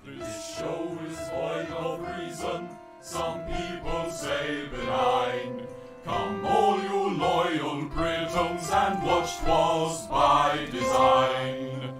This show is void of reason, some people say benign. Come all you loyal Britons and watch 'twas by design.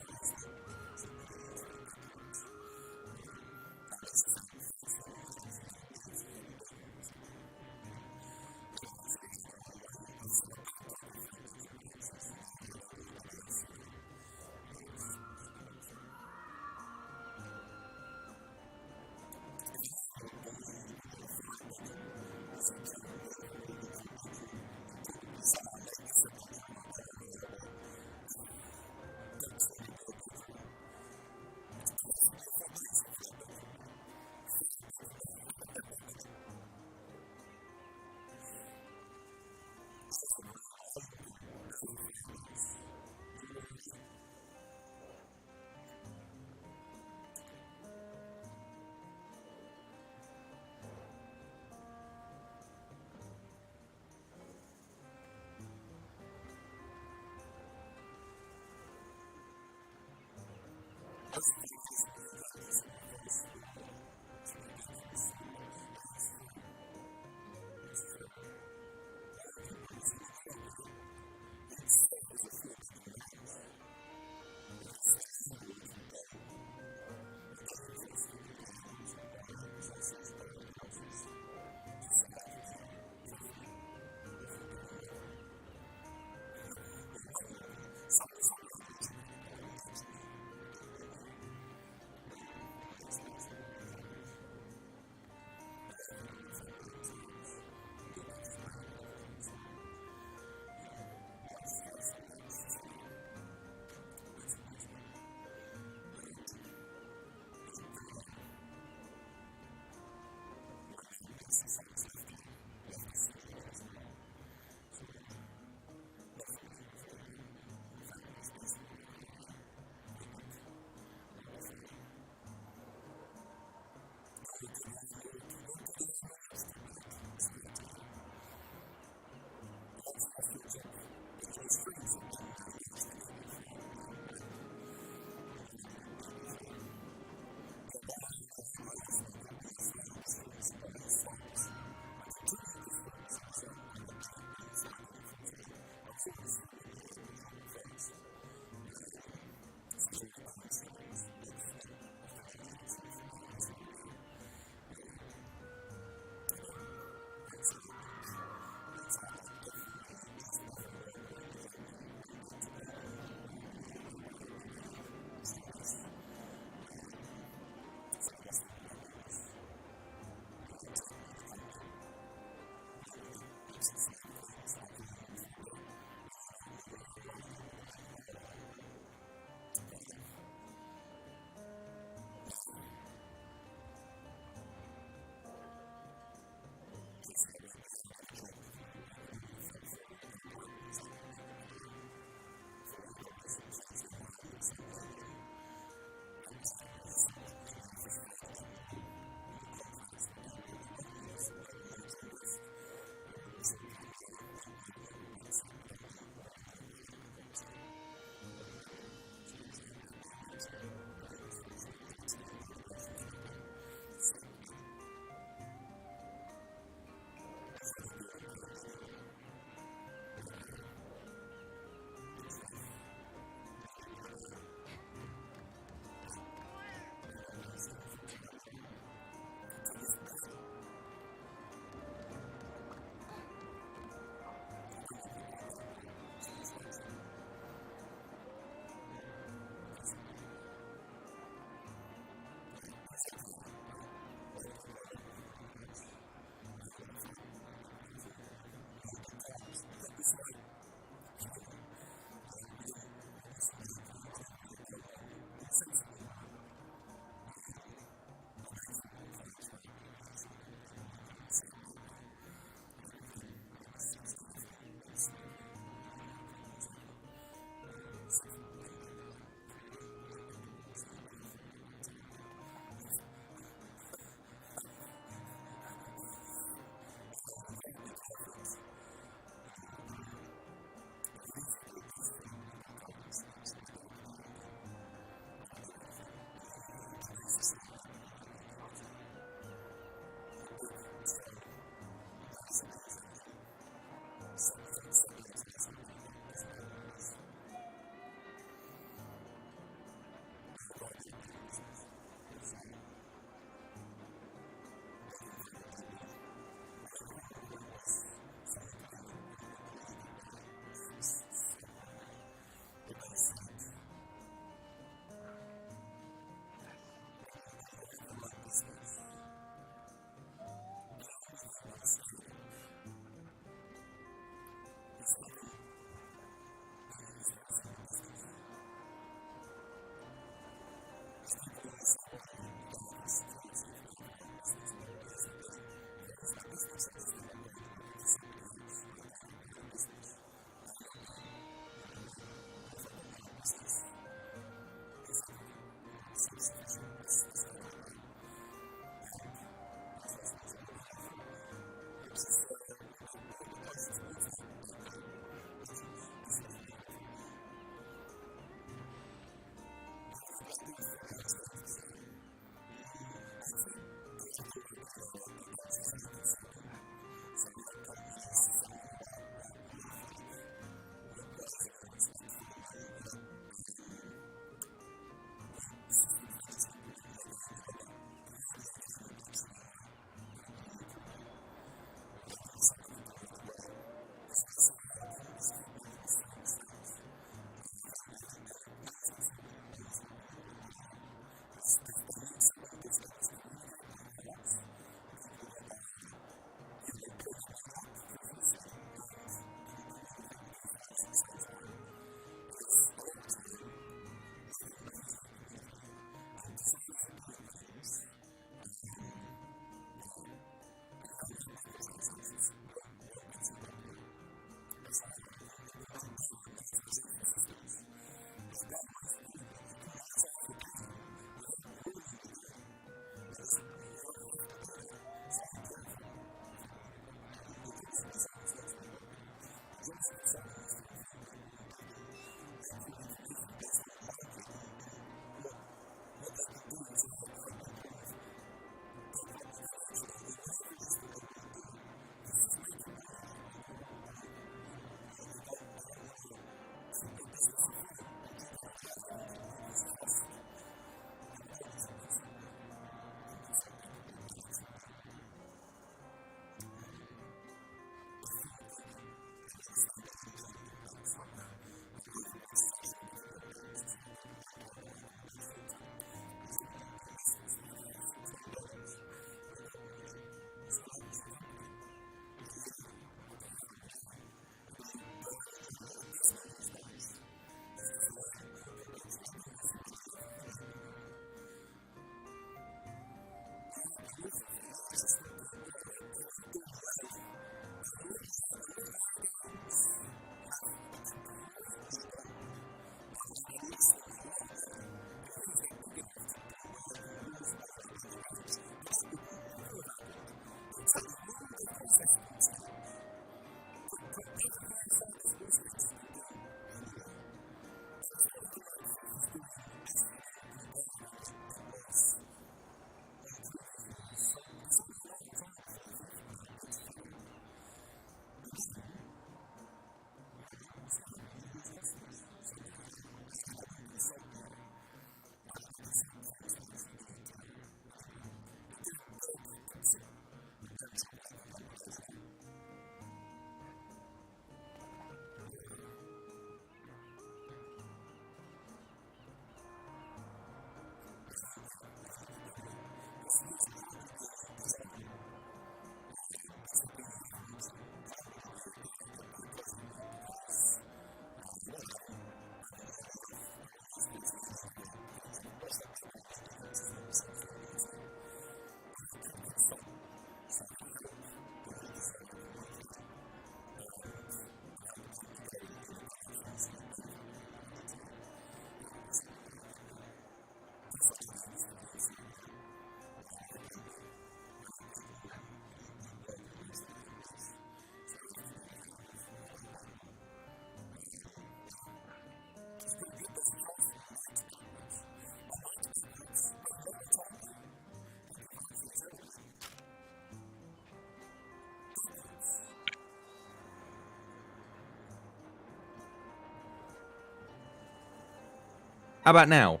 How about now?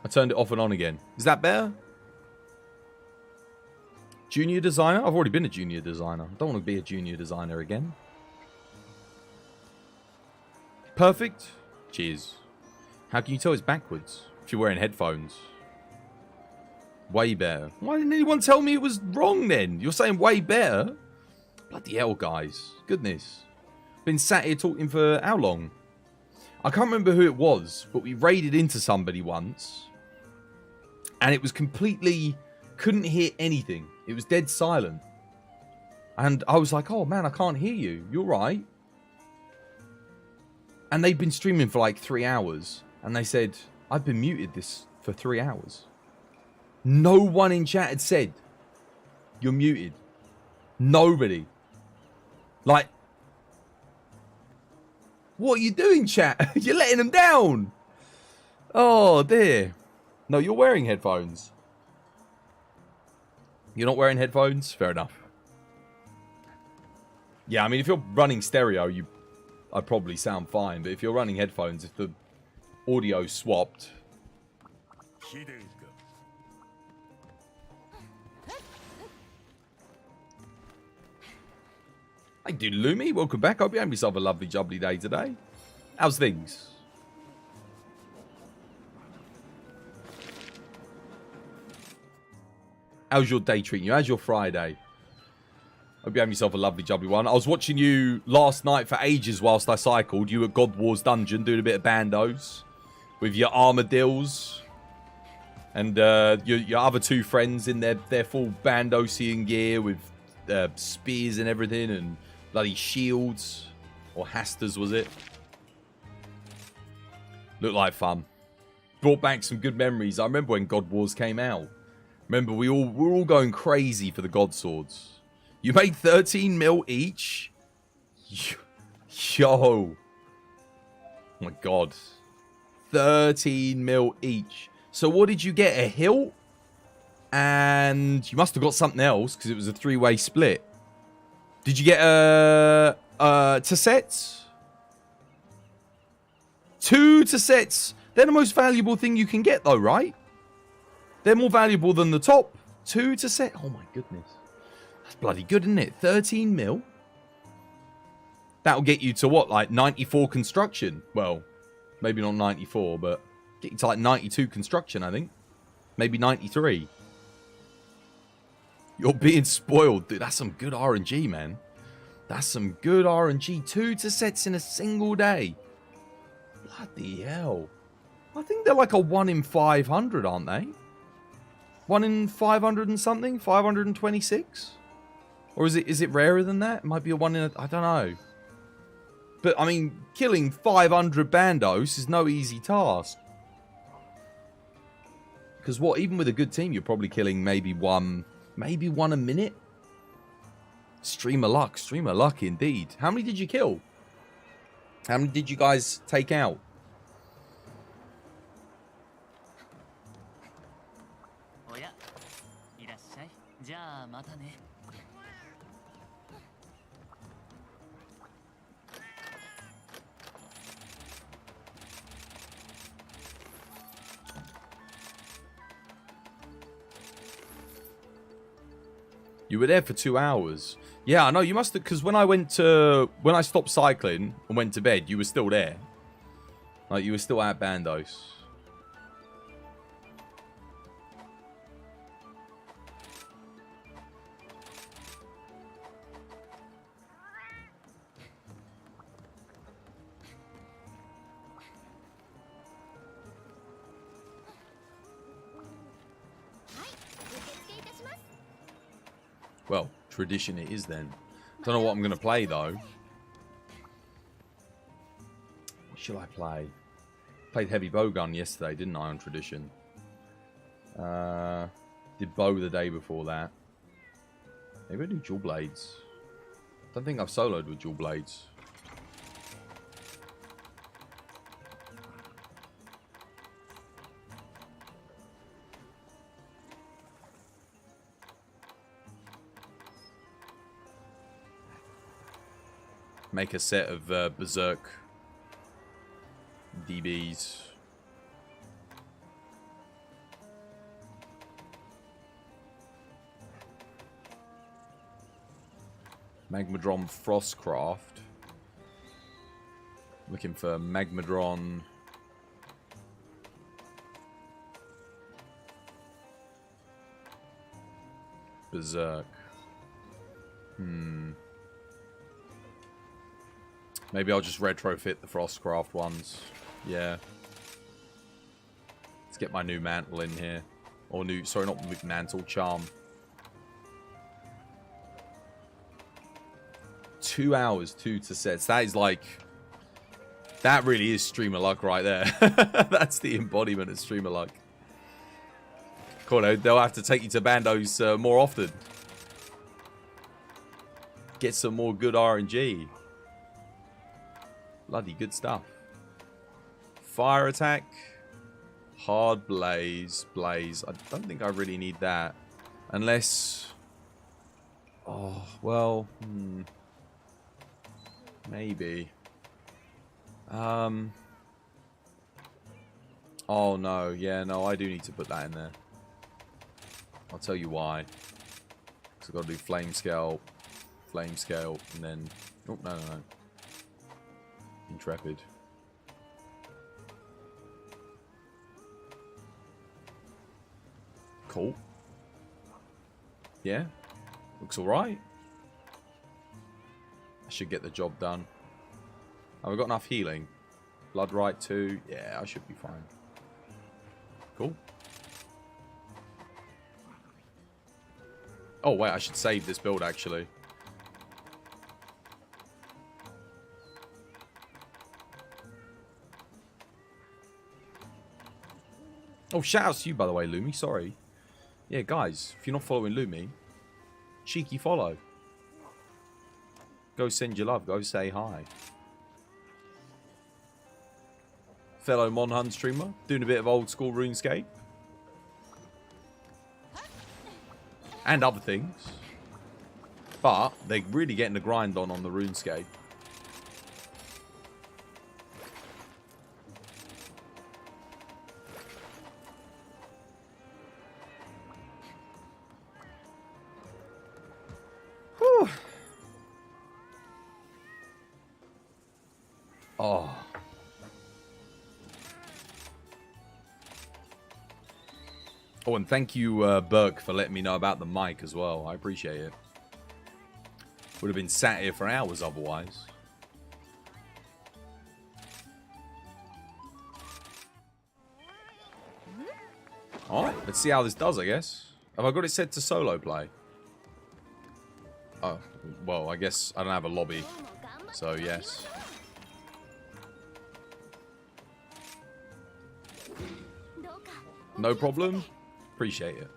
I turned it off and on again. Is that better? Junior designer? I've already been a junior designer. I don't want to be a junior designer again. Perfect. Cheers. How can you tell it's backwards if you're wearing headphones? Way better. Why didn't anyone tell me it was wrong then? You're saying way better? Bloody hell, guys. Goodness. Been sat here talking for how long? I can't remember who it was, but we raided into somebody once. And it was completely... couldn't hear anything. It was dead silent. And I was like, oh man, I can't hear you. You're right. And they'd been streaming for like 3 hours. And they said, I've been muted this for 3 hours. No one in chat had said, you're muted. Nobody. Like, what are you doing, chat? You're letting them down. Oh, dear. No, you're wearing headphones. You're not wearing headphones? Fair enough. Yeah, I mean, if you're running stereo, I'd probably sound fine. But if you're running headphones, if the audio swapped... Hey, dude, Lumi, welcome back. Hope you have yourself a lovely, jubbly day today. How's things? How's your day treating you? How's your Friday? Hope you have yourself a lovely, jubbly one. I was watching you last night for ages whilst I cycled. You at God Wars Dungeon doing a bit of bandos with your armadillos and your other two friends in their full bandosian gear with spears and everything and bloody shields. Or hasters, was it? Looked like fun. Brought back some good memories. I remember when God Wars came out. Remember, we were all going crazy for the God Swords. You made 13 mil each? Yo. Oh my god. 13 mil each. So what did you get? A hilt? And you must have got something else because it was a 3-way split. Did you get Tassets? 2 Tassets. They're the most valuable thing you can get though, right? They're more valuable than the top. 2 Tasset. Oh my goodness. That's bloody good, isn't it? 13 mil. That'll get you to what? Like 94 construction. Well, maybe not 94, but get you to like 92 construction, I think. Maybe 93. You're being spoiled, dude. That's some good RNG, man. That's some good RNG. 2 Tassets in a single day. Bloody hell. I think they're like a 1 in 500, aren't they? 1 in 500 and something? 526? Or is it rarer than that? It might be a 1 in a... I don't know. But, I mean, killing 500 bandos is no easy task. Because what, even with a good team, you're probably killing maybe one a minute? Streamer luck indeed. How many did you kill? How many did you guys take out? You were there for 2 hours. Yeah, I know. You must have... Because when I stopped cycling and went to bed, you were still there. Like, you were still at Bandos. Well, tradition it is then. Don't know what I'm going to play, though. What shall I play? Played Heavy Bowgun yesterday, didn't I, on tradition? Did bow the day before that. Maybe I do dual blades. Don't think I've soloed with dual blades. Make a set of Berserk DBs. Magmadron Frostcraft. Looking for Magmadron. Berserk. Maybe I'll just retrofit the Frostcraft ones. Yeah. Let's get my new mantle in here. Or new, sorry, not mantle, charm. 2 hours, 2 to sets. That is like... That really is streamer luck right there. That's the embodiment of streamer luck. Cool, they'll have to take you to Bandos more often. Get some more good RNG. Bloody good stuff. Fire attack. Hard blaze. Blaze. I don't think I really need that. Unless... Oh, well... Maybe. Oh, no. Yeah, no, I do need to put that in there. I'll tell you why. Because I've got to do flame scale, and then... Oh, no. Intrepid. Cool. Yeah. Looks alright. I should get the job done. Have I got enough healing? Blood right 2. Yeah, I should be fine. Cool. Oh, wait, I should save this build, actually. Oh, shout out to you, by the way, Lumi. Sorry. Yeah, guys, if you're not following Lumi, cheeky follow. Go send your love. Go say hi. Fellow Monhun streamer, doing a bit of old school RuneScape. And other things. But they're really getting the grind on the RuneScape. Whew. Oh. Oh, and thank you, Burke, for letting me know about the mic as well. I appreciate it. Would have been sat here for hours otherwise. Alright, let's see how this does, I guess. Have I got it set to solo play? Oh, well, I guess I don't have a lobby. So, yes. No problem. Appreciate it.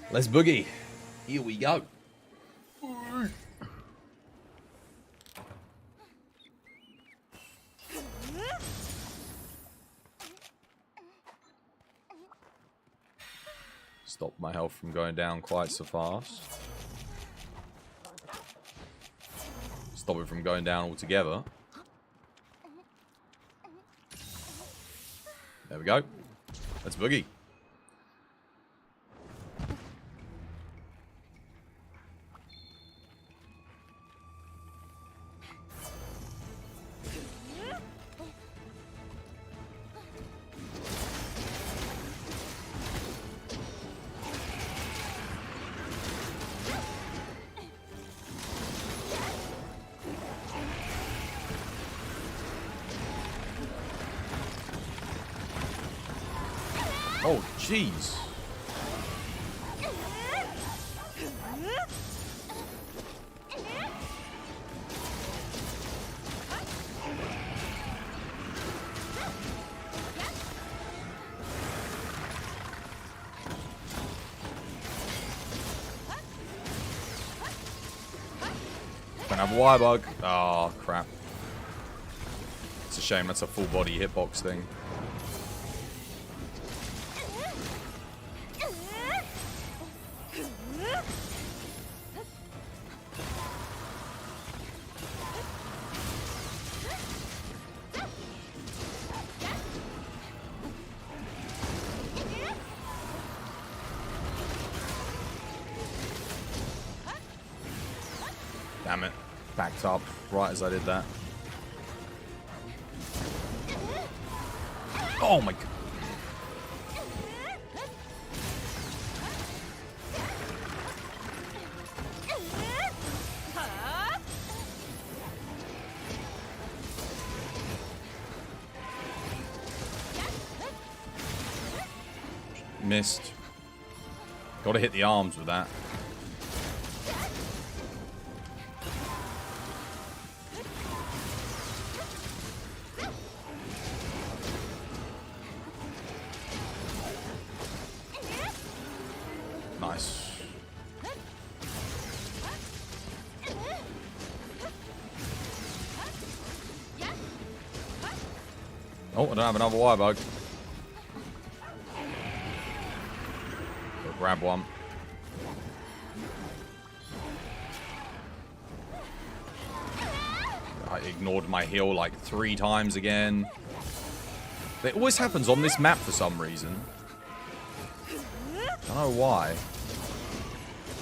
Let's boogie. Here we go. Stop my health from going down quite so fast. Stop it from going down altogether. There we go. Let's boogie. Oh, jeez. Don't have a wire bug. Oh, crap. It's a shame. That's a full body hitbox thing. Damn it. Backed up right as I did that. Oh my god. Missed. Gotta hit the arms with that. Nice. Oh, I don't have another wire bug. Go grab one. I ignored my heal like 3 times again. It always happens on this map for some reason. I don't know why.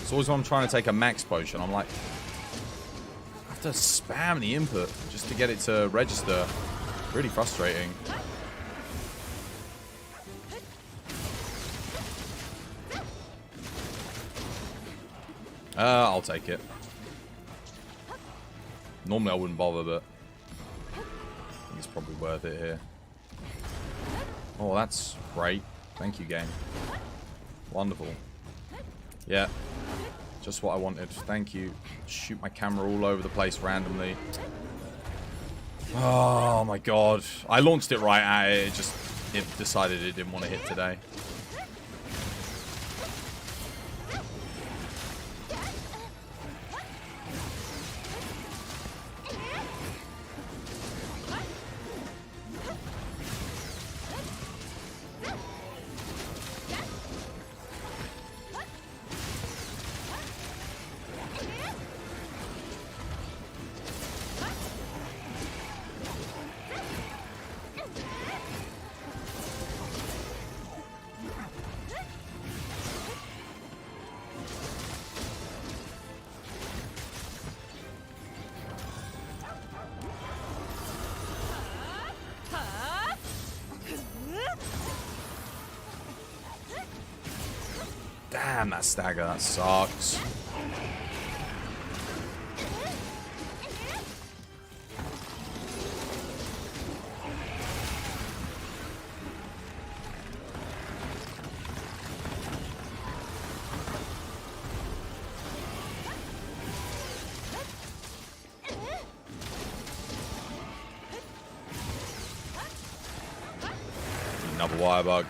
It's always when I'm trying to take a max potion, I'm like, I have to spam the input just to get it to register. Really frustrating. I'll take it. Normally I wouldn't bother, but I think it's probably worth it here. Oh, that's great. Thank you, game. Wonderful. Yeah. Just what I wanted. Thank you. Shoot my camera all over the place randomly. Oh my god. I launched it right at it. It decided it didn't want to hit today. Damn, that stagger. That sucks. Another wire bug.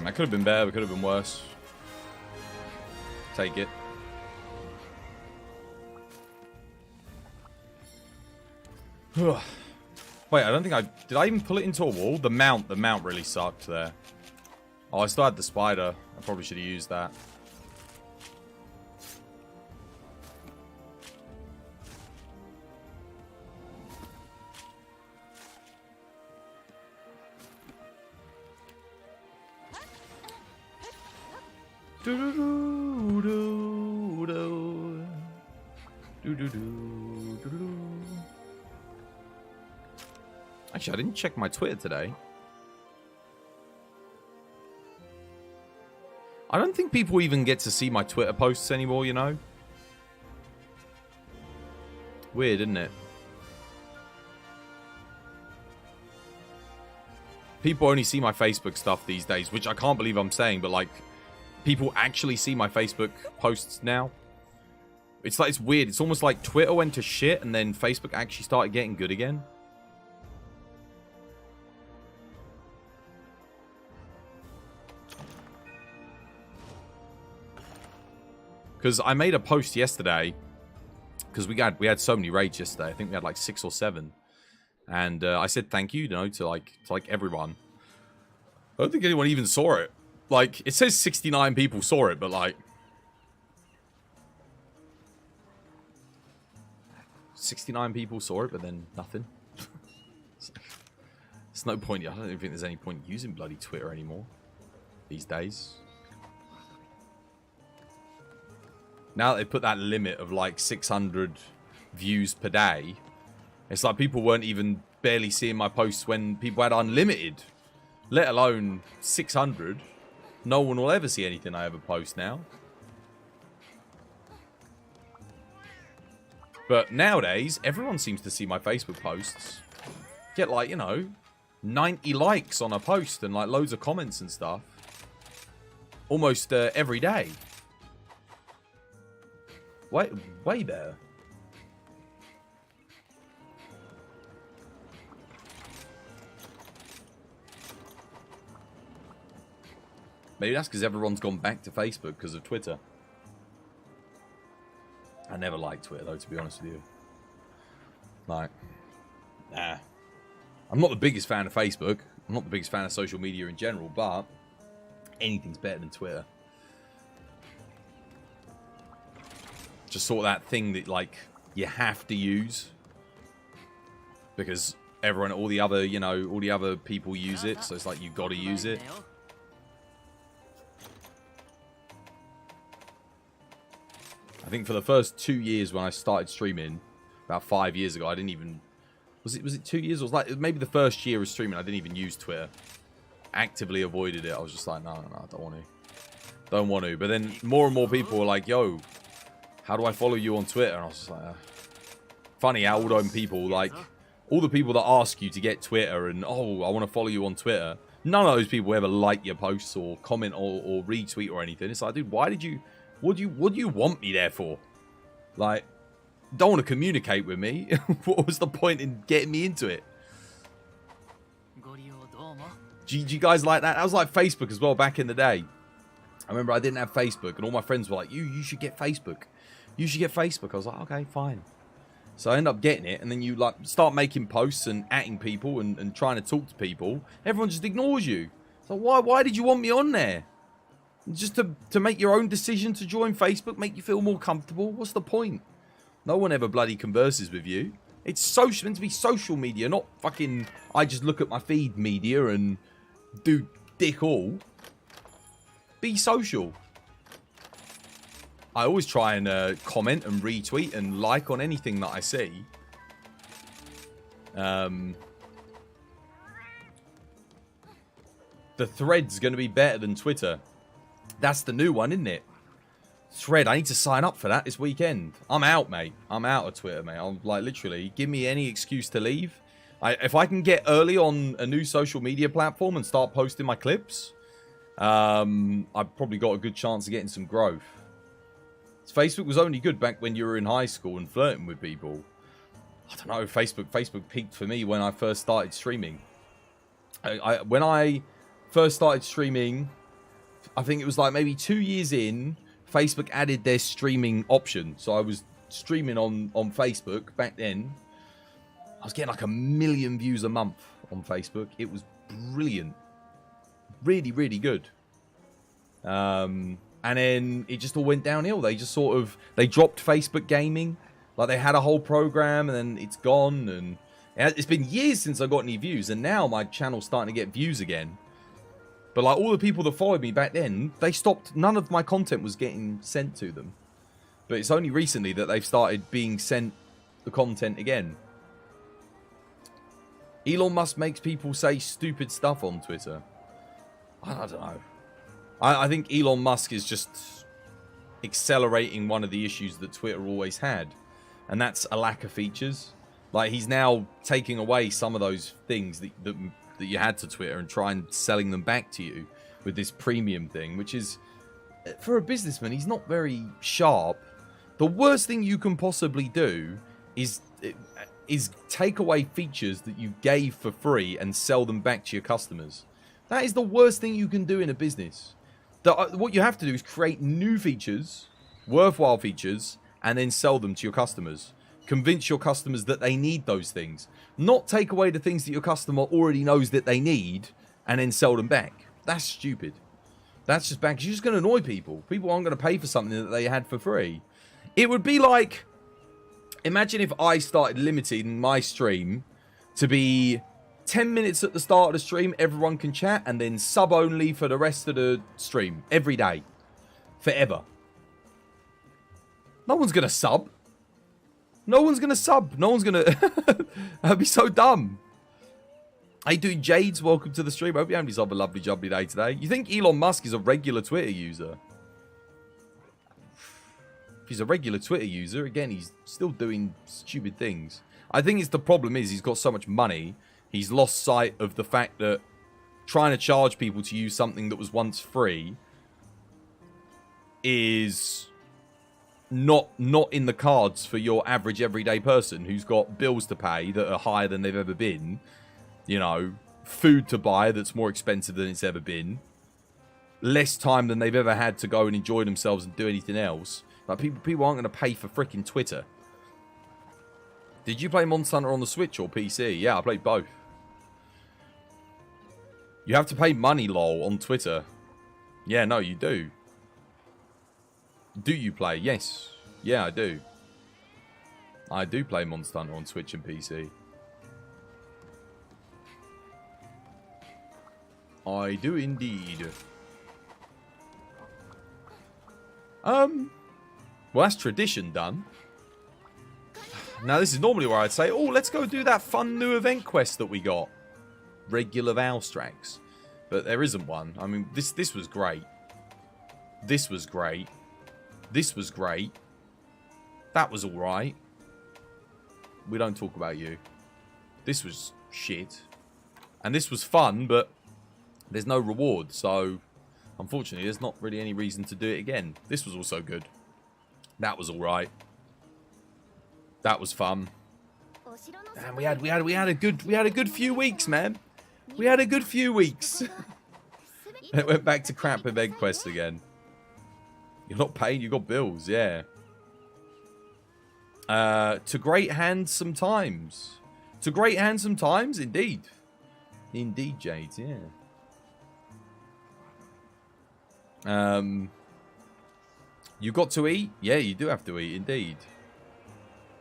That could have been better, it could have been worse. Take it. Wait, I don't think did I even pull it into a wall? The mount really sucked there. Oh, I still had the spider. I probably should have used that. Actually, I didn't check my Twitter today. I don't think people even get to see my Twitter posts anymore, you know? Weird, isn't it? People only see my Facebook stuff these days, which I can't believe I'm saying, but like, people actually see my Facebook posts now. It's like, it's weird. It's almost like Twitter went to shit and then Facebook actually started getting good again. Because I made a post yesterday because we had so many raids yesterday. I think we had like 6 or 7, and I said thank you, to like everyone. I don't think anyone even saw it. Like, it says 69 people saw it, but like 69 people saw it, but then nothing. There's no point. I don't even think there's any point using bloody Twitter anymore these days. Now that they put that limit of like 600 views per day, it's like people weren't even barely seeing my posts when people had unlimited, let alone 600. No one will ever see anything I ever post now. But nowadays, everyone seems to see my Facebook posts. Get like, 90 likes on a post and like loads of comments and stuff. Almost every day. Way better. Maybe that's because everyone's gone back to Facebook because of Twitter. I never liked Twitter, though, to be honest with you. Like, nah. I'm not the biggest fan of Facebook. I'm not the biggest fan of social media in general, but anything's better than Twitter. Just sort of that thing that, like, you have to use. Because everyone, all the other people use it, so it's like you got to use it. I think for the first 2 years when I started streaming, about 5 years ago, I didn't even... Was it 2 years? Or was like maybe the first year of streaming, I didn't even use Twitter. Actively avoided it. I was just like, no, I don't want to. Don't want to. But then more and more people were like, yo, how do I follow you on Twitter? And I was just like, funny how all those people, like, all the people that ask you to get Twitter and, oh, I want to follow you on Twitter, none of those people ever like your posts or comment or retweet or anything. It's like, dude, why did you... What do you want me there for? Like, don't want to communicate with me. What was the point in getting me into it? Do you guys like that? That was like Facebook as well back in the day. I remember I didn't have Facebook and all my friends were like, you should get Facebook. You should get Facebook. I was like, okay, fine. So I ended up getting it, and then you like start making posts and atting people and trying to talk to people. Everyone just ignores you. So why did you want me on there? Just to make your own decision to join Facebook, make you feel more comfortable? What's the point? No one ever bloody converses with you. It's social, meant to be social media, not fucking I just look at my feed media and do dick all. Be social. I always try and comment and retweet and like on anything that I see. The thread's going to be better than Twitter. That's the new one, isn't it? Thread. I need to sign up for that this weekend. I'm out, mate. I'm out of Twitter, mate. I'm like, literally, give me any excuse to leave. If I can get early on a new social media platform and start posting my clips, I've probably got a good chance of getting some growth. Facebook was only good back when you were in high school and flirting with people. I don't know. Facebook peaked for me when I first started streaming. When I first started streaming, I think it was like maybe 2 years in, Facebook added their streaming option. So I was streaming on Facebook back then. I was getting like 1 million views a month on Facebook. It was brilliant. Really, really good. And then it just all went downhill. They just they dropped Facebook gaming. Like they had a whole program and then it's gone. And it's been years since I got any views. And now my channel's starting to get views again. But like all the people that followed me back then, they stopped. None of my content was getting sent to them. But it's only recently that they've started being sent the content again. Elon Musk makes people say stupid stuff on Twitter. I don't know. I think Elon Musk is just accelerating one of the issues that Twitter always had. And that's a lack of features. Like he's now taking away some of those things that you had to Twitter and trying selling them back to you with this premium thing, which is, for a businessman, he's not very sharp. The worst thing you can possibly do is take away features that you gave for free and sell them back to your customers. That is the worst thing you can do in a business. What you have to do is create new features, worthwhile features, and then sell them to your customers. Convince your customers that they need those things. Not take away the things that your customer already knows that they need and then sell them back. That's stupid. That's just bad, because you're just going to annoy people. People aren't going to pay for something that they had for free. It would be like, imagine if I started limiting my stream to be 10 minutes at the start of the stream, everyone can chat, and then sub only for the rest of the stream. Every day. Forever. No one's going to sub. No one's going to sub. No one's going to... That'd be so dumb. How you doing, Jades? Welcome to the stream. I hope you're having yourself a lovely, jubbly day today. You think Elon Musk is a regular Twitter user? If he's a regular Twitter user, again, he's still doing stupid things. I think it's the problem is he's got so much money, he's lost sight of the fact that trying to charge people to use something that was once free is not in the cards for your average everyday person who's got bills to pay that are higher than they've ever been. You know, food to buy that's more expensive than it's ever been. Less time than they've ever had to go and enjoy themselves and do anything else. Like, people aren't going to pay for freaking Twitter. Did you play Monster Hunter on the Switch or PC? Yeah, I played both. You have to pay money, lol, on Twitter. Yeah, no, you do. Do you play? Yes. Yeah, I do. I do play Monster Hunter on Switch and PC. I do indeed. Well, that's tradition done. Now, this is normally where I'd say, oh, let's go do that fun new event quest that we got. Regular Valstrax. But there isn't one. I mean, this was great. This was great. This was great. That was alright. We don't talk about you. This was shit. And this was fun, but there's no reward. So, unfortunately, there's not really any reason to do it again. This was also good. That was alright. That was fun. And we had a good few weeks, man. We had a good few weeks. It went back to crap event quest again. You're not paying, you got bills, yeah. To great hands sometimes. To great hands sometimes, indeed. Indeed, Jade, yeah. You got to eat? Yeah, you do have to eat, indeed.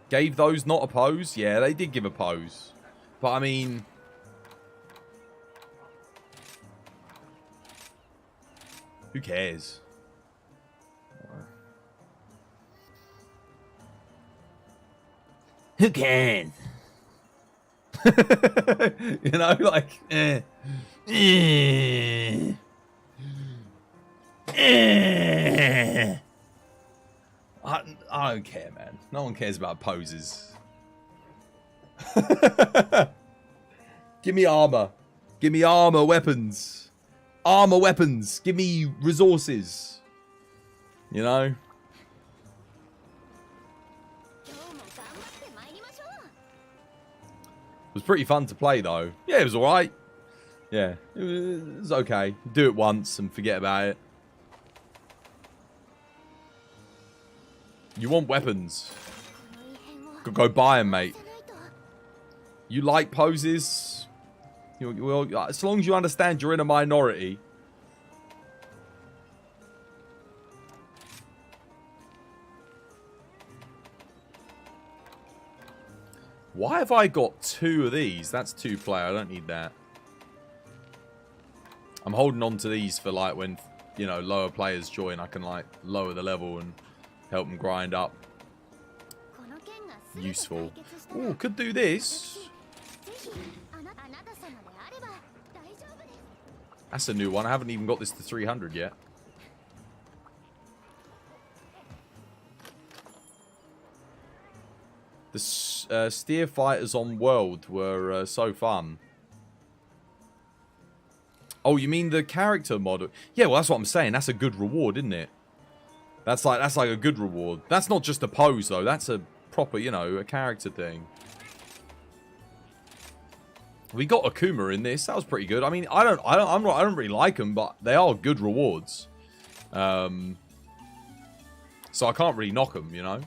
Gave those not a pose? Yeah, they did give a pose. But, I mean... who cares? Who cares? You know, like... I don't care, man. No one cares about poses. Give me armor. Give me armor weapons. Armor weapons. Give me resources. You know? It was pretty fun to play, though. Yeah, it was alright. Yeah, it was okay. Do it once and forget about it. You want weapons. Go buy them, mate. You like poses? As long as you understand you're in a minority. Why have I got 2 of these? That's 2 player. I don't need that. I'm holding on to these for like when, you know, lower players join. I can like lower the level and help them grind up. Useful. Oh, could do this. That's a new one. I haven't even got this to 300 yet. The steer fighters on World were so fun. Oh, you mean the character model? Yeah, well, that's what I'm saying. That's a good reward, isn't it? That's like a good reward. That's not just a pose though. That's a proper, you know, a character thing. We got Akuma in this. That was pretty good. I mean, I don't really like them, but they are good rewards. So I can't really knock them, you know.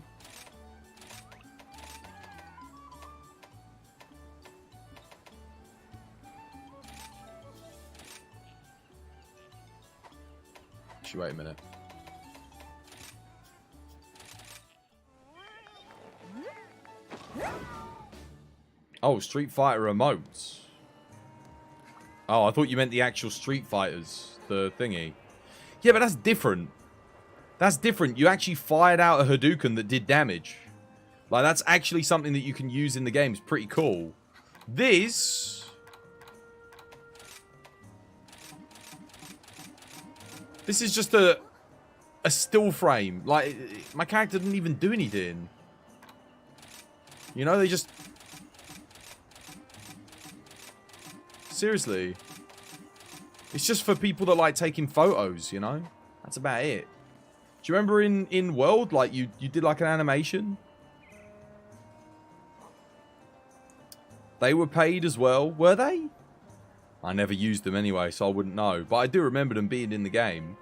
Actually, wait a minute. Oh, Street Fighter emotes. Oh, I thought you meant the actual Street Fighters, the thingy. Yeah, but that's different. That's different. You actually fired out a Hadouken that did damage. Like, that's actually something that you can use in the game. It's pretty cool. This... This is just a still frame. Like, my character didn't even do anything. You know, they just... Seriously. It's just for people that like taking photos, you know? That's about it. Do you remember in World, like, you did like an animation? They were paid as well, were they? I never used them anyway, so I wouldn't know. But I do remember them being in the game.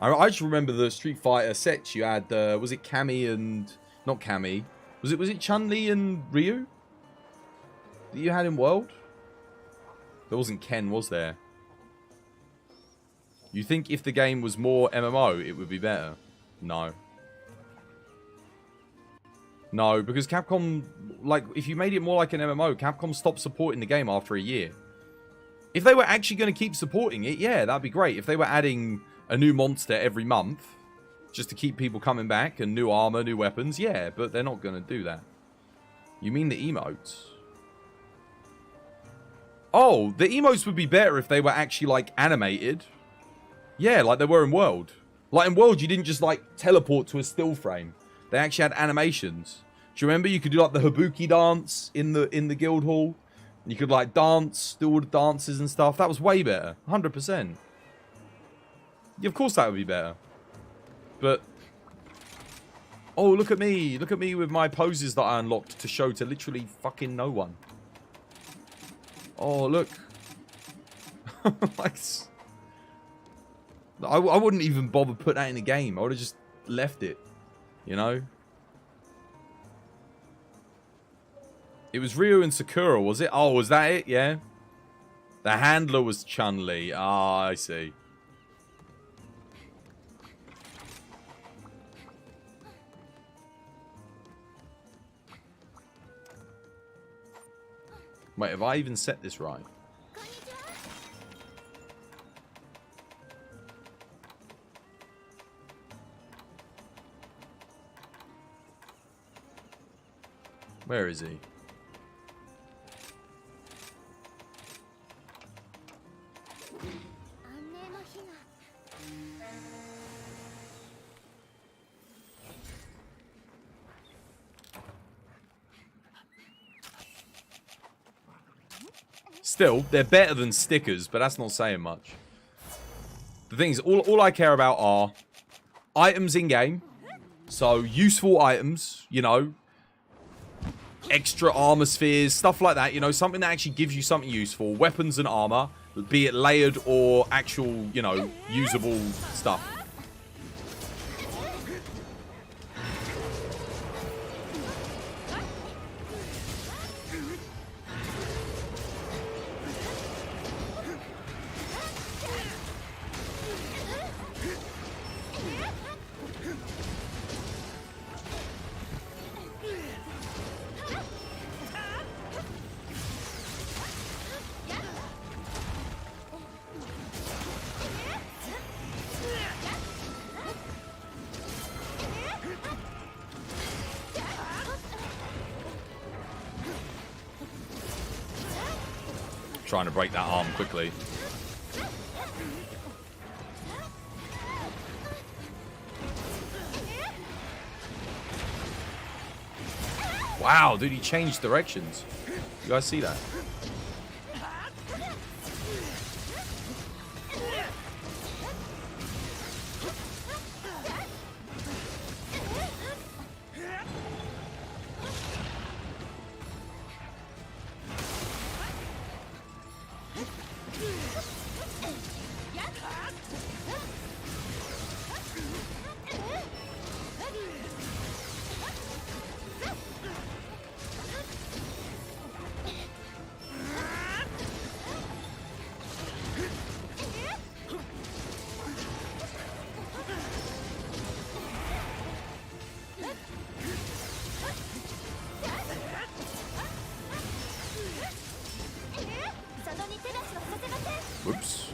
I just remember the Street Fighter sets you had. Was it Cammy and... Not Cammy. Was it Chun-Li and Ryu? That you had in World? There wasn't Ken, was there? You think if the game was more MMO, it would be better? No. No, because Capcom, like, if you made it more like an MMO, Capcom stopped supporting the game after a year. If they were actually going to keep supporting it, yeah, that'd be great. If they were adding a new monster every month, just to keep people coming back, and new armor, new weapons, yeah, but they're not going to do that. You mean the emotes? Oh, the emotes would be better if they were actually, like, animated. Yeah, like they were in World. Like, in World, you didn't just, like, teleport to a still frame. They actually had animations. Do you remember you could do like the Habuki dance in the guild hall? You could like dance, do all the dances and stuff. That was way better. 100%. Yeah, of course that would be better. But... Oh, look at me. Look at me with my poses that I unlocked to show to literally fucking no one. Oh, look. Like... I wouldn't even bother put that in the game. I would have just left it. You know? It was Ryu and Sakura, was it? Oh, was that it? Yeah. The handler was Chun-Li. Ah, I see. Wait, have I even set this right? Where is he? Still, they're better than stickers, but that's not saying much. The thing is, all I care about are items in-game. So, useful items, you know. Extra armor spheres, stuff like that, you know, something that actually gives you something useful. Weapons and armor, be it layered or actual, you know, usable stuff. Trying to break that arm quickly. Wow, dude, he changed directions. You guys see that? Whoops.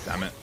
Damn it.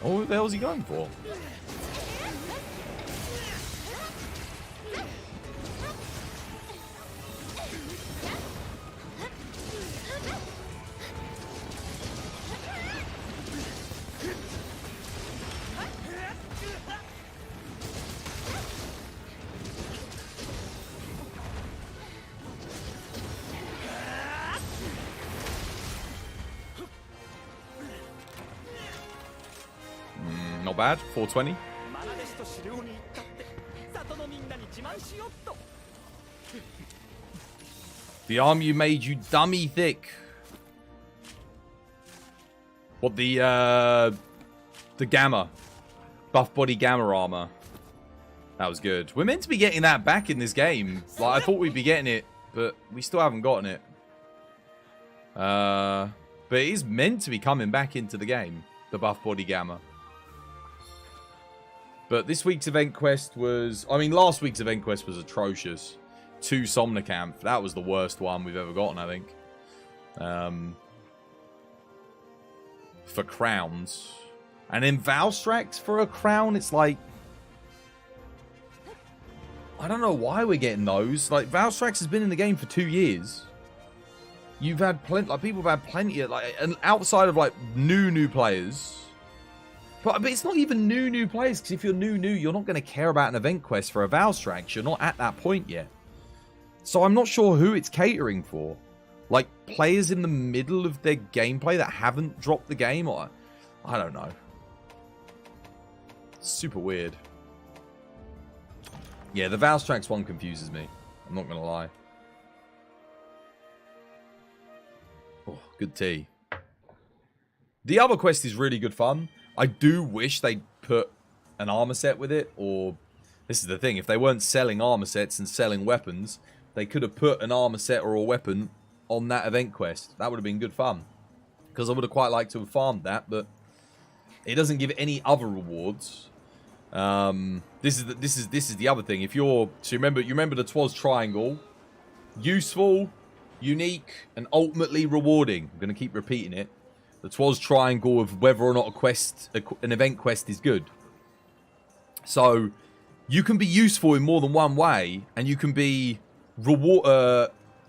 Oh, what the hell is he going for? Not bad. 420. The arm you made you dummy thick. What the gamma. Buff body gamma armor. That was good. We're meant to be getting that back in this game. Like, I thought we'd be getting it, but we still haven't gotten it. But it is meant to be coming back into the game. The buff body gamma. But this week's event quest was... I mean, last week's event quest was atrocious. 2 Somnicamp. That was the worst one we've ever gotten, I think. For crowns. And then Valstrax for a crown, it's like... I don't know why we're getting those. Like, Valstrax has been in the game for 2 years. You've had plenty... Like, people have had plenty of... Like, and outside of, like, new players... But it's not even new players, because if you're new, you're not going to care about an event quest for a Valstrax. You're not at that point yet. So I'm not sure who it's catering for. Like, players in the middle of their gameplay that haven't dropped the game, or... I don't know. Super weird. Yeah, the Valstrax one confuses me. I'm not going to lie. Oh, good tea. The other quest is really good fun. I do wish they'd put an armor set with it, or... This is the thing, if they weren't selling armor sets and selling weapons, they could have put an armor set or a weapon on that event quest. That would have been good fun. Because I would have quite liked to have farmed that, but it doesn't give any other rewards. This is the other thing. If you're... So you remember the Twas Triangle? Useful, unique, and ultimately rewarding. I'm going to keep repeating it. The Twas Triangle of whether or not an event quest is good. So, you can be useful in more than one way, and you can be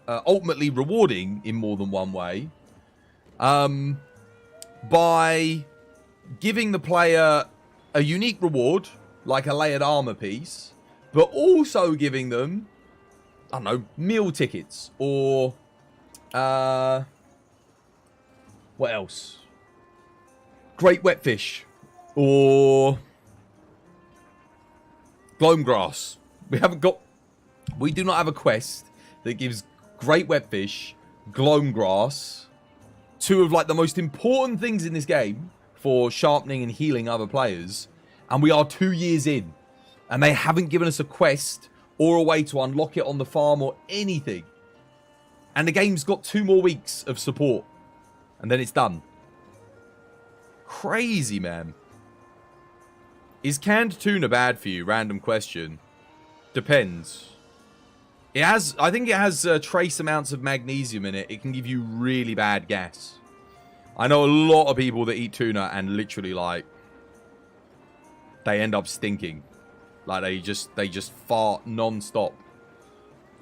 ultimately rewarding in more than one way. By giving the player a unique reward, like a layered armor piece, but also giving them, I don't know, meal tickets, or... what else? Great Wetfish. Or... Gloamgrass. We do not have a quest that gives Great Wetfish, Gloamgrass, 2 of like the most important things in this game, for sharpening and healing other players. And we are 2 years in. And they haven't given us a quest or a way to unlock it on the farm or anything. And the game's got 2 more weeks of support. And then it's done. Crazy, man. Is canned tuna bad for you? Random question. Depends. It has, I think it has trace amounts of magnesium in it. It can give you really bad gas. I know a lot of people that eat tuna and literally like they end up stinking. Like they just fart non-stop.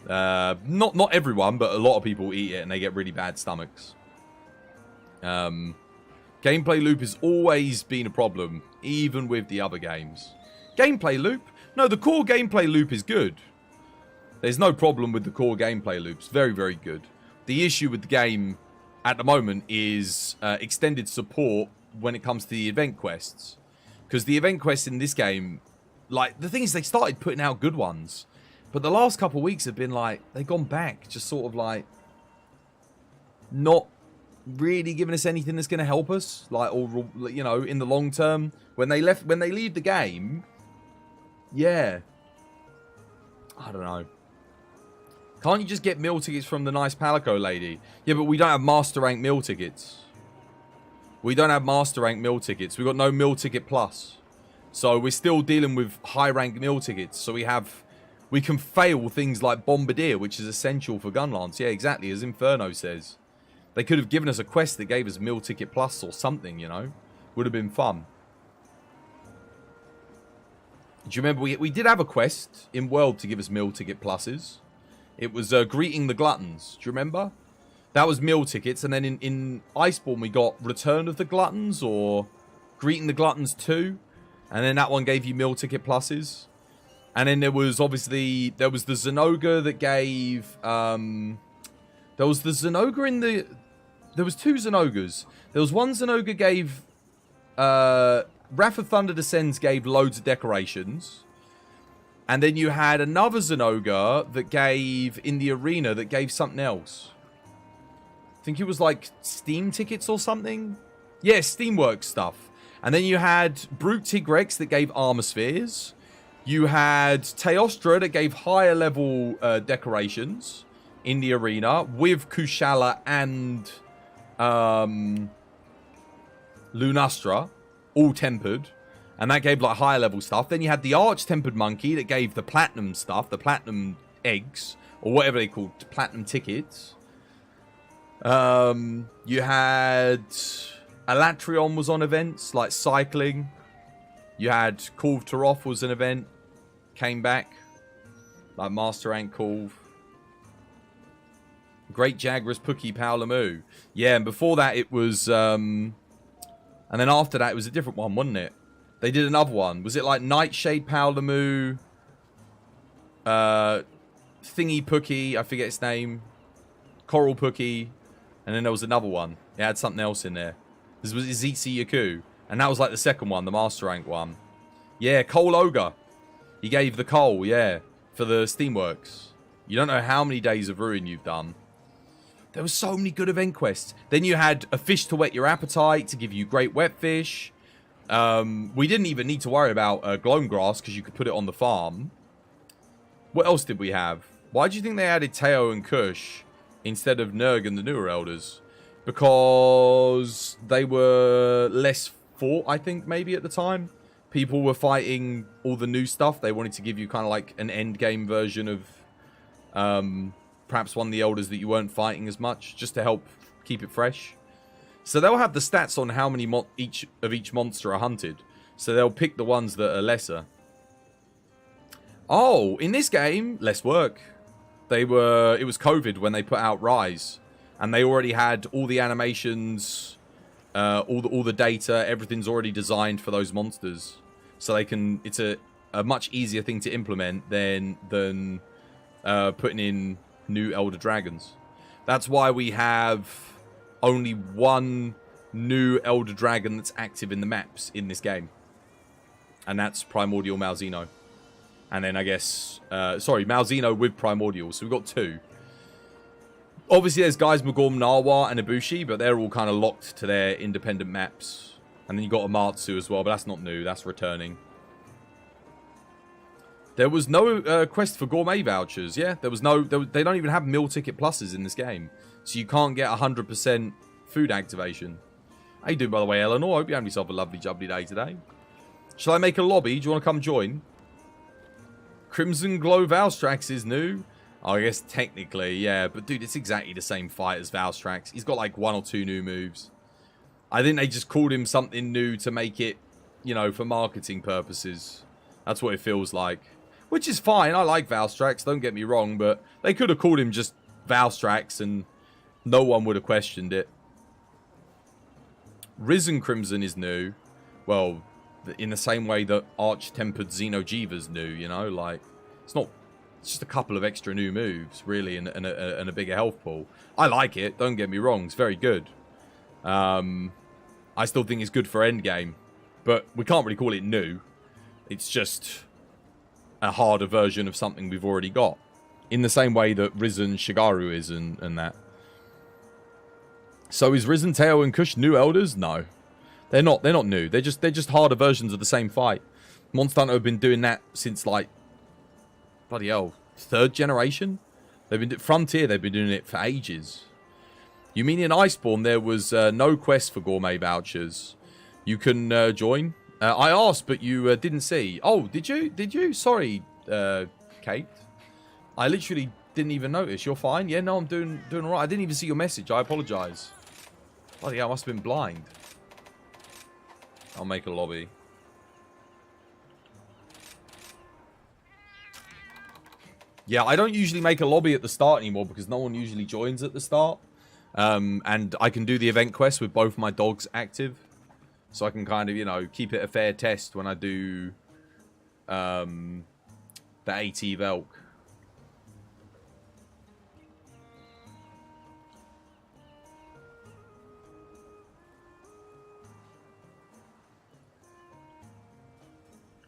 Not everyone, but a lot of people eat it and they get really bad stomachs. Gameplay loop has always been a problem, even with the other games. Gameplay loop? No, the core gameplay loop is good. There's no problem with the core gameplay loops. Very, very good. The issue with the game at the moment is extended support when it comes to the event quests. Because the event quests in this game, like, the thing is they started putting out good ones. But the last couple of weeks have been like, they've gone back. Just sort of like, not really giving us anything that's going to help us. Like, or, you know, in the long term. When they leave the game, yeah. I don't know. Can't you just get meal tickets from the nice Palico lady? Yeah, but we don't have Master Rank meal tickets. We don't have Master Rank meal tickets. We've got no meal ticket plus. So we're still dealing with high rank meal tickets. So we can fail things like Bombardier, which is essential for Gunlance. Yeah, exactly, as Inferno says. They could have given us a quest that gave us meal ticket plus or something, you know. Would have been fun. Do you remember we did have a quest in World to give us meal ticket pluses? It was Greeting the Gluttons. Do you remember? That was meal tickets. And then in Iceborne, we got Return of the Gluttons or Greeting the Gluttons 2. And then that one gave you meal ticket pluses. And then there was obviously... There was the Zenoga that gave... there was the Zenoga in the... There was 2 Zenogas. There was one Zenoga gave... Wrath of Thunder Descends gave loads of decorations. And then you had another Zenoga that gave, in the arena, that gave something else. I think it was like Steam tickets or something. Yeah, Steamworks stuff. And then you had Brute Tigrex that gave armor spheres. You had Teostra that gave higher level decorations in the arena with Kushala and Lunastra, all tempered. And that gave, like, higher level stuff. Then you had the Arch-Tempered Monkey that gave the Platinum stuff. The Platinum Eggs. Or whatever they called. Platinum Tickets. You had... Alatrion was on events, like cycling. You had Corv Taroth was an event. Came back. Like Master Rank Corv. Great Jagras Pookie Paolamu. Yeah, and before that it was... and then after that it was a different one, wasn't it? They did another one. Was it like Nightshade Paolamu? Thingy Pookie, I forget its name. Coral Pookie. And then there was another one. It had something else in there. This was Izitsi Yaku. And that was like the second one, the Master Rank one. Yeah, Coal Ogre. He gave the coal, yeah, for the Steamworks. You don't know how many days of Ruin you've done. There were so many good event quests. Then you had a fish to whet your appetite, to give you great wet fish. We didn't even need to worry about Gloam Grass, because you could put it on the farm. What else did we have? Why do you think they added Teo and Kush instead of Nurg and the newer elders? Because they were less fought, I think, maybe at the time. People were fighting all the new stuff. They wanted to give you kind of like an end game version of perhaps one of the elders that you weren't fighting as much, just to help keep it fresh. So they'll have the stats on how many each monster are hunted. So they'll pick the ones that are lesser. Oh, in this game, less work. It was COVID when they put out Rise. And they already had all the animations, all the data, everything's already designed for those monsters. So they can, it's a much easier thing to implement than putting in new Elder Dragons. That's why we have only one new Elder Dragon that's active in the maps in this game. And that's Primordial Malzeno. And then I guess, Malzeno with Primordial. So we've got 2. Obviously there's guys Magorm, Narwa and Ibushi, but they're all kind of locked to their independent maps. And then you got Amatsu as well, but that's not new. That's returning. There was no quest for gourmet vouchers. Yeah, there was no... They don't even have meal ticket pluses in this game. So you can't get 100% food activation. How you doing, by the way, Eleanor? I hope you have yourself a lovely, jubbly day today. Shall I make a lobby? Do you want to come join? Crimson Glow Valstrax is new. Oh, I guess technically, yeah. But, dude, it's exactly the same fight as Valstrax. He's got, like, 1 or 2 new moves. I think they just called him something new to make it, you know, for marketing purposes. That's what it feels like. Which is fine. I like Valstrax, don't get me wrong. But they could have called him just Valstrax and no one would have questioned it. Risen Crimson is new. Well, in the same way that Arch-Tempered Xenojiva's new, you know? Like, it's not... It's just a couple of extra new moves, really, and a bigger health pool. I like it, don't get me wrong. It's very good. I still think it's good for endgame. But we can't really call it new. It's just a harder version of something we've already got. In the same way that Risen Shigaru is and that. So is Risen Teo and Kush new elders? No. They're not new. They're just harder versions of the same fight. Monster Hunter have been doing that since like bloody hell, 3rd generation? They've been Frontier, they've been doing it for ages. You mean in Iceborne there was no quest for gourmet vouchers? You can join? I asked, but you didn't see. Oh, did you? Did you? Sorry, Kate. I literally didn't even notice. You're fine? Yeah, no, I'm doing alright. I didn't even see your message. I apologise. Bloody hell, I must have been blind. I'll make a lobby. Yeah, I don't usually make a lobby at the start anymore because no one usually joins at the start. And I can do the event quest with both my dogs active. So I can kind of, you know, keep it a fair test when I do the AT Velk.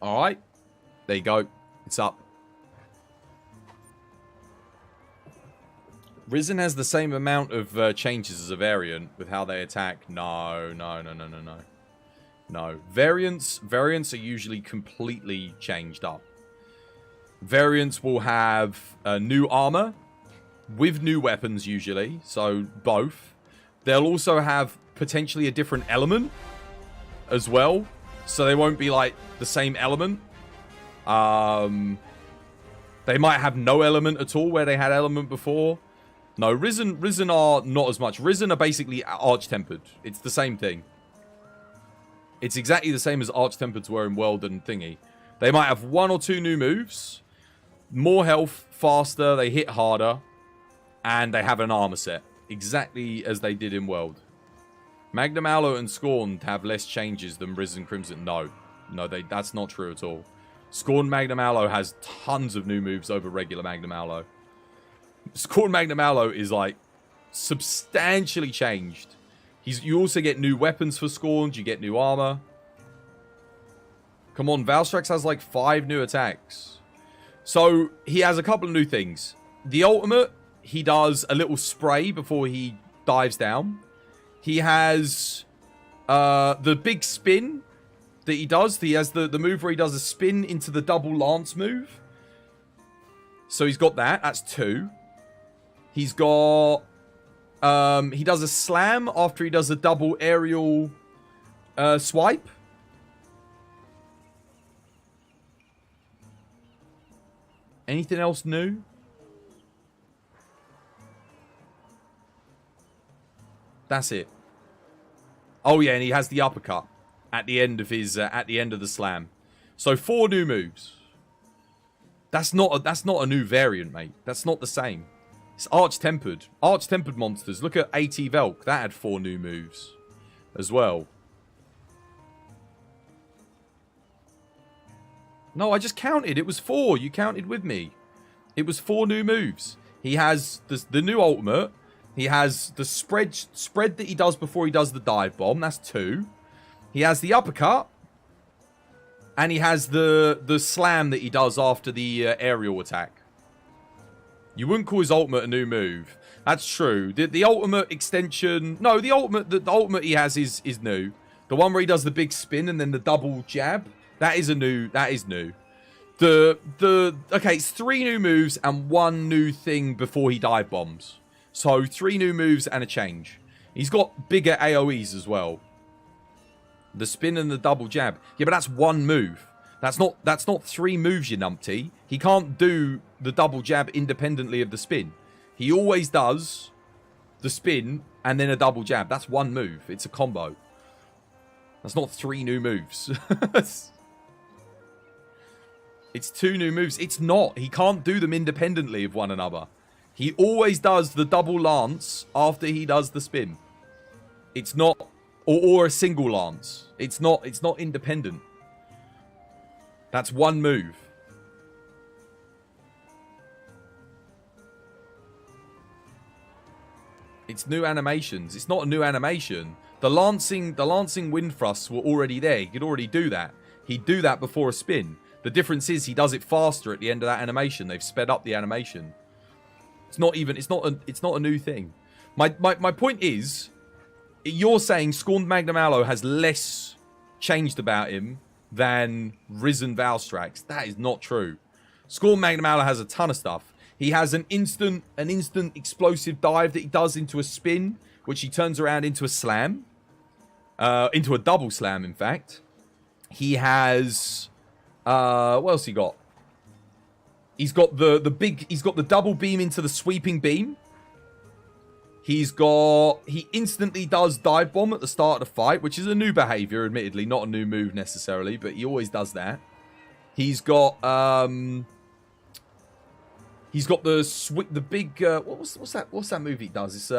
Alright. There you go. It's up. Risen has the same amount of changes as a variant with how they attack. No. No. Variants are usually completely changed up. Variants will have new armor with new weapons usually. So both. They'll also have potentially a different element as well. So they won't be like the same element. They might have no element at all where they had element before. No, Risen are not as much. Risen are basically Arch-Tempered. It's the same thing. It's exactly the same as Arch-Tempered were in World and Thingy. They might have 1 or 2 new moves. More health, faster, they hit harder. And they have an armor set. Exactly as they did in World. Magnum Aloe and Scorn have less changes than Risen Crimson. No, that's not true at all. Scorn Magnum Aloe has tons of new moves over regular Magnum Aloe. Scorn Magnum Aloe is like substantially changed. You also get new weapons for Scorned. You get new armor. Come on, Valstrax has like 5 new attacks. So he has a couple of new things. The ultimate, he does a little spray before he dives down. He has the big spin that he does. He has the move where he does a spin into the double lance move. So he's got that. That's 2. He's got... he does a slam after he does a double aerial swipe. Anything else new? That's it. Oh yeah, and he has the uppercut at the end of his at the end of the slam. So 4 new moves. That's not a new variant, mate. That's not the same. It's Arch-Tempered. Arch-Tempered monsters. Look at AT Velk. That had 4 new moves as well. No, I just counted. It was 4. You counted with me. It was 4 new moves. He has the new ultimate. He has the spread that he does before he does the dive bomb. That's 2. He has the uppercut. And he has the slam that he does after the aerial attack. You wouldn't call his ultimate a new move. That's true. The ultimate extension... No, the ultimate he has is new. The one where he does the big spin and then the double jab. That is new. Okay, it's 3 new moves and 1 new thing before he dive bombs. So 3 new moves and a change. He's got bigger AoEs as well. The spin and the double jab. Yeah, but that's 1 move. That's not 3 moves, you numpty. He can't do the double jab independently of the spin. He always does the spin and then a double jab. That's 1 move. It's a combo. That's not 3 new moves. It's 2 new moves. It's not. He can't do them independently of one another. He always does the double lance after he does the spin. It's not, or a single lance. It's not independent. That's 1 move. It's new animations. It's not a new animation. The lancing wind thrusts were already there. He could already do that. He'd do that before a spin. The difference is he does it faster at the end of that animation. They've sped up the animation. It's not a new thing. My point is, you're saying Scorned Magnum Aloe has less changed about him than Risen Valstrax. That is not true. Scorned Magnum Aloe has a ton of stuff. He has an instant explosive dive that he does into a spin, which he turns around into a slam. Into a double slam, in fact. He has what else he got? He's got the double beam into the sweeping beam. He instantly does dive bomb at the start of the fight, which is a new behavior, admittedly, not a new move necessarily, but he always does that. He's got the big what's that move he does? It's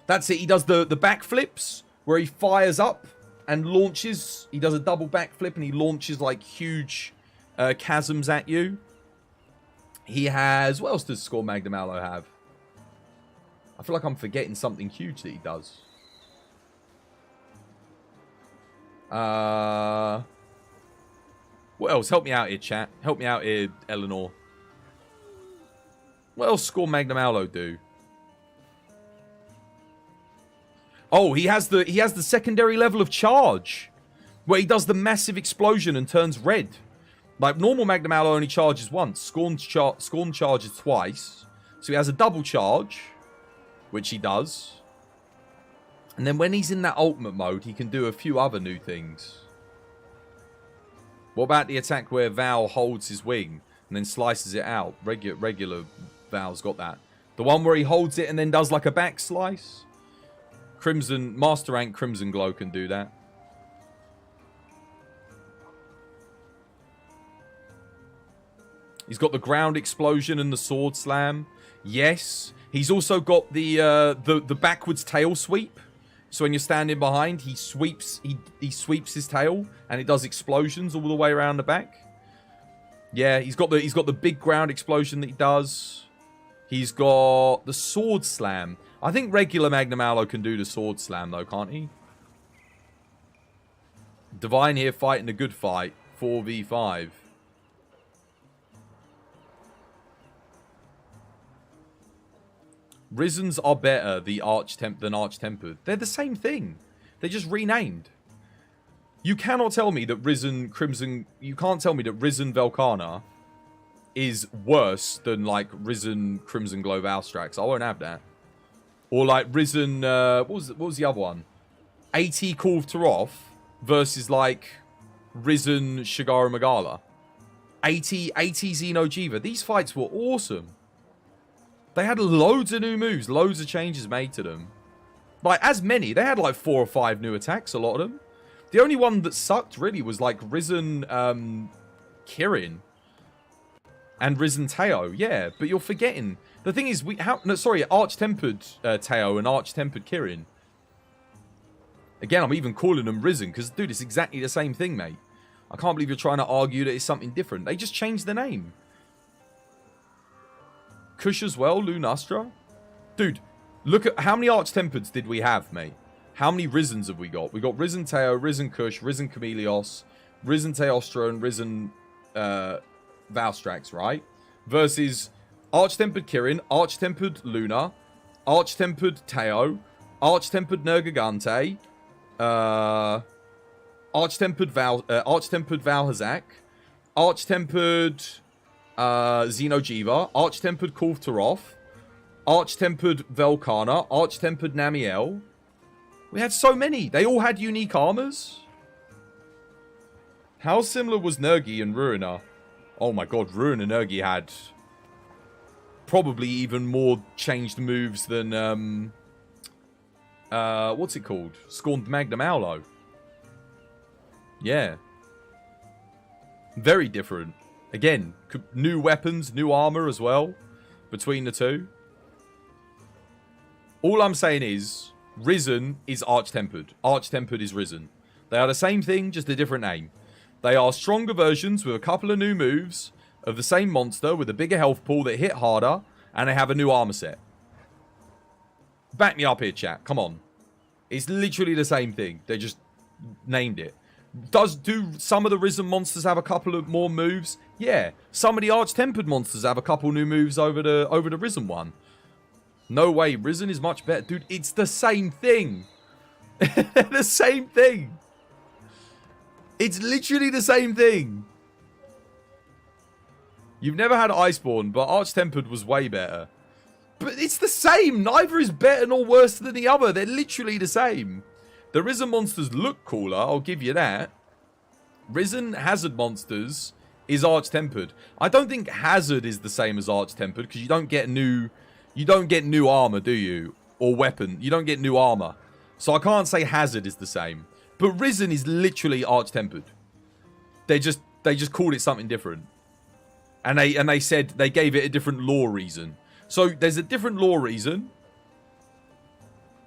that's it. He does the backflips where he fires up and launches. He does a double backflip and he launches like huge chasms at you. He has, what else does Scorned Magnum Aloe have? I feel like I'm forgetting something huge that he does. What else? Help me out here, chat. Help me out here, Eleanor. What else Scorned Magnum Aloe do? Oh, he has the secondary level of charge, where he does the massive explosion and turns red. Like normal Magnum Aloe only charges once. Scorn charges twice. So he has a double charge, which he does. And then when he's in that ultimate mode, he can do a few other new things. What about the attack where Val holds his wing and then slices it out? Regular Val's got that. The one where he holds it and then does like a back slice? Master Rank Crimson Glow can do that. He's got the ground explosion and the sword slam. Yes. He's also got the backwards tail sweep. So when you're standing behind, he sweeps his tail and it does explosions all the way around the back. Yeah, he's got the big ground explosion that he does. He's got the sword slam. I think regular Magnum Aloe can do the sword slam though, can't he? Divine here fighting a good fight. 4v5. Risens are better than Arch-Tempered. They're the same thing. They're just renamed. You cannot tell me that Risen Crimson... You can't tell me that Risen Velkhana is worse than, like, Risen Crimson Glow Valstrax. I won't have that. Or, like, Risen... what was the other one? AT Kulv Taroth versus, like, Risen Shigara Magala. AT Xenojiva. These fights were awesome. They had loads of new moves, loads of changes made to them. Like, as many. They had like 4 or 5 new attacks, a lot of them. The only one that sucked, really, was like Risen Kirin. And Risen Teo. Yeah, but you're forgetting. The thing is, Arch-Tempered Teo and Arch-Tempered Kirin. Again, I'm even calling them Risen, because, dude, it's exactly the same thing, mate. I can't believe you're trying to argue that it's something different. They just changed the name. Kush as well, Lunastra. Dude, look at how many Arch-Tempereds did we have, mate? How many Risens have we got? We got Risen Teo, Risen Kush, Risen Chameleos, Risen Teostra, and Risen Valstrax, right? Versus Arch-Tempered Kirin, Arch-Tempered Luna, Arch-Tempered Teo, Arch-Tempered Nergigante, Arch-Tempered Valhazak, Arch-Tempered Xeno'jiiva, Arch-Tempered Kulftaroth, Arch-Tempered Velkhana, Arch-Tempered Namiel. We had so many. They all had unique armors. How similar was Nergi and Ruiner? Oh my god, Ruiner Nergi had probably even more changed moves than, what's it called? Scorned Magnum Aulo. Yeah. Very different. Again, new weapons, new armor as well between the two. All I'm saying is, Risen is Arch-Tempered. Arch-Tempered is Risen. They are the same thing, just a different name. They are stronger versions with a couple of new moves of the same monster with a bigger health pool that hit harder, and they have a new armor set. Back me up here, chat. Come on. It's literally the same thing. They just named it. Do some of the Risen monsters have a couple of more moves? Yeah. Some of the Arch-Tempered monsters have a couple new moves over the Risen one. No way. Risen is much better. Dude, it's the same thing. The same thing. It's literally the same thing. You've never had Iceborne, but Arch-Tempered was way better. But it's the same. Neither is better nor worse than the other. They're literally the same. The Risen monsters look cooler, I'll give you that. Risen Hazard monsters is Arch-Tempered. I don't think Hazard is the same as Arch-Tempered because you don't get new armor, do you? Or weapon. You don't get new armor. So I can't say Hazard is the same. But Risen is literally Arch-Tempered. They just called it something different. And they said they gave it a different lore reason. So there's a different lore reason.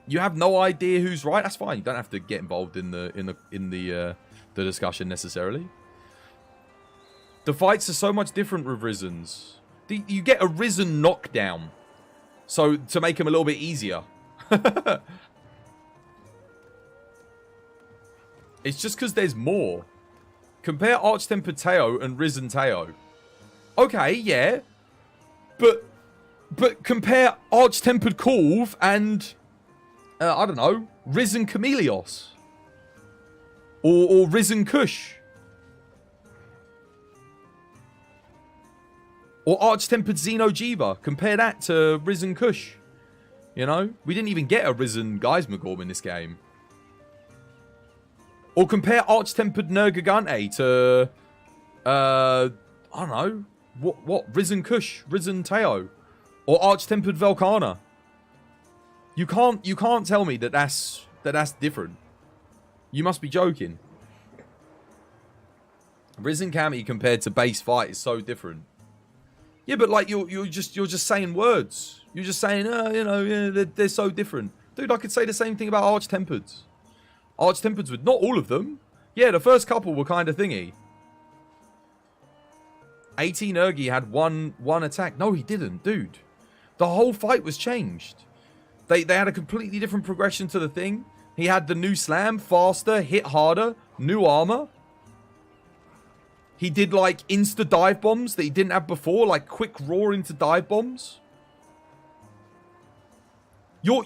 You have no idea who's right. That's fine. You don't have to get involved in the discussion necessarily. The fights are so much different with Risens. You get a Risen knockdown, so to make them a little bit easier. It's just because there's more. Compare Arch-Tempered Teo and Risen Teo. Okay, yeah, but compare Arch-Tempered Kulv and I don't know, Risen Chameleos. Or Risen Kush. Or Arch-Tempered Xeno'jiiva. Compare that to Risen Kush. You know? We didn't even get a Risen Geismagorm in this game. Or compare Arch-Tempered Nergigante to... I don't know. What? Risen Kush. Risen Teo. Or Arch-Tempered Velkhana. You can't tell me that that's different. You must be joking. Risen Cami compared to base fight is so different. Yeah, but like you're just saying words. You're just saying, you know, yeah, they're so different. Dude, I could say the same thing about Arch-Tempereds. Arch-Tempereds with not all of them. Yeah, the first couple were kind of thingy. 18 Ergi had one attack. No, he didn't, dude. The whole fight was changed. They had a completely different progression to the thing. He had the new slam, faster, hit harder, new armor. He did like insta dive bombs that he didn't have before, like quick roar into dive bombs. You're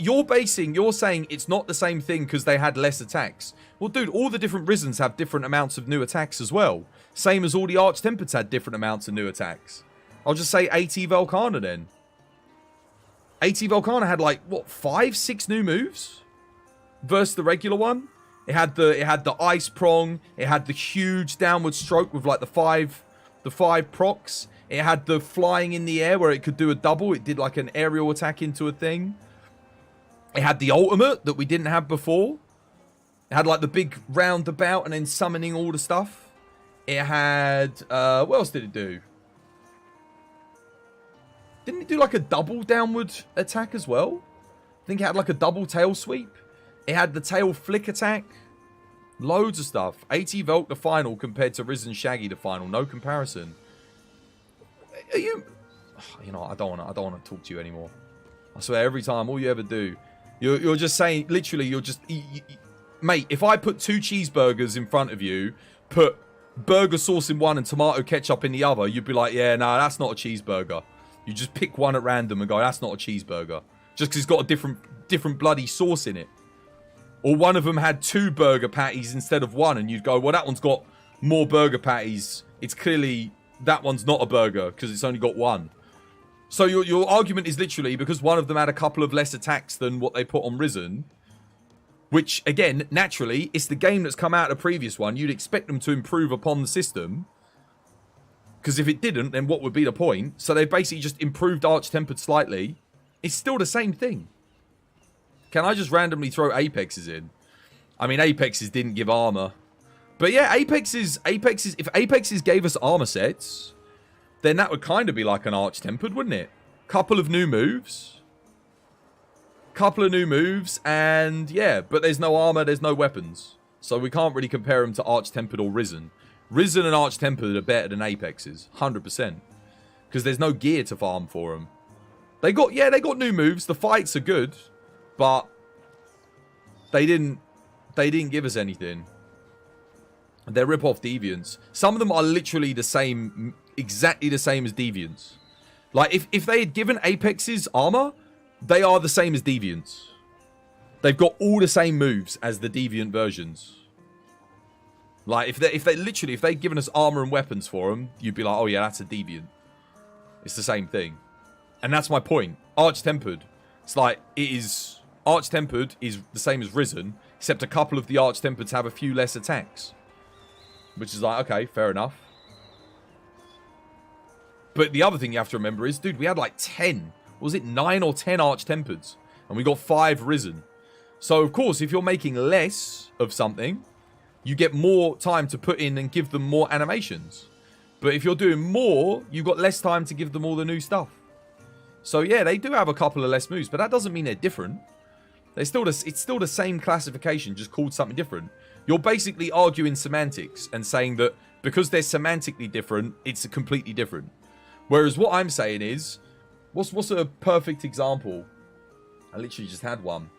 saying it's not the same thing because they had less attacks. Well, dude, all the different Risens have different amounts of new attacks as well. Same as all the Arch-Tempereds had different amounts of new attacks. I'll just say AT Velkhana then. AT Velkhana had like, what, 5, 6 new moves? Versus the regular one. It had the ice prong. It had the huge downward stroke with like the five procs. It had the flying in the air where it could do a double. It did like an aerial attack into a thing. It had the ultimate that we didn't have before. It had like the big roundabout and then summoning all the stuff. It had what else did it do? Didn't it do like a double downward attack as well? I think it had like a double tail sweep. It had the tail flick attack. Loads of stuff. AT Velk the final compared to Risen Shaggy the final. No comparison. Are you... You know, I don't want to talk to you anymore. I swear, every time, all you ever do... You're just saying... Literally, you're just... Mate, if I put 2 cheeseburgers in front of you, put burger sauce in one and tomato ketchup in the other, you'd be like, yeah, nah, that's not a cheeseburger. You just pick one at random and go, that's not a cheeseburger. just because it's got a different bloody sauce in it. Or one of them had 2 burger patties instead of 1, and you'd go, well, that one's got more burger patties. It's clearly that one's not a burger because it's only got 1. So your argument is literally because one of them had a couple of less attacks than what they put on Risen, which, again, naturally, it's the game that's come out of the previous one. You'd expect them to improve upon the system. Because if it didn't, then what would be the point? So they basically just improved Arch-Tempered slightly. It's still the same thing. Can I just randomly throw Apexes in? I mean, Apexes didn't give armor. But yeah, Apexes, if Apexes gave us armor sets, then that would kind of be like an Arch-Tempered, wouldn't it? Couple of new moves. And yeah, but there's no armor, there's no weapons. So we can't really compare them to Arch-Tempered or Risen. Risen and Arch-Tempered are better than Apexes, 100%. Because there's no gear to farm for them. They got new moves. The fights are good, but they didn't give us anything. They're rip-off Deviants. Some of them are literally the same, exactly the same as Deviants. Like, if they had given Apexes armor, they are the same as Deviants. They've got all the same moves as the Deviant versions. Like, if they'd given us armor and weapons for them, you'd be like, oh yeah, that's a Deviant. It's the same thing. And that's my point. Arch-Tempered. It's like, Arch-Tempered is the same as Risen, except a couple of the Arch-Tempereds have a few less attacks. Which is like, okay, fair enough. But the other thing you have to remember is, dude, we had like 10. Was it 9 or 10 Arch-Tempereds? And we got 5 Risen. So, of course, if you're making less of something, you get more time to put in and give them more animations. But if you're doing more, you've got less time to give them all the new stuff. So, yeah, they do have a couple of less moves, but that doesn't mean they're different. It's still the same classification, just called something different. You're basically arguing semantics and saying that because they're semantically different, it's completely different. Whereas what I'm saying is, what's a perfect example? I literally just had one.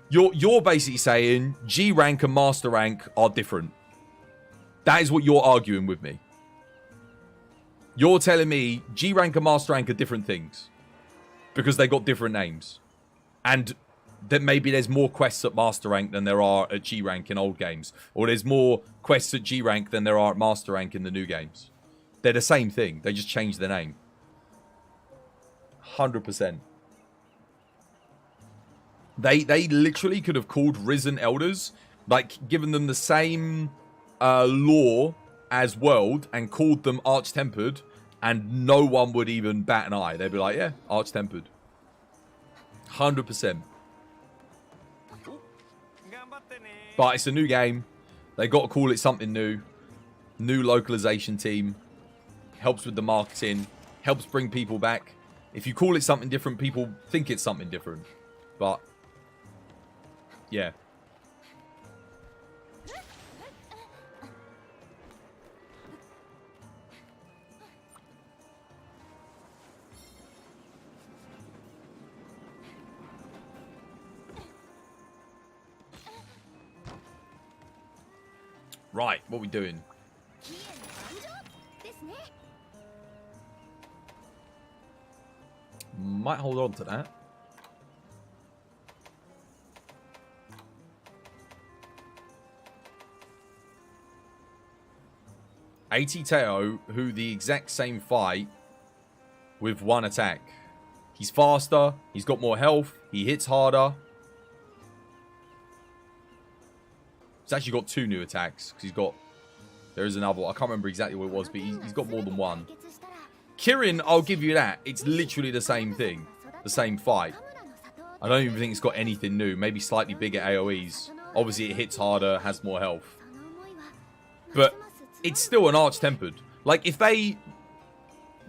You're basically saying G rank and master rank are different. That is what you're arguing with me. You're telling me G rank and master rank are different things because they got different names, and that maybe there's more quests at master rank than there are at G rank in old games, or there's more quests at G rank than there are at master rank in the new games. They're the same thing. They just changed their name. 100%. They literally could have called Risen Elders, like given them the same lore as World, and called them Arch-Tempered, and no one would even bat an eye. They'd be like, yeah, Arch-Tempered. 100%. But it's a new game. They got to call it something new. New localization team. Helps with the marketing. Helps bring people back. If you call it something different, people think it's something different. But yeah. Right, what are we doing? Might hold on to that. Teo, who the exact same fight with one attack. He's faster, he's got more health, he hits harder. He's actually got 2 new attacks, because he's got... There is another one. I can't remember exactly what it was, but he's got more than one. Kirin, I'll give you that. It's literally the same thing. The same fight. I don't even think it's got anything new. Maybe slightly bigger AoEs. Obviously, it hits harder, has more health. But it's still an Arch-Tempered. Like, if they...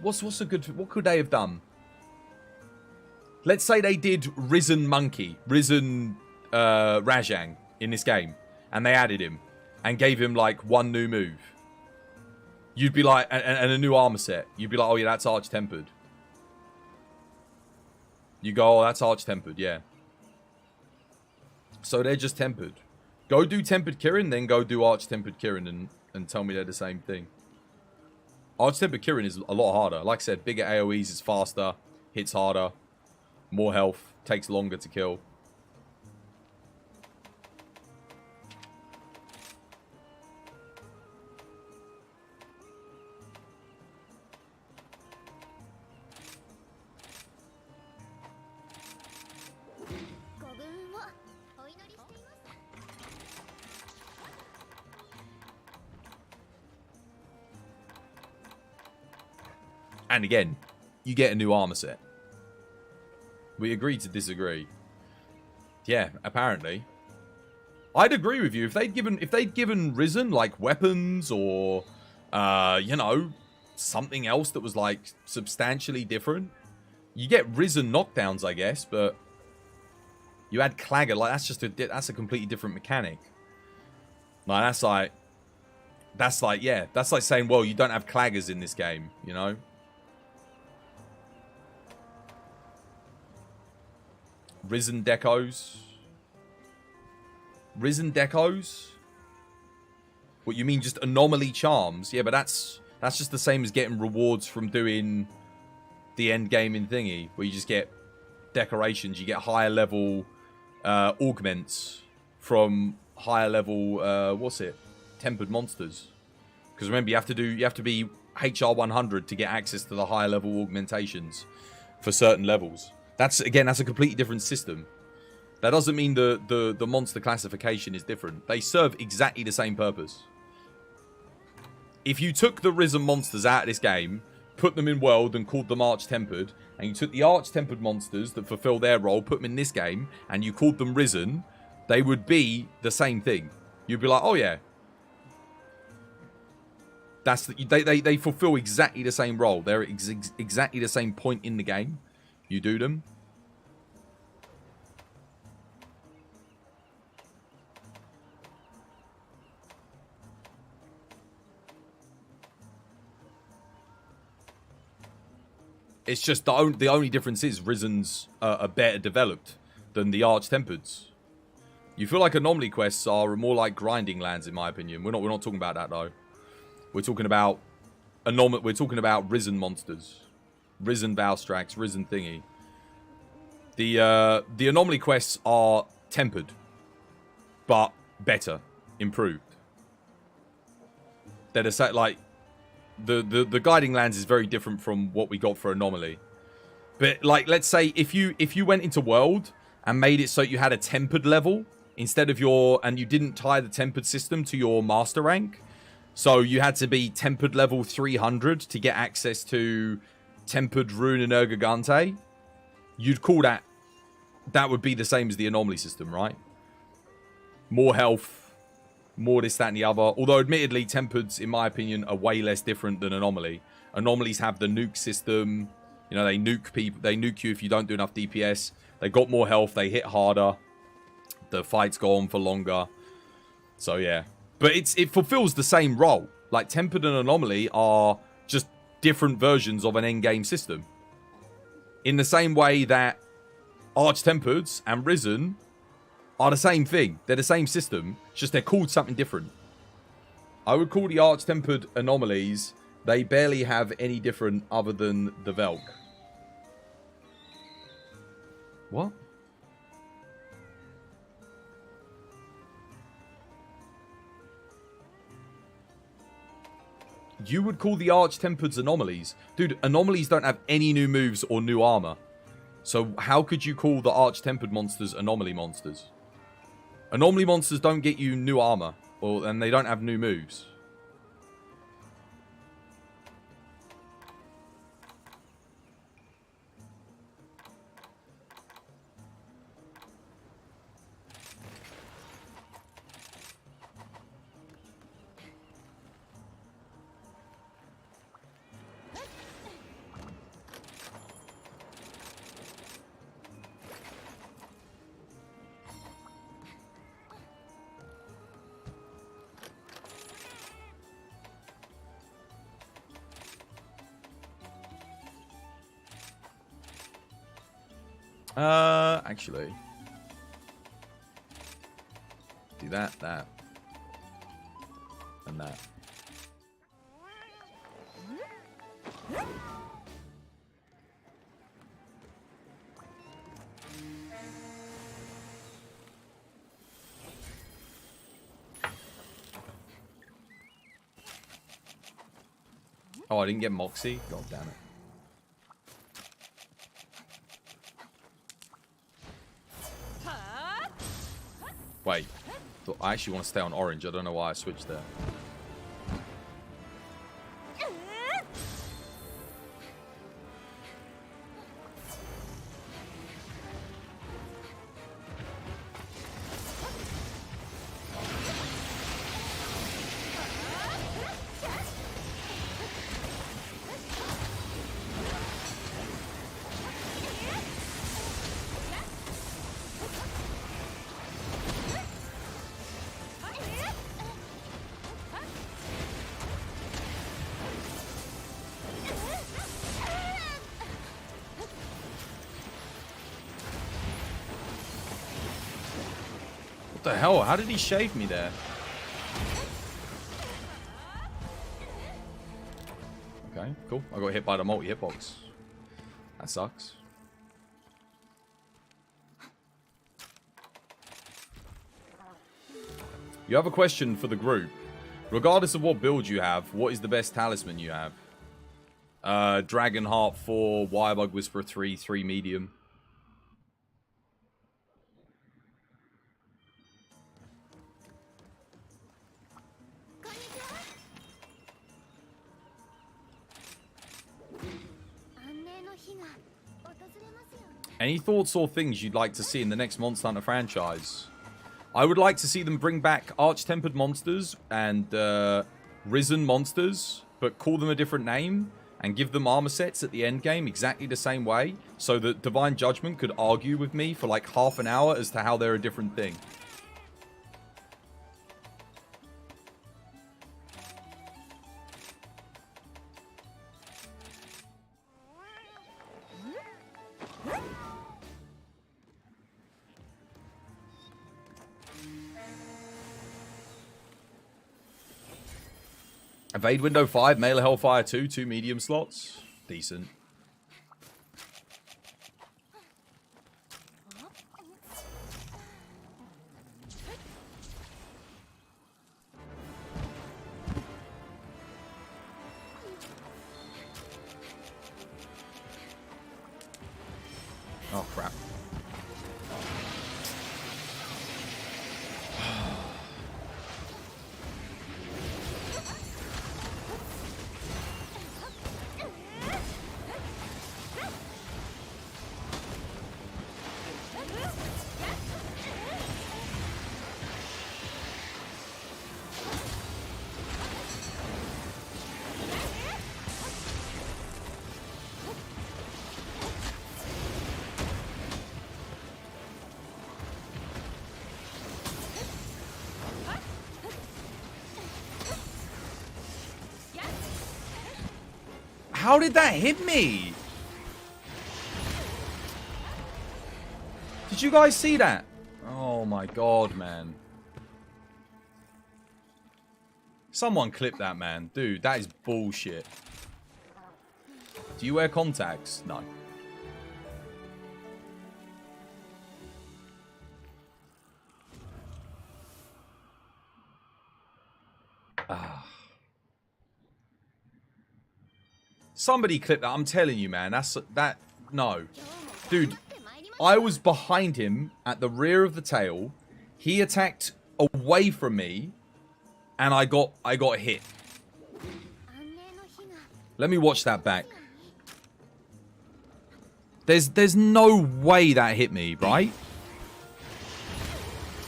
What's a good... What could they have done? Let's say they did Risen Monkey. Risen Rajang in this game. And they added him. And gave him, like, 1 new move. You'd be like... And a new armor set. You'd be like, oh yeah, that's Arch-Tempered. You go, oh, that's Arch-Tempered, yeah. So they're just tempered. Go do Tempered Kirin, then go do Arch-Tempered Kirin and tell me they're the same thing. Arch-Tempered Kirin is a lot harder. Like I said, bigger AoEs, is faster, hits harder. More health. Takes longer to kill. And again, you get a new armor set. We agreed to disagree. Yeah, apparently. I'd agree with you if they'd given Risen like weapons or you know, something else that was like substantially different. You get Risen knockdowns, I guess, but you add Clagger, like that's a completely different mechanic. Like that's like saying, well, you don't have Claggers in this game, you know? Risen decos. Risen decos? What, you mean just anomaly charms? Yeah, but that's just the same as getting rewards from doing the end game in thingy, where you just get decorations. You get higher level augments from higher level tempered monsters. Because remember, you have to be HR 100 to get access to the higher level augmentations for certain levels. That's a completely different system. That doesn't mean the monster classification is different. They serve exactly the same purpose. If you took the Risen monsters out of this game, put them in World and called them Arch-Tempered, and you took the Arch-Tempered monsters that fulfill their role, put them in this game, and you called them Risen, they would be the same thing. You'd be like, oh yeah. They fulfill exactly the same role. They're exactly the same point in the game. You do them. It's just the only difference is Risen's are better developed than the Arch-Tempereds. You feel like anomaly quests are more like grinding lands, in my opinion. We're not talking about that though. We're talking about Risen monsters, Risen Valstrax, Risen thingy. The anomaly quests are tempered, but better, improved. They're the same, like. The guiding lands is very different from what we got for anomaly. But like, let's say if you went into World and made it so you had a tempered level instead of and you didn't tie the tempered system to your master rank, so you had to be tempered level 300 to get access to tempered rune and Ergigante, you'd call that would be the same as the anomaly system, right? More health, more this, that, and the other. Although, admittedly, Tempereds, in my opinion, are way less different than Anomaly. Anomalies have the nuke system. You know, they nuke people. They nuke you if you don't do enough DPS. They got more health. They hit harder. The fights go on for longer. So, yeah. But it fulfills the same role. Like, Tempered and Anomaly are just different versions of an endgame system. In the same way that Arch-Tempereds and Risen are the same thing. They're the same system. It's just they're called something different. I would call the Arch-Tempered Anomalies. They barely have any different other than the Velk. What? You would call the Arch-Tempereds Anomalies? Dude, Anomalies don't have any new moves or new armor. So how could you call the Arch-Tempered monsters Anomaly monsters? Anomaly monsters don't get you new armor, and they don't have new moves. Actually. Do that, and that. Oh, I didn't get Moxie? God damn it. Wait. I actually want to stay on orange. I don't know why I switched there. What the hell? How did he shave me there? Okay, cool. I got hit by the multi-hitbox. That sucks. You have a question for the group. Regardless of what build you have, what is the best talisman you have? Dragonheart 4, Wirebug Whisperer 3, 3 medium. Any thoughts or things you'd like to see in the next Monster Hunter franchise? I would like to see them bring back Arch-Tempered monsters and Risen monsters, but call them a different name and give them armor sets at the end game exactly the same way, so that Divine Judgment could argue with me for like half an hour as to how they're a different thing. Evade window 5, Male Hellfire 2, 2 medium slots. Decent. Oh, crap. How did that hit me? Did you guys see that? Oh my god, man. Someone clip that, man. Dude, that is bullshit. Do you wear contacts? No. Ah. Somebody clip that. I'm telling you, man. No. Dude, I was behind him at the rear of the tail. He attacked away from me, and I got hit. Let me watch that back. There's no way that hit me, right?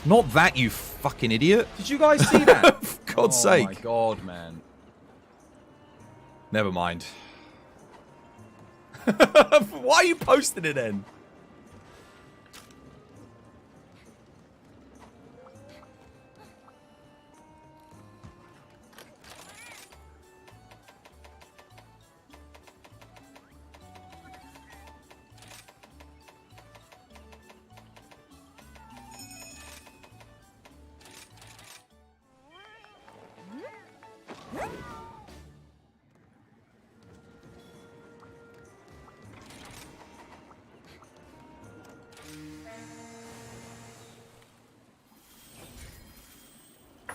Not that, you fucking idiot. Did you guys see that? For God's sake. Oh my god, man. Never mind. Why are you posting it then?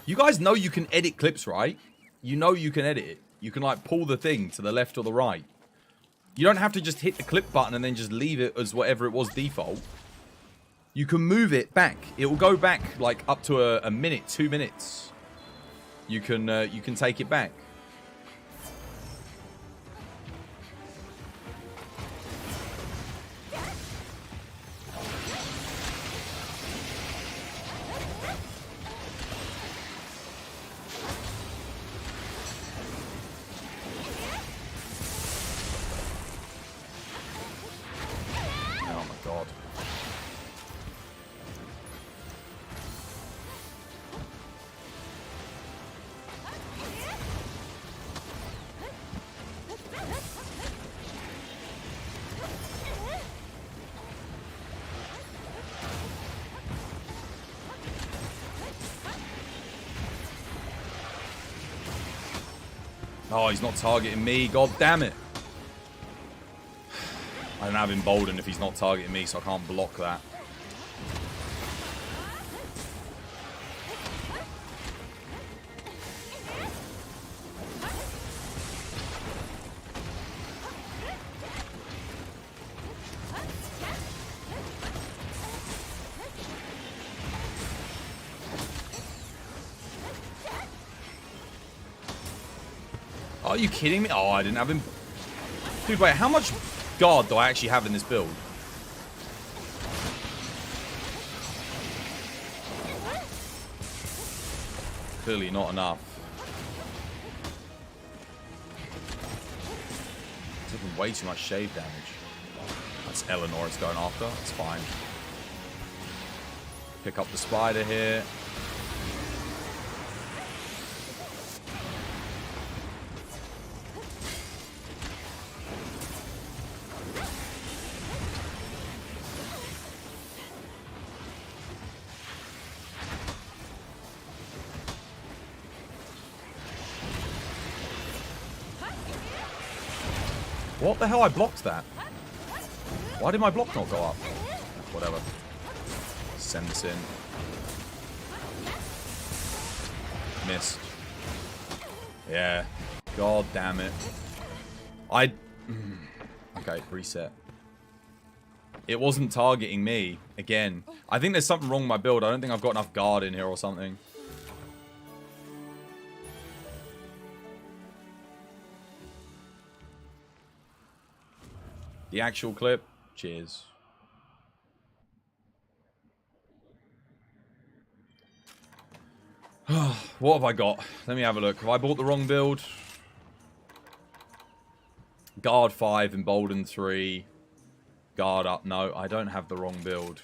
You guys know you can edit clips, right? You know you can edit it. You can like pull the thing to the left or the right. You don't have to just hit the clip button and then just leave it as whatever it was default. You can move it back. It will go back like up to a minute, 2 minutes. You can take it back. Oh my god. Oh, he's not targeting me. God damn it. I don't have emboldened if he's not targeting me, so I can't block that. Are you kidding me? Oh, I didn't have him. Dude, wait, how much guard do I actually have in this build? Clearly not enough. Taking way too much shave damage. That's Eleanor it's going after. That's fine. Pick up the spider here. What the hell? I blocked that. Why did my block not go up? Whatever. Send this in. Missed. Yeah. God damn it. Okay, reset. It wasn't targeting me. Again. I think there's something wrong with my build. I don't think I've got enough guard in here or something. The actual clip. Cheers. What have I got? Let me have a look. Have I bought the wrong build? Guard 5, Emboldened 3. Guard up. No, I don't have the wrong build.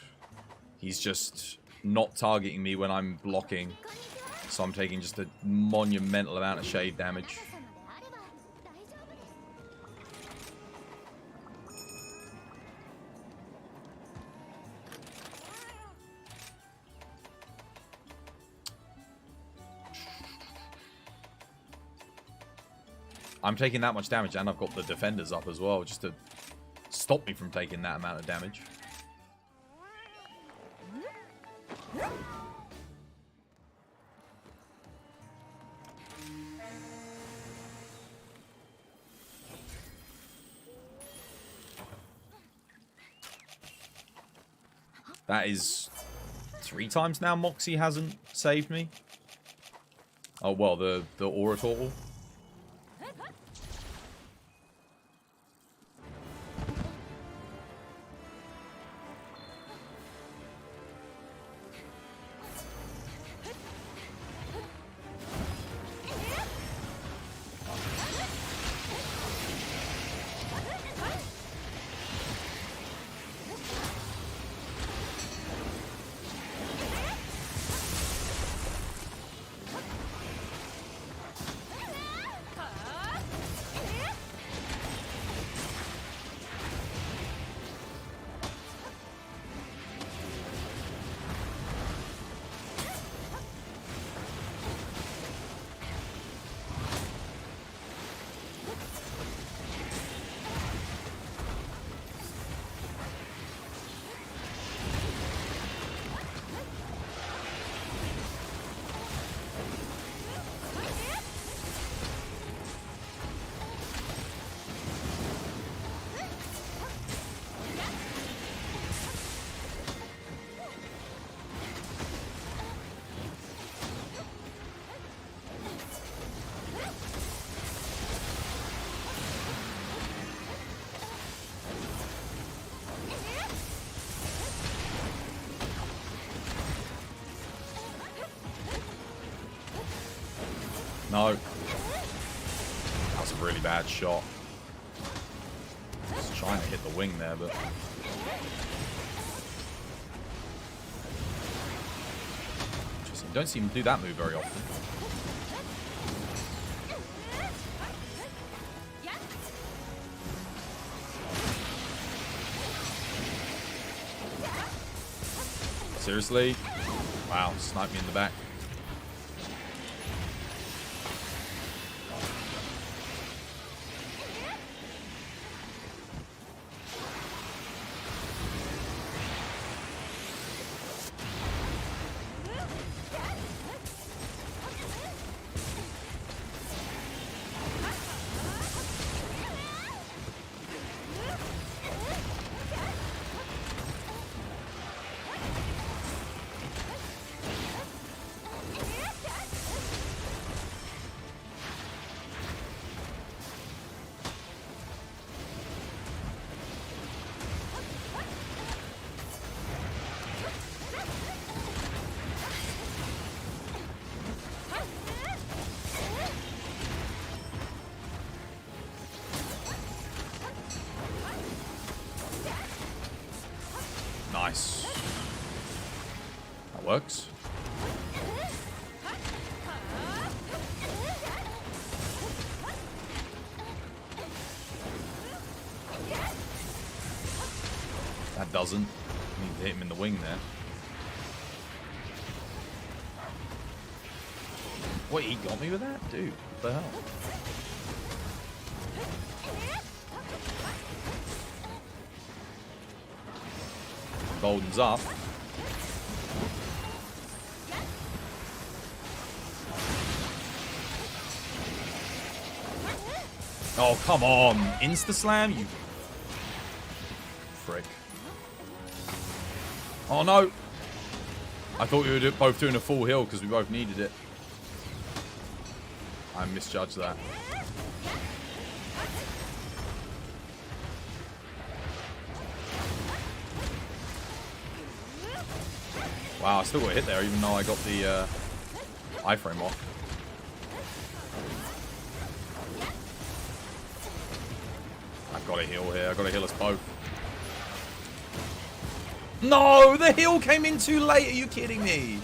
He's just not targeting me when I'm blocking. So I'm taking just a monumental amount of shade damage. I'm taking that much damage, and I've got the defenders up as well, just to stop me from taking that amount of damage. That is 3 times now Moxie hasn't saved me. Oh, well, the Oracle. No. That's a really bad shot. Just trying to hit the wing there, but... Interesting. Don't see him do that move very often. Seriously? Wow, sniped me in the back. Nice. That works. That doesn't. Need to hit him in the wing there. Wait, he got me with that? Dude, what the hell? Golden's up. Oh, come on. Insta-slam, you frick. Oh, no. I thought we were both doing a full heal because we both needed it. I misjudged that. Wow, I still got hit there even though I got the iframe off. I've got to heal here. I've got to heal us both. No! The heal came in too late. Are you kidding me?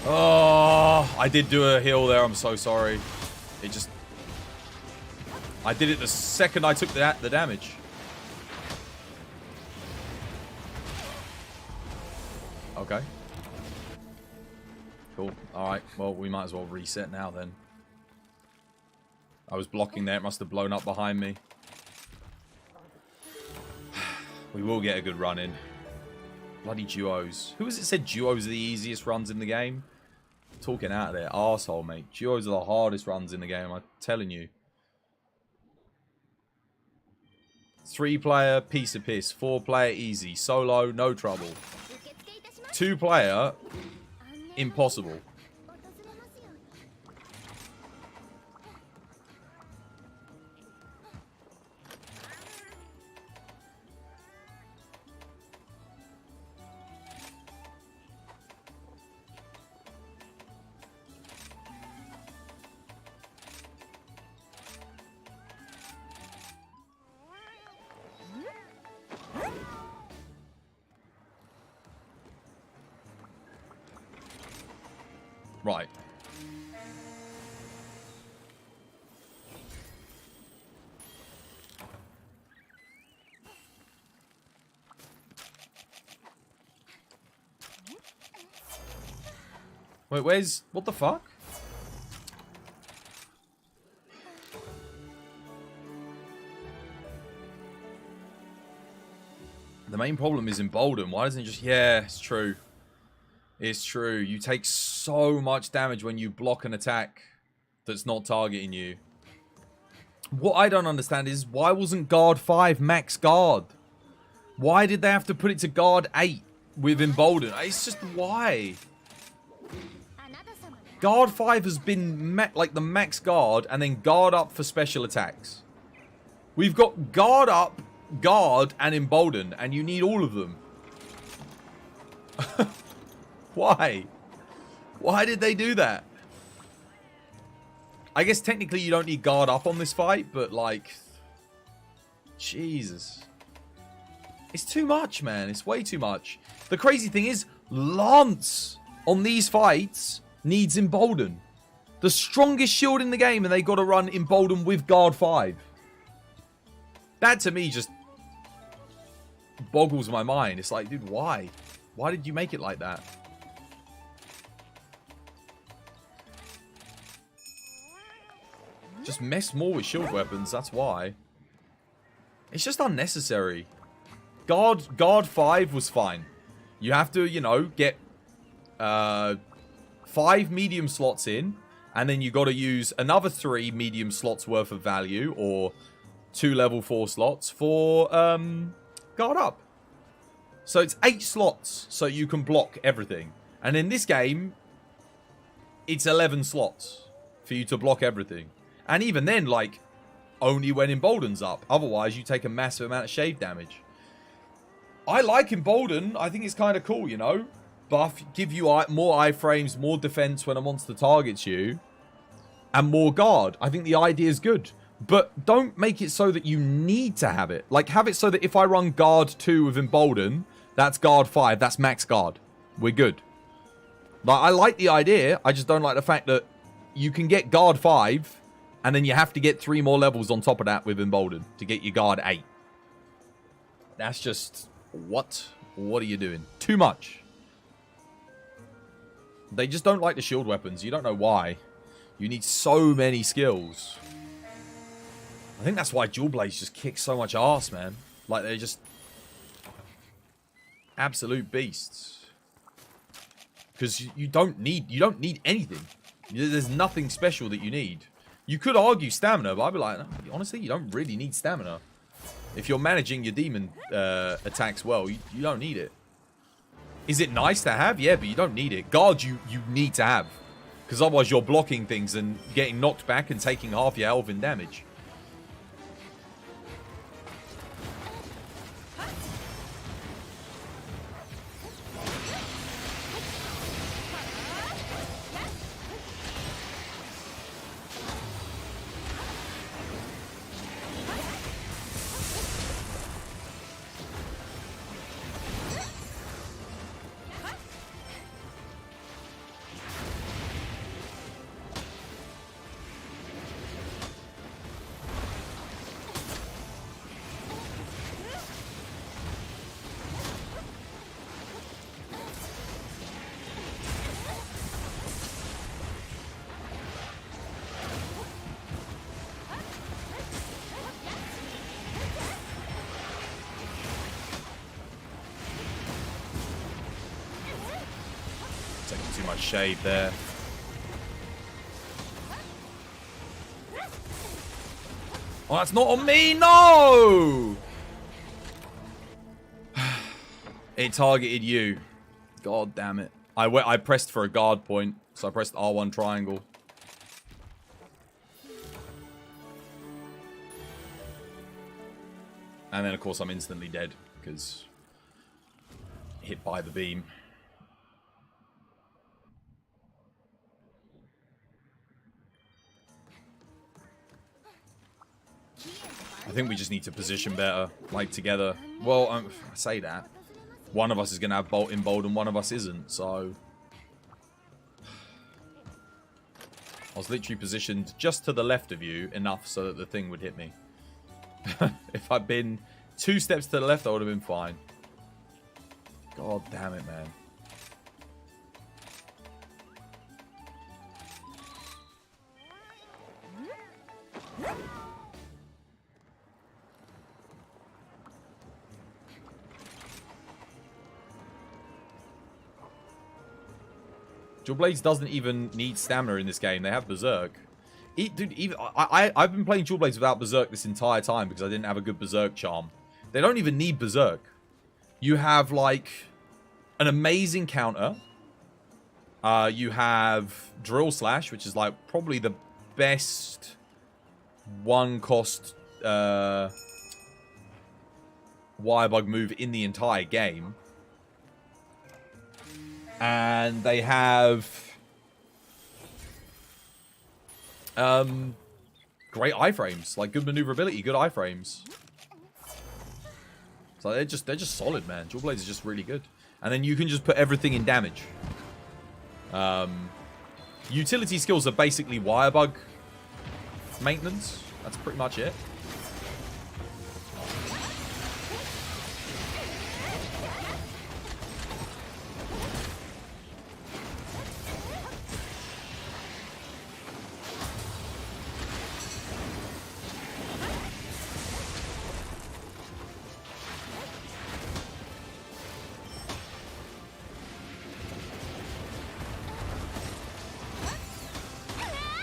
Oh, I did do a heal there. I'm so sorry. It just... I did it the second I took the damage. Okay. Cool. Alright. Well, we might as well reset now then. I was blocking there. It must have blown up behind me. We will get a good run in. Bloody duos. Who has it said duos are the easiest runs in the game? Talking out of there. Arsehole, mate. Duos are the hardest runs in the game. I'm telling you. 3-player, piece of piss. 4-player, easy. Solo, no trouble. 2-player, impossible. Right. Wait, where's... What the fuck? The main problem is emboldened. Why doesn't it just... Yeah, it's true. It's true. You take so much damage when you block an attack that's not targeting you. What I don't understand is why wasn't guard 5 max guard? Why did they have to put it to guard 8 with emboldened? It's just why? Guard 5 has been like the max guard and then guard up for special attacks. We've got guard up, guard, and emboldened, and you need all of them. Why? Why did they do that? I guess technically you don't need guard up on this fight, but like... Jesus. It's too much, man. It's way too much. The crazy thing is, Lance on these fights needs Embolden. The strongest shield in the game, and they got to run Embolden with guard 5. That to me just boggles my mind. It's like, dude, why? Why did you make it like that? Just mess more with shield weapons, that's why. It's just unnecessary. Guard 5 was fine. You have to, you know, get 5 medium slots in, and then you got to use another 3 medium slots worth of value, or 2 level 4 slots for guard up. So it's 8 slots, so you can block everything. And in this game, it's 11 slots for you to block everything. And even then, like, only when Embolden's up. Otherwise, you take a massive amount of shave damage. I like Embolden. I think it's kind of cool, you know? Buff, give you more iframes, more defense when a monster targets you, and more guard. I think the idea is good. But don't make it so that you need to have it. Like, have it so that if I run guard 2 with Embolden, that's guard 5. That's max guard. We're good. Like, I like the idea. I just don't like the fact that you can get guard 5, and then you have to get 3 more levels on top of that with Embolden to get your guard 8. That's just... What? What are you doing? Too much. They just don't like the shield weapons. You don't know why. You need so many skills. I think that's why Dual Blades just kick so much ass, man. Like, they're just... absolute beasts. Because you don't need anything. There's nothing special that you need. You could argue stamina, but I'd be like, no, honestly, you don't really need stamina. If you're managing your demon attacks well, you don't need it. Is it nice to have? Yeah, but you don't need it. Guard you need to have. Because otherwise you're blocking things and getting knocked back and taking half your health in damage. Taking too much shade there. Oh, that's not on me! No! It targeted you. God damn it. I pressed for a guard point, so I pressed R1 triangle. And then, of course, I'm instantly dead, because hit by the beam. I think we just need to position better, like, together. Well, I say that. One of us is going to have Bolt in Bold and one of us isn't, so... I was literally positioned just to the left of you, enough so that the thing would hit me. If I'd been 2 steps to the left, I would have been fine. God damn it, man. Dual Blades doesn't even need stamina in this game. They have Berserk. Dude, I've been playing Dual Blades without Berserk this entire time because I didn't have a good Berserk charm. They don't even need Berserk. You have, like, an amazing counter. You have Drill Slash, which is, like, probably the best one-cost Wirebug move in the entire game. And they have Great iframes. Like, good maneuverability, good iframes. So they're just solid, man. Dual Blades are just really good. And then you can just put everything in damage. Utility skills are basically wire bug maintenance. That's pretty much it.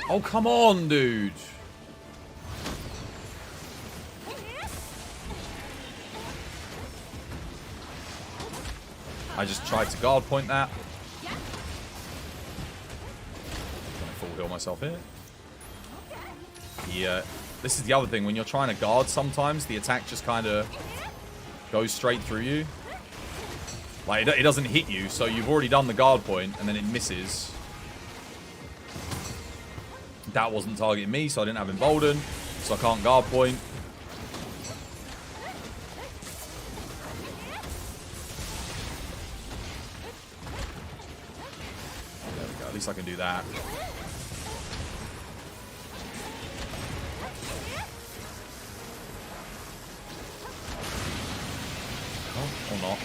Oh, come on, dude. I just tried to guard point that. Gonna full heal myself here. Yeah, this is the other thing. When you're trying to guard, sometimes the attack just kind of goes straight through you. Like, it doesn't hit you, so you've already done the guard point, and then it misses. That wasn't targeting me, so I didn't have Embolden, so I can't guard point. There we go. At least I can do that. Oh, or not.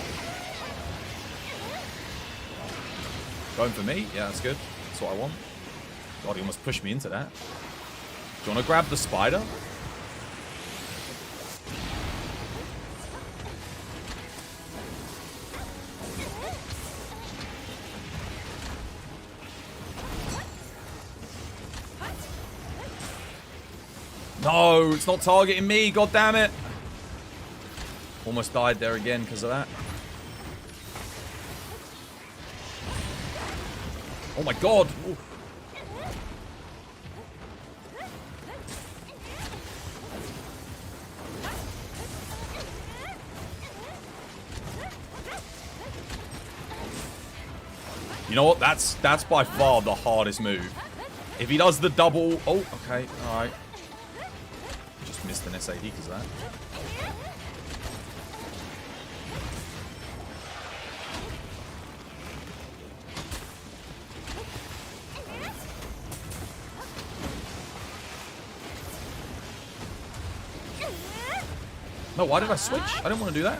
Going for me? Yeah, that's good. That's what I want. God, he almost pushed me into that. Do you want to grab the spider? No, it's not targeting me. God damn it. Almost died there again because of that. Oh my god. Ooh. You know what? That's by far the hardest move. If he does the double... Oh, okay. Alright. Just missed an SAD because of that. No, why did I switch? I didn't want to do that.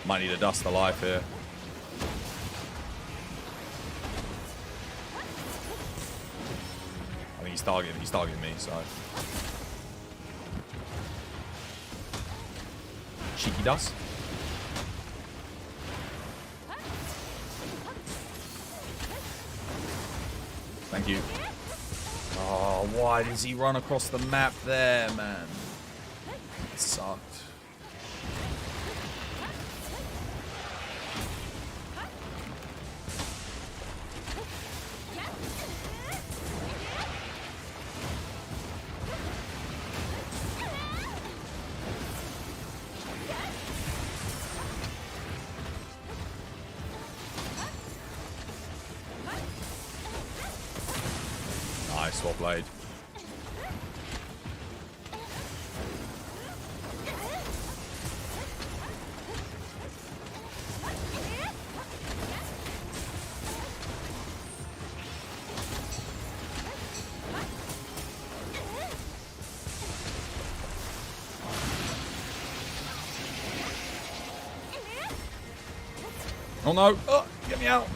Might need a dust of life here. I think he's targeting me, so. Cheeky dust. Thank you. Oh, why does he run across the map there, man? It sucked. Nice, well played. Oh no! Oh, get me out!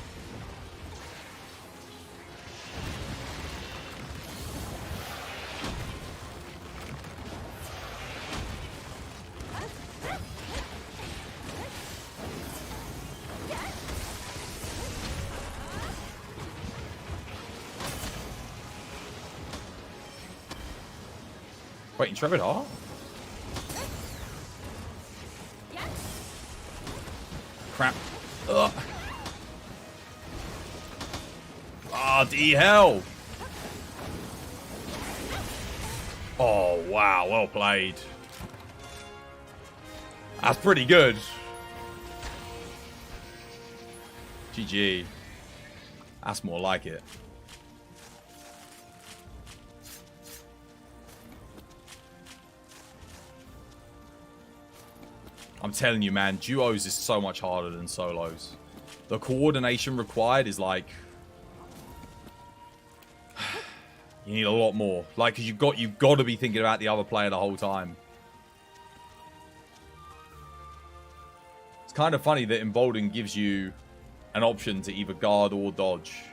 Wait, Intrepid Heart? Crap. Ugh. Ah, D hell. Oh, wow. Well played. That's pretty good. GG. That's more like it. I'm telling you, man, duos is so much harder than solos. The coordination required is like... you need a lot more. Like, cause you've got to be thinking about the other player the whole time. It's kind of funny that Embolden gives you an option to either guard or dodge.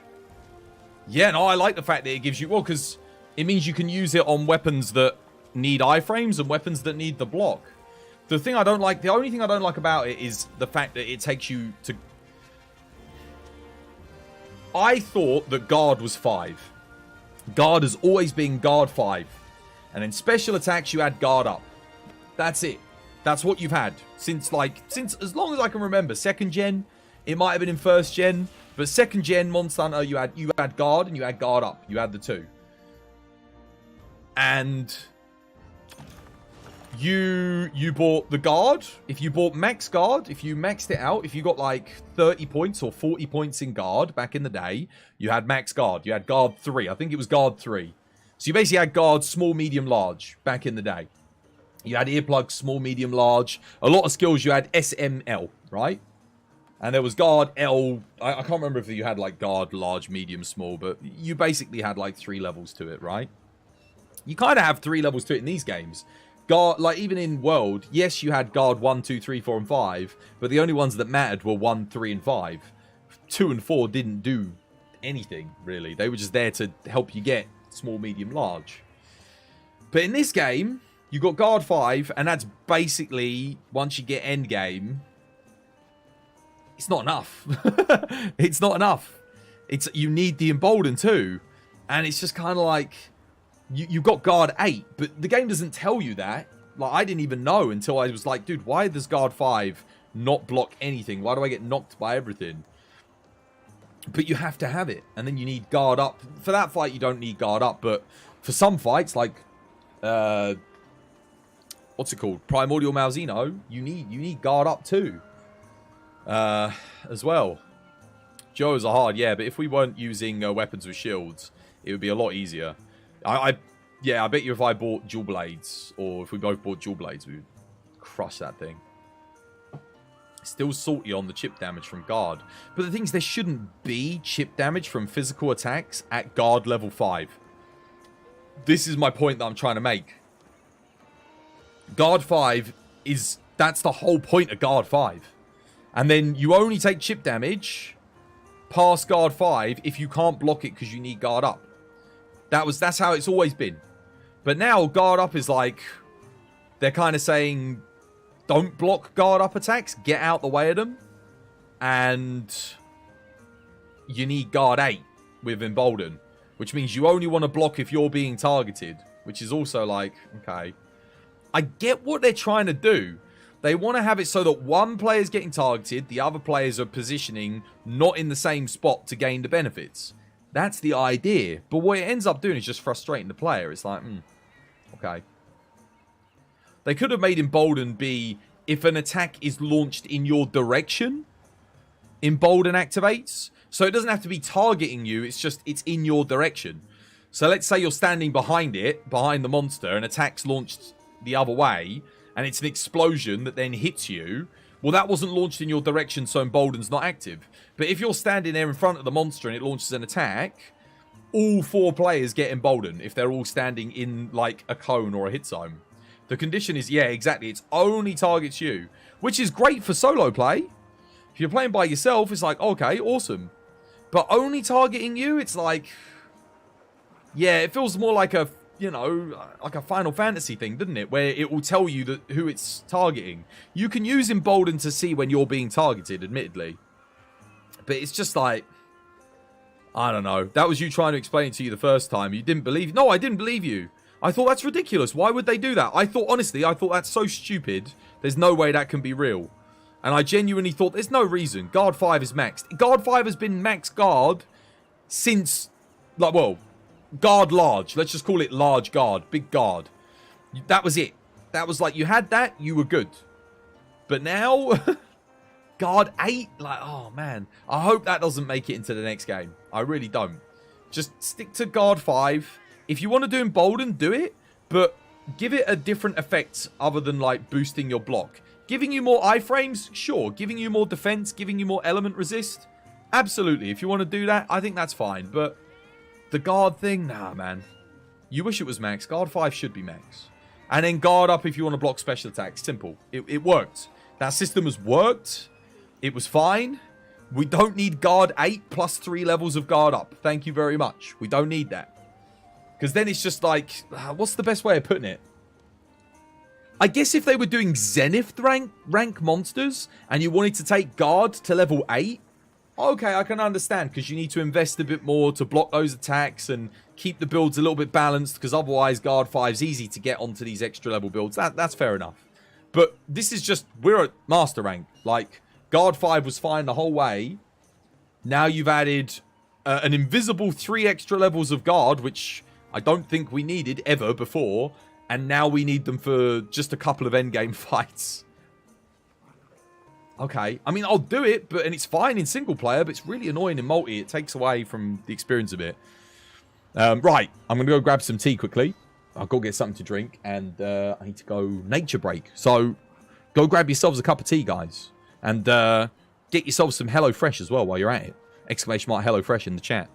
Yeah, no, I like the fact that it gives you... well, because it means you can use it on weapons that need iframes and weapons that need the block. The thing I don't like, the only thing I don't like about it is the fact that it takes you to... I thought that guard was 5. Guard has always been guard 5. And in special attacks, you add guard up. That's it. That's what you've had since as long as I can remember. 2nd gen, it might have been in 1st gen, but 2nd gen Monster Hunter, you had guard and you had guard up. You had the 2. And you bought the guard. If you bought max guard, if you maxed it out, if you got like 30 points or 40 points in guard back in the day, you had max guard. You had guard 3. I think it was guard 3. So you basically had guard small, medium, large back in the day. You had earplugs, small, medium, large. A lot of skills you had SML, right? And there was guard L. I can't remember if you had like guard large, medium, small, but you basically had like 3 levels to it, right? You kind of have 3 levels to it in these games. Guard, like even in World, yes, you had guard 1, 2, 3, 4, and 5, but the only ones that mattered were 1, 3, and 5. 2 and 4 didn't do anything, really. They were just there to help you get small, medium, large. But in this game, you got guard 5, and that's basically, once you get end game, it's not enough. It's not enough. You need the Embolden too, and it's just kind of like... You've got guard 8, but the game doesn't tell you that. Like, I didn't even know until I was like, dude, why does guard 5 not block anything? Why do I get knocked by everything? But you have to have it. And then you need guard up. For that fight, you don't need guard up. But for some fights, like, what's it called? Primordial Malzeno, you need guard up too. As well. Joes are hard, yeah, but if we weren't using weapons with shields, it would be a lot easier. Yeah, I bet you if I bought dual blades, or if we both bought dual blades, we would crush that thing. Still salty on the chip damage from guard. But the thing is, there shouldn't be chip damage from physical attacks at guard level 5. This is my point that I'm trying to make. Guard 5 that's the whole point of guard 5. And then you only take chip damage past guard 5 if you can't block it because you need guard up. That's how it's always been. But now guard up is like, they're kind of saying, don't block guard up attacks, get out the way of them, and you need guard 8 with Embolden, which means you only want to block if you're being targeted, which is also like, okay, I get what they're trying to do. They want to have it so that one player's getting targeted, the other players are positioning not in the same spot to gain the benefits. That's the idea. But what it ends up doing is just frustrating the player. It's like, okay. They could have made Embolden be, if an attack is launched in your direction, Embolden activates. So it doesn't have to be targeting you. It's just, it's in your direction. So let's say you're standing behind it, behind the monster, and attack's launched the other way, and it's an explosion that then hits you. Well, that wasn't launched in your direction, so Embolden's not active. But if you're standing there in front of the monster and it launches an attack, all 4 players get Embolden if they're all standing in, like, a cone or a hit zone. The condition is, yeah, exactly, it's only targets you, which is great for solo play. If you're playing by yourself, it's like, okay, awesome. But only targeting you, it's like... yeah, it feels more like a, you know, like a Final Fantasy thing, doesn't it? Where it will tell you that who it's targeting. You can use Embolden to see when you're being targeted, admittedly. But it's just like, I don't know. That was you trying to explain it to you the first time. You didn't believe... no, I didn't believe you. I thought that's ridiculous. Why would they do that? Honestly, I thought that's so stupid. There's no way that can be real. And I genuinely thought there's no reason. Guard 5 is maxed. Guard 5 has been max guard since, like, well, guard large. Let's just call it large guard. Big guard. That was it. That was like, you had that, you were good. But now, guard 8? Like, oh, man. I hope that doesn't make it into the next game. I really don't. Just stick to guard 5. If you want to do embolden, do it. But give it a different effect other than, like, boosting your block. Giving you more iframes? Sure. Giving you more defense? Giving you more element resist? Absolutely. If you want to do that, I think that's fine. But the guard thing? Nah, man. You wish it was max. Guard 5 should be max. And then guard up if you want to block special attacks. Simple. It worked. That system has worked. It was fine. We don't need guard 8 plus 3 levels of guard up. Thank you very much. We don't need that. Because then it's just like, what's the best way of putting it? I guess if they were doing Zenith rank monsters and you wanted to take guard to level 8, okay, I can understand, because you need to invest a bit more to block those attacks and keep the builds a little bit balanced, because otherwise guard 5 is easy to get onto these extra level builds. That's fair enough. But this is just, we're at master rank. Like, guard 5 was fine the whole way. Now you've added an invisible 3 extra levels of guard, which I don't think we needed ever before. And now we need them for just a couple of endgame fights. Okay. I mean, I'll do it, and it's fine in single player, but it's really annoying in multi. It takes away from the experience a bit. Right. I'm going to go grab some tea quickly. I'll go get something to drink, and I need to go nature break. So, go grab yourselves a cup of tea, guys. And get yourselves some HelloFresh as well while you're at it. Exclamation mark HelloFresh in the chat.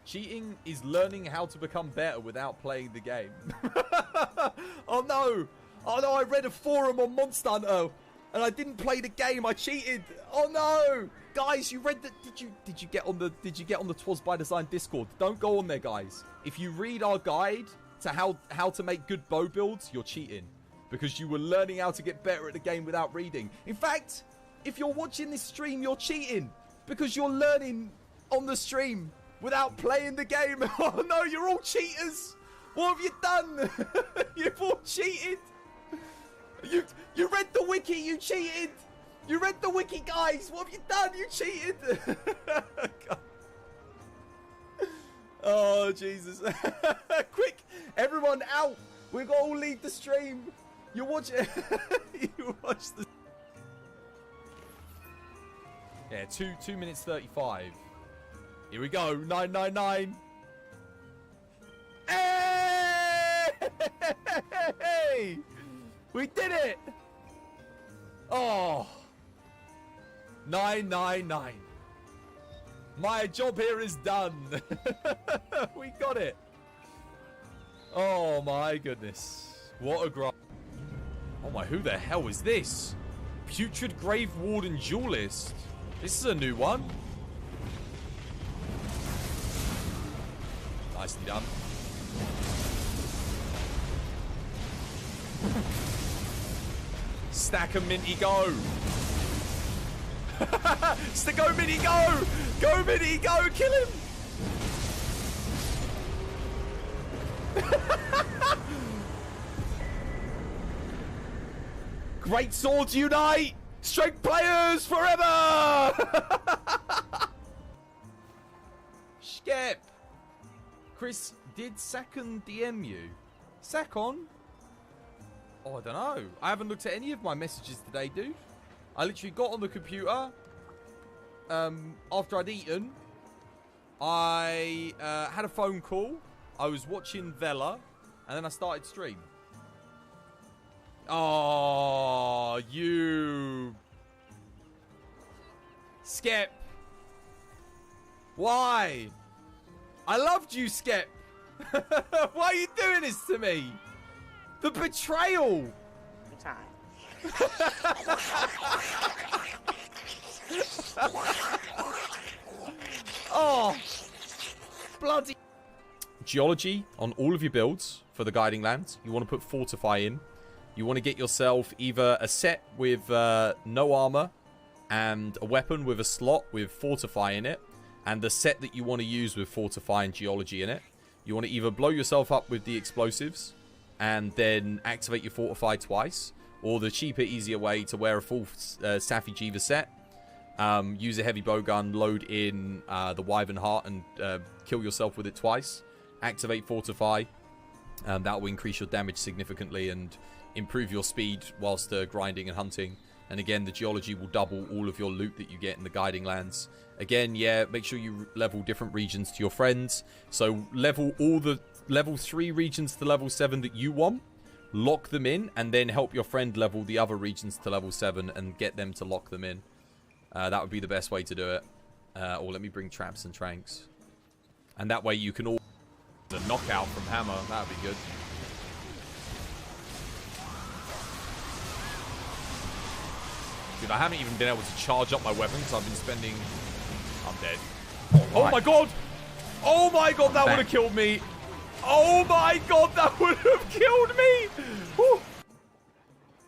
Cheating is learning how to become better without playing the game. Oh no! Oh no, I read a forum on Monster Hunter and I didn't play the game. I cheated. Oh no! Guys, you read that? Did you get on the Twas by Design Discord? Don't go on there, guys. If you read our guide to how to make good bow builds, you're cheating. Because you were learning how to get better at the game without reading. In fact, if you're watching this stream, you're cheating. Because you're learning on the stream without playing the game. Oh no, you're all cheaters. What have you done? You've all cheated. You read the wiki, you cheated. You read the wiki, guys. What have you done? You cheated. Oh, Jesus. Quick, everyone out. We've got to all leave the stream. You watch it. You watch the... Yeah, 2 minutes 35. Here we go. 999. Hey! We did it! Oh. 999. My job here is done. We got it. Oh my goodness. What a grind. Oh my, who the hell is this? Putrid Grave Warden Duelist. This is a new one. Nicely done. Stack a Minty, go. Go Minty, go. Go Minty, go. Kill him. Great swords unite. Strength players forever. Skip. Chris, did Sakon DM you? Sakon? Oh, I don't know. I haven't looked at any of my messages today, dude. I literally got on the computer after I'd eaten. I had a phone call. I was watching Vela, and then I started stream. Oh, you... Skep. Why? I loved you, Skep. Why are you doing this to me? The betrayal. Oh, bloody. Geology on all of your builds for the Guiding Lands. You want to put Fortify in. You want to get yourself either a set with no armor and a weapon with a slot with Fortify in it, and the set that you want to use with Fortify and Geology in it. You want to either blow yourself up with the explosives and then activate your Fortify twice, or the cheaper, easier way to wear a full Safi Jiva set, use a heavy bowgun, load in the Wyvern Heart and kill yourself with it twice, activate Fortify. That will increase your damage significantly and improve your speed whilst grinding and hunting. And again, the geology will double all of your loot that you get in the guiding lands. Again, yeah, make sure you level different regions to your friends. So level all the level 3 regions to level 7 that you want. Lock them in, and then help your friend level the other regions to level 7 and get them to lock them in. That would be the best way to do it. Or let me bring traps and tranks. And that way you can all... The knockout from Hammer, that would be good. Dude, I haven't even been able to charge up my weapon because I've been spending... I'm dead. Oh my god! Oh my god, that would have killed me! Oh my god, that would have killed me! Woo.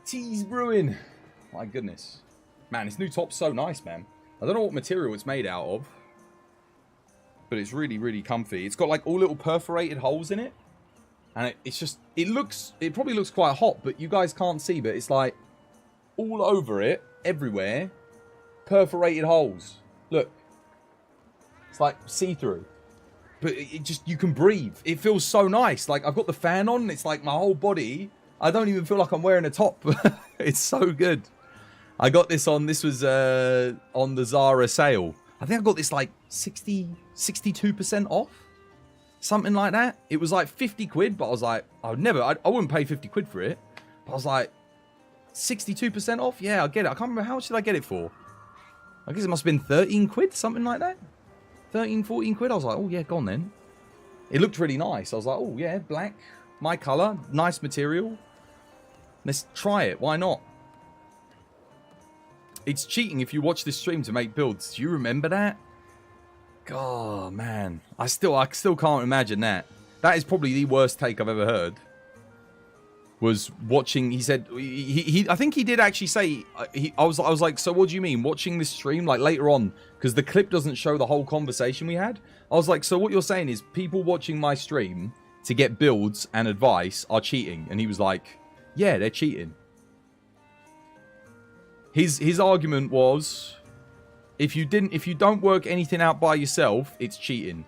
Tea's brewing. My goodness. Man, this new top's so nice, man. I don't know what material it's made out of, but it's really, really comfy. It's got like all little perforated holes in it. And it's just... It probably looks quite hot, but you guys can't see, but it's like all over it. Everywhere, perforated holes. Look, it's like see-through, but it just, you can breathe. It feels so nice. Like, I've got the fan on, and it's like my whole body, I don't even feel like I'm wearing a top. It's so good. I got this on, this was on the Zara sale. I think I got this like 62% off, something like that. It was like 50 quid, but I was like, I wouldn't pay 50 quid for it. But I was like, 62% off? Yeah, I'll get it. I can't remember, how much did I get it for? I guess it must have been 13 quid, something like that. 13, 14 quid. I was like, oh yeah, go on then. It looked really nice. I was like, oh yeah, black, my colour, nice material. Let's try it. Why not? It's cheating if you watch this stream to make builds. Do you remember that? God, man. I still can't imagine that. That is probably the worst take I've ever heard. Was watching, he said, I think he did actually say, I was like, so what do you mean, watching this stream, like later on, because the clip doesn't show the whole conversation we had. I was like, so what you're saying is people watching my stream to get builds and advice are cheating? And he was like, yeah, they're cheating. His argument was, if you don't work anything out by yourself, it's cheating.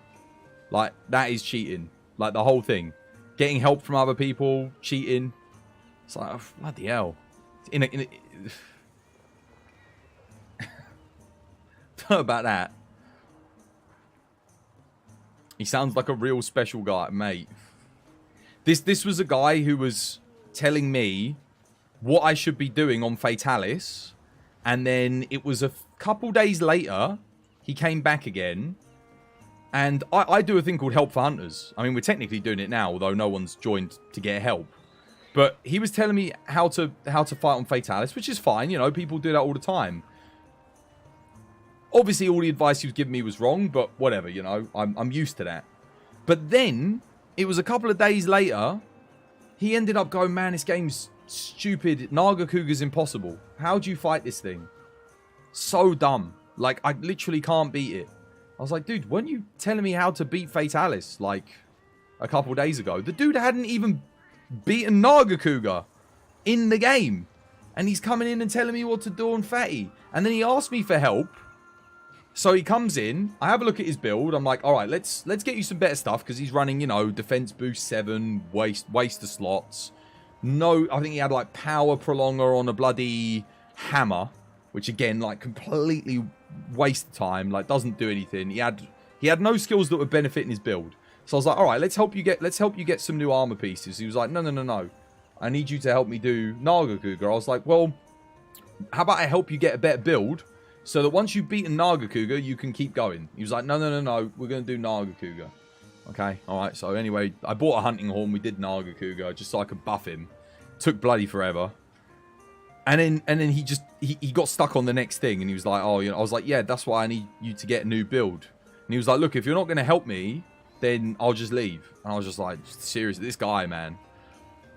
Like, that is cheating. Like, the whole thing. Getting help from other people, cheating. It's like, oh, bloody hell. Don't know about that. He sounds like a real special guy, mate. This was a guy who was telling me what I should be doing on Fatalis. And then it was a couple days later, he came back again. And I do a thing called Help for Hunters. I mean, we're technically doing it now, although no one's joined to get help. But he was telling me how to fight on Fatalis, which is fine. You know, people do that all the time. Obviously, all the advice he was giving me was wrong, but whatever, you know. I'm used to that. But then, it was a couple of days later, he ended up going, man, this game's stupid. Nagakuga's impossible. How do you fight this thing? So dumb. Like, I literally can't beat it. I was like, dude, weren't you telling me how to beat Fatalis, like, a couple days ago? The dude hadn't even beaten Nagakuga in the game. And he's coming in and telling me what to do on Fatty. And then he asked me for help. So he comes in, I have a look at his build. I'm like, all right, let's get you some better stuff. Because he's running, you know, defense boost 7, waste of slots. No, I think he had, like, power prolonger on a bloody hammer. Which, again, like, completely waste of time, like, doesn't do anything. He had no skills that would benefit in his build. So I was like, all right, let's help you get some new armor pieces. He was like, no. I need you to help me do Nagakuga. I was like, well, how about I help you get a better build so that once you've beaten Nagakuga, you can keep going. He was like, no, we're going to do Nagakuga. Okay, all right. So anyway, I bought a hunting horn. We did Nagakuga just so I could buff him. Took bloody forever. And then he got stuck on the next thing, and he was like, oh, you know, I was like, yeah, that's why I need you to get a new build. And he was like, look, if you're not going to help me, then I'll just leave. And I was just like, seriously, this guy, man.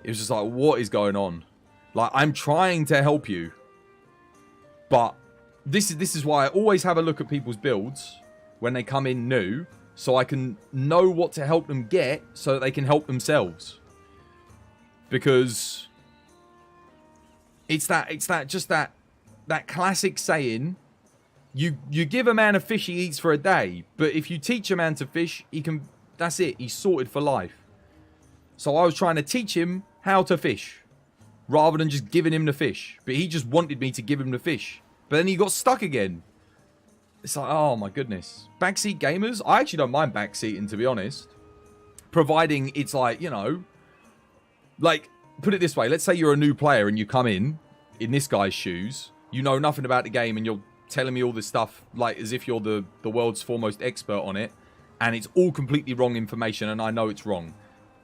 It was just like, what is going on? Like, I'm trying to help you, but this is why I always have a look at people's builds when they come in new, so I can know what to help them get so that they can help themselves. Because it's that classic saying, you give a man a fish he eats for a day, but if you teach a man to fish, that's it, he's sorted for life. So I was trying to teach him how to fish rather than just giving him the fish, but he just wanted me to give him the fish, but then he got stuck again. It's like, oh my goodness. Backseat gamers, I actually don't mind backseating, to be honest, providing it's like, you know, like, put it this way, let's say you're a new player and you come in this guy's shoes, you know nothing about the game and you're telling me all this stuff like as if you're the world's foremost expert on it, and it's all completely wrong information and I know it's wrong.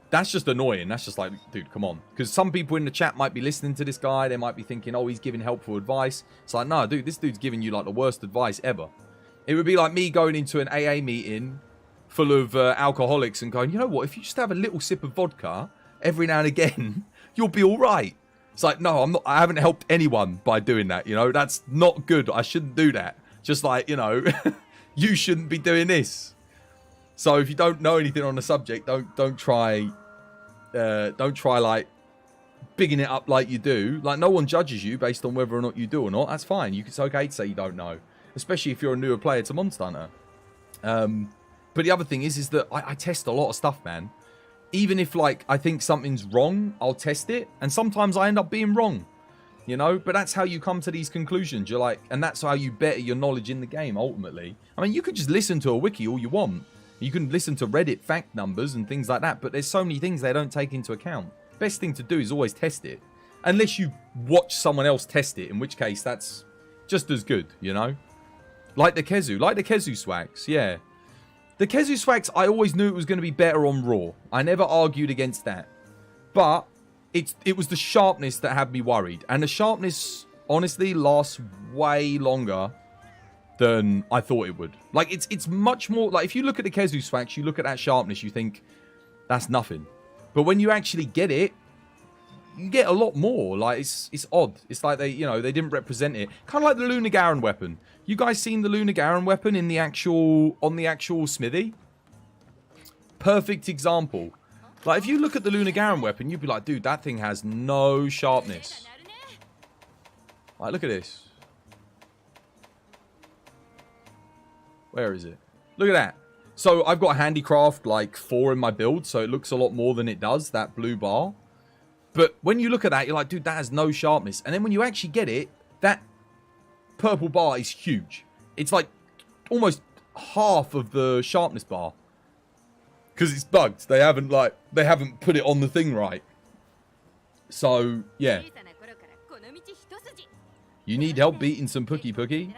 That's just annoying. That's just like, dude, come on. Because some people in the chat might be listening to this guy, they might be thinking, oh, he's giving helpful advice. It's like, no, dude, this dude's giving you like the worst advice ever. It would be like me going into an AA meeting full of alcoholics and going, you know what, if you just have a little sip of vodka every now and again, you'll be all right. It's like, no, I haven't helped anyone by doing that, you know? That's not good. I shouldn't do that. Just like, you know, you shouldn't be doing this. So if you don't know anything on the subject, don't try like bigging it up like you do. Like, no one judges you based on whether or not you do or not. That's fine. It's okay to say you don't know, especially if you're a newer player to Monster Hunter. But the other thing is that I test a lot of stuff, man. Even if, like, I think something's wrong, I'll test it. And sometimes I end up being wrong, you know? But that's how you come to these conclusions. You're like, and that's how you better your knowledge in the game, ultimately. I mean, you could just listen to a wiki all you want. You can listen to Reddit fact numbers and things like that. But there's so many things they don't take into account. Best thing to do is always test it. Unless you watch someone else test it, in which case that's just as good, you know? Like the Kezu swags, yeah. The Kezu swags, I always knew it was going to be better on Raw. I never argued against that. But it was the sharpness that had me worried. And the sharpness, honestly, lasts way longer than I thought it would. Like, it's much more... Like, if you look at the Kezu swags, you look at that sharpness, you think, that's nothing. But when you actually get it, you get a lot more. Like, it's odd. It's like they didn't represent it. Kind of like the Lunar Garen weapon. You guys seen the Lunar Garen weapon on the actual smithy? Perfect example. Like, if you look at the Lunar Garen weapon, you'd be like, dude, that thing has no sharpness. Like, look at this. Where is it? Look at that. So, I've got Handicraft, like, 4 in my build, so it looks a lot more than it does, that blue bar. But when you look at that, you're like, dude, that has no sharpness. And then when you actually get it, that purple bar is huge. It's like almost half of the sharpness bar. Because it's bugged. They haven't put it on the thing right. So, yeah. You need help beating some Pookie?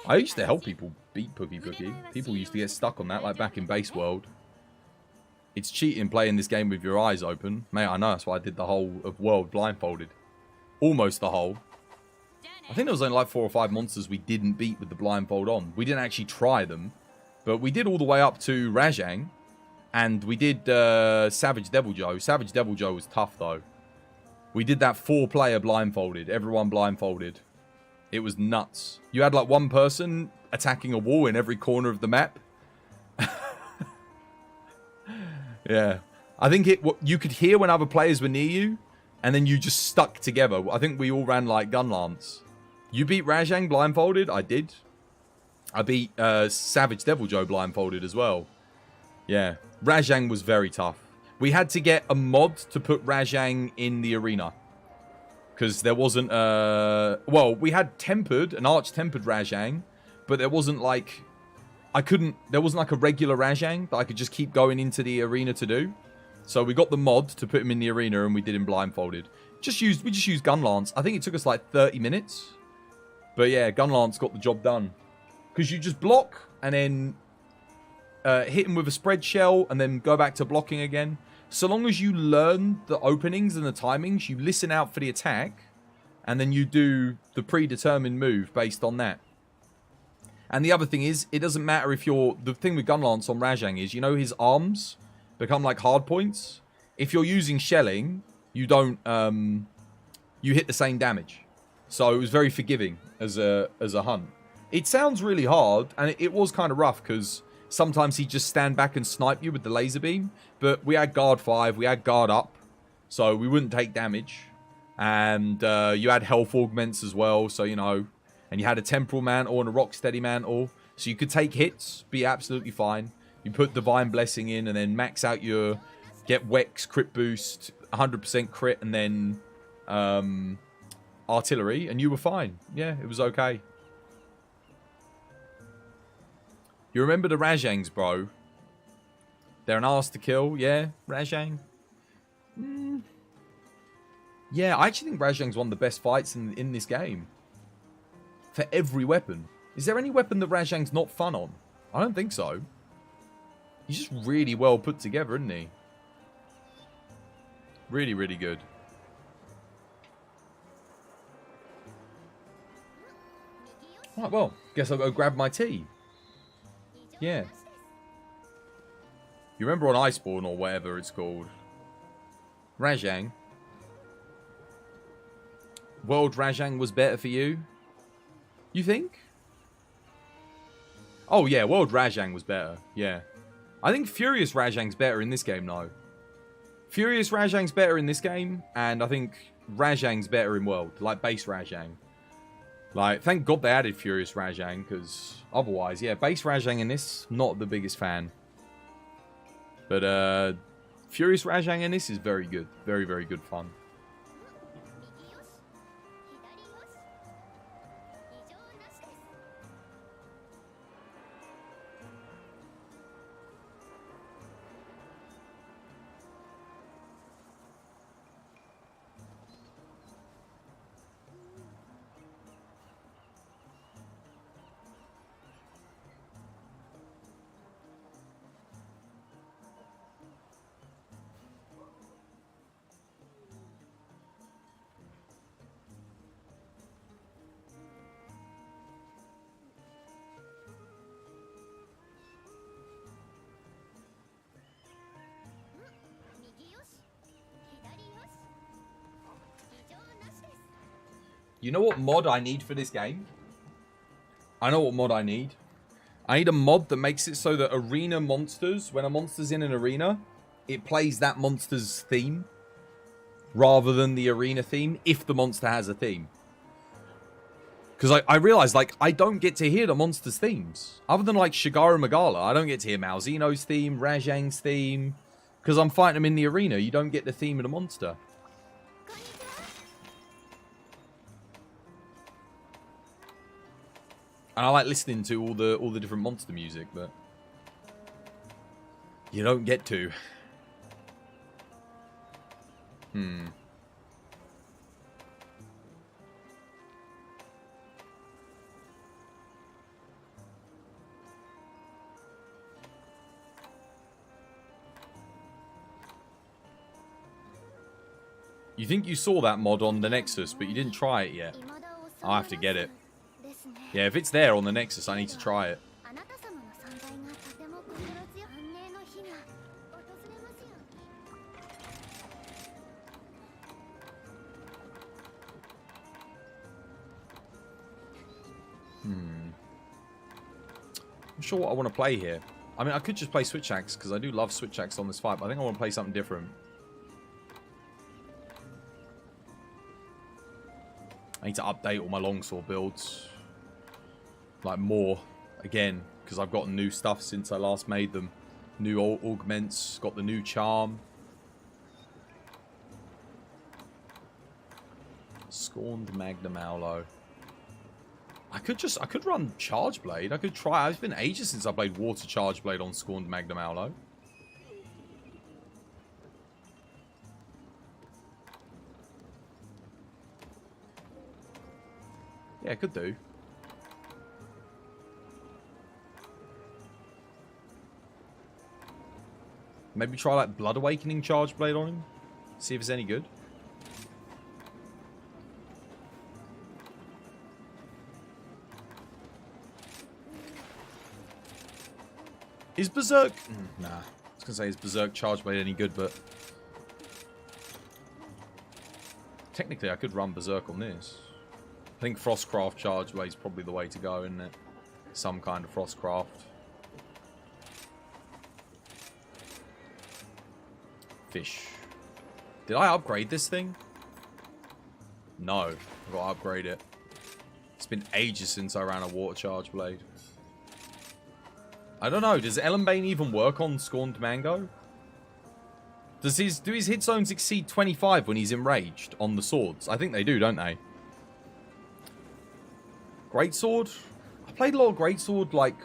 I used to help people beat Pookie. People used to get stuck on that, like back in Base World. It's cheating playing this game with your eyes open. Mate, I know, that's why I did the whole of World blindfolded. Almost the whole. I think there was only like 4 or 5 monsters we didn't beat with the blindfold on. We didn't actually try them. But we did all the way up to Rajang. And we did Savage Devil Joe. Savage Devil Joe was tough, though. We did that 4-player blindfolded. Everyone blindfolded. It was nuts. You had like one person attacking a wall in every corner of the map. Yeah. I think you could hear when other players were near you. And then you just stuck together. I think we all ran like gun lance. You beat Rajang blindfolded? I did. I beat Savage Devil Joe blindfolded as well. Yeah. Rajang was very tough. We had to get a mod to put Rajang in the arena. Because there wasn't... well, we had an arch-tempered Rajang. But there wasn't like... There wasn't like a regular Rajang that I could just keep going into the arena to do. So we got the mod to put him in the arena and we did him blindfolded. We just used Gun Lance. I think it took us like 30 minutes. But yeah, Gun Lance got the job done. Because you just block and then hit him with a spread shell and then go back to blocking again. So long as you learn the openings and the timings, you listen out for the attack. And then you do the predetermined move based on that. And the other thing is, it doesn't matter if you're... The thing with Gun Lance on Rajang is, you know his arms become like hard points. If you're using shelling, you don't... you hit the same damage. So it was very forgiving as a hunt. It sounds really hard, and it was kind of rough, because Sometimes he'd just stand back and snipe you with the laser beam. But we had guard 5, we had guard up, so we wouldn't take damage. And you had health augments as well, so you know. And you had a temporal mantle and a rocksteady mantle, so you could take hits, be absolutely fine. You put divine blessing in, and then max out your get Wex crit boost, 100% crit, and then artillery, and you were fine. Yeah, it was okay. You remember the Rajangs, bro? They're an arse to kill, yeah, Rajang. Yeah, I actually think Rajang's one of the best fights in this game. For every weapon. Is there any weapon that Rajang's not fun on? I don't think so. He's just really well put together, isn't he? Really, really good. Right, well, guess I'll go grab my tea. Yeah. You remember on Iceborne or whatever it's called? Rajang. World Rajang was better for you? You think? Oh yeah, World Rajang was better. Yeah. I think Furious Rajang's better in this game though. Furious Rajang's better in this game, and I think Rajang's better in World. Like base Rajang. Like, thank God they added Furious Rajang, because otherwise, yeah, base Rajang in this, not the biggest fan. But Furious Rajang in this is very good. Very, very good fun. You know what mod I need for this game? I know what mod I need. I need a mod that makes it so that arena monsters, when a monster's in an arena, it plays that monster's theme rather than the arena theme if the monster has a theme. Because I realize, like, I don't get to hear the monster's themes. Other than, like, Shigara Magala, I don't get to hear Malzeno's theme, Rajang's theme. Because I'm fighting them in the arena. You don't get the theme of the monster. And I like listening to all the different monster music, but you don't get to. You think you saw that mod on the Nexus, but you didn't try it yet. I'll have to get it. Yeah, if it's there on the Nexus, I need to try it. I'm not sure what I want to play here. I mean, I could just play Switch Axe, because I do love Switch Axe on this fight, but I think I want to play something different. I need to update all my longsword builds. Like, more. Again, because I've gotten new stuff since I last made them. New augments. Got the new charm. Scorned Magnum Aulo. I could run Charge Blade. I could try. It's been ages since I played Water Charge Blade on Scorned Magnum Aulo. Yeah, could do. Maybe try like Blood Awakening Charge Blade on him. See if it's any good. Is Berserk... Nah. I was going to say, is Berserk Charge Blade any good, but... Technically, I could run Berserk on this. I think Frostcraft Charge Blade is probably the way to go, isn't it? Some kind of Frostcraft. Fish. Did I upgrade this thing? No. I've got to upgrade it. It's been ages since I ran a water charge blade. I don't know. Does Ellenbane even work on Scorned Mango? Do his hit zones exceed 25 when he's enraged on the swords? I think they do, don't they? Greatsword? I played a lot of Greatsword like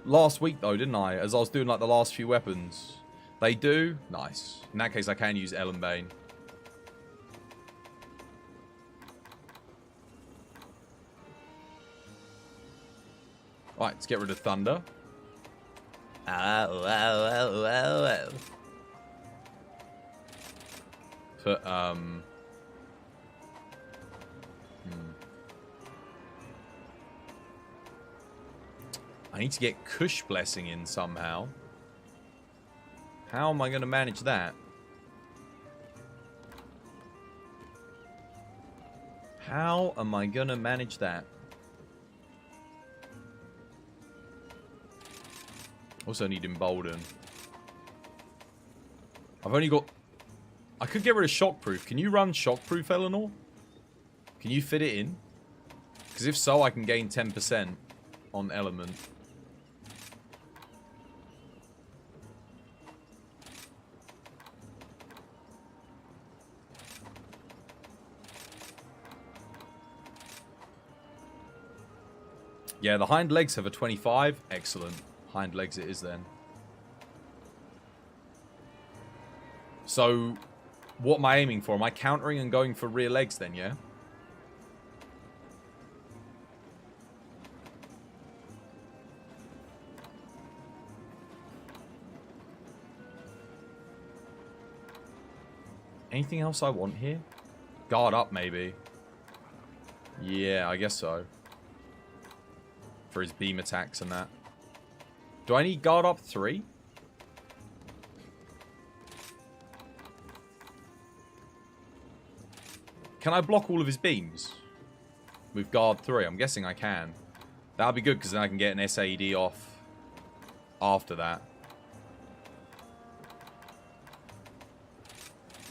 last week though, didn't I? As I was doing like the last few weapons. They do? Nice. In that case, I can use Ellenbane. Right, let's get rid of Thunder. Put, I need to get Kush Blessing in somehow. How am I going to manage that? How am I going to manage that? Also need Embolden. I've only got... I could get rid of Shockproof. Can you run Shockproof, Eleanor? Can you fit it in? Because if so, I can gain 10% on Element. Yeah, the hind legs have a 25. Excellent. Hind legs it is then. So, what am I aiming for? Am I countering and going for rear legs then, yeah? Anything else I want here? Guard up, maybe. Yeah, I guess so. For his beam attacks and that. Do I need guard up 3? Can I block all of his beams? With guard 3? I'm guessing I can. That would be good because then I can get an SAED off after that.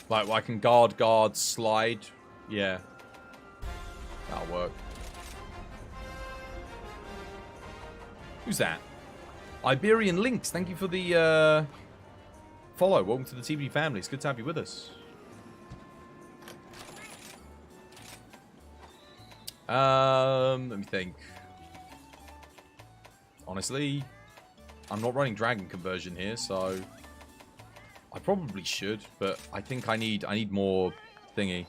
Like, I can guard, slide. Yeah. That'll work. Who's that? Iberian Lynx, thank you for the follow. Welcome to the TBD family. It's good to have you with us. Let me think. Honestly, I'm not running Dragon Conversion here, so I probably should, but I think I need more thingy.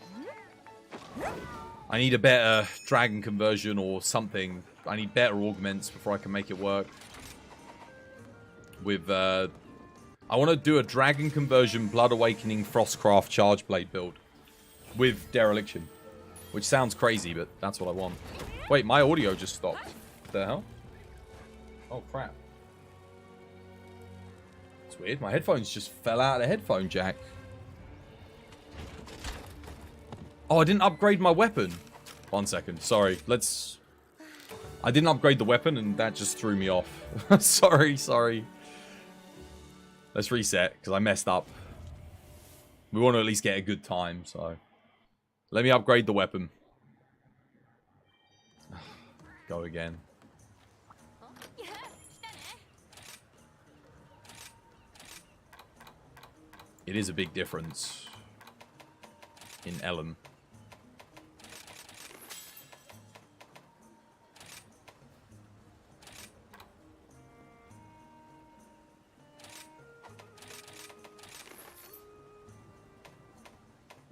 I need a better Dragon Conversion or something. I need better augments before I can make it work. With, I want to do a Dragon Conversion, Blood Awakening, Frostcraft, Charge Blade build. With Dereliction. Which sounds crazy, but that's what I want. Wait, my audio just stopped. What the hell? Oh, crap. It's weird. My headphones just fell out of the headphone jack. Oh, I didn't upgrade my weapon. 1 second. Sorry. I didn't upgrade the weapon, and that just threw me off. Sorry. Let's reset, because I messed up. We want to at least get a good time, so... Let me upgrade the weapon. Go again. It is a big difference in Elm.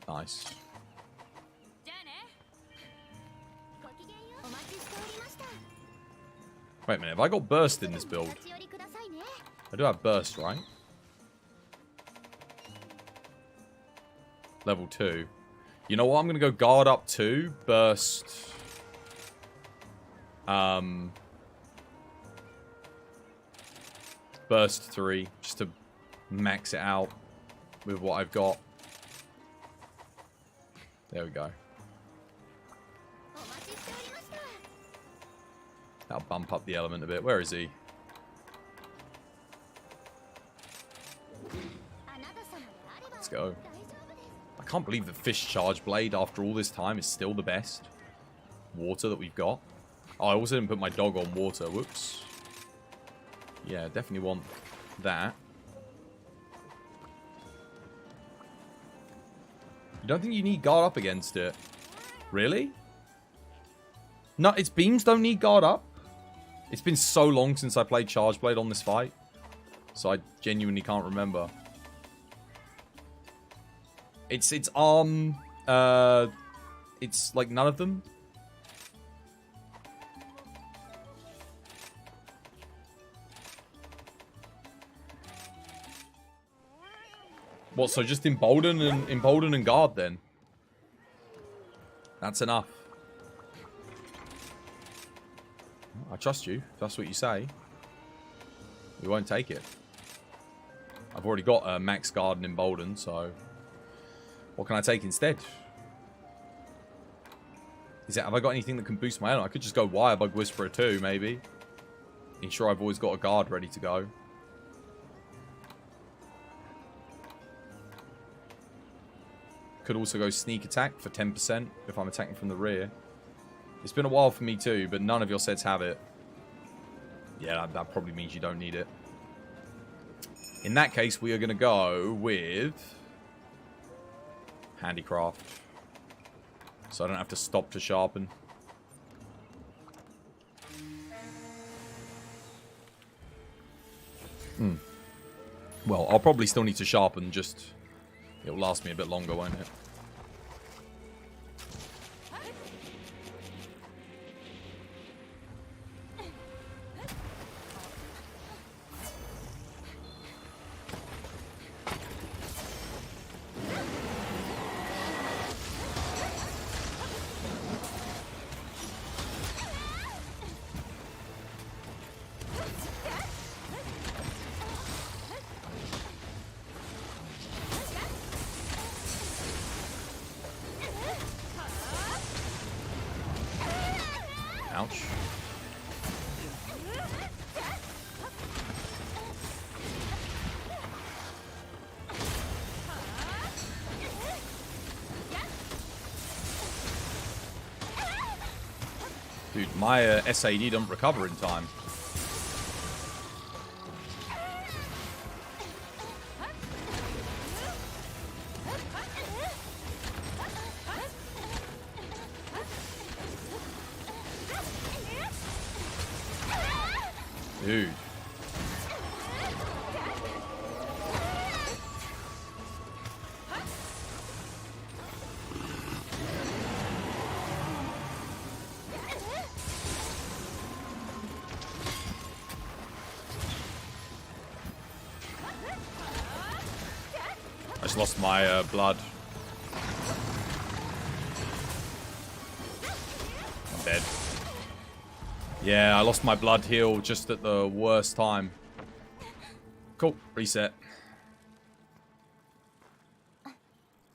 Nice. Wait a minute, have I got burst in this build? I do have burst, right? Level 2. You know what? I'm going to go guard up 2, burst. Burst 3, just to max it out with what I've got. There we go. That'll bump up the element a bit. Where is he? Let's go. go. I can't believe the fish charge blade after all this time is still the best water that we've got. Oh, I also didn't put my dog on water. Whoops. Yeah, definitely want that. You don't think you need guard up against it? Really? No, its beams don't need guard up. It's been so long since I played Charge Blade on this fight. So I genuinely can't remember. It's like none of them. What, so just embolden and guard then? That's enough. I trust you, if that's what you say. We won't take it. I've already got a max guard and embolden, so what can I take instead? Have I got anything that can boost my own? I could just go Wirebug Whisperer too, maybe. Ensure I've always got a guard ready to go. Could also go Sneak Attack for 10% if I'm attacking from the rear. It's been a while for me too, but none of your sets have it. Yeah, that probably means you don't need it. In that case, we are going to go with Handicraft. So I don't have to stop to sharpen. Well, I'll probably still need to sharpen, just it'll last me a bit longer, won't it? Ouch. Dude, my SAD don't recover in time. Dude. I just lost my blood. I'm dead. Yeah, I lost my blood heal just at the worst time. Cool. Reset.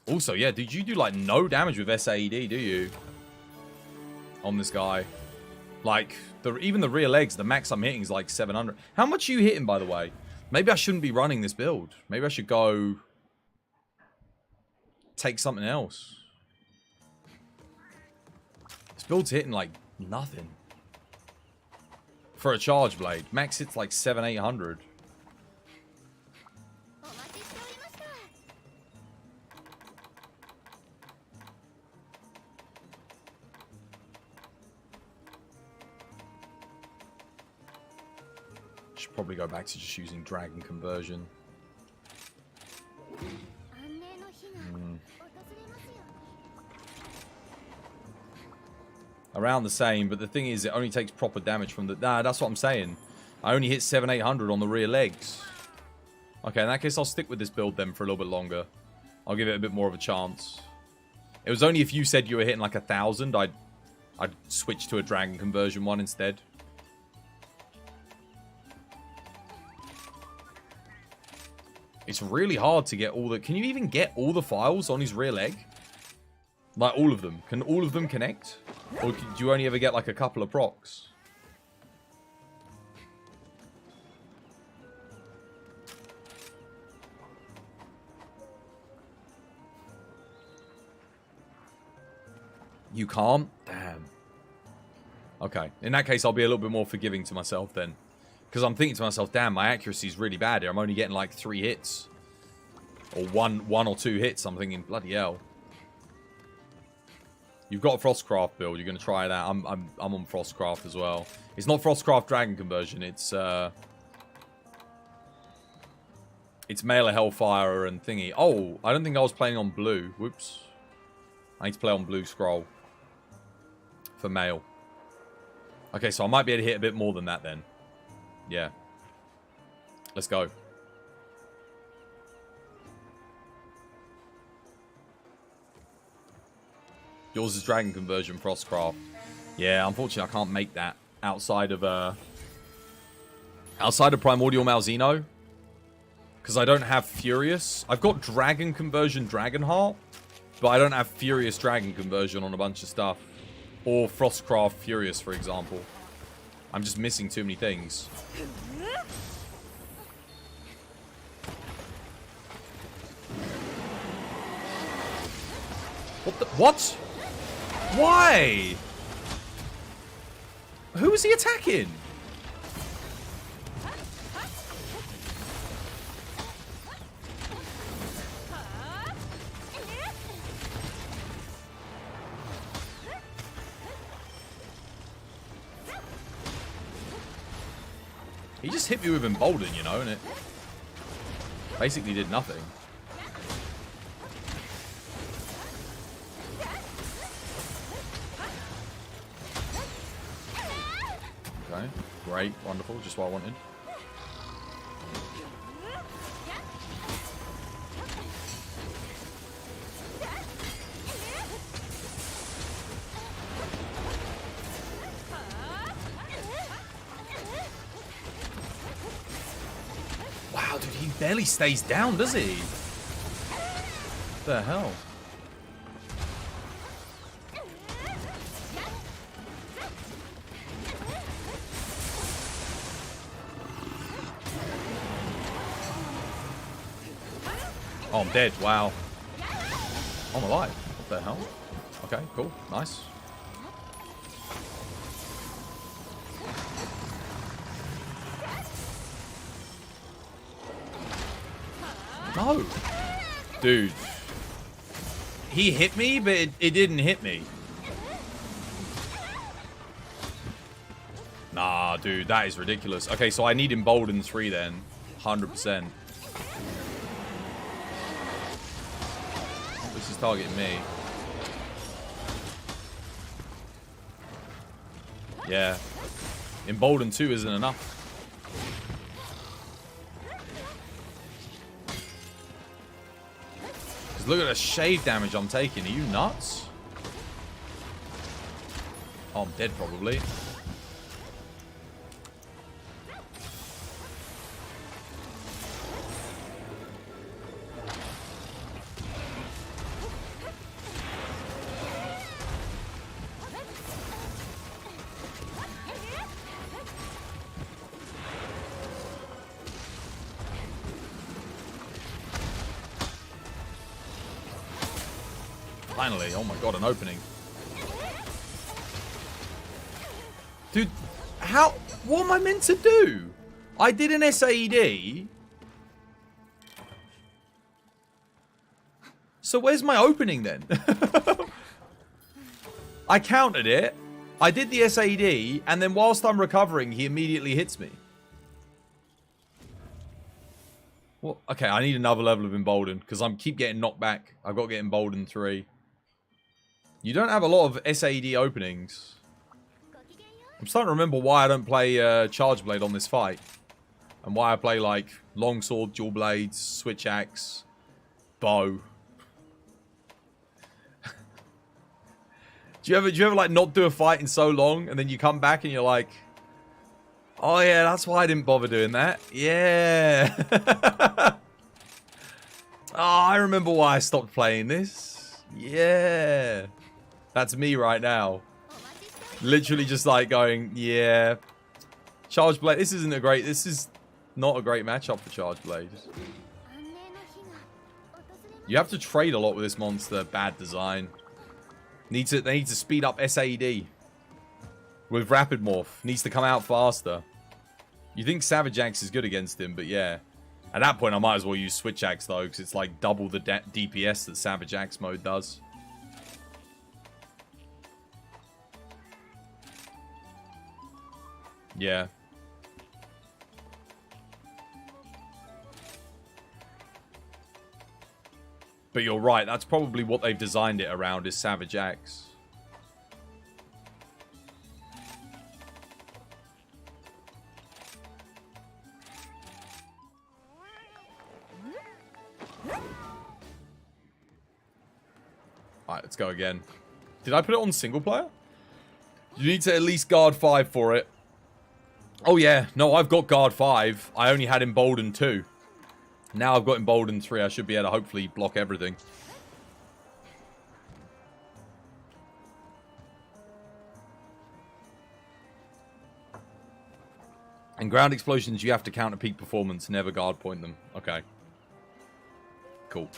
Also, yeah, did you do, like, no damage with SAED, do you? On this guy. Like, even the rear legs, the max I'm hitting is, like, 700. How much are you hitting, by the way? Maybe I shouldn't be running this build. Maybe I should go take something else. This build's hitting, like, nothing. For a charge blade. Max hits like 700-800. Should probably go back to just using Dragon Conversion. Around the same, but the thing is, it only takes proper damage from the... Nah, that's what I'm saying. I only hit 700-800 on the rear legs. Okay, in that case, I'll stick with this build then for a little bit longer. I'll give it a bit more of a chance. It was only if you said you were hitting like 1,000, I'd switch to a Dragon Conversion one instead. It's really hard to get all the... Can you even get all the files on his rear leg? Like, all of them. Can all of them connect? Or do you only ever get, like, a couple of procs? You can't? Damn. Okay. In that case, I'll be a little bit more forgiving to myself then. Because I'm thinking to myself, damn, my accuracy is really bad here. I'm only getting like 3 hits. Or one or 2 hits. I'm thinking, bloody hell. You've got a Frostcraft build. You're going to try that. I'm on Frostcraft as well. It's not Frostcraft Dragon Conversion. It's Male of Hellfire and thingy. Oh, I don't think I was playing on blue. Whoops. I need to play on blue scroll. For male. Okay, so I might be able to hit a bit more than that then. Yeah. Let's go. Yours is Dragon Conversion, Frostcraft. Yeah, unfortunately I can't make that outside of Primordial Malzeno. Because I don't have Furious. I've got Dragon Conversion Dragonheart, but I don't have Furious Dragon Conversion on a bunch of stuff. Or Frostcraft Furious, for example. I'm just missing too many things. What the? What? Why? Who is he attacking? He just hit me with Embolden, you know, and it basically did nothing. Okay, great, wonderful, just what I wanted. Wow, dude, he barely stays down, does he? What the hell? Oh, I'm dead. Wow. Oh, I'm alive. What the hell? Okay, cool. Nice. No. Dude. He hit me, but it didn't hit me. Nah, dude. That is ridiculous. Okay, so I need Embolden 3 then. 100%. This is targeting me. Yeah. Embolden 2 isn't enough. Because look at the shade damage I'm taking. Are you nuts? Oh, I'm dead probably. Finally, oh my god, an opening. Dude, how? What am I meant to do? I did an SAED. So where's my opening then? I countered it. I did the SAED, and then whilst I'm recovering, he immediately hits me. Well, okay, I need another level of Embolden, because I keep getting knocked back. I've got to get Embolden 3. You don't have a lot of SAED openings. I'm starting to remember why I don't play Charge Blade on this fight. And why I play, like, Longsword, Dual Blades, Switch Axe, Bow. do you ever, like, not do a fight in so long, and then you come back and you're like, oh, yeah, that's why I didn't bother doing that. Yeah. Oh, I remember why I stopped playing this. Yeah. That's me right now. Literally just like going, yeah. Charge Blade. This is not a great matchup for Charge Blade. You have to trade a lot with this monster. Bad design. They need to speed up SAED. With Rapid Morph. Needs to come out faster. You think Savage Axe is good against him, but yeah. At that point, I might as well use Switch Axe, though, because it's like double the DPS that Savage Axe mode does. Yeah. But you're right, that's probably what they've designed it around, is Savage Axe. Alright, let's go again. Did I put it on single player? You need to at least guard 5 for it. Oh yeah, no, I've got guard 5. I only had emboldened 2. Now I've got emboldened 3. I should be able to hopefully block everything. And ground explosions, you have to counter peak performance, never guard point them. Okay. Cool.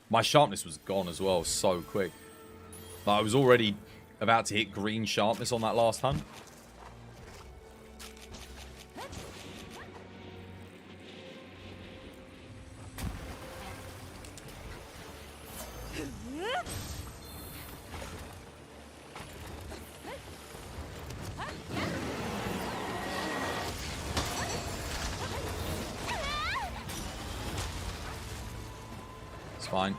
My sharpness was gone as well, so quick. Like, I was already about to hit green sharpness on that last hunt. It's fine.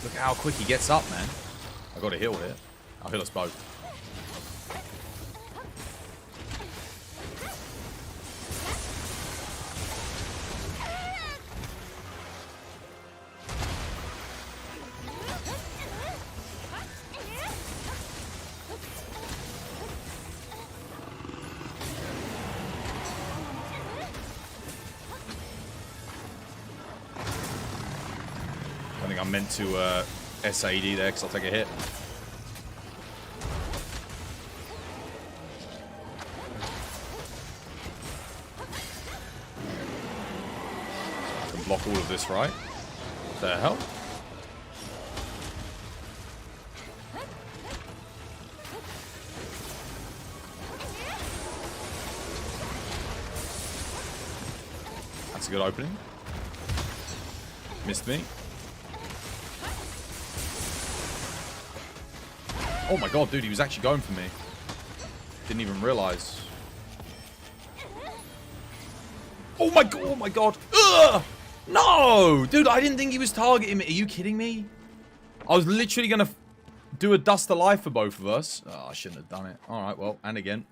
Look at how quick he gets up, man. I got to heal here. I'll heal us both. I think I'm meant to SAD there because I'll take a hit. I can block all of this, right? What the hell? That's a good opening. Missed me. Oh my god, dude, he was actually going for me. Didn't even realize. Oh my god, oh my god. Ugh! No! Dude, I didn't think he was targeting me. Are you kidding me? I was literally going to do a dust of life for both of us. Oh, I shouldn't have done it. Alright, well, and again.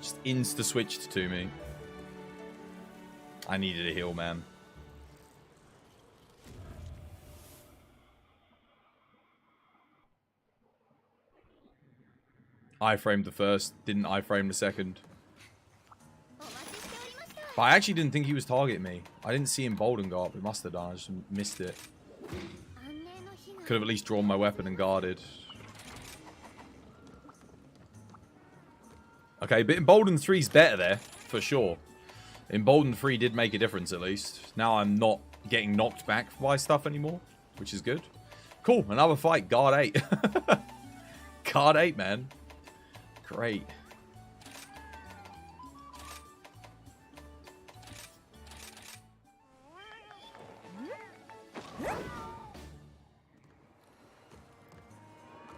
Just insta-switched to me. I needed a heal, man. I framed the first, didn't I frame the second. But I actually didn't think he was targeting me. I didn't see him bold and go up. It must have done. I just missed it. Could have at least drawn my weapon and guarded. Okay, but Emboldened 3's better there, for sure. Emboldened 3 did make a difference, at least. Now I'm not getting knocked back by stuff anymore, which is good. Cool, another fight. Guard 8. Guard 8, man. Great.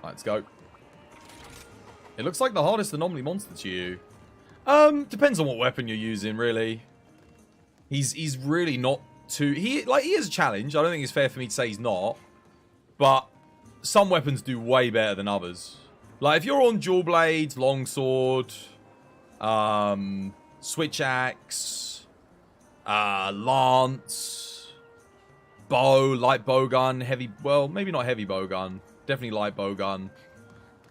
Let's go. It looks like the hardest anomaly monster to you. Depends on what weapon you're using, really. He's really not too... He is a challenge. I don't think it's fair for me to say he's not. But some weapons do way better than others. Like, if you're on dual blades, longsword, switch axe, lance, bow, light bow gun, heavy... Well, maybe not heavy bow gun. Definitely light bow gun.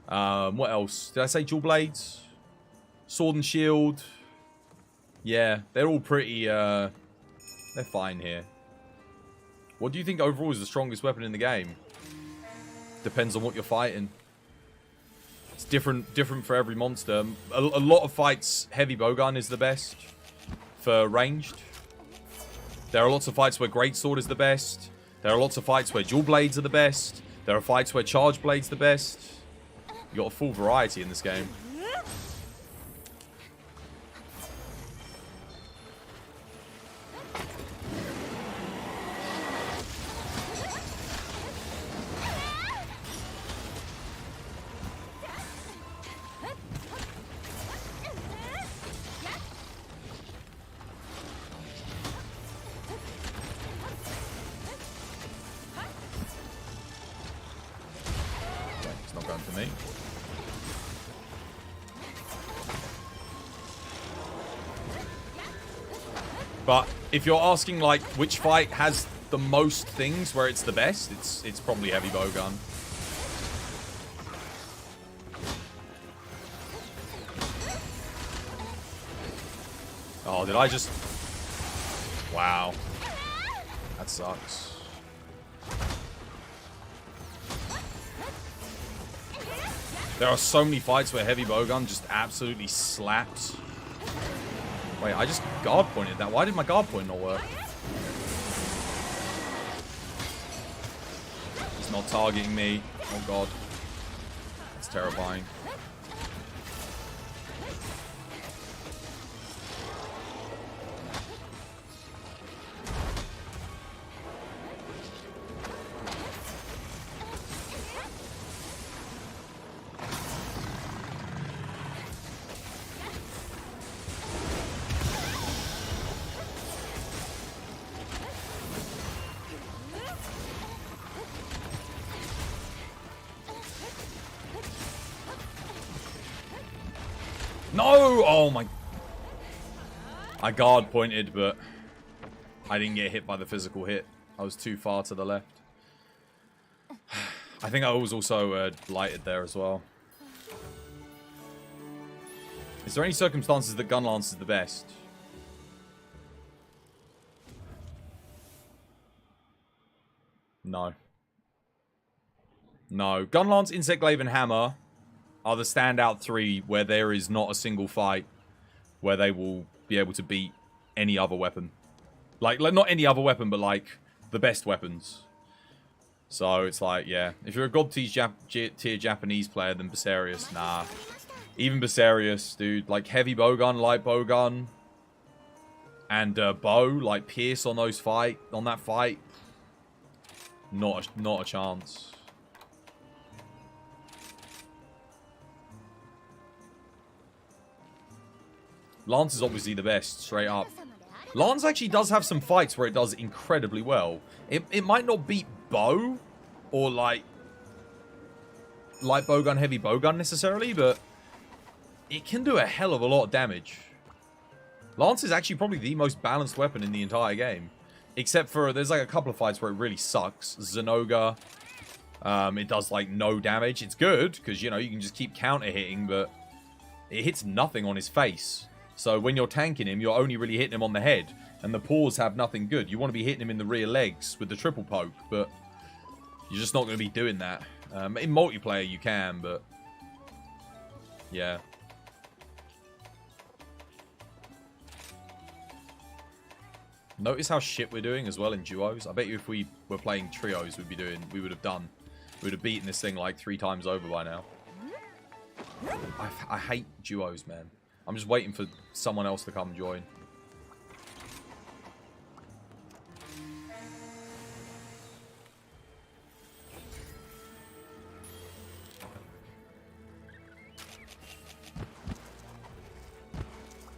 What else? Did I say dual blades? Sword and Shield. Yeah, they're all pretty, they're fine here. What do you think overall is the strongest weapon in the game? Depends on what you're fighting. It's different for every monster. A lot of fights, heavy bowgun is the best for ranged. There are lots of fights where greatsword is the best. There are lots of fights where dual blades are the best. There are fights where charge blade's the best. You got a full variety in this game. It's not going for me. But if you're asking like which fight has the most things where it's the best, it's probably heavy bowgun. Oh, did I just... Wow. That sucks. There are so many fights where heavy bowgun just absolutely slaps. Wait, I just guard pointed that. Why did my guard point not work? It's not targeting me. Oh god. That's terrifying. No! Oh my... I guard pointed, but I didn't get hit by the physical hit. I was too far to the left. I think I was also lighted there as well. Is there any circumstances that Gunlance is the best? No. No. Gunlance, Insect Glaive, and Hammer are the standout three where there is not a single fight where they will be able to beat any other weapon. Like not any other weapon, but like the best weapons. So it's like, yeah. If you're a god tier Japanese player, then Becerrius, nah. Even Becerrius, dude. Like heavy bowgun, light bowgun, and bow, like pierce on those on that fight. Not a chance. Lance is obviously the best, straight up. Lance actually does have some fights where it does incredibly well. It might not beat bow or like light bowgun, heavy bowgun necessarily, but it can do a hell of a lot of damage. Lance is actually probably the most balanced weapon in the entire game. Except for, there's like a couple of fights where it really sucks. Zenoga, it does like no damage. It's good, because, you know, you can just keep counter hitting, but it hits nothing on his face. So when you're tanking him, you're only really hitting him on the head. And the paws have nothing good. You want to be hitting him in the rear legs with the triple poke, but you're just not going to be doing that. In multiplayer, you can, but yeah. Notice how shit we're doing as well in duos. I bet you if we were playing trios, we would have beaten this thing like 3 times over by now. I hate duos, man. I'm just waiting for someone else to come join.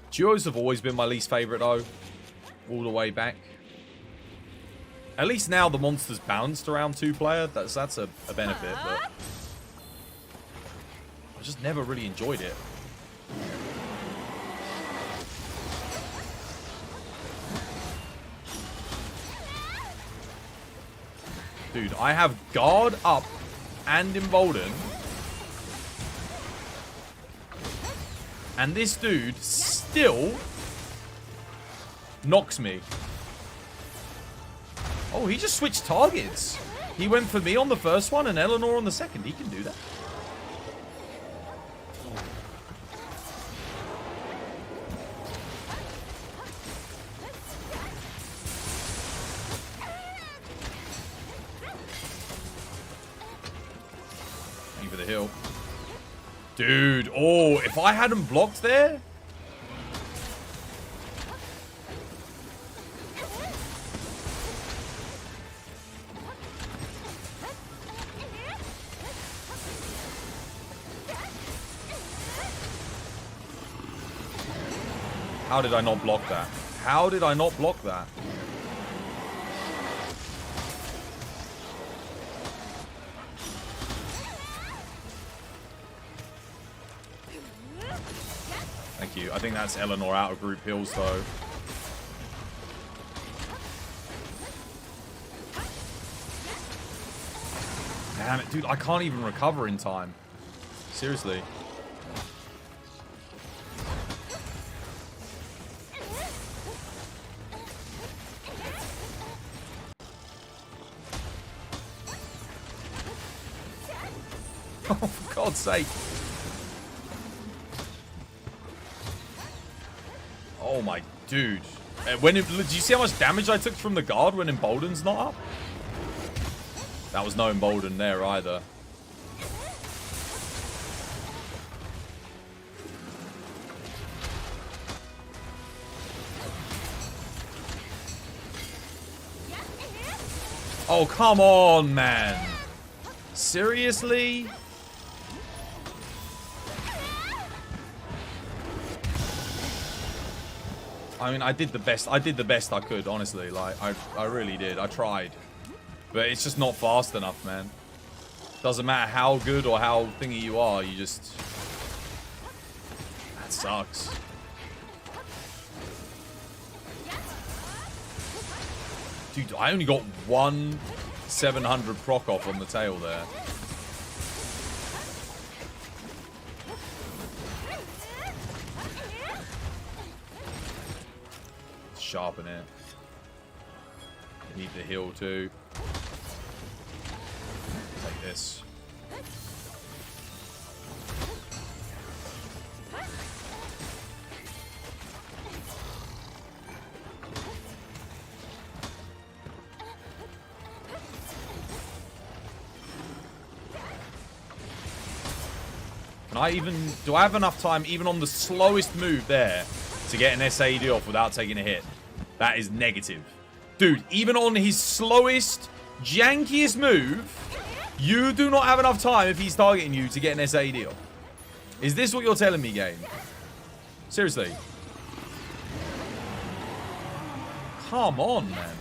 Duos have always been my least favourite, though. All the way back. At least now the monster's balanced around 2-player. That's a benefit, but I just never really enjoyed it. Dude, I have guard up and embolden. And this dude still knocks me. Oh, he just switched targets. He went for me on the first one and Eleanor on the second. He can do that. Aim for the hill. Dude, oh, if I hadn't blocked there... How did I not block that? How did I not block that? Thank you. I think that's Eleanor out of group heals, though. Damn it, dude. I can't even recover in time. Seriously. Oh, for God's sake. Oh my dude. Do you see how much damage I took from the guard when Embolden's not up? That was no Embolden there either. Oh, come on, man. Seriously? I mean, I did the best I could, honestly. Like, I really did. I tried. But it's just not fast enough, man. Doesn't matter how good or how thingy you are, you just... That sucks. Dude, I only got one 700 proc off on the tail there. Sharpen it. Need the heal too. Take this. Do I have enough time even on the slowest move there to get an SAD off without taking a hit? That is negative. Dude, even on his slowest, jankiest move, you do not have enough time if he's targeting you to get an SAD off. Is this what you're telling me, game? Seriously. Come on, man.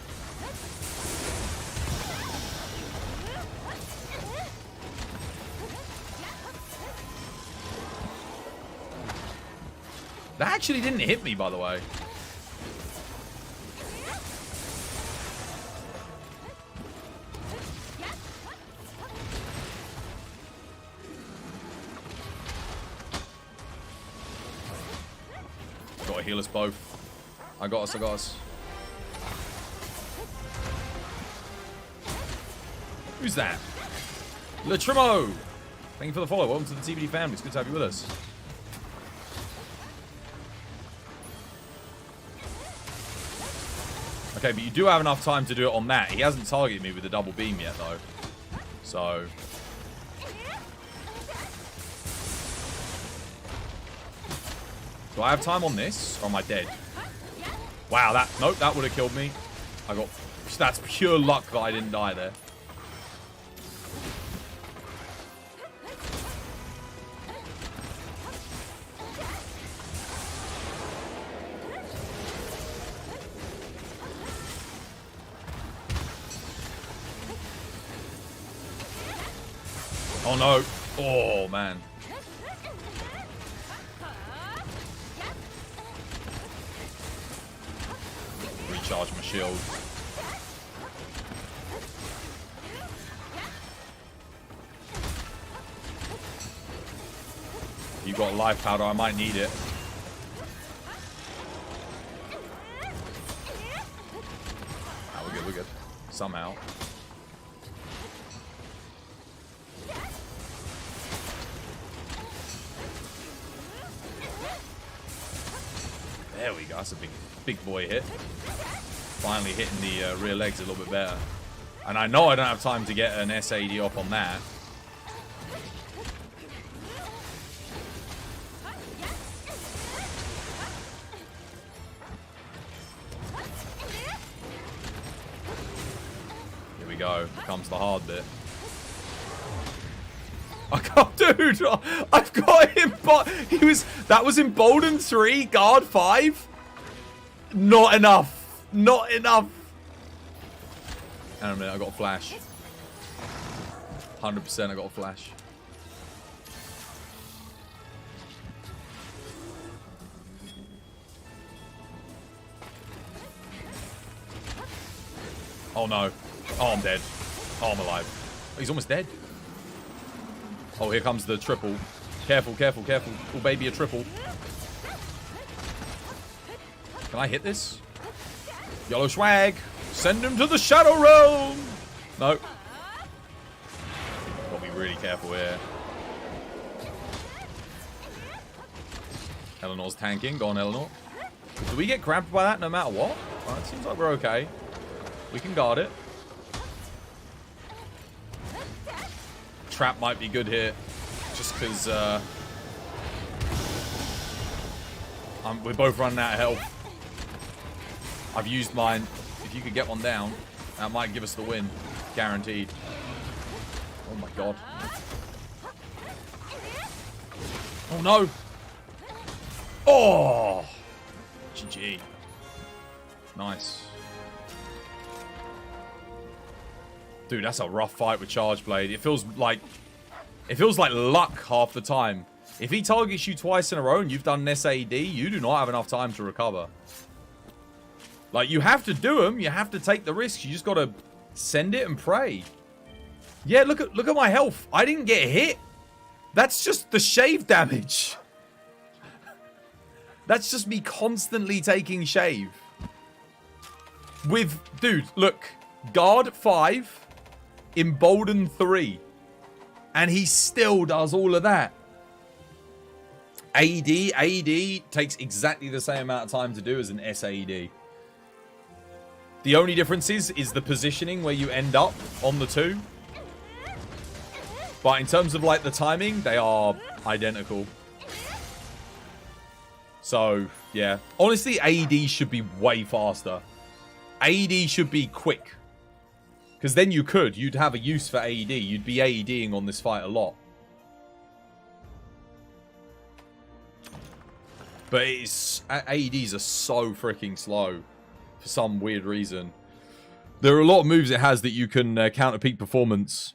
That actually didn't hit me, by the way. Gotta heal us both. I got us, I got us. Who's that? Latrimo! Thank you for the follow. Welcome to the TBD family. It's good to have you with us. Okay, but you do have enough time to do it on that. He hasn't targeted me with a double beam yet, though. So... Do I have time on this? Or am I dead? Wow, that... Nope, that would have killed me. I got... That's pure luck that I didn't die there. Oh no. Oh man. Recharge my shield. You got life powder, I might need it. we're good. Somehow. There we go. That's a big boy hit. Finally hitting the rear legs a little bit better. And I know I don't have time to get an SAD off on that. Here we go. Here comes the hard bit. I can't, dude. I've got him, but that was emboldened 3, guard 5. Not enough. Not enough. Hang on a minute, I got a flash. 100% I got a flash. Oh no. Oh, I'm dead. Oh, I'm alive. Oh, he's almost dead. Oh, here comes the triple. Careful, careful, careful. Oh, baby, a triple. Can I hit this? Yellow swag. Send him to the Shadow Realm. No. Gotta be really careful here. Eleanor's tanking. Go on, Eleanor. Do we get grabbed by that no matter what? Well, it seems like we're okay. We can guard it. Trap might be good here, just because we're both running out of health. I've used mine. If you could get one down, that might give us the win, guaranteed. Oh my god! Oh no! Oh! GG. Nice. Dude, that's a rough fight with Charge Blade. It feels like luck half the time. If he targets you twice in a row and you've done an SAD, you do not have enough time to recover. Like, you have to do them. You have to take the risks. You just got to send it and pray. Yeah, look at my health. I didn't get hit. That's just the shave damage. That's just me constantly taking shave. With, dude, look. Guard 5. Emboldened 3. And he still does all of that. AD takes exactly the same amount of time to do as an SAD. The only difference is the positioning where you end up on the 2. But in terms of like the timing, they are identical. So, yeah. Honestly, AD should be way faster. AD should be quick. Because then you'd have a use for AD. You'd be ADing on this fight a lot. But ADs are so freaking slow. For some weird reason. There are a lot of moves it has that you can counter peak performance.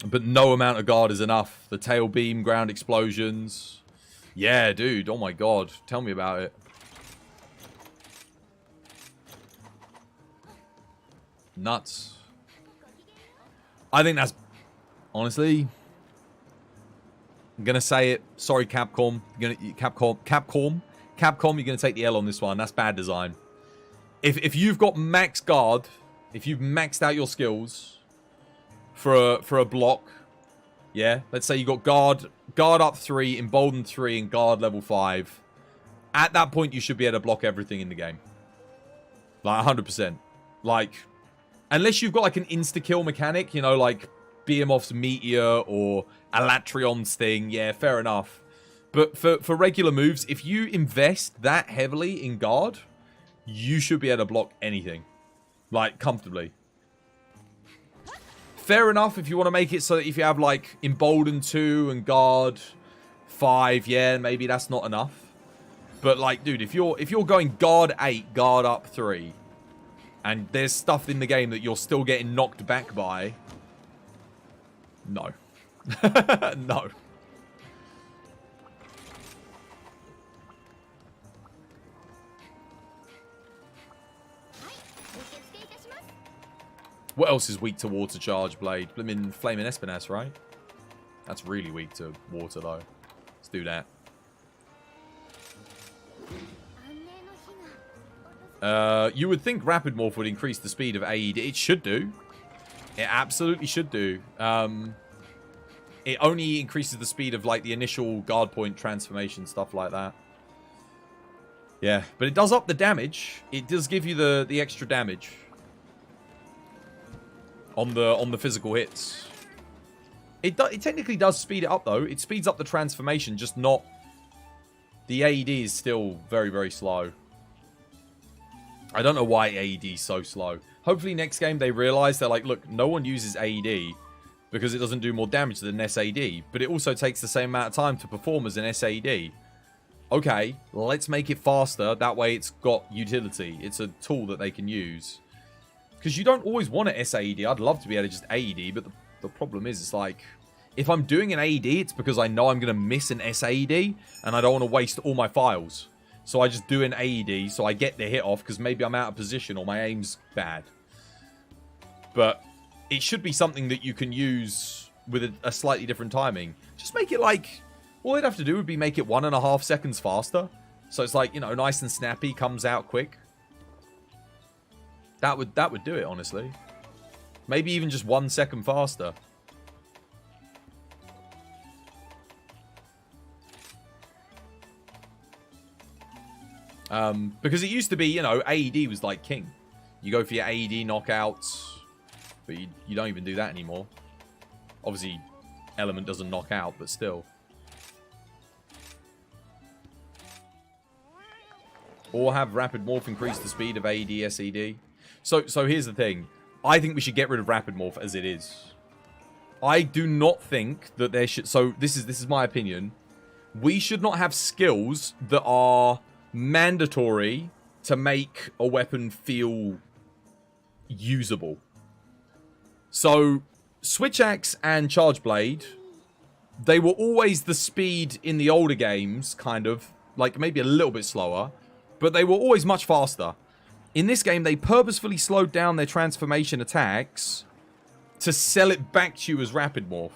But no amount of guard is enough. The tail beam, ground explosions. Yeah, dude. Oh my god. Tell me about it. Nuts. I think that's... Honestly... I'm going to say it. Sorry, Capcom. Capcom, you're going to take the L on this one. That's bad design. If you've got max guard, if you've maxed out your skills for a block, yeah, let's say you got guard up 3, emboldened 3, and guard level 5. At that point, you should be able to block everything in the game. Like, 100%. Like... Unless you've got like an insta-kill mechanic, you know, like Behemoth's Meteor or Alatrion's thing, yeah, fair enough. But for regular moves, if you invest that heavily in guard, you should be able to block anything. Like, comfortably. Fair enough if you want to make it so that if you have like Emboldened 2 and guard 5, yeah, maybe that's not enough. But like, dude, if you're going guard 8, guard up 3... And there's stuff in the game that you're still getting knocked back by. No. No. What else is weak to water charge blade? Blimmin' Flaming Espinas, right? That's really weak to water, though. Let's do that. You would think Rapid Morph would increase the speed of AED. It should do. It absolutely should do. It only increases the speed of, like, the initial guard point transformation, stuff like that. Yeah, but it does up the damage. It does give you the extra damage on the physical hits. It technically does speed it up, though. It speeds up the transformation, just not... The AED is still very, very slow. I don't know why AED is so slow. Hopefully next game they realise they're like, look, no one uses AED because it doesn't do more damage than an SAD, but it also takes the same amount of time to perform as an SAD. Okay, let's make it faster. That way it's got utility. It's a tool that they can use. Because you don't always want an SAD. I'd love to be able to just AED, but the problem is, it's like, if I'm doing an AED, it's because I know I'm going to miss an SAD, and I don't want to waste all my files. So I just do an AED, so I get the hit off, because maybe I'm out of position, or my aim's bad. But it should be something that you can use with a slightly different timing. Just make it like, all they'd have to do would be make it 1.5 seconds faster. So it's like, you know, nice and snappy, comes out quick. That would do it, honestly. Maybe even just 1 second faster. Because it used to be, you know, AED was like king. You go for your AED knockouts, but you don't even do that anymore. Obviously, Element doesn't knock out, but still. Or have Rapid Morph increase the speed of AED, SED. So here's the thing. I think we should get rid of Rapid Morph as it is. I do not think that there should... So this is my opinion. We should not have skills that are mandatory to make a weapon feel usable. So Switch Axe and Charge Blade, they were always the speed in the older games, kind of. Like maybe a little bit slower. But they were always much faster. In this game, they purposefully slowed down their transformation attacks to sell it back to you as Rapid Morph.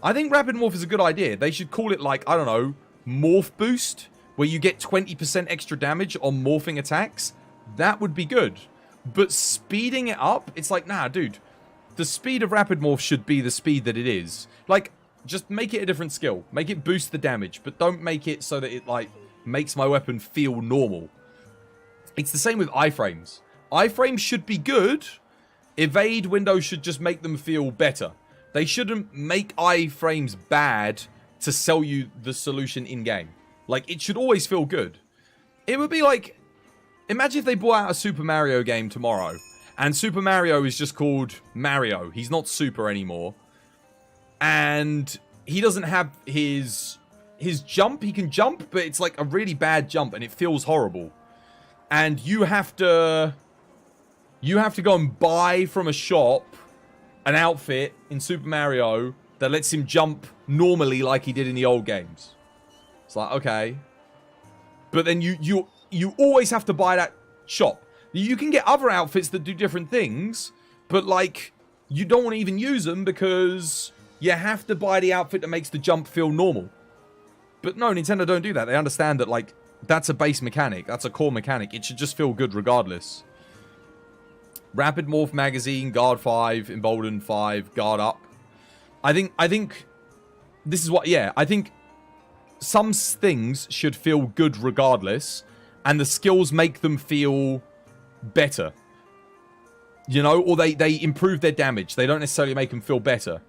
I think Rapid Morph is a good idea. They should call it like, I don't know, Morph Boost, where you get 20% extra damage on morphing attacks. That would be good. But speeding it up, it's like, nah, dude. The speed of Rapid Morph should be the speed that it is. Like, just make it a different skill. Make it boost the damage, but don't make it so that it, like, makes my weapon feel normal. It's the same with iframes. Iframes should be good. Evade windows should just make them feel better. They shouldn't make iframes bad to sell you the solution in-game. Like, it should always feel good. It would be like... Imagine if they brought out a Super Mario game tomorrow. And Super Mario is just called Mario. He's not Super anymore. And he doesn't have his jump. He can jump, but it's like a really bad jump. And it feels horrible. And you have to go and buy from a shop an outfit in Super Mario that lets him jump normally like he did in the old games. It's like, okay. But then you always have to buy that shop. You can get other outfits that do different things, but like, you don't want to even use them because you have to buy the outfit that makes the jump feel normal. But no, Nintendo don't do that. They understand that, like, that's a base mechanic. That's a core mechanic. It should just feel good regardless. Rapid Morph Magazine, Guard 5, Embolden 5, Guard Up. I think this is what, yeah, I think some things should feel good regardless, and the skills make them feel better. You know, or they improve their damage. They don't necessarily make them feel better.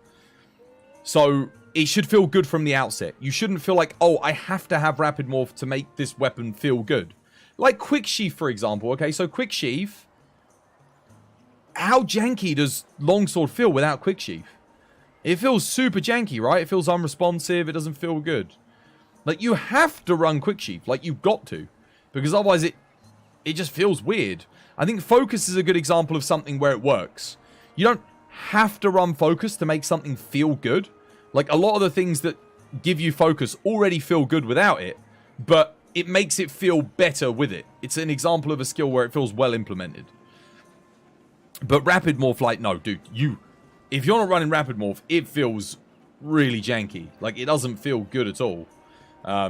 So it should feel good from the outset. You shouldn't feel like, oh, I have to have Rapid Morph to make this weapon feel good. Like Quick Sheath, for example. Okay, so Quick Sheath. How janky does Longsword feel without Quick Sheath? It feels super janky, right? It feels unresponsive. It doesn't feel good. Like, you have to run Quick Sheath. Like, you've got to. Because otherwise it just feels weird. I think Focus is a good example of something where it works. You don't have to run Focus to make something feel good. Like, a lot of the things that give you Focus already feel good without it, but it makes it feel better with it. It's an example of a skill where it feels well implemented. But Rapid Morph, like, no, dude, if you're not running Rapid Morph, it feels really janky. Like, it doesn't feel good at all.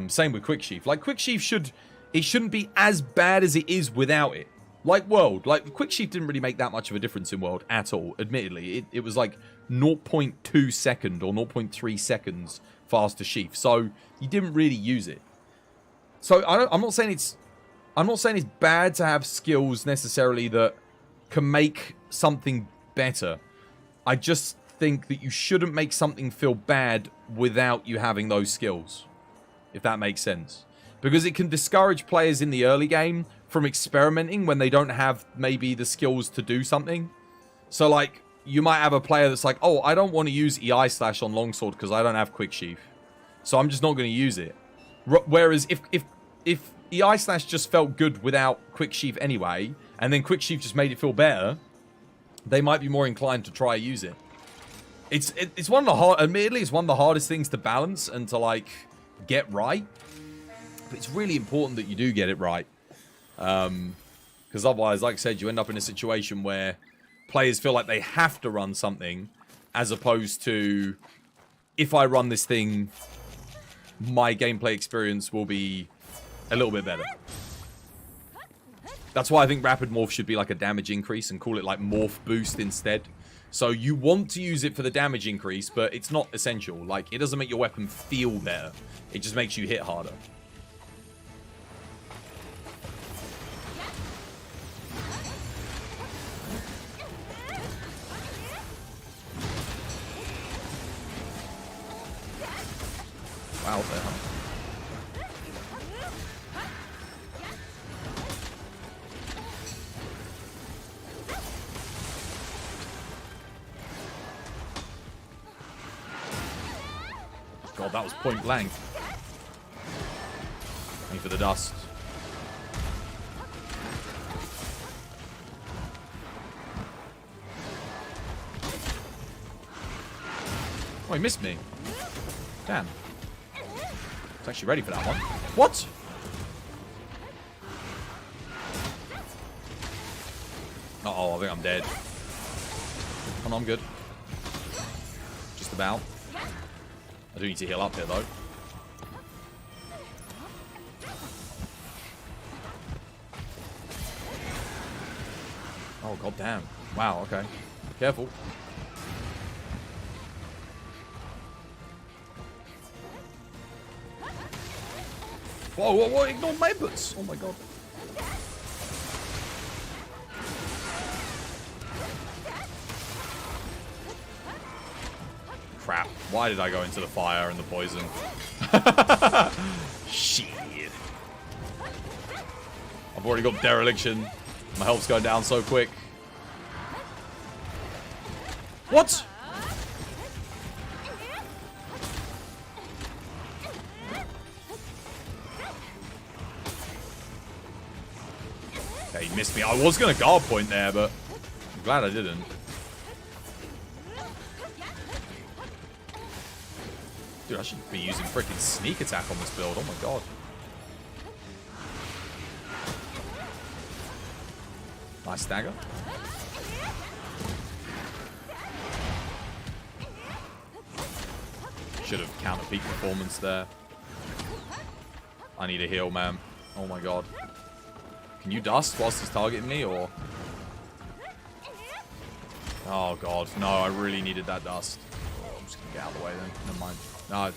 Same with Quick Sheath. Like, Quick Sheath shouldn't be as bad as it is without it. Like World. Like, Quick Sheaf didn't really make that much of a difference in World at all, admittedly. It was like 0.2 second or 0.3 seconds faster Sheaf. So, you didn't really use it. So, I'm not saying it's bad to have skills necessarily that can make something better. I just think that you shouldn't make something feel bad without you having those skills. If that makes sense. Because it can discourage players in the early game from experimenting when they don't have maybe the skills to do something. So like, you might have a player that's like, oh, I don't want to use EI Slash on Longsword because I don't have Quick Sheaf. So I'm just not going to use it. Whereas if EI Slash just felt good without Quick Sheaf anyway, and then Quick Sheaf just made it feel better, they might be more inclined to try use it. It's one of the admittedly, it's one of the hardest things to balance and to like get right. But it's really important that you do get it right. Because otherwise, like I said, you end up in a situation where players feel like they have to run something, as opposed to, if I run this thing, my gameplay experience will be a little bit better. That's why I think Rapid Morph should be like a damage increase and call it like Morph Boost instead. So you want to use it for the damage increase, but it's not essential. Like, it doesn't make your weapon feel better. It just makes you hit harder. Wow, what the hell? God, that was point blank. Wait for the dust. Oh, he missed me. Damn. I was actually ready for that one. What? Uh-oh, I think I'm dead. Oh, no, I'm good. Just about. I do need to heal up here, though. Oh, god damn. Wow, okay. Careful. Whoa, whoa, whoa, ignore my inputs. Oh my god. Crap. Why did I go into the fire and the poison? Shit. I've already got dereliction. My health's going down so quick. What? Okay, he missed me. I was going to guard point there, but I'm glad I didn't. Dude, I should be using freaking sneak attack on this build. Oh my god. Nice stagger. Should have counter peak performance there. I need a heal, man. Oh my god. Can you dust whilst he's targeting me, or? Oh god, no, I really needed that dust. Oh, I'm just gonna get out of the way then. Never mind. No.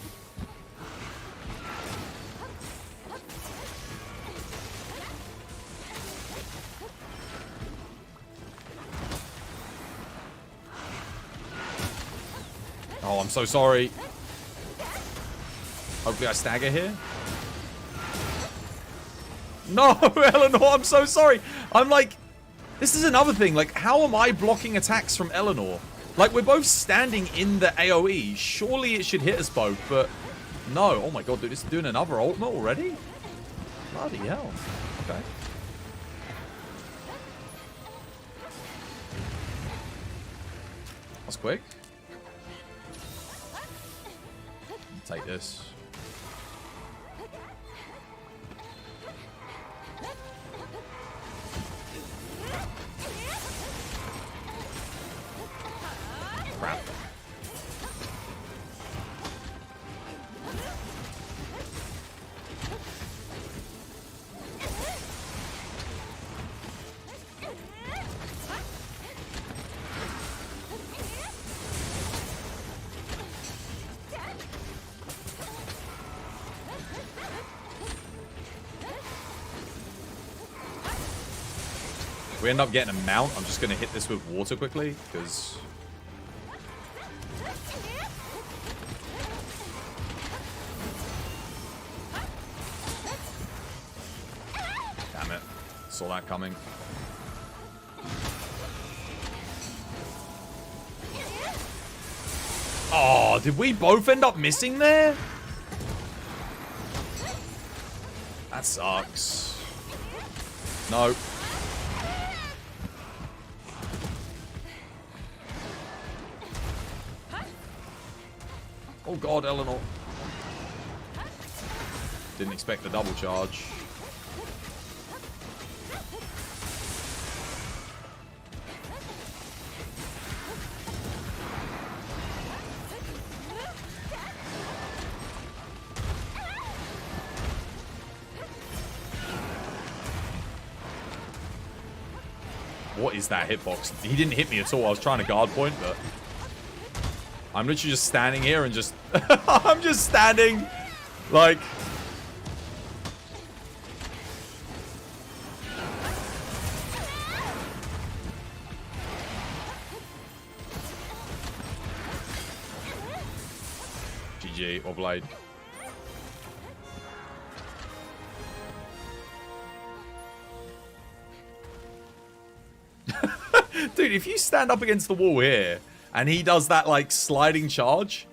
Oh, I'm so sorry. Hopefully I stagger here. No, Eleanor, I'm so sorry. I'm like, this is another thing. Like, how am I blocking attacks from Eleanor? Like, we're both standing in the AoE. Surely it should hit us both, but no. Oh my god, dude, it's doing another ultimate already? Bloody hell. Okay. That's quick. Take this. Crap. If we end up getting a mount, I'm just going to hit this with water quickly, because... Damn it. Saw that coming. Oh, did we both end up missing there? That sucks. No. Oh god, Eleanor. Didn't expect the double charge. What is that hitbox? He didn't hit me at all. I was trying to guard point, but... I'm literally just standing here and just... I'm just standing, like... GG, or Blade. Dude, if you stand up against the wall here and he does that like sliding charge,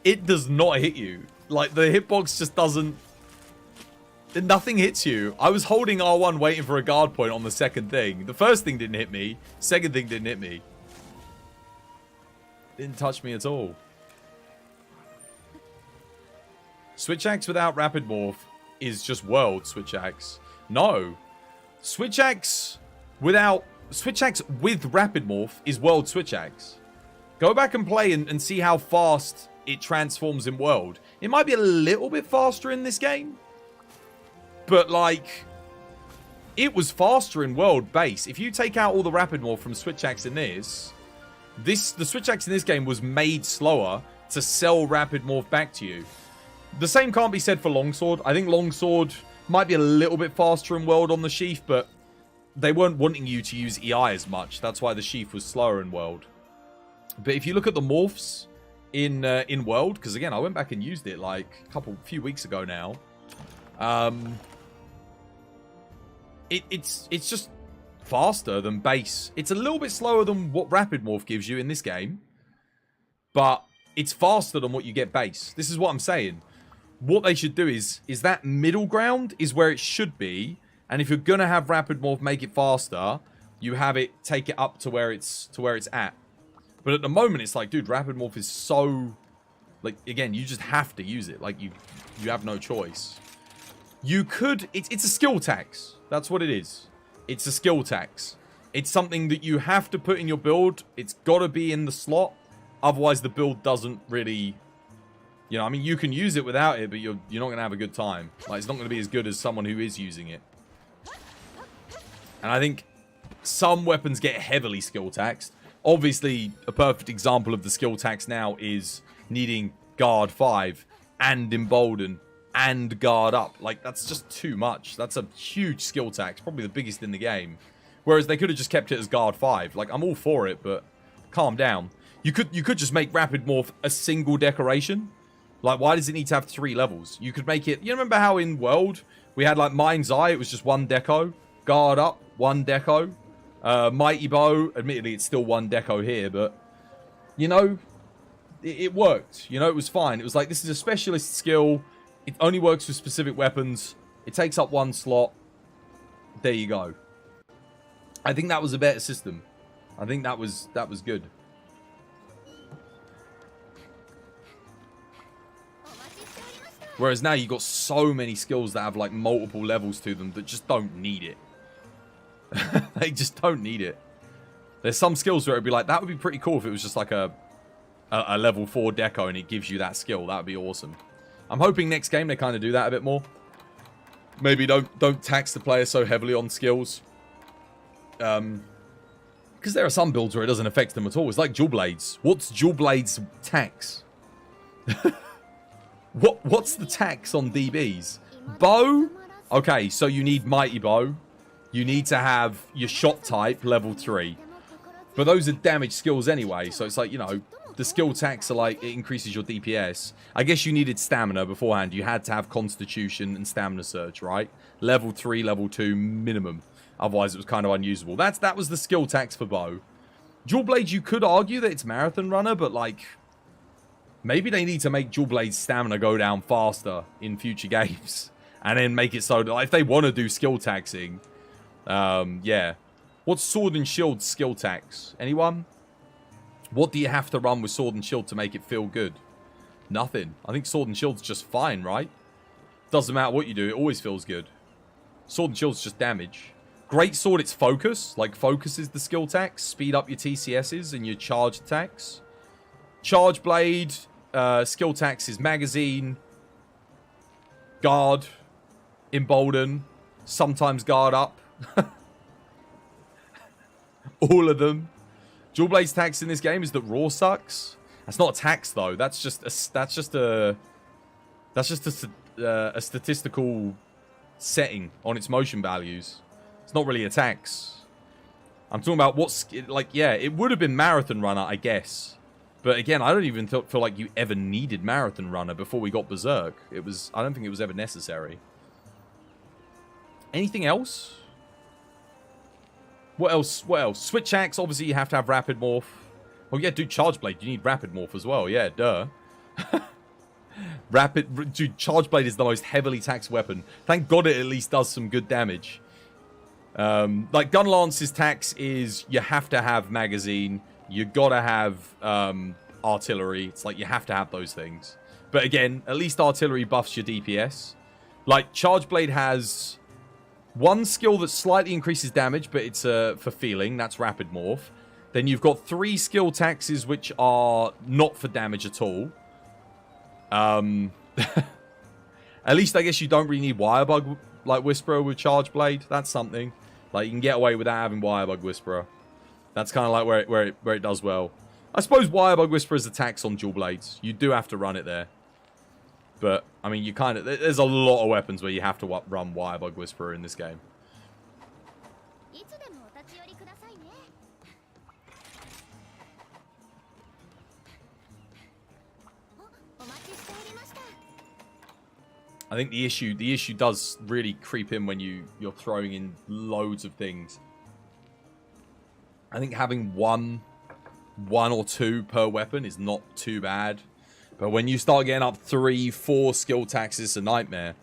it does not hit you. Like the hitbox just doesn't... Nothing hits you. I was holding R1 waiting for a guard point on the second thing. The first thing didn't hit me. Second thing didn't hit me. Didn't touch me at all. Switch axe without rapid morph is just world switch axe. No. Switch axe without... Switch axe with rapid morph is world switch axe. Go back and play and see how fast it transforms in world. It might be a little bit faster in this game, but like it was faster in world base. If you take out all the rapid morph from switch axe in the switch axe in this game was made slower to sell rapid morph back to you. The same can't be said for longsword. I think longsword might be a little bit faster in world on the sheath, but they weren't wanting you to use EI as much. That's why the sheath was slower in world. But if you look at the morphs in world, because again, I went back and used it like a few weeks ago now. It's just faster than base. It's a little bit slower than what rapid morph gives you in this game, but it's faster than what you get base. This is what I'm saying. What they should do is that middle ground is where it should be. And if you're gonna have rapid morph make it faster, you have it take it up to where it's at. But at the moment, it's like, dude, rapid morph is so, like, again, you just have to use it. Like you have no choice. You could, it's a skill tax. That's what it is. It's a skill tax. It's something that you have to put in your build. It's got to be in the slot, otherwise the build doesn't really. You know, I mean, you can use it without it, but you're not gonna have a good time. Like, it's not gonna be as good as someone who is using it. And I think some weapons get heavily skill taxed. Obviously, a perfect example of the skill tax now is needing guard 5 and embolden and guard up. Like, that's just too much. That's a huge skill tax, probably the biggest in the game. Whereas they could have just kept it as guard 5. Like, I'm all for it, but calm down. You could just make rapid morph a single decoration. Like, why does it need to have 3 levels? You could make it... You remember how in World we had, like, Mind's Eye? It was just 1 deco. Guard up, 1 deco. Mighty Bow, admittedly, it's still 1 deco here, but, you know, it worked. You know, it was fine. It was like, this is a specialist skill. It only works with specific weapons. It takes up 1 slot. There you go. I think that was a better system. I think that was good. Whereas now you've got so many skills that have like multiple levels to them that just don't need it. They just don't need it. There's some skills where it'd be like, that would be pretty cool if it was just like a level 4 deco and it gives you that skill. That would be awesome. I'm hoping next game they kind of do that a bit more. Maybe don't tax the player so heavily on skills. Because there are some builds where it doesn't affect them at all. It's like Dual Blades. What's Dual Blades tax? What's the tax on DBs? Bow? Okay, so you need Mighty Bow. you need to have your shot type level 3. But those are damage skills anyway, so it's like, you know, the skill tax are like, it increases your DPS. I guess you needed stamina beforehand. You had to have constitution and stamina surge, right? Level 3, level 2 minimum. Otherwise, it was kind of unusable. That was the skill tax for bow. Dual Blade, you could argue that it's Marathon Runner, but like, maybe they need to make Dual Blade's stamina go down faster in future games. And then make it so that, like, if they want to do skill taxing, yeah. What's Sword and Shield skill tax? Anyone? What do you have to run with Sword and Shield to make it feel good? Nothing. I think Sword and Shield's just fine, right? Doesn't matter what you do, it always feels good. Sword and Shield's just damage. Great Sword, it's focus. Like, focus is the skill tax. Speed up your TCSs and your charge attacks. Charge Blade, skill tax is magazine, guard, embolden, sometimes guard up. All of them. Dual Blade's tax in this game is that raw sucks. That's not a tax though. That's just a statistical setting on its motion values. It's not really a tax. I'm talking about what's like. Yeah, it would have been Marathon Runner, I guess. But again, I don't even feel like you ever needed Marathon Runner before we got Berserk. I don't think it was ever necessary. Anything else? What else? What else? Switch Axe, obviously you have to have Rapid Morph. Oh yeah, dude, Charge Blade, you need Rapid Morph as well. Yeah, duh. Dude, Charge Blade is the most heavily taxed weapon. Thank God it at least does some good damage. Like, Gun Lance's tax is you have to have magazine. You gotta have artillery. It's like you have to have those things. But again, at least artillery buffs your DPS. Like, Charge Blade has one skill that slightly increases damage, but it's for feeling. That's Rapid Morph. Then you've got 3 skill taxes which are not for damage at all. At least I guess you don't really need Wirebug like Whisperer with Charge Blade. That's something. Like, you can get away without having Wirebug Whisperer. That's kind of like where it does well. I suppose Wirebug Whisperer's attacks on Dual Blades. You do have to run it there. But, I mean, you kind of... There's a lot of weapons where you have to run Wirebug Whisperer in this game. I think the issue does really creep in when you're throwing in loads of things. I think having one or two per weapon is not too bad. But when you start getting up 3, 4 skill taxes, it's a nightmare.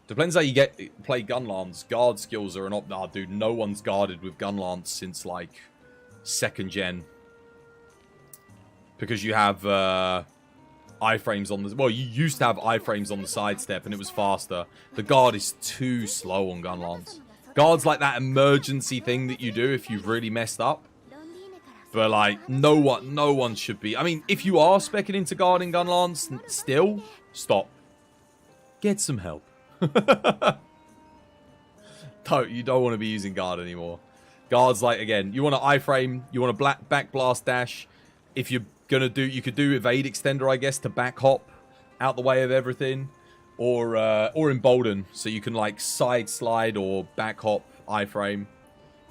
Depends how you play Gunlance. Guard skills are an op. Nah, dude, no one's guarded with Gunlance since, like, 2nd gen. Because you have iframes on the... Well, you used to have iframes on the sidestep, and it was faster. The guard is too slow on Gunlance. Guard's like that emergency thing that you do if you've really messed up. But, like, no one should be... I mean, if you are speccing into guard in Gunlance, still, stop. Get some help. You don't want to be using guard anymore. Guard's like, again, you want to iframe, you want to back blast dash. If you're going to do... You could do evade extender, I guess, to back hop out the way of everything. Or embolden, so you can, like, side slide or back hop iframe.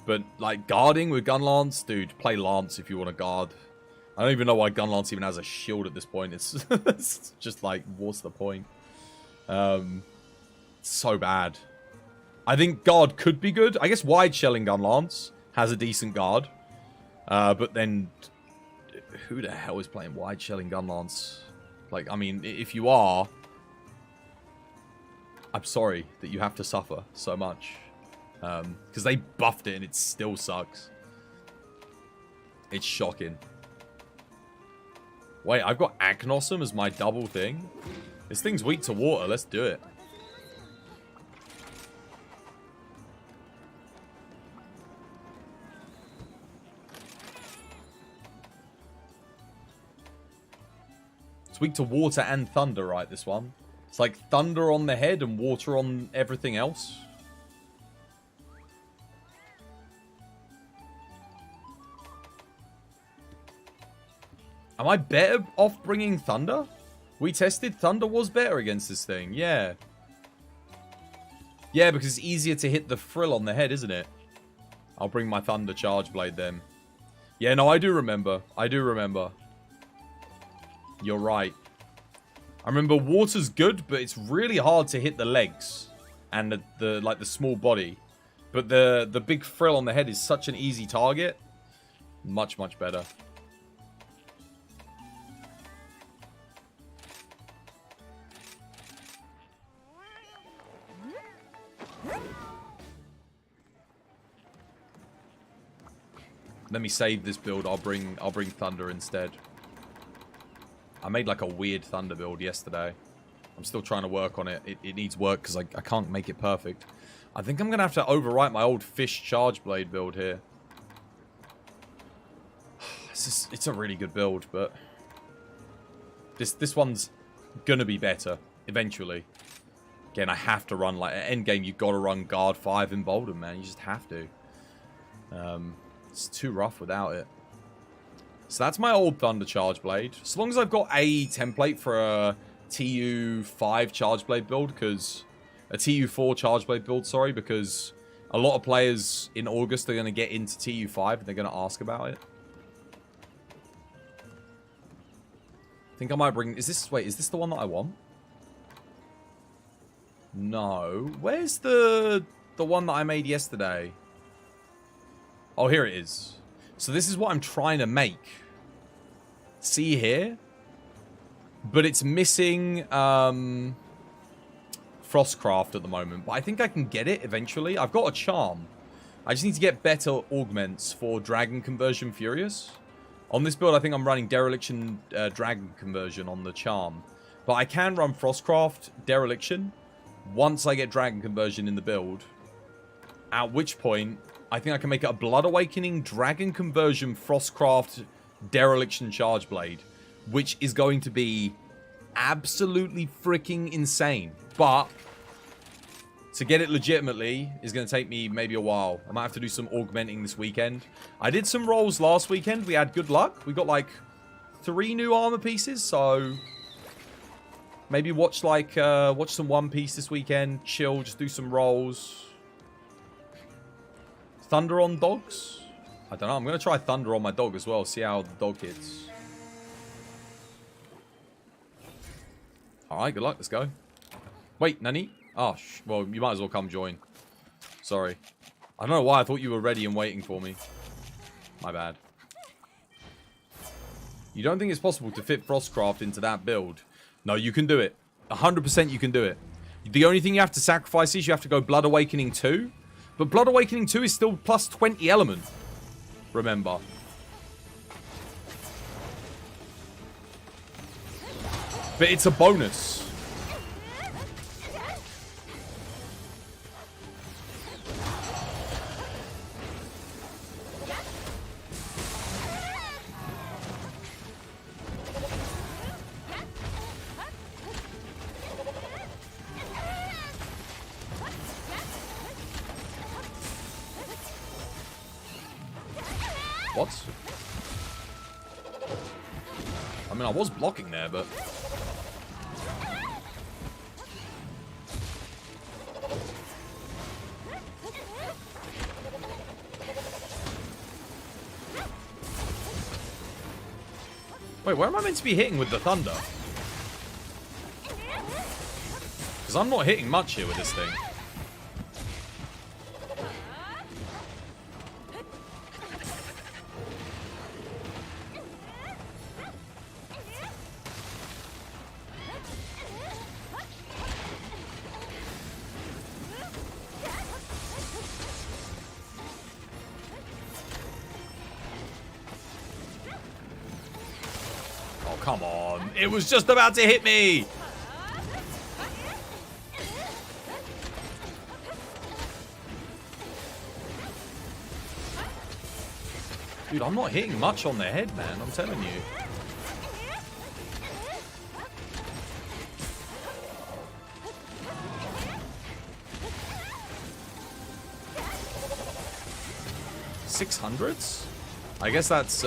But, like, guarding with Gunlance, dude, play Lance if you want to guard. I don't even know why Gunlance even has a shield at this point. It's, it's just like, what's the point? So bad. I think guard could be good. I guess wide shelling Gunlance has a decent guard. But then, who the hell is playing wide shelling Gunlance? Like, I mean, if you are, I'm sorry that you have to suffer so much. Because they buffed it and it still sucks. It's shocking. Wait, I've got Agnosm as my double thing? This thing's weak to water. Let's do it. It's weak to water and thunder, right, this one? It's like thunder on the head and water on everything else. Am I better off bringing Thunder? We tested. Thunder was better against this thing. Yeah. Yeah, because it's easier to hit the frill on the head, isn't it? I'll bring my Thunder Charge Blade then. Yeah, no, I do remember. I do remember. You're right. I remember water's good, but it's really hard to hit the legs and the small body. But the big frill on the head is such an easy target. Much, much better. Let me save this build. I'll bring Thunder instead. I made like a weird Thunder build yesterday. I'm still trying to work on it. It needs work because I can't make it perfect. I think I'm going to have to overwrite my old Fish Charge Blade build here. It's a really good build, but this one's going to be better eventually. Again, I have to run, like, at endgame, you've got to run Guard 5 in Bolden, man. You just have to. It's too rough without it. So that's my old Thunder Charge Blade. As long as I've got a template for a TU5 Charge Blade build, because... A TU4 Charge Blade build, sorry, because a lot of players in August are going to get into TU5 and they're going to ask about it. I think I might bring... Wait, is this the one that I want? No. Where's the one that I made yesterday? Oh, here it is. So this is what I'm trying to make. See here? But it's missing Frostcraft at the moment. But I think I can get it eventually. I've got a charm. I just need to get better augments for Dragon Conversion Furious. On this build, I think I'm running Dereliction Dragon Conversion on the charm. But I can run Frostcraft Dereliction once I get Dragon Conversion in the build. At which point, I think I can make it a Blood Awakening Dragon Conversion Frostcraft Dereliction Charge Blade, which is going to be absolutely freaking insane. But to get it legitimately is going to take me maybe a while. I might have to do some augmenting this weekend. I did some rolls last weekend. We had good luck. We got like 3 new armor pieces, so maybe watch some One Piece this weekend. Chill, just do some rolls. Thunder on dogs? I don't know. I'm going to try Thunder on my dog as well. See how the dog hits. Alright, good luck. Let's go. Wait, Nani? Oh, well, you might as well come join. Sorry. I don't know why I thought you were ready and waiting for me. My bad. You don't think it's possible to fit Frostcraft into that build? No, you can do it. 100% you can do it. The only thing you have to sacrifice is you have to go Blood Awakening 2. But Blood Awakening 2 is still plus 20 element. Remember. But it's a bonus. What? I mean, I was blocking there, but... Wait, where am I meant to be hitting with the thunder? Because I'm not hitting much here with this thing. Come on. It was just about to hit me. Dude, I'm not hitting much on the head, man. I'm telling you. $600s? I guess that's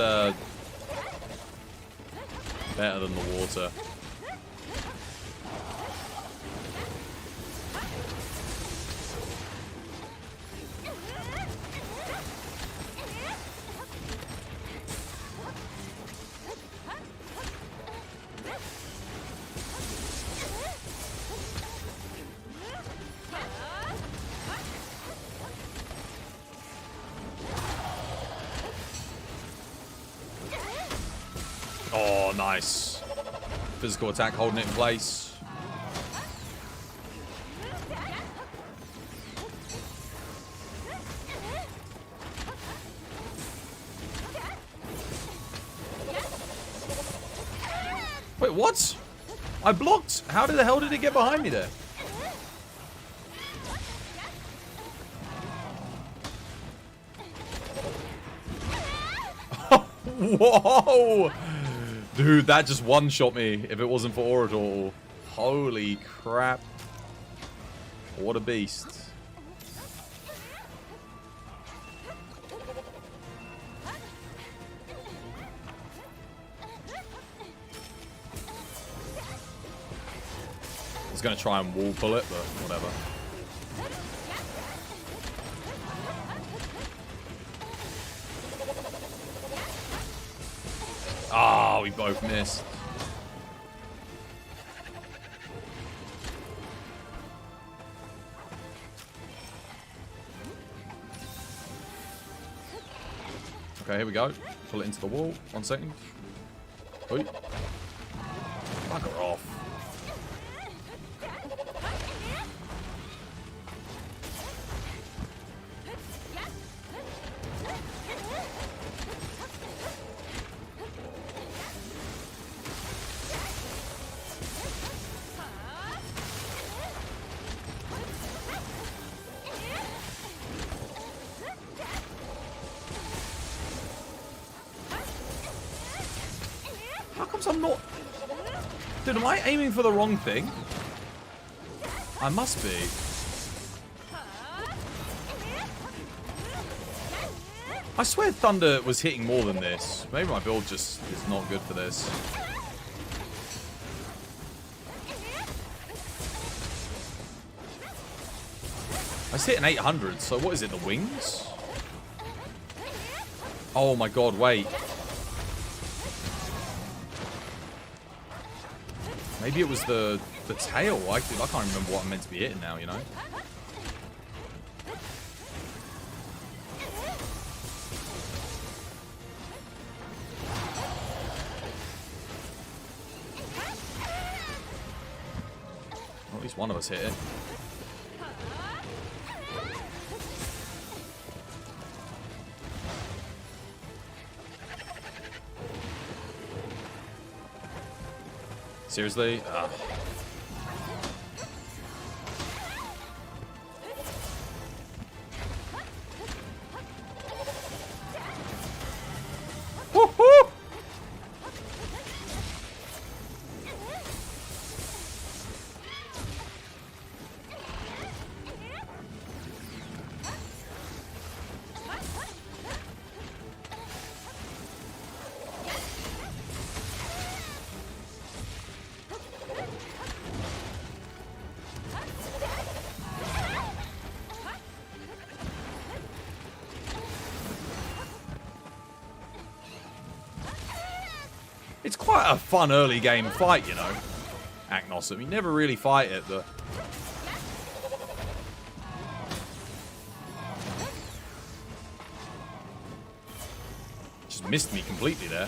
better than the water. Oh, nice. Physical attack holding it in place. Wait, what? I blocked. How the hell did it get behind me there? Whoa! Dude, that just one-shot me if it wasn't for Orator. Holy crap. What a beast. I was going to try and wall pull it, but whatever. Ah, we both missed. Okay, here we go. Pull it into the wall. 1 second. Oi. Bugger off. How comes I'm not... Dude, am I aiming for the wrong thing? I must be. I swear Thunder was hitting more than this. Maybe my build just is not good for this. I hit an 800, so what is it, the wings? Oh my god, wait. Maybe it was the tail. I can't remember what I'm meant to be hitting now, you know? Well, at least one of us hit it. Seriously? Woo-hoo! It's quite a fun early game fight, you know. Agnosm. You never really fight it, but... Just missed me completely there.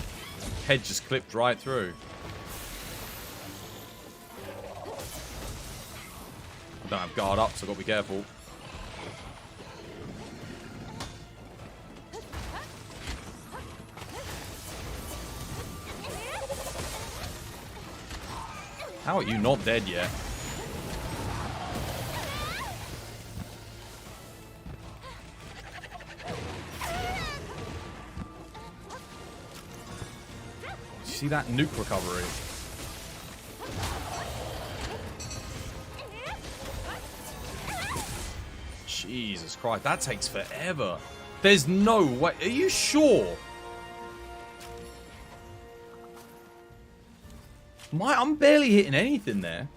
Head just clipped right through. I don't have guard up, so I've got to be careful. How are you not dead yet? Did you see that nuke recovery? Jesus Christ, that takes forever. There's no way. Are you sure? I'm barely hitting anything there.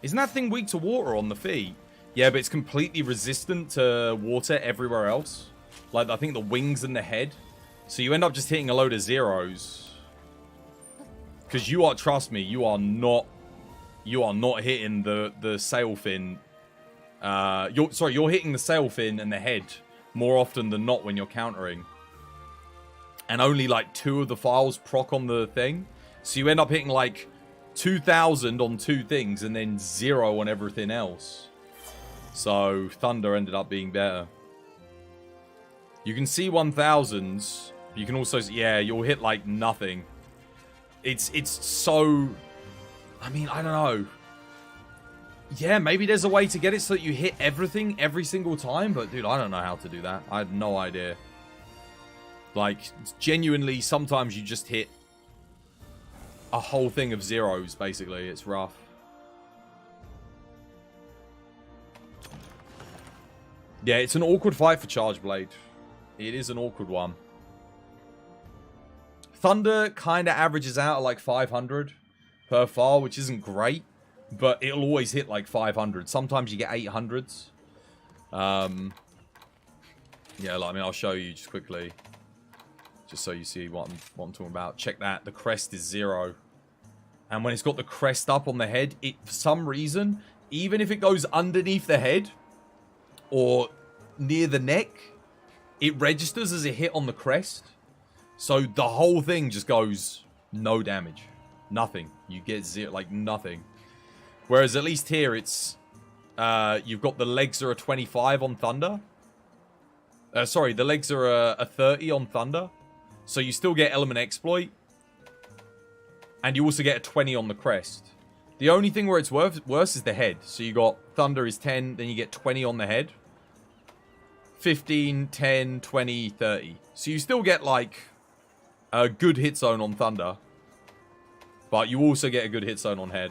Isn't that thing weak to water on the feet? Yeah, but it's completely resistant to water everywhere else. Like, I think the wings and the head. So you end up just hitting a load of zeros. Because you are, trust me, you are not hitting the sail fin. You're hitting the sail fin and the head more often than not when you're countering. And only like 2 of the files proc on the thing. So you end up hitting like 2,000 on 2 things and then 0 on everything else. So Thunder ended up being better. You can see 1,000s. You can also, yeah, you'll hit like nothing. It's so, I mean, I don't know. Yeah, maybe there's a way to get it so that you hit everything every single time. But dude, I don't know how to do that. I have no idea. Like, genuinely, sometimes you just hit a whole thing of zeros, basically. It's rough. Yeah, it's an awkward fight for Charge Blade. It is an awkward one. Thunder kind of averages out at like 500 per file, which isn't great. But it'll always hit like 500. Sometimes you get 800s. Yeah, like, I mean, I'll show you just quickly. Just so you see what I'm talking about. Check that. The crest is 0. And when it's got the crest up on the head, it, for some reason, even if it goes underneath the head or near the neck, it registers as a hit on the crest. So the whole thing just goes no damage. Nothing. You get 0, like nothing. Whereas at least here it's, you've got the legs are a 25 on Thunder. Sorry, the legs are a 30 on Thunder. So you still get Element Exploit. And you also get a 20 on the crest. The only thing where it's worse is the head. So you got Thunder is 10, then you get 20 on the head. 15, 10, 20, 30. So you still get like a good hit zone on Thunder. But you also get a good hit zone on head.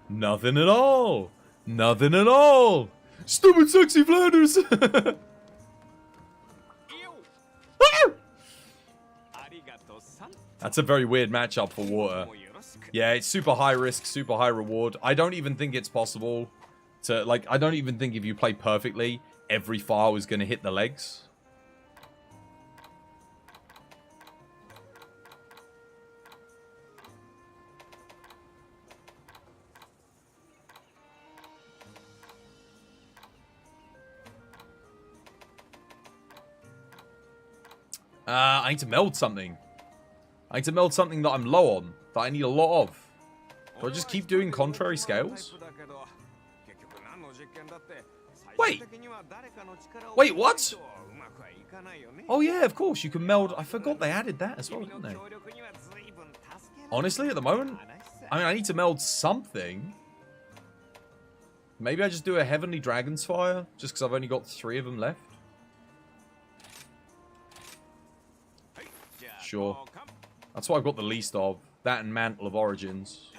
Nothing at all. Nothing at all. Stupid sexy Flanders. That's a very weird matchup for water. Yeah, it's super high risk, super high reward. I don't even think it's possible to, like, I don't even think if you play perfectly, every file is going to hit the legs. I need to meld something. I need to meld something that I'm low on, that I need a lot of. Do I just keep doing contrary scales? Wait. Wait, what? Oh yeah, of course, you can meld. I forgot they added that as well, didn't they? Honestly, at the moment, I mean, I need to meld something. Maybe I just do a Heavenly Dragon's Fire, just because I've only got 3 of them left. Sure. That's what I've got the least of. That and Mantle of Origins.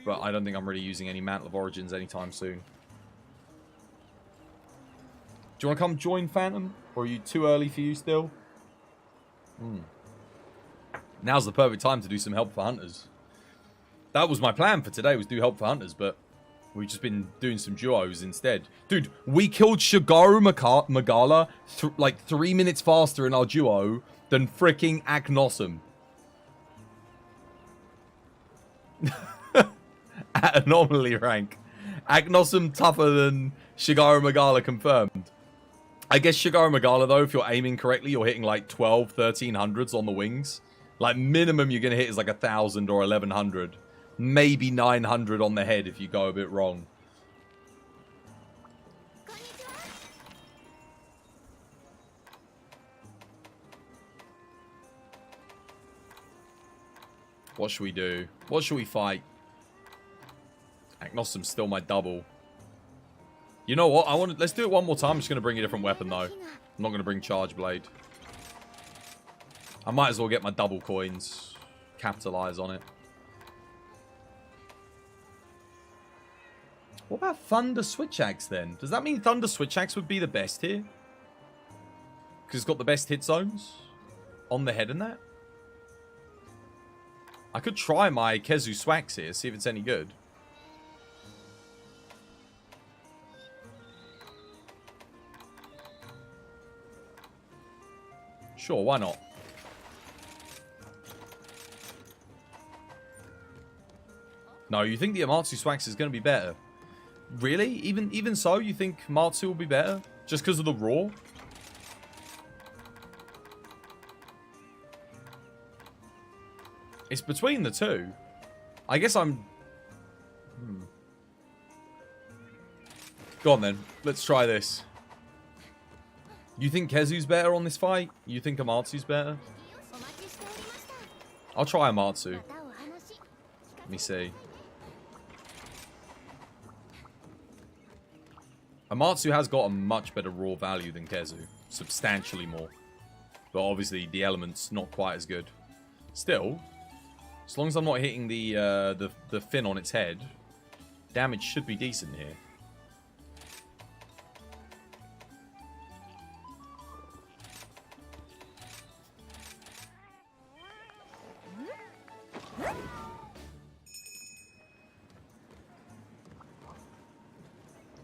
But I don't think I'm really using any Mantle of Origins anytime soon. Do you want to come join Phantom? Or are you too early for you still? Now's the perfect time to do some Help for Hunters. That was my plan for today, was do Help for Hunters, but we've just been doing some duos instead. Dude, we killed Shigaru Magala like 3 minutes faster in our duo than freaking Agnossum. At anomaly rank. Agnossum tougher than Shigaru Magala confirmed. I guess Shigaru Magala, though, if you're aiming correctly, you're hitting like 12, 1300s on the wings. Like, minimum you're going to hit is like 1,000 or 1,100. Maybe 900 on the head if you go a bit wrong. What should we do? What should we fight? Agnossum's still my double. You know what? Let's do it one more time. I'm just going to bring a different weapon, though. I'm not going to bring Charge Blade. I might as well get my double coins. Capitalize on it. What about Thunder Switch Axe, then? Does that mean Thunder Switch Axe would be the best here? Because it's got the best hit zones on the head and that? I could try my Kezu Swax here, see if it's any good. Sure, why not? No, you think the Amatsu Swax is going to be better? Really? Even so, you think Matsu will be better? Just because of the raw? It's between the two. I guess I'm... Go on then. Let's try this. You think Kezu's better on this fight? You think Amatsu's better? I'll try Amatsu. Let me see. Amatsu has got a much better raw value than Kezu. Substantially more. But obviously the element's not quite as good. Still, as long as I'm not hitting the fin on its head, damage should be decent here.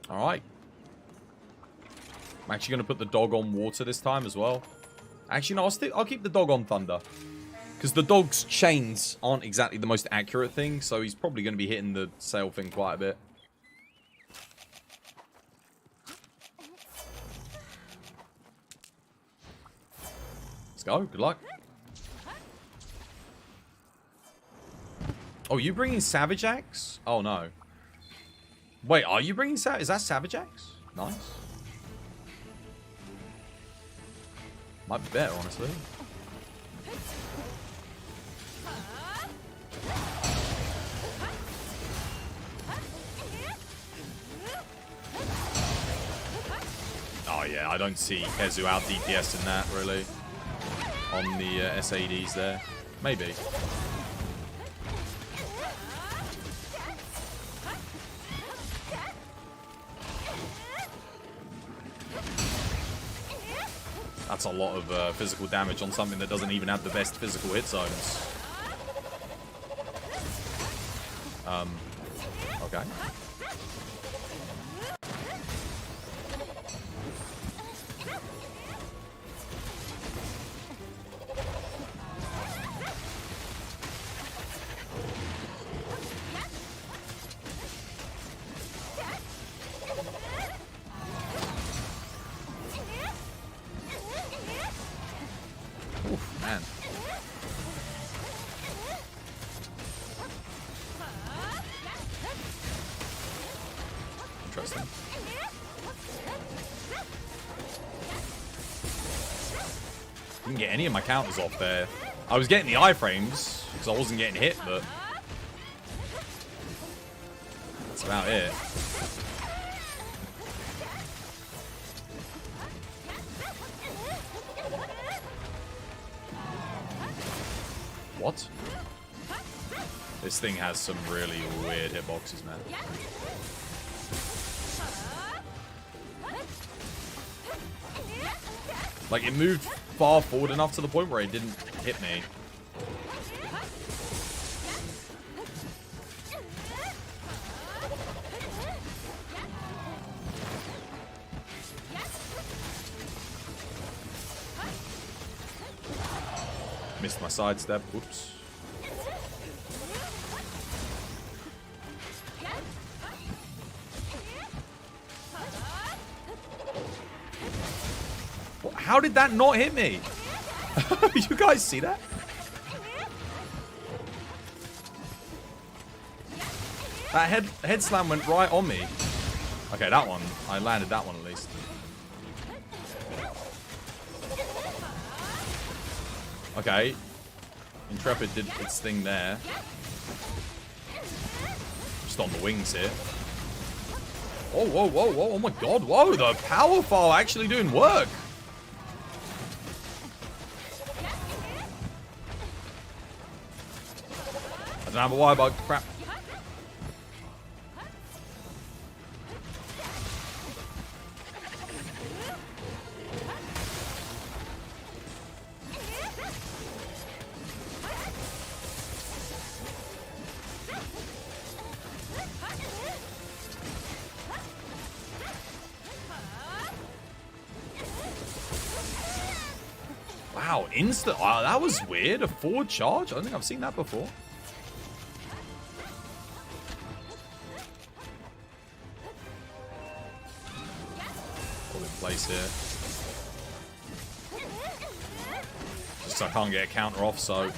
Alright. I'm actually going to put the dog on water this time as well. Actually, no, I'll keep the dog on thunder. Because the dog's chains aren't exactly the most accurate thing, so he's probably going to be hitting the sail thing quite a bit. Let's go. Good luck. Oh, you bringing Savage Axe? Oh, no. Wait, are you bringing Savage? Is that Savage Axe? Nice. Might be better, honestly. Oh, yeah, I don't see Kezu out DPS in that, really. On the SADs there. Maybe. That's a lot of physical damage on something that doesn't even have the best physical hit zones. Okay. Oof, man. Interesting. Didn't get any of my counters off there. I was getting the iframes because I wasn't getting hit, but that's about it. What? This thing has some really weird hitboxes, man. Like, it moved far forward enough to the point where it didn't hit me. Missed my sidestep. Whoops. How did that not hit me? You guys see that? That head slam went right on me. Okay, that one. I landed that one at least. Okay. Intrepid did its thing there. Just on the wings here. Oh, whoa, whoa, whoa. Oh my god. Whoa, the power file actually doing work. I don't have a wire bug. Crap. Wow, instant. Wow, that was weird. A forward charge? I don't think I've seen that before. Hold in place here. Just so I can't get a counter off, so.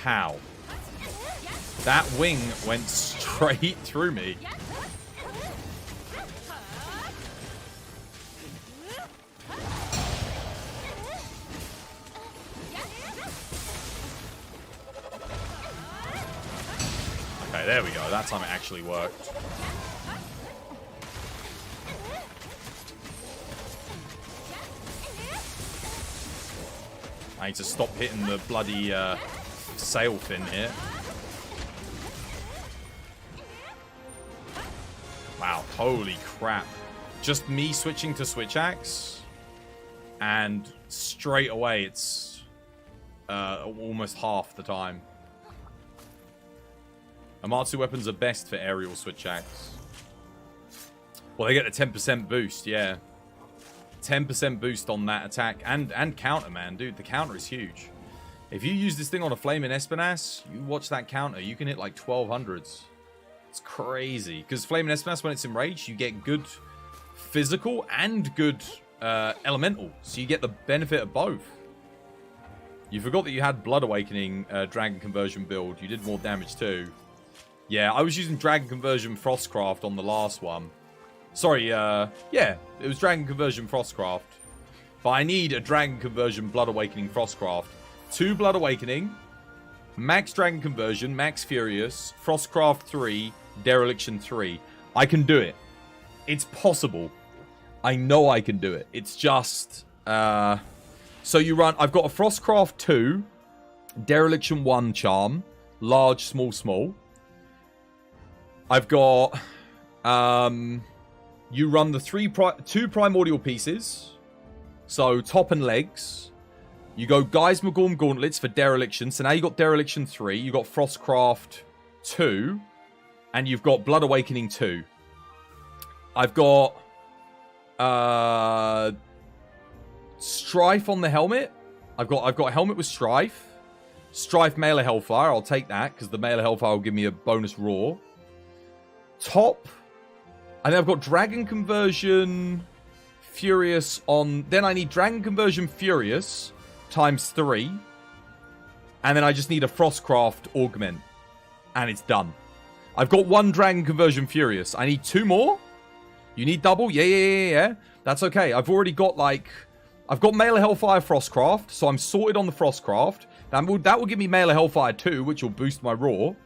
How? That wing went straight through me. Okay, there we go. That time it actually worked. I need to stop hitting the bloody sail fin here. Wow, holy crap. Just me switching to switch axe, and straight away it's almost half the time. Amatsu weapons are best for aerial switch axe. Well, they get a 10% boost, yeah. 10% boost on that attack and counter, man. Dude, the counter is huge. If you use this thing on a Flaming Espinas, you watch that counter, you can hit like 1200s. It's crazy. Because Flaming Espinas, when it's enraged, you get good physical and good elemental. So you get the benefit of both. You forgot that you had Blood Awakening Dragon Conversion build. You did more damage too. Yeah, I was using Dragon Conversion Frostcraft on the last one. Sorry, yeah, it was Dragon Conversion Frostcraft. But I need a Dragon Conversion Blood Awakening Frostcraft. 2 Blood Awakening, Max Dragon Conversion, Max Furious, Frostcraft 3, Dereliction 3. I can do it. It's possible. I know I can do it. It's just... So you run... I've got a Frostcraft 2, Dereliction 1 charm, large, small, small. I've got... you run the 2 primordial pieces. So top and legs. You go Geismagorm Gauntlets for Dereliction. So now you got Dereliction 3. You got Frostcraft 2. And you've got Blood Awakening 2. I've got Strife on the helmet. I've got a helmet with Strife. Strife Mail of Hellfire. I'll take that because the Mail of Hellfire will give me a bonus roar. Top. And then I've got Dragon Conversion Furious on... Then I need Dragon Conversion Furious times 3. And then I just need a Frostcraft Augment. And it's done. I've got 1 Dragon Conversion Furious. I need 2 more. You need double? Yeah. That's okay. I've already got like... I've got Mail of Hellfire Frostcraft. So I'm sorted on the Frostcraft. That will give me Mail of Hellfire 2, which will boost my roar.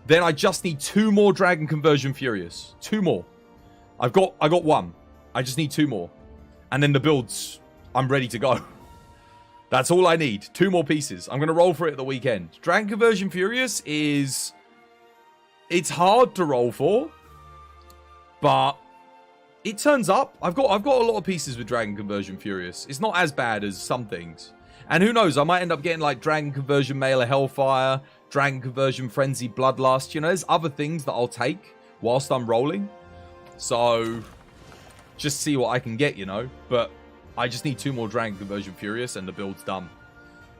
Then I just need 2 more Dragon Conversion Furious. 2 more. I got 1. I just need 2 more. And then the builds, I'm ready to go. That's all I need. 2 more pieces. I'm going to roll for it at the weekend. Dragon Conversion Furious is... It's hard to roll for. But it turns up. I've got a lot of pieces with Dragon Conversion Furious. It's not as bad as some things. And who knows, I might end up getting like Dragon Conversion Mail of Hellfire, Dragon Conversion Frenzy Bloodlust. You know, there's other things that I'll take whilst I'm rolling. So, just see what I can get, you know. But I just need 2 more Dragon Conversion Furious and the build's done.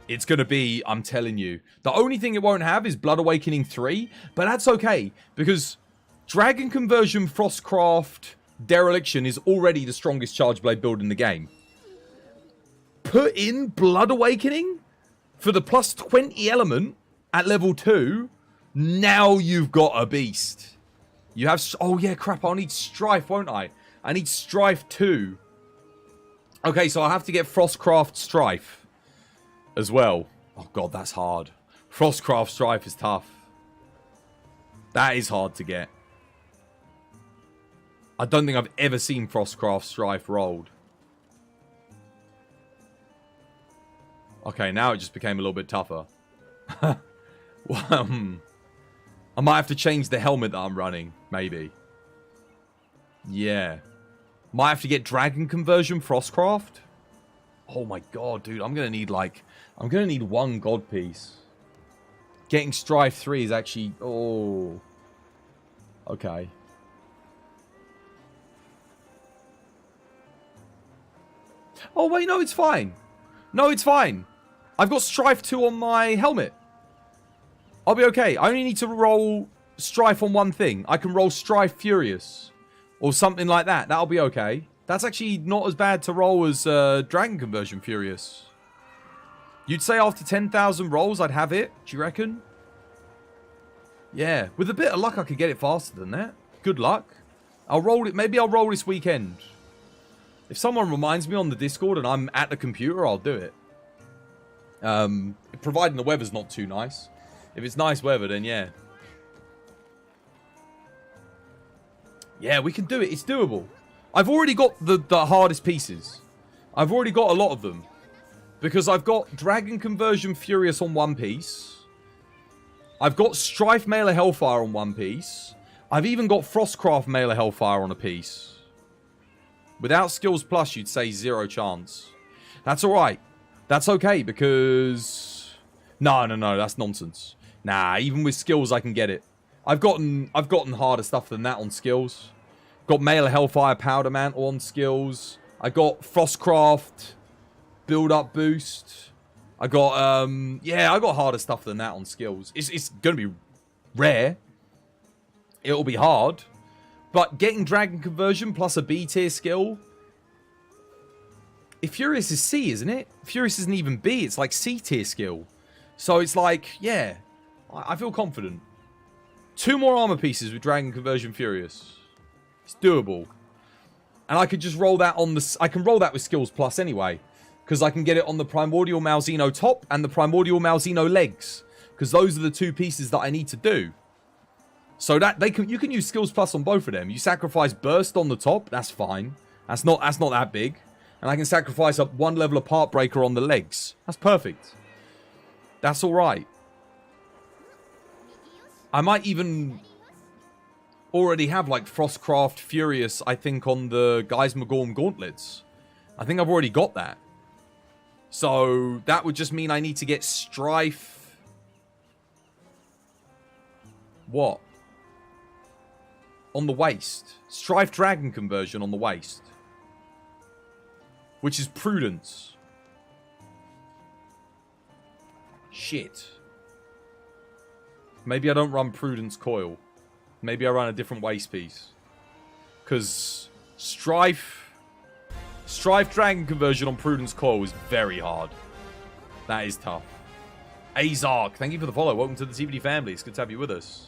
It's going to be, I'm telling you. The only thing it won't have is Blood Awakening 3. But that's okay. Because Dragon Conversion Frostcraft Dereliction is already the strongest Charge Blade build in the game. Put in Blood Awakening for the plus 20 element at level 2. Now you've got a beast. You have... Oh, yeah, crap. I'll need Strife, won't I? I need Strife 2. Okay, so I'll have to get Frostcraft Strife as well. Oh, God, that's hard. Frostcraft Strife is tough. That is hard to get. I don't think I've ever seen Frostcraft Strife rolled. Okay, now it just became a little bit tougher. Well, I might have to change the helmet that I'm running, maybe. Yeah. Might have to get Dragon Conversion Frostcraft. Oh my god, dude. I'm going to need like... I'm going to need 1 god piece. Getting Strife 3 is actually... Oh. Okay. Oh, wait, no, it's fine. No, it's fine. I've got Strife 2 on my helmet. I'll be okay. I only need to roll Strife on 1 thing. I can roll Strife Furious. Or something like that. That'll be okay. That's actually not as bad to roll as Dragon Conversion Furious. You'd say after 10,000 rolls I'd have it? Do you reckon? Yeah. With a bit of luck I could get it faster than that. Good luck. I'll roll it. Maybe I'll roll this weekend. If someone reminds me on the Discord and I'm at the computer, I'll do it. Providing the weather's not too nice. If it's nice weather, then yeah. Yeah, we can do it. It's doable. I've already got the hardest pieces. I've already got a lot of them. Because I've got Dragon Conversion Furious on one piece. I've got Strife Mailer Hellfire on one piece. I've even got Frostcraft Mailer Hellfire on a piece. Without Skills Plus, you'd say 0 chance. That's alright. That's okay, because... No, that's nonsense. Nah, even with skills, I can get it. I've gotten harder stuff than that on skills. Got Mailer Hellfire Powder Mantle on skills. I got Frostcraft Build-Up Boost. I got, yeah, I got harder stuff than that on skills. It's going to be rare. It'll be hard. But getting Dragon Conversion plus a B tier skill... If Furious is C, isn't it? Furious isn't even B. It's like C tier skill. So it's like, yeah. I feel confident. 2 more armor pieces with Dragon Conversion Furious. It's doable. And I could just roll that on the... I can roll that with Skills Plus anyway. Because I can get it on the Primordial Malzeno top and the Primordial Malzeno legs. Because those are the 2 pieces that I need to do. So that you can use Skills Plus on both of them. You sacrifice Burst on the top, that's fine. That's not that big. And I can sacrifice up 1 level of Part Breaker on the legs. That's perfect. That's alright. I might even already have like Frostcraft Furious, I think, on the Geismar Gauntlets. I think I've already got that. So that would just mean I need to get Strife. What? On the waist. Strife Dragon Conversion on the waist. Which is Prudence. Shit. Maybe I don't run Prudence Coil. Maybe I run a different waist piece. Because Strife Dragon Conversion on Prudence Coil is very hard. That is tough. Azark, thank you for the follow. Welcome to the TVD family. It's good to have you with us.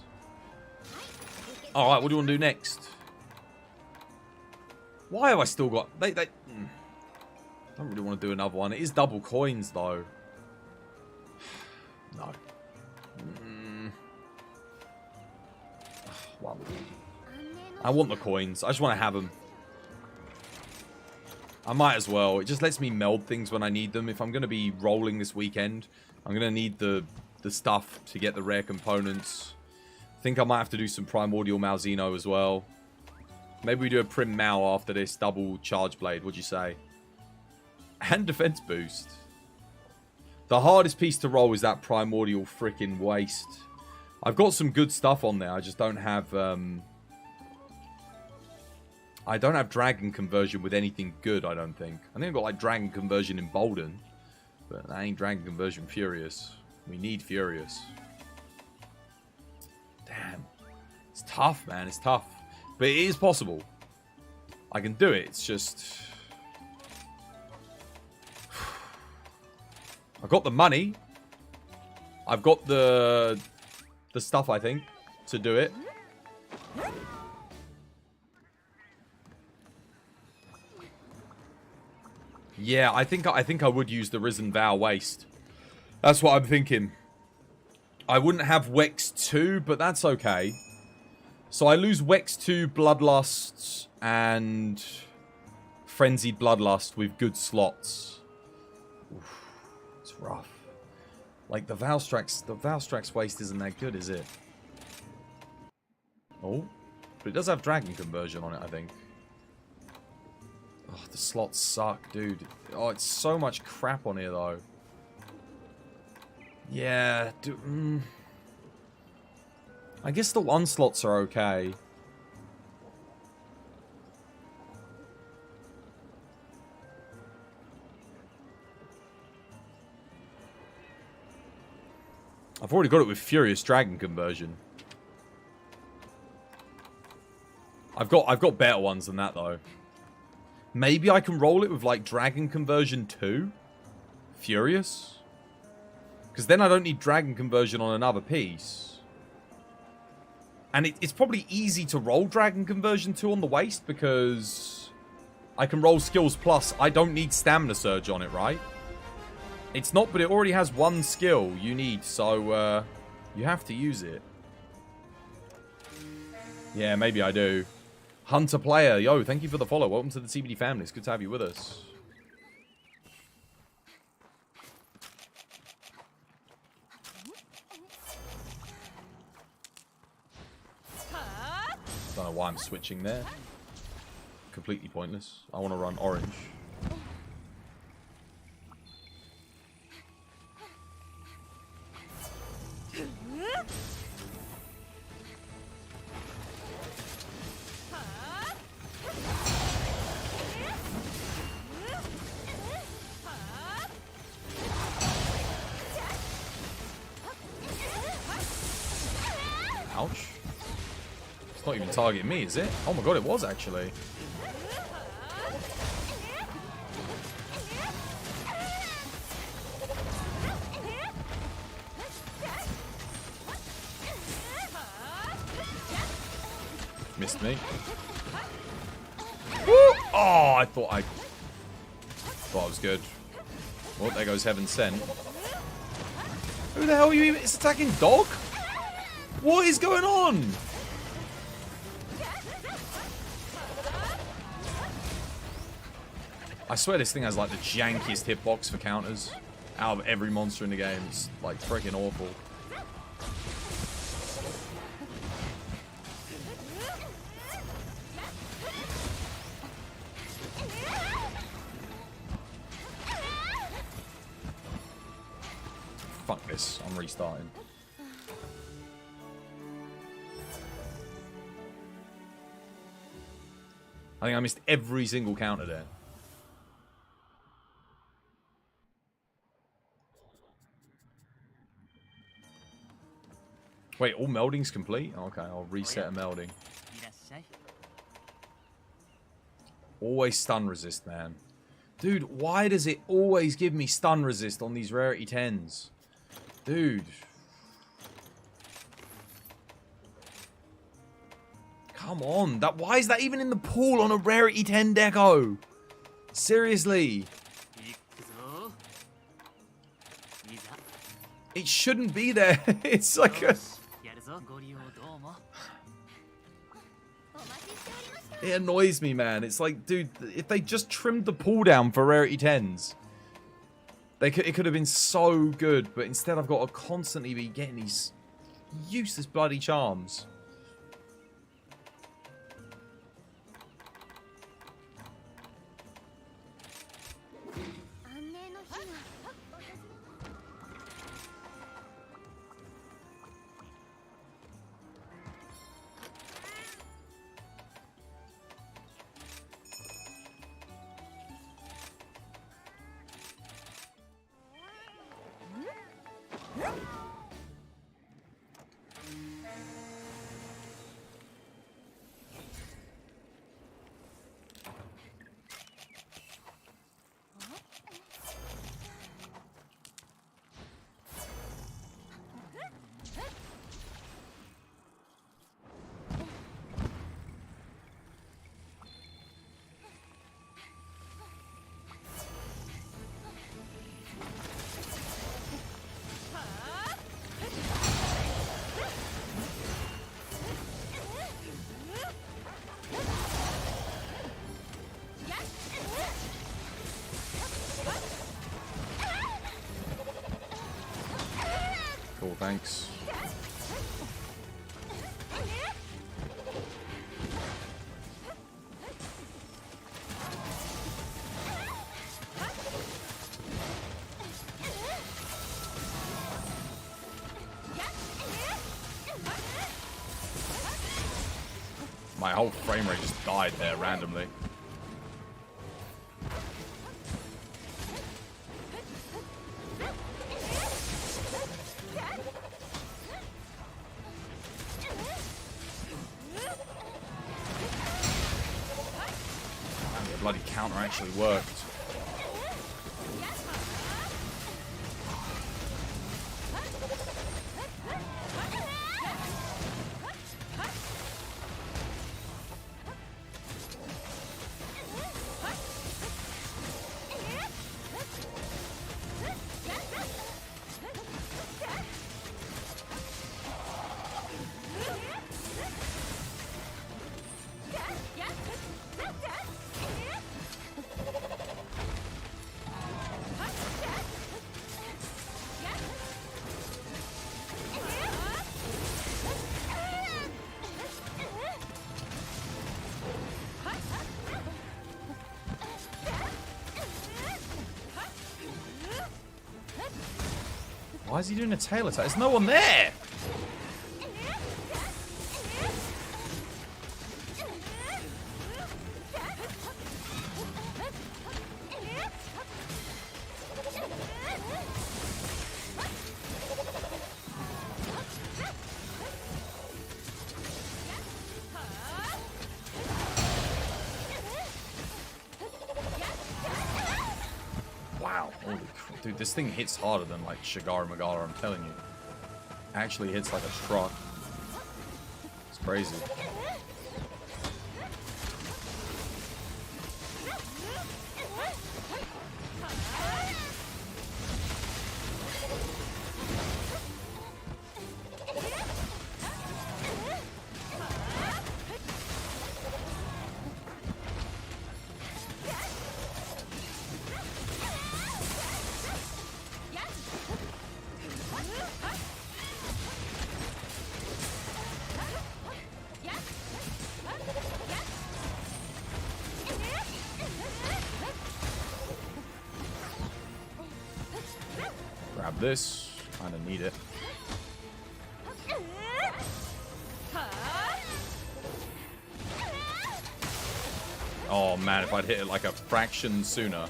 Alright, what do you want to do next? Why have I still got... I don't really want to do another one. It is double coins, though. No. Well, I want the coins. I just want to have them. I might as well. It just lets me meld things when I need them. If I'm going to be rolling this weekend, I'm going to need the stuff to get the rare components. I think I might have to do some Primordial Malzeno as well. Maybe we do a Prim Mal after this double Charge Blade. What'd you say? And Defense Boost. The hardest piece to roll is that Primordial frickin' Waste. I've got some good stuff on there. I just don't have... I don't have Dragon Conversion with anything good, I don't think. I think I've got like Dragon Conversion in Bolden. But that ain't Dragon Conversion Furious. We need Furious. Damn. It's tough, man. It's tough. But it is possible. I can do it. It's just... I've got the money. I've got the stuff, I think, to do it. Yeah, I think I would use the Risen Vow Waste. That's what I'm thinking. I wouldn't have Wex 2, but that's okay. So I lose Wex 2, Bloodlust, and Frenzied Bloodlust with good slots. Oof, it's rough. Like, the Valstrax Waste isn't that good, is it? Oh, but it does have Dragon Conversion on it, I think. Oh, the slots suck, dude. Oh, it's so much crap on here, though. Yeah, dude. I guess the one slots are okay. I've already got it with Furious Dragon Conversion. I've got better ones than that, though. Maybe I can roll it with, like, Dragon Conversion 2? Furious? Because then I don't need dragon conversion on another piece. And it's probably easy to roll dragon conversion to on the waist because I can roll skills plus. I don't need stamina surge on it, right? It's not, but it already has one skill you need, so you have to use it. Yeah, maybe I do. Hunter Player, yo, thank you for the follow. Welcome to the TBD family. It's good to have you with us. Don't know why I'm switching there. Completely pointless. I want to run orange. Ouch. It's not even targeting me, is it? Oh my god, it was actually. Missed me. Woo! Oh, I thought I was good. Well, there goes Heaven Sent. Who the hell are you even? It's attacking dog? What is going on? I swear this thing has like the jankiest hitbox for counters out of every monster in the game. It's like freaking awful. Fuck this, I'm restarting. I think I missed every single counter there. Wait, all melding's complete? Okay, I'll reset a melding. Always stun resist, man. Dude, why does it always give me stun resist on these rarity 10s? Dude. Come on. Why is that even in the pool on a rarity 10 deco? Seriously. It shouldn't be there. It's like a... It annoys me, man. It's like, dude, if they just trimmed the pool down for rarity 10s, it could have been so good, but instead I've got to constantly be getting these useless bloody charms. Cool, thanks. My whole frame rate just died there randomly. The bloody counter actually worked. Why is he doing a tail attack? There's no one there! Wow. Holy crap. Dude, this thing hits harder than like Shigara Magara, I'm telling you. Actually hits like a truck. It's crazy. Grab this. Kinda need it. Oh man, if I'd hit it like a fraction sooner.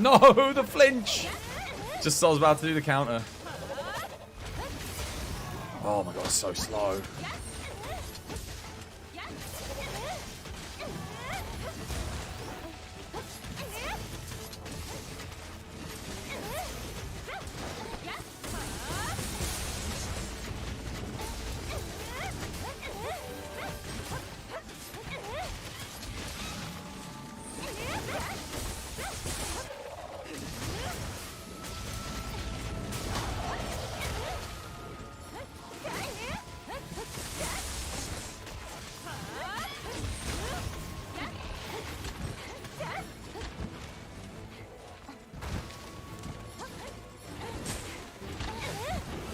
No, the flinch! Just as I was about to do the counter. Oh my god, it's so slow.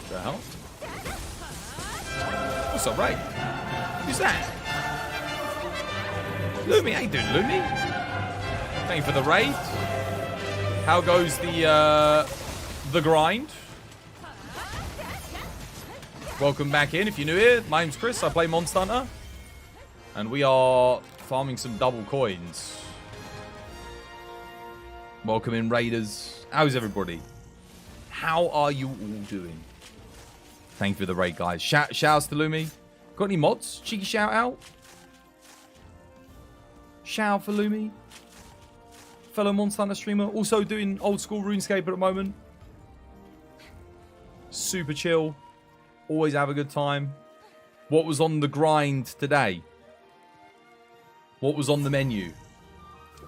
The hell? What's up, Ray? Who's that? Lumi, how you doing, Lumi? Thank you for the raid. How goes the grind? Welcome back in if you're new here. My name's Chris, I play Monster Hunter. And we are farming some double coins. Welcome in, Raiders. How's everybody? How are you all doing? Thank you for the raid, guys. Shouts to Lumi. Got any mods? Cheeky shout out. Shout out for Lumi. Fellow Monster Hunter streamer. Also doing old school RuneScape at the moment. Super chill. Always have a good time. What was on the grind today? What was on the menu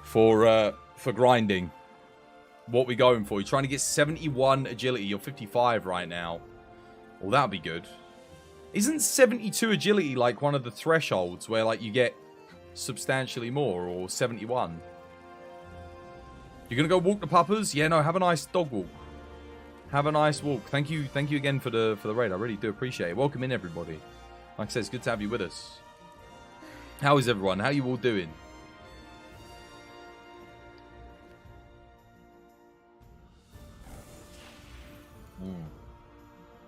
for grinding? What we going for? You're trying to get 71 agility. You're 55 right now. Well, that'll be good. Isn't 72 agility like one of the thresholds where like you get substantially more, or 71? You're gonna go walk the puppers? Yeah, no, have a nice dog walk. Have a nice walk. Thank you again for the raid. I really do appreciate it. Welcome in, everybody. Like I said, it's good to have you with us. How is everyone? How are you all doing?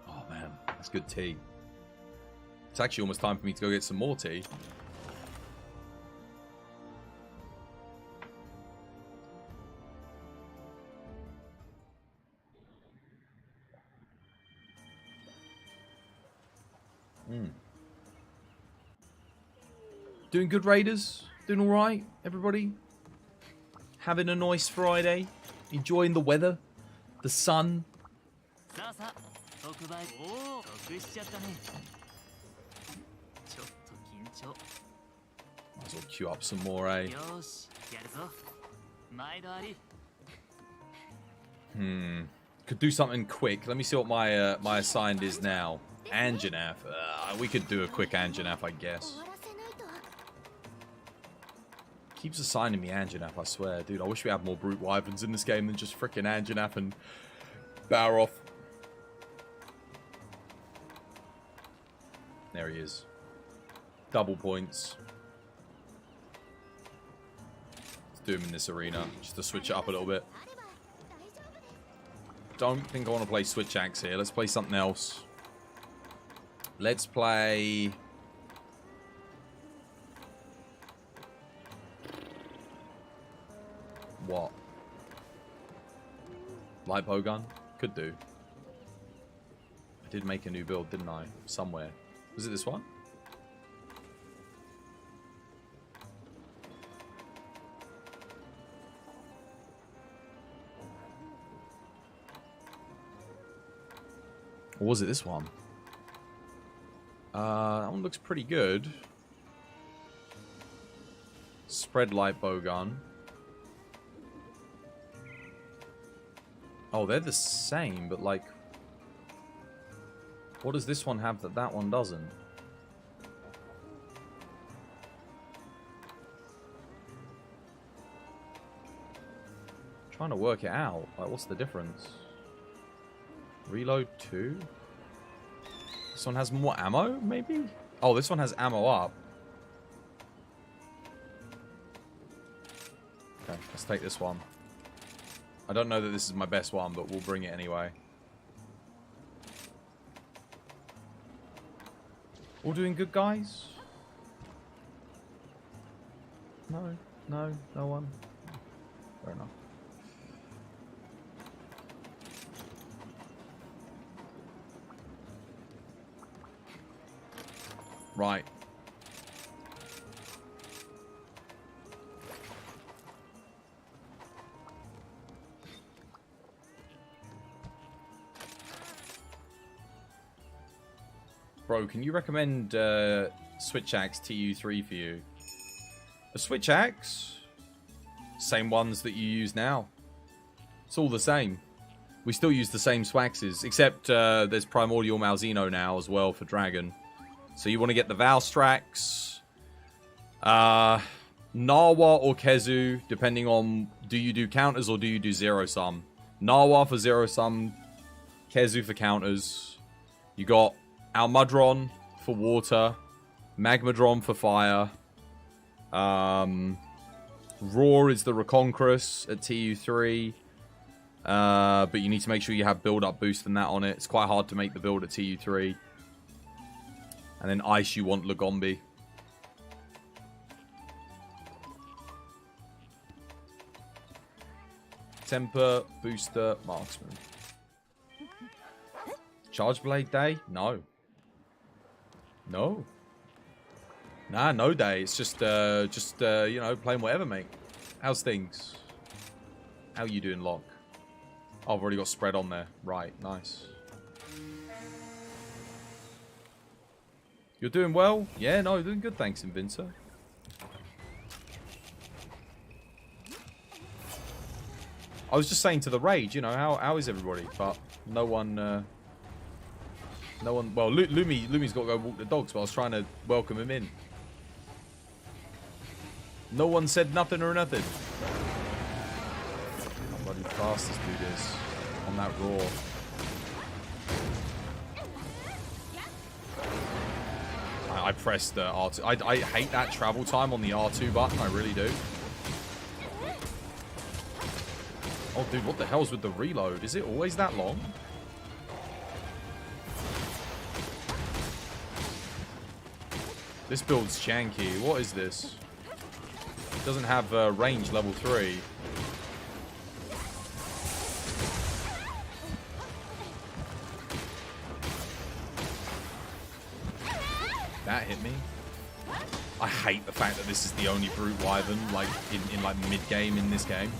Oh man, that's good tea. It's actually almost time for me to go get some more tea. Doing good, Raiders? Doing alright, everybody? Having a nice Friday? Enjoying the weather? The sun? Might as well queue up some more, eh? Could do something quick. Let me see what my my assigned is now. Anjanath. We could do a quick Anjanath, I guess. Keeps assigning me Anjanath, I swear. Dude, I wish we had more Brute Wyverns in this game than just freaking Anjanath and Baroth. There he is. Double points. Let's do him in this arena, just to switch it up a little bit. Don't think I want to play Switch Axe here. Let's play something else. Let's play... What? Light bow gun? Could do. I did make a new build, didn't I? Somewhere. Was it this one? Or was it this one? That one looks pretty good. Spread light bow gun. Oh, they're the same, but like... What does this one have that that one doesn't? Trying to work it out. Like, what's the difference? Reload 2? This one has more ammo, maybe? Oh, this one has ammo up. Okay, let's take this one. I don't know that this is my best one, but we'll bring it anyway. All doing good, guys? No, no one. Fair enough. Right. Bro, can you recommend Switch Axe TU3 for you? A Switch Axe? Same ones that you use now. It's all the same. We still use the same swaxes, except there's Primordial Malzeno now as well for Dragon. So you want to get the Valstrax, Narwa or Kezu, depending on do you do counters or do you do zero sum. Narwa for zero sum, Kezu for counters. You got Almudron for water, Magmadron for fire. Roar is the Reconquerus at TU3. But you need to make sure you have build-up boost and that on it. It's quite hard to make the build at TU3. And then Ice, you want Lagombi. Temper, Booster, Marksman. Charge Blade Day? No. No. Nah, no day. It's just you know, playing whatever, mate. How's things? How you doing, Locke? Oh, I've already got spread on there. Right, nice. You're doing well? Yeah, no, doing good, thanks, Invincer. I was just saying to the Rage, you know, how is everybody? But no one, well, Lumi's got to go walk the dogs, but I was trying to welcome him in. No one said nothing or nothing. How bloody fast this dude is on that roar. I pressed R2. I hate that travel time on the R2 button. I really do. Oh, dude, what the hell's with the reload? Is it always that long? This build's janky. What is this? It doesn't have range level 3. That hit me. I hate the fact that this is the only Brute Wyvern like in like mid-game in this game.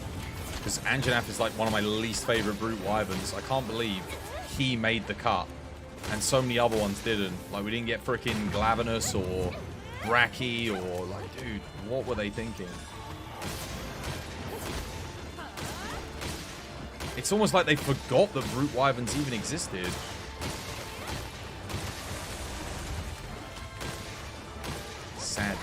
Because Anjanath is like one of my least favorite Brute Wyverns. I can't believe he made the cut. And so many other ones didn't. Like, we didn't get frickin' Glavenus or Bracky or, like, dude, what were they thinking? It's almost like they forgot that Brute Wyverns even existed. Sad.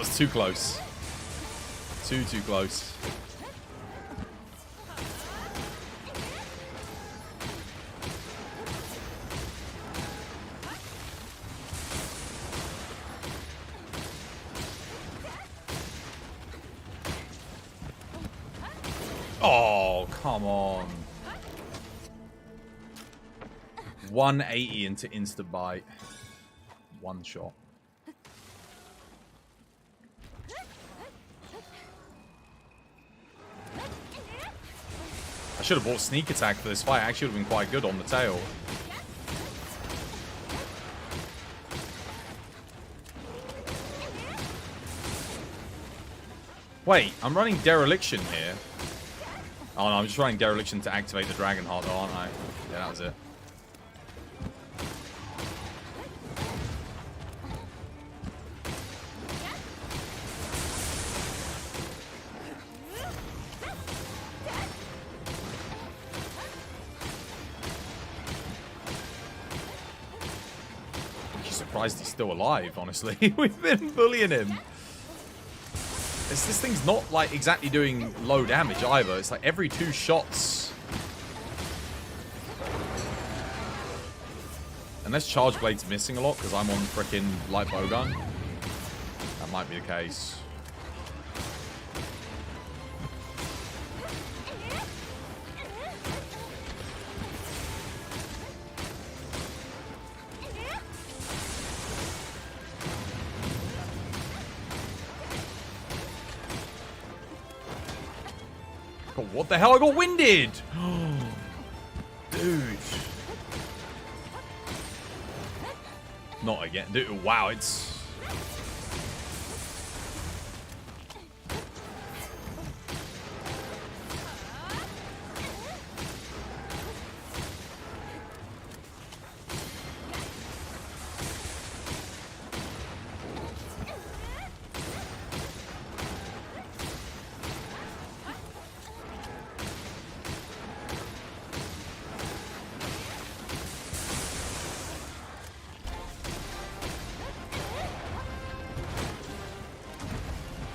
was too close. Too close. Oh, come on. 180 into instant bite. One shot. I should have bought sneak attack for this fight. Actually would have been quite good on the tail. Wait, I'm running dereliction here. Oh no, I'm just running dereliction to activate the dragon heart though, aren't I? Yeah, that was it. I'm surprised he's still alive, honestly. We've been bullying him. This thing's not, like, exactly doing low damage either. It's like every 2 shots. Unless Charge Blade's missing a lot, because I'm on frickin' light bowgun. That might be the case. God, what the hell? I got winded! Dude. Not again. Dude, wow, it's...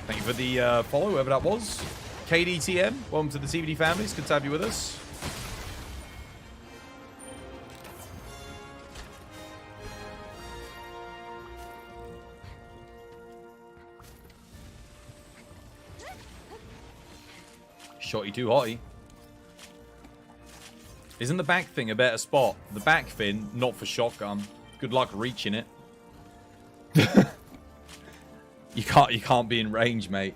Thank you for the follow, whoever that was. KDTM, welcome to the TVD family. It's good to have you with us. Shotty too hotty. Isn't the back thing a better spot? The back fin, not for shotgun. Good luck reaching it. You can't be in range, mate.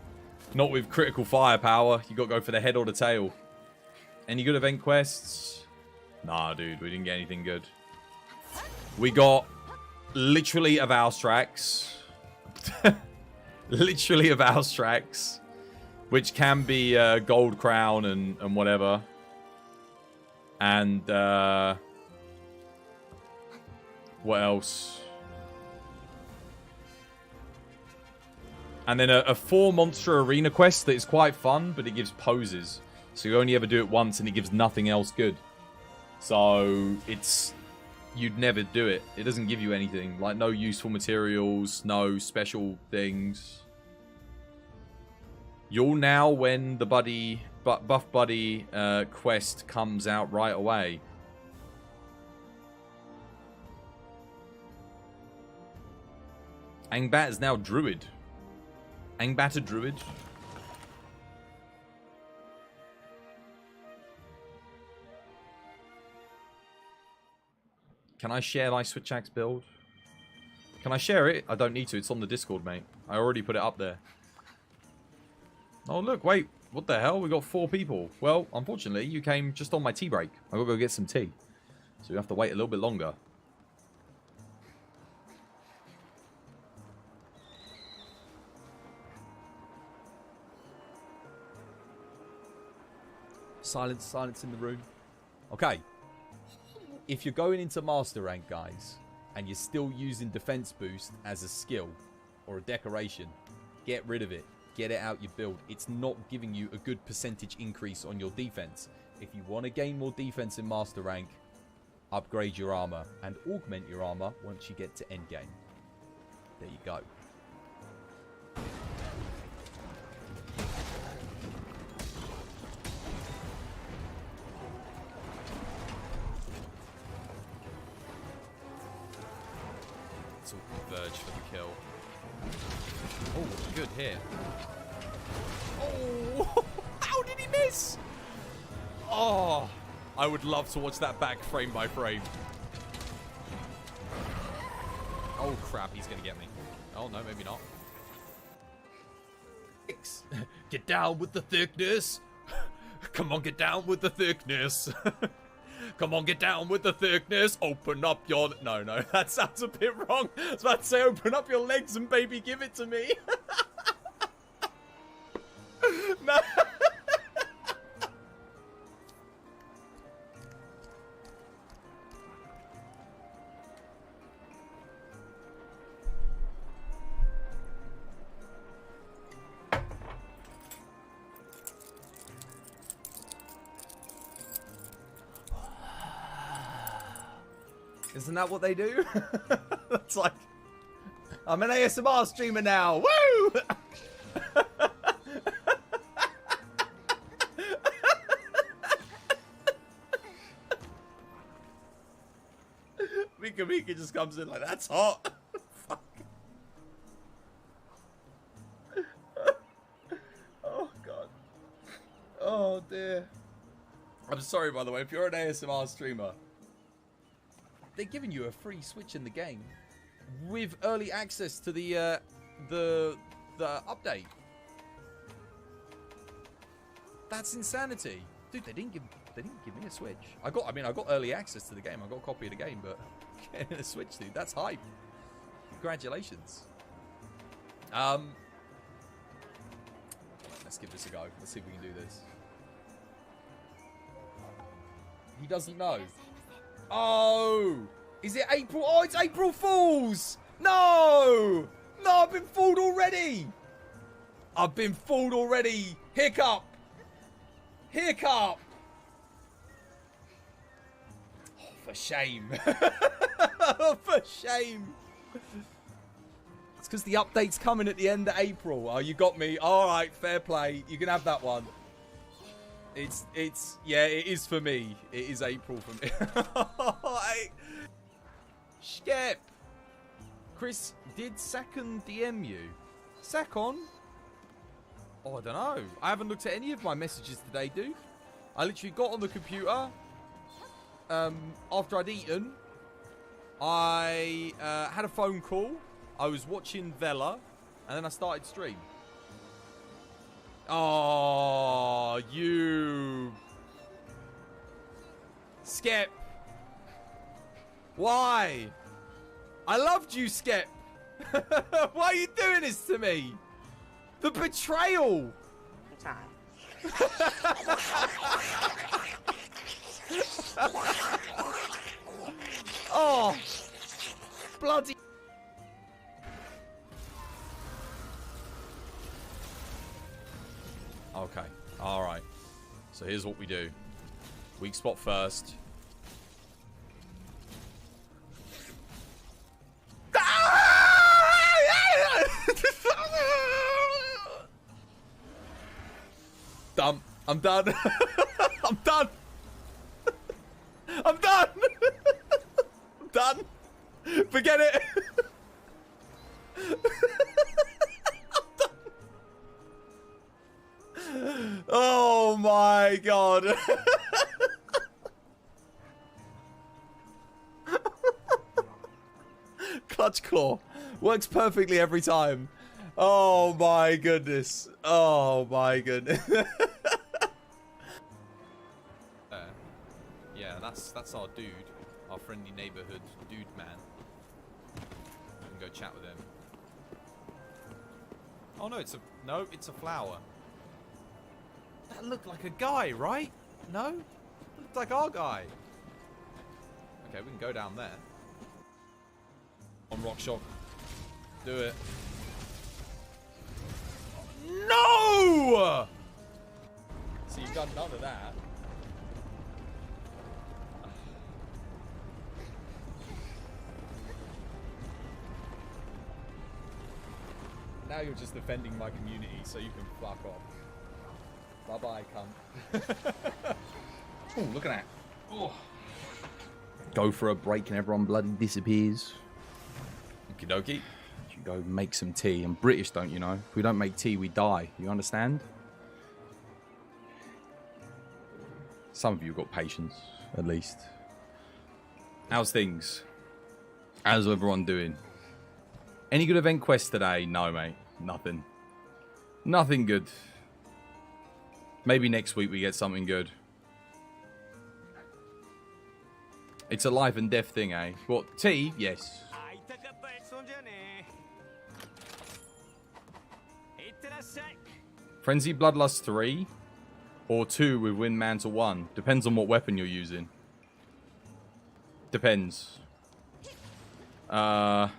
Not with critical firepower. You got to go for the head or the tail. Any good event quests? Nah, dude. We didn't get anything good. We got literally a Valstrax. Literally a Valstrax. Which can be Gold Crown and whatever. And what else? And then a 4 monster arena quest that is quite fun, but it gives poses. So you only ever do it once and it gives nothing else good. So it's... You'd never do it. It doesn't give you anything. Like no useful materials, no special things. You'll now, when the Buff Buddy quest comes out right away. Angbat is now Druid. Angbat a Druid. Can I share my Switch Axe build? Can I share it? I don't need to. It's on the Discord, mate. I already put it up there. Oh, look. Wait. What the hell? We got 4 people. Well, unfortunately, you came just on my tea break. I gotta go get some tea. So we have to wait a little bit longer. Silence, silence in the room. Okay. If you're going into Master Rank, guys, and you're still using Defense Boost as a skill or a decoration, get rid of it. Get it out your build. It's not giving you a good percentage increase on your defense. If you want to gain more defense in Master Rank, upgrade your armor and augment your armor once you get to endgame. There you go. verge for the kill. Oh, good hit. Oh, how did he miss? Oh, I would love to watch that back frame by frame. Oh crap, he's gonna get me. Oh no, maybe not. Get down with the thickness. Come on, get down with the thickness. Come on, get down with the thickness. Open up your... No, that sounds a bit wrong. I was about to say open up your legs and baby give it to me. No. Isn't that what they do? It's like, I'm an ASMR streamer now. Woo! Mika just comes in like, that's hot. Fuck. Oh, God. Oh, dear. I'm sorry, by the way, if you're an ASMR streamer, they're giving you a free Switch in the game with early access to the update. That's insanity, dude. They didn't give me a Switch. I got early access to the game. I got a copy of the game, but getting a Switch, dude, that's hype. Congratulations. Let's give this a go. Let's see if we can do this. He doesn't know. Oh! Is it April? Oh, it's April Fools! No! No, I've been fooled already! I've been fooled already! Hiccup! Hiccup! Oh, for shame. For shame. It's because the update's coming at the end of April. Oh, you got me. Alright, fair play. You can have that one. Yeah, it is for me. It is April for me. Skep! Chris, did Sakon DM you? Sakon? Oh, I don't know. I haven't looked at any of my messages today, dude. I literally got on the computer after I'd eaten. I had a phone call. I was watching Vela, and then I started stream. Oh, you... Skep. Why? I loved you, Skep. Why are you doing this to me? The betrayal. Time. Oh, bloody. Okay, alright. So here's what we do. Weak spot first. Done. I'm done. I'm done. I'm done. I'm done. Forget it. Oh my god. Clutch claw. Works perfectly every time. Oh my goodness. Oh my goodness. Yeah, that's our dude. Our friendly neighborhood dude man. We can go chat with him. Oh no, it's a flower. That looked like a guy, right? No? It looked like our guy. Okay, we can go down there. On Rock Shock. Do it. No! So you've done none of that. Now you're just defending my community, so you can fuck off. Bye-bye, cunt. Oh, look at that. Oh. Go for a break and everyone bloody disappears. Okie dokie. You go make some tea. I'm British, don't you know? If we don't make tea, we die. You understand? Some of you have got patience, at least. How's things? How's everyone doing? Any good event quests today? No, mate. Nothing. Nothing good. Maybe next week we get something good. It's a life and death thing, eh? What? Tea? Yes. Frenzy Bloodlust 3 or 2 with Wind Mantle 1. Depends on what weapon you're using. Depends. Honestly,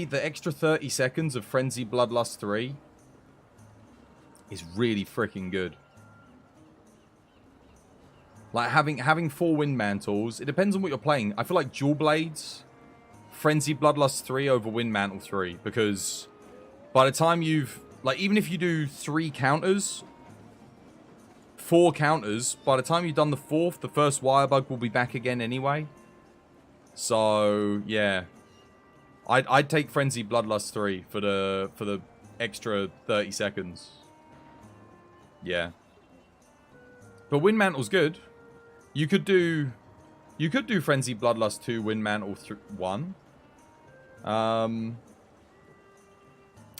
the extra 30 seconds of Frenzy Bloodlust 3 is really freaking good. Like, having 4 Wind Mantles, it depends on what you're playing. I feel like Dual Blades, Frenzy Bloodlust 3 over Wind Mantle 3, because by the time you've... Like, even if you do 3 counters, 4 counters, by the time you've done the 4th, the first wire bug will be back again anyway. So, yeah. I'd take Frenzy Bloodlust 3 for the extra 30 seconds. Yeah. But Wind Mantle's good. You could do Frenzy Bloodlust 2, Wind Mantle 1.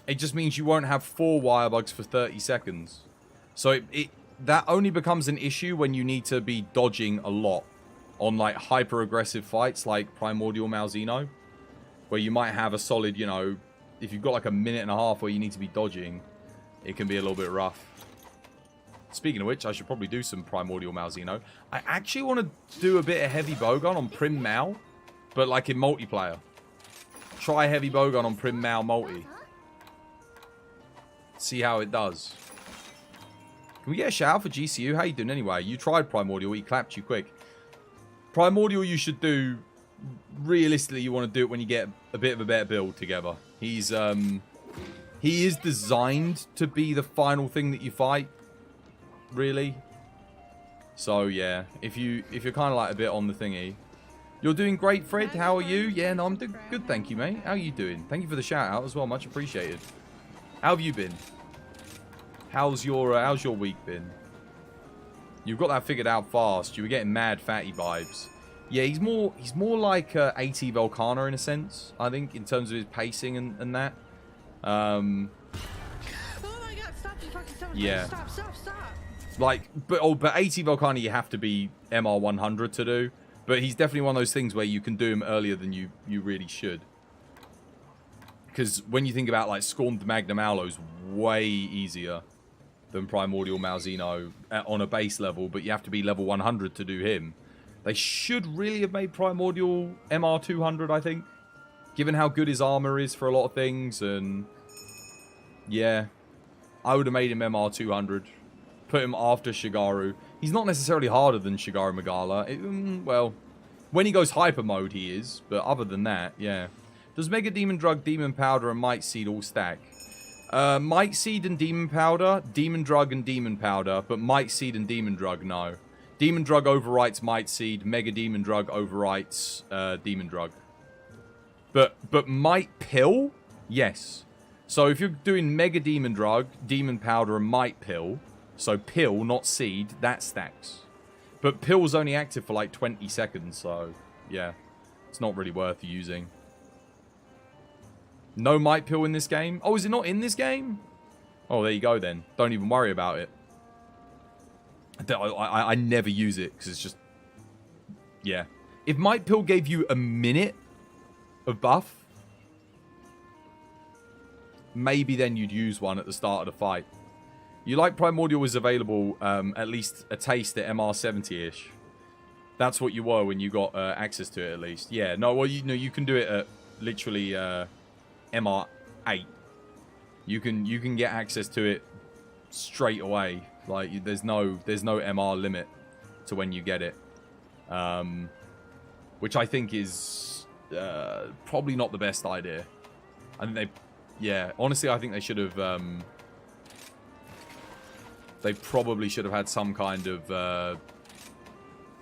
It just means you won't have 4 wire bugs for 30 seconds. So that only becomes an issue when you need to be dodging a lot on like hyper aggressive fights like Primordial Malzeno, where you might have a solid, you know, if you've got like a minute and a half where you need to be dodging, it can be a little bit rough. Speaking of which, I should probably do some Primordial Malzeno. I actually want to do a bit of Heavy Bowgun on Prim Mal, but like in multiplayer. Try Heavy Bowgun on Prim Mal multi. See how it does. Can we get a shout out for GCU? How you doing anyway? You tried Primordial, he clapped you quick. Primordial you should do, realistically you want to do it when you get a bit of a better build together. He is designed to be the final thing that you fight, really. So yeah, if you're kind of like a bit on the thingy. You're doing great, Fred. How are you? Yeah, no, I'm doing good, thank you, mate. How are you doing? Thank you for the shout out as well, much appreciated. How have you been? How's your week been? You've got that figured out fast. You were getting mad fatty vibes. Yeah, he's more like AT Volcana in a sense, I think, in terms of his pacing and that. Oh my god, stop, yeah. Stop. Like, but AT Volcana you have to be MR 100 to do. But he's definitely one of those things where you can do him earlier than you really should. Because when you think about, like, Scorned Magnum Aulo's way easier than Primordial Malzeno on a base level, but you have to be level 100 to do him. They should really have made Primordial MR 200, I think. Given how good his armor is for a lot of things, and... yeah. I would have made him MR 200. Put him after Shigaru. He's not necessarily harder than Shigaru Magala. Well, when he goes hyper mode, he is. But other than that, yeah. Does Mega Demon Drug, Demon Powder, and Might Seed all stack? Might Seed and Demon Powder, Demon Drug and Demon Powder, but Might Seed and Demon Drug, no. Demon Drug overwrites Might Seed, Mega Demon Drug overwrites Demon Drug. But Might Pill? Yes. So if you're doing Mega Demon Drug, Demon Powder, and Might Pill, so Pill, not Seed, that stacks. But Pill's only active for like 20 seconds, so yeah. It's not really worth using. No Might Pill in this game? Oh, is it not in this game? Oh, there you go then. Don't even worry about it. I never use it because it's just... yeah. If Might Pill gave you a minute of buff, maybe then you'd use one at the start of the fight. You like Primordial was available at least a taste at MR 70-ish. That's what you were when you got access to it at least. Yeah, no, well, you can do it at literally... MR 8. You can get access to it straight away. Like there's no MR limit to when you get it, which I think is probably not the best idea. I think honestly I think they should have they probably should have had some kind of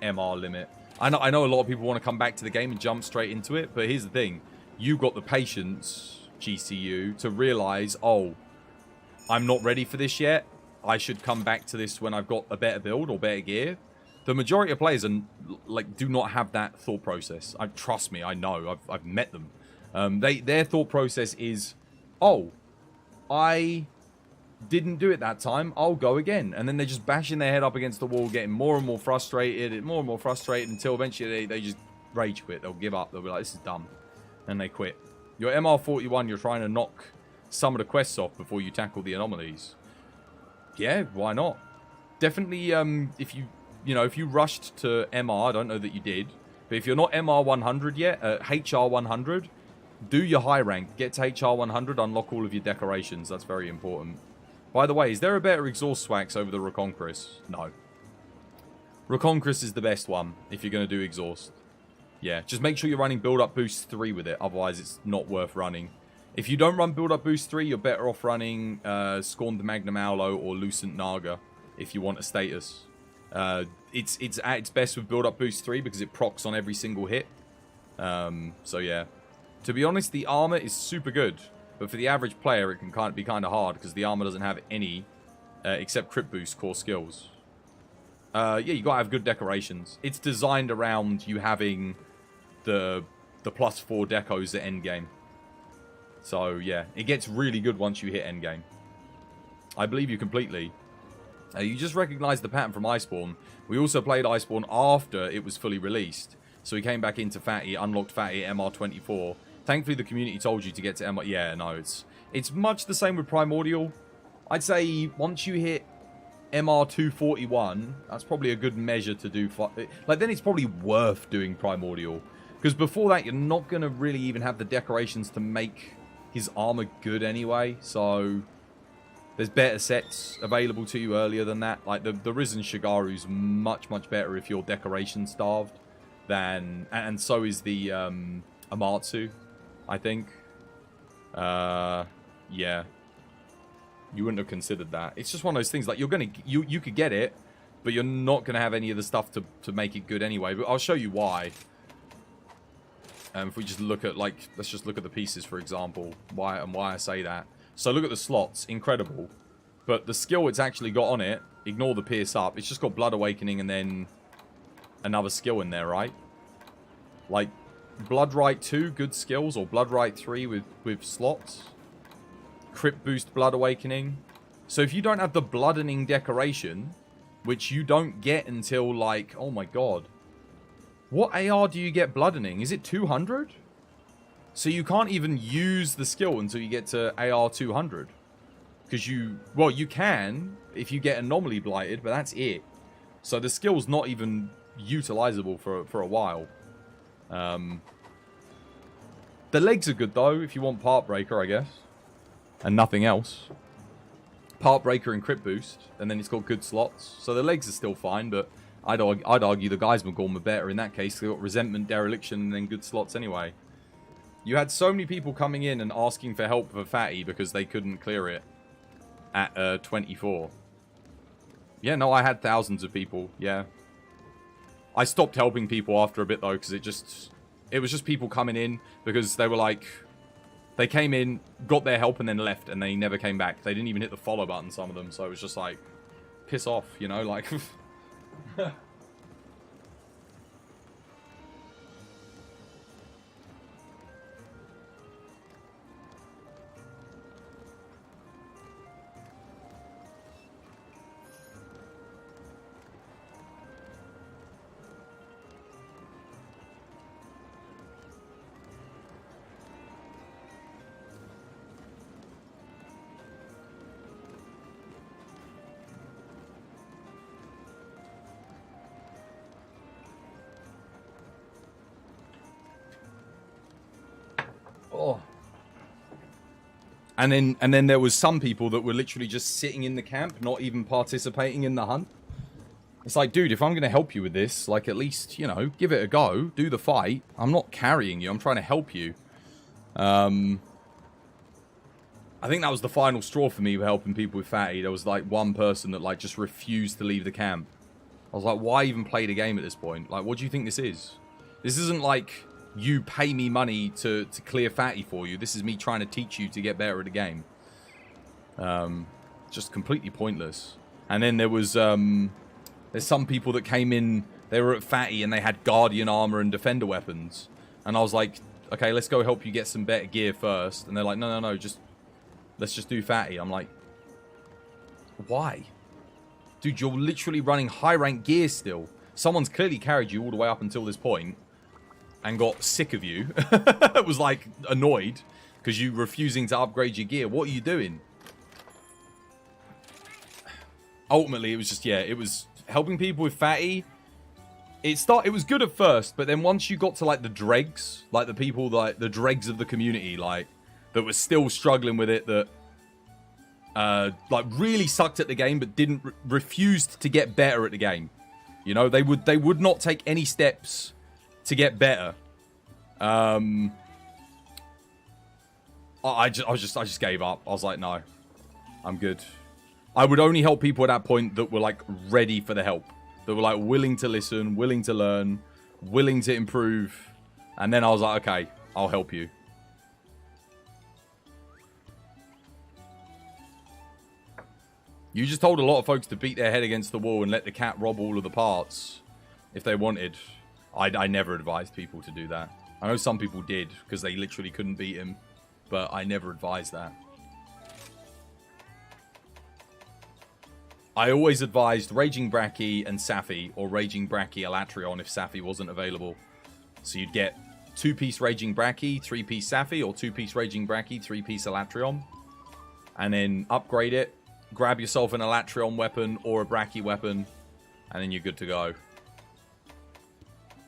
MR limit. I know a lot of people want to come back to the game and jump straight into it, but here's the thing. You got the patience, GCU, to realize, oh, I'm not ready for this yet. I should come back to this when I've got a better build or better gear. The majority of players are, like, do not have that thought process. Trust me, I know. I've met them. Their thought process is, oh, I didn't do it that time. I'll go again. And then they're just bashing their head up against the wall, getting more and more frustrated, until eventually they just rage quit. They'll give up. They'll be like, this is dumb. And they quit. Your MR41, you're trying to knock some of the quests off before you tackle the anomalies. Yeah, why not? Definitely, if you rushed to MR, I don't know that you did, but if you're not MR 100 yet, HR 100, do your high rank. Get to HR 100, unlock all of your decorations. That's very important. By the way, is there a better exhaust swax over the Reconquest? No. Reconquest is the best one if you're going to do exhaust. Yeah, just make sure you're running build-up boost 3 with it, otherwise it's not worth running. If you don't run build-up boost 3, you're better off running Scorned Magnum Aulo or Lucent Naga if you want a status. It's at its best with build-up boost 3 because it procs on every single hit. So yeah. To be honest, the armor is super good. But for the average player, it can be kind of hard because the armor doesn't have any, except crit boost core skills. Yeah, you gotta have good decorations. It's designed around you having the +4 decos at endgame. So yeah, it gets really good once you hit endgame. I believe you completely. You just recognized the pattern from Iceborne. We also played Iceborne after it was fully released. So we came back into Fatty, unlocked Fatty at MR24. Thankfully, the community told you to get to MR... Yeah, no, it's much the same with Primordial. I'd say once you hit MR 241, that's probably a good measure to do... Like, then it's probably worth doing Primordial. Because before that, you're not going to really even have the decorations to make his armor good anyway. So there's better sets available to you earlier than that. Like, the Risen Shigaru's much, much better if you're decoration starved than... And so is the Amatsu, I think. Yeah. You wouldn't have considered that. It's just one of those things, like, you're gonna... You could get it, but you're not gonna have any of the stuff to make it good anyway. But I'll show you why. If we just look at, like... Let's just look at the pieces, for example. Why I say that. So look at the slots. Incredible. But the skill it's actually got on it, ignore the pierce up. It's just got Blood Awakening and then another skill in there, right? Like... Bloodright 2, good skills, or Bloodright 3 with slots. Crit boost Blood Awakening. So if you don't have the Bloodening decoration, which you don't get until, like, oh my god. What AR do you get Bloodening? Is it 200? So you can't even use the skill until you get to AR 200. Because well, you can if you get Anomaly Blighted, but that's it. So the skill's not even utilizable for a while. The legs are good though, if you want Part Breaker, I guess. And nothing else. Part Breaker and Crit Boost, and then it's got good slots. So the legs are still fine, but I'd argue the Geismagorn were better in that case. They got Resentment, Dereliction, and then good slots anyway. You had so many people coming in and asking for help for Fatty because they couldn't clear it at 24. Yeah, no, I had thousands of people, yeah. I stopped helping people after a bit though, because it was just people coming in because they were like, they came in, got their help, and then left, and they never came back. They didn't even hit the follow button, some of them, so it was just like, piss off, you know, like... Oh. And then there was some people that were literally just sitting in the camp, not even participating in the hunt. It's like, dude, if I'm going to help you with this, like, at least, you know, give it a go. Do the fight. I'm not carrying you. I'm trying to help you. I think that was the final straw for me with helping people with Fatty. There was, like, one person that, like, just refused to leave the camp. I was like, why even play the game at this point? Like, what do you think this is? This isn't like you pay me money to clear fatty for you. This is me trying to teach you to get better at the game. Just completely pointless. And then there was, there's some people that came in, they were at fatty and they had guardian armor and defender weapons. And I was like, okay, let's go help you get some better gear first. And they're like, no, let's just do fatty. I'm like, why? Dude, you're literally running high rank gear still. Someone's clearly carried you all the way up until this point and got sick of you. Was like annoyed because you refusing to upgrade your gear. What are you doing? Ultimately, it was just, yeah, it was helping people with fatty. It was good at first, but then once you got to like the dregs, like the people, like the dregs of the community, like that were still struggling with it, that like really sucked at the game, but refused to get better at the game. You know, they would not take any steps to get better. I just gave up. I was like, no, I'm good. I would only help people at that point that were like ready for the help. That were like willing to listen, willing to learn, willing to improve. And then I was like, okay, I'll help you. You just told a lot of folks to beat their head against the wall and let the cat rob all of the parts if they wanted. I never advised people to do that. I know some people did because they literally couldn't beat him, but I never advised that. I always advised Raging Bracky and Safi, or Raging Bracky Alatrion if Safi wasn't available. So you'd get 2-piece Raging Bracky, 3-piece Safi, or 2-piece Raging Bracky, 3-piece Alatrion. And then upgrade it, grab yourself an Alatrion weapon or a Bracky weapon, and then you're good to go.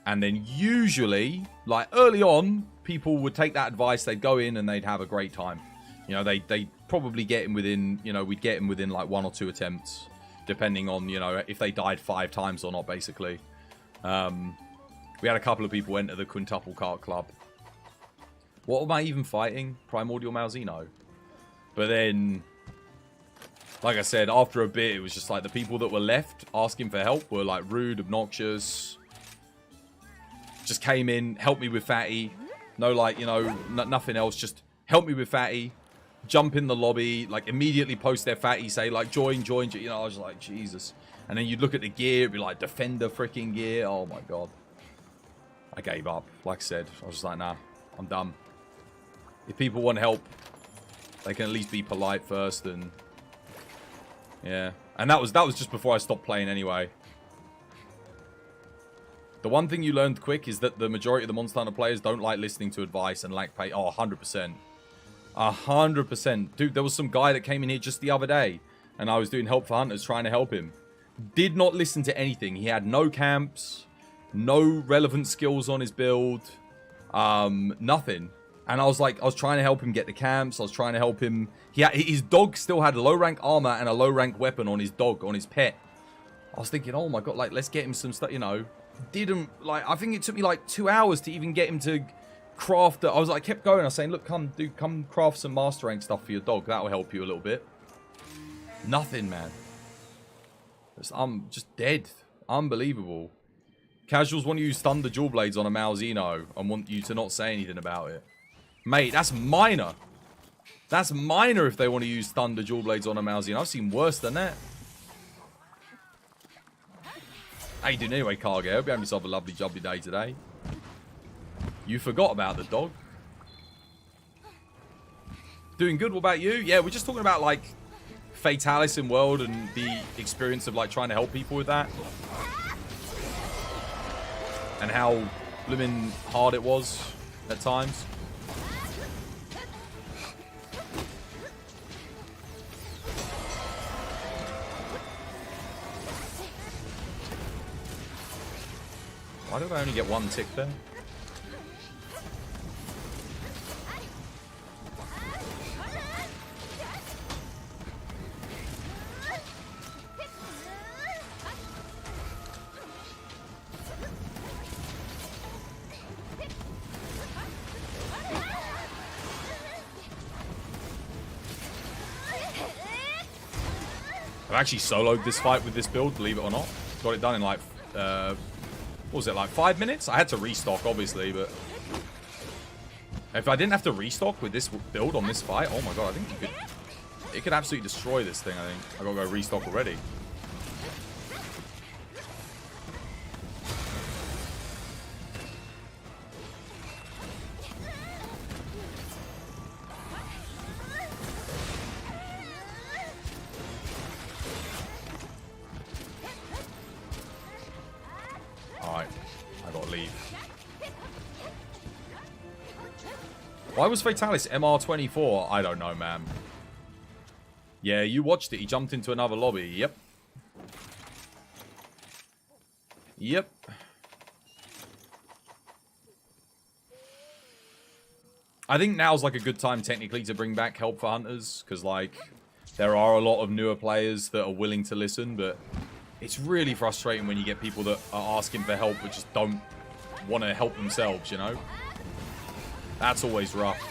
And then usually, like early on, people would take that advice, they'd go in and they'd have a great time. You know, they'd probably get him within, you know, we'd get him within like 1 or 2 attempts. Depending on, you know, if they died 5 times or not, basically. We had a couple of people enter the Quintuple Cart Club. What am I even fighting? Primordial Malzeno. But then, like I said, after a bit, it was just like the people that were left asking for help were like rude, obnoxious. Just came in, helped me with fatty. No, like, you know, nothing else. Just help me with fatty. Jump in the lobby, like immediately post their fatty, say like join, you know. I was like, Jesus. And then you'd look at the gear, it'd be like defender freaking gear. Oh my god. I gave up. Like I said, I was just like, nah, I'm done. If people want help, they can at least be polite first. And yeah, and that was just before I stopped playing anyway. The one thing you learned quick is that the majority of the Monster Hunter players don't like listening to advice and lack pay. Oh, 100%. 100%. Dude, there was some guy that came in here just the other day, and I was doing help for hunters trying to help him. Did not listen to anything. He had no camps, no relevant skills on his build, nothing. And I was like, I was trying to help him get the camps. I was trying to help him. His dog still had low rank armor and a low rank weapon on his dog, on his pet. I was thinking, oh my god, like, let's get him some stuff, you know. Didn't, like, I think it took me like 2 hours to even get him to craft. I was like, kept going. I was saying, look, come craft some master rank stuff for your dog. That'll help you a little bit. Nothing, man. I'm just dead. Unbelievable. Casuals want to use Thunder Dual Blades on a Malzeno and want you to not say anything about it. Mate, that's minor. That's minor if they want to use Thunder Dual Blades on a Malzeno. I've seen worse than that. How you doing anyway, Cargo? Hope you having yourself a lovely jubbly day today. You forgot about the dog. Doing good. What about you? Yeah, we're just talking about like Fatalis in World and the experience of like trying to help people with that. And how blooming hard it was at times. Why did I only get 1 tick there? I've actually soloed this fight with this build, believe it or not. Got it done in like, what was it, like 5 minutes? I had to restock, obviously, but if I didn't have to restock with this build on this fight, oh my god, I think it could absolutely destroy this thing, I think. I gotta go restock already. Alright, I gotta leave. Why was Fatalis MR24? I don't know, man. Yeah, you watched it. He jumped into another lobby. Yep. Yep. I think now's like a good time technically to bring back help for hunters, because like there are a lot of newer players that are willing to listen, but it's really frustrating when you get people that are asking for help but just don't want to help themselves, you know? That's always rough.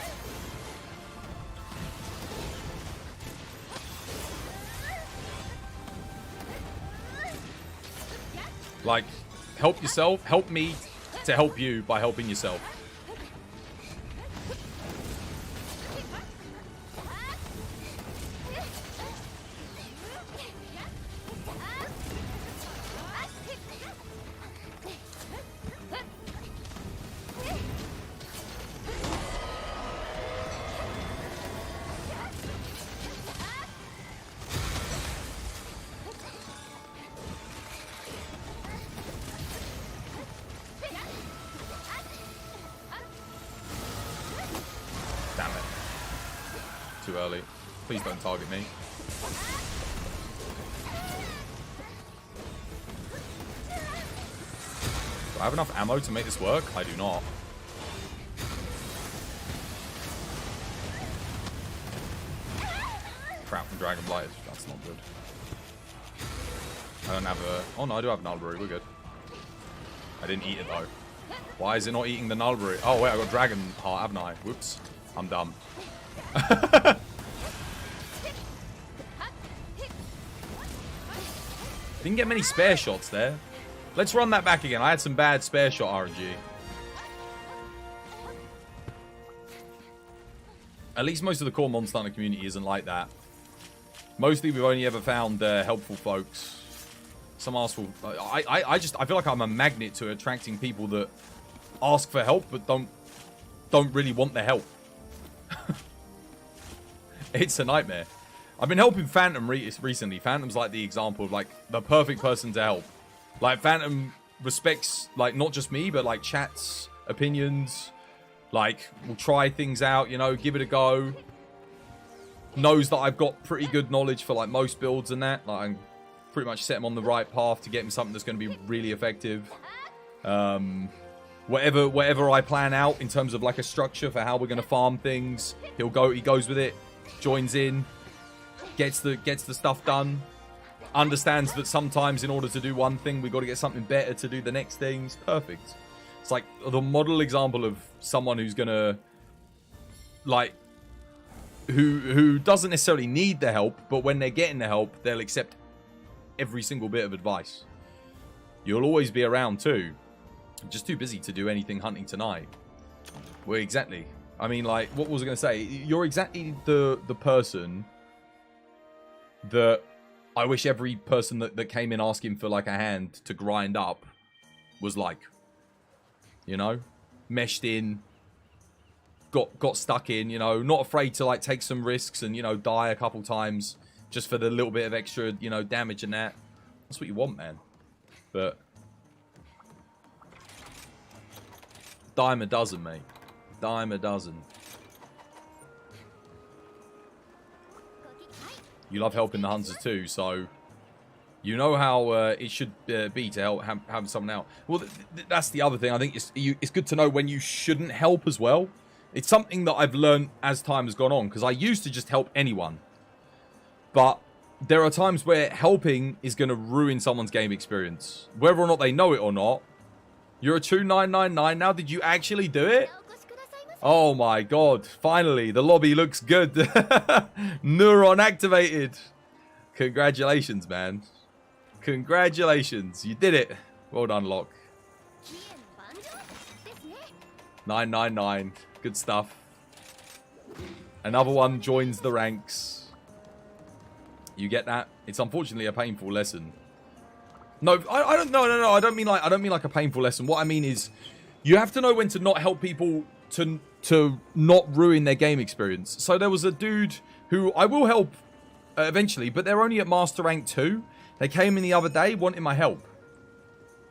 Like, help yourself. Help me to help you by helping yourself. Damn it. Too early. Please don't target me. Do I have enough ammo to make this work? I do not. Crap, the Dragon Blight. That's not good. I don't have a... Oh no, I do have Nullberry. We're good. I didn't eat it though. Why is it not eating the Nullberry? Oh wait, I got Dragon Heart, haven't I? Whoops. I'm dumb. Didn't get many spare shots there. Let's run that back again. I had some bad spare shot RNG. At least most of the core Monster Hunter community isn't like that. Mostly we've only ever found helpful folks. Some arseful. I feel like I'm a magnet to attracting people that ask for help but don't really want the help. It's a nightmare. I've been helping Phantom recently. Phantom's like the example of like the perfect person to help. Like Phantom respects like not just me but like chat's opinions. Like will try things out, you know, give it a go. Knows that I've got pretty good knowledge for like most builds and that. Like I pretty much set him on the right path to get him something that's going to be really effective. Whatever I plan out in terms of like a structure for how we're going to farm things, he goes with it, joins in, gets the stuff done, understands that sometimes in order to do one thing we've got to get something better to do the next thing. It's perfect. It's like the model example of someone who's gonna like who doesn't necessarily need the help, but when they're getting the help they'll accept every single bit of advice. You'll always be around too. I'm just too busy to do anything hunting tonight. Well, exactly. I mean, like, what was I going to say? You're exactly the person that I wish every person that came in asking for, like, a hand to grind up was like. You know? Meshed in. Got stuck in, you know? Not afraid to, like, take some risks and, you know, die a couple times just for the little bit of extra, you know, damage and that. That's what you want, man. But... dime a dozen, mate. Dime a dozen. You love helping the hunters too, so you know how it should be to help have someone out. Well, that's the other thing. I think it's good to know when you shouldn't help as well. It's something that I've learned as time has gone on, because I used to just help anyone. But there are times where helping is going to ruin someone's game experience. Whether or not they know it or not. You're a true 999 now? Did you actually do it? Oh my god. Finally, the lobby looks good. Neuron activated. Congratulations, man. Congratulations. You did it. Well done, Locke. 999. Good stuff. Another one joins the ranks. You get that? It's unfortunately a painful lesson. No, I don't. No. I don't mean like a painful lesson. What I mean is, you have to know when to not help people to not ruin their game experience. So there was a dude who I will help eventually, but they're only at Master Rank 2. They came in the other day wanting my help.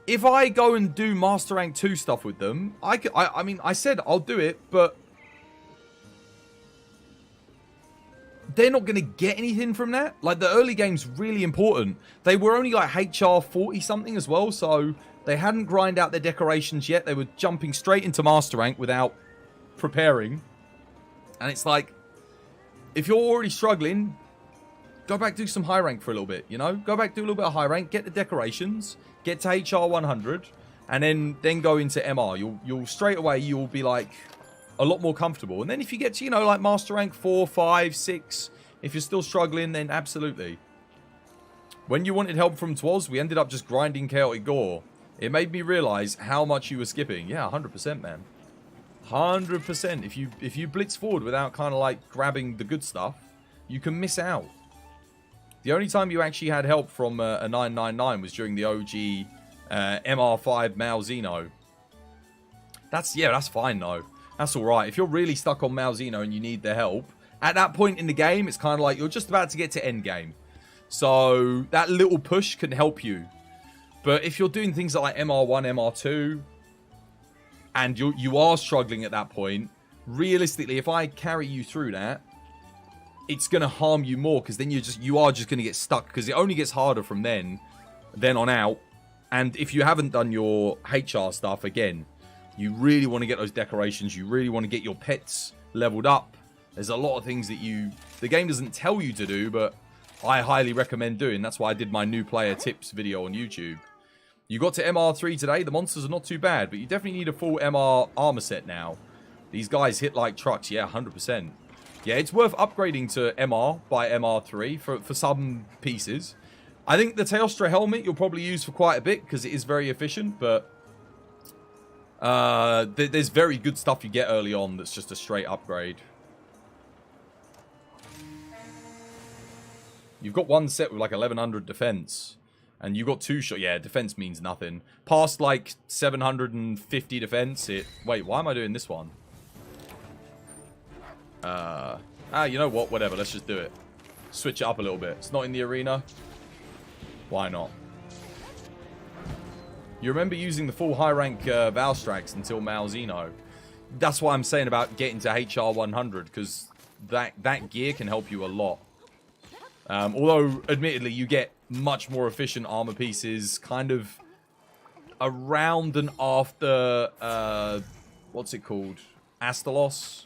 If I go and do Master Rank 2 stuff with them, I mean, I said I'll do it, but they're not going to get anything from that. Like, the early game's really important. They were only like HR 40 something as well, so they hadn't grinded out their decorations yet. They were jumping straight into Master Rank without preparing. And it's like, if you're already struggling, go back, do some high rank for a little bit, you know? Go back, do a little bit of high rank, get the decorations, get to HR 100, and then go into MR. You'll straight away, you'll be like a lot more comfortable. And then if you get to, you know, like Master Rank 4, 5, 6, if you're still struggling, then absolutely. When you wanted help from Twoz, we ended up just grinding Chaotic Gore. It made me realize how much you were skipping. Yeah, 100%, man. 100%. If you blitz forward without kind of like grabbing the good stuff, you can miss out. The only time you actually had help from a 999 was during the OG MR5 Malzeno. That's fine though. That's alright. If you're really stuck on Malzeno and you need the help, at that point in the game, it's kind of like you're just about to get to end game. So that little push can help you. But if you're doing things like MR1, MR2, and you are struggling at that point, realistically, if I carry you through that, it's going to harm you more, because then you are just going to get stuck, because it only gets harder from then on out. And if you haven't done your HR stuff, again, you really want to get those decorations, you really want to get your pets leveled up. There's a lot of things that the game doesn't tell you to do, but I highly recommend doing. That's why I did my new player tips video on YouTube. You got to MR3 today. The monsters are not too bad, but you definitely need a full MR armor set now. These guys hit like trucks. Yeah, 100%. Yeah, it's worth upgrading to MR by MR3 for some pieces. I think the Teostra helmet you'll probably use for quite a bit because it is very efficient, but there's very good stuff you get early on that's just a straight upgrade. You've got one set with like 1100 defense. And you got 2 shot. Yeah, defense means nothing. Past like 750 defense, wait, why am I doing this one? You know what? Whatever, let's just do it. Switch it up a little bit. It's not in the arena. Why not? You remember using the full high rank Valstrax until Malzeno. That's why I'm saying about getting to HR 100, because that gear can help you a lot. Although, admittedly, you get much more efficient armor pieces kind of around and after, what's it called? Astalos.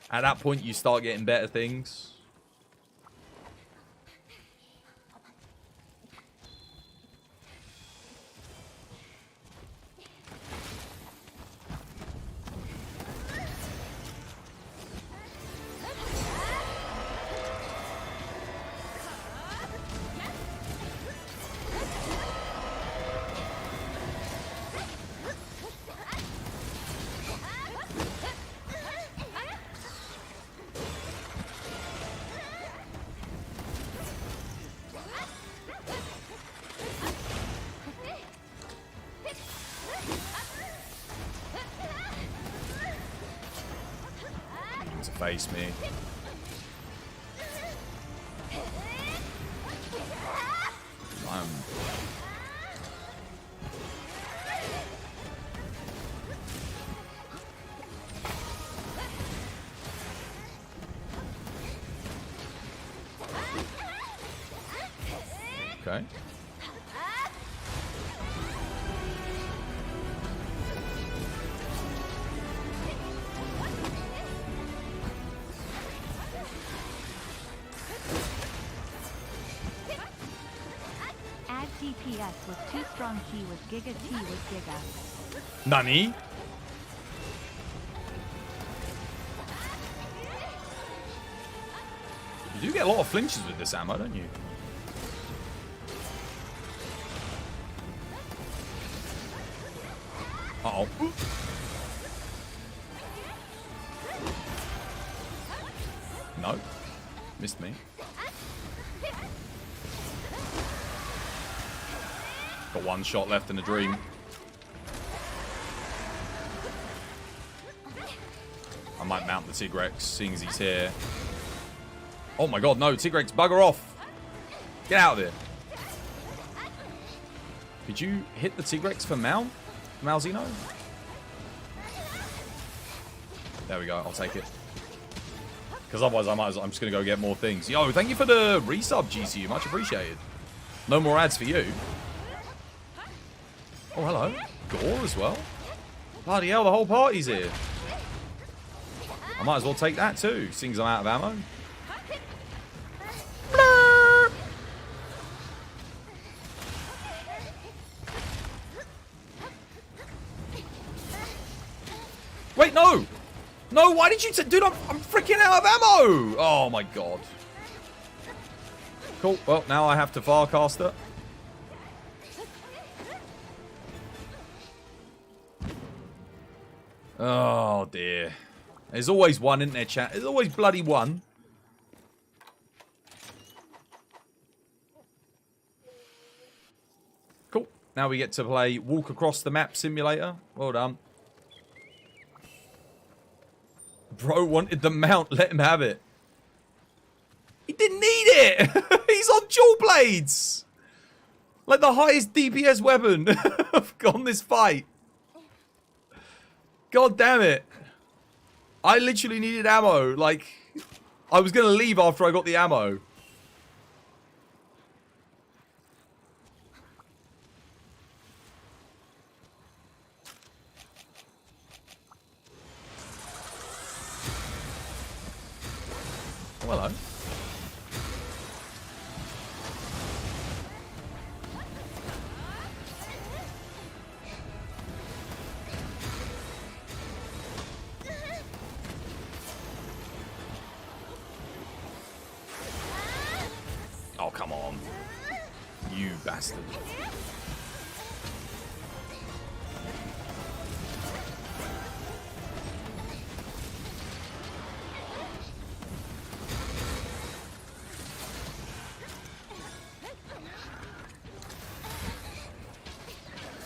At that point, you start getting better things. Face me. Okay. DPS was too strong. T was Giga. T was Giga. Nani? You do get a lot of flinches with this ammo, don't you? Uh-oh. No. Missed me. Got one shot left in the dream. I might mount the Tigrex, seeing as he's here. Oh my god, no, Tigrex, bugger off. Get out of there. Did you hit the Tigrex for mount? Malzino? There we go, I'll take it. Because otherwise I'm just going to go get more things. Yo, thank you for the resub, GCU. Much appreciated. No more ads for you. Oh, hello. Gore as well. Bloody hell, the whole party's here. I might as well take that too, seeing as I'm out of ammo. Wait, no! No, why did you dude, I'm freaking out of ammo! Oh my god. Cool, well, now I have to Farcast it. Oh dear. There's always one, isn't there, chat? There's always bloody one. Cool. Now we get to play Walk Across the Map Simulator. Well done. Bro wanted the mount, let him have it. He didn't need it! He's on dual blades! Like the highest DPS weapon on this fight. God damn it. I literally needed ammo. Like, I was going to leave after I got the ammo. Oh, hello. Oh, come on. You bastard.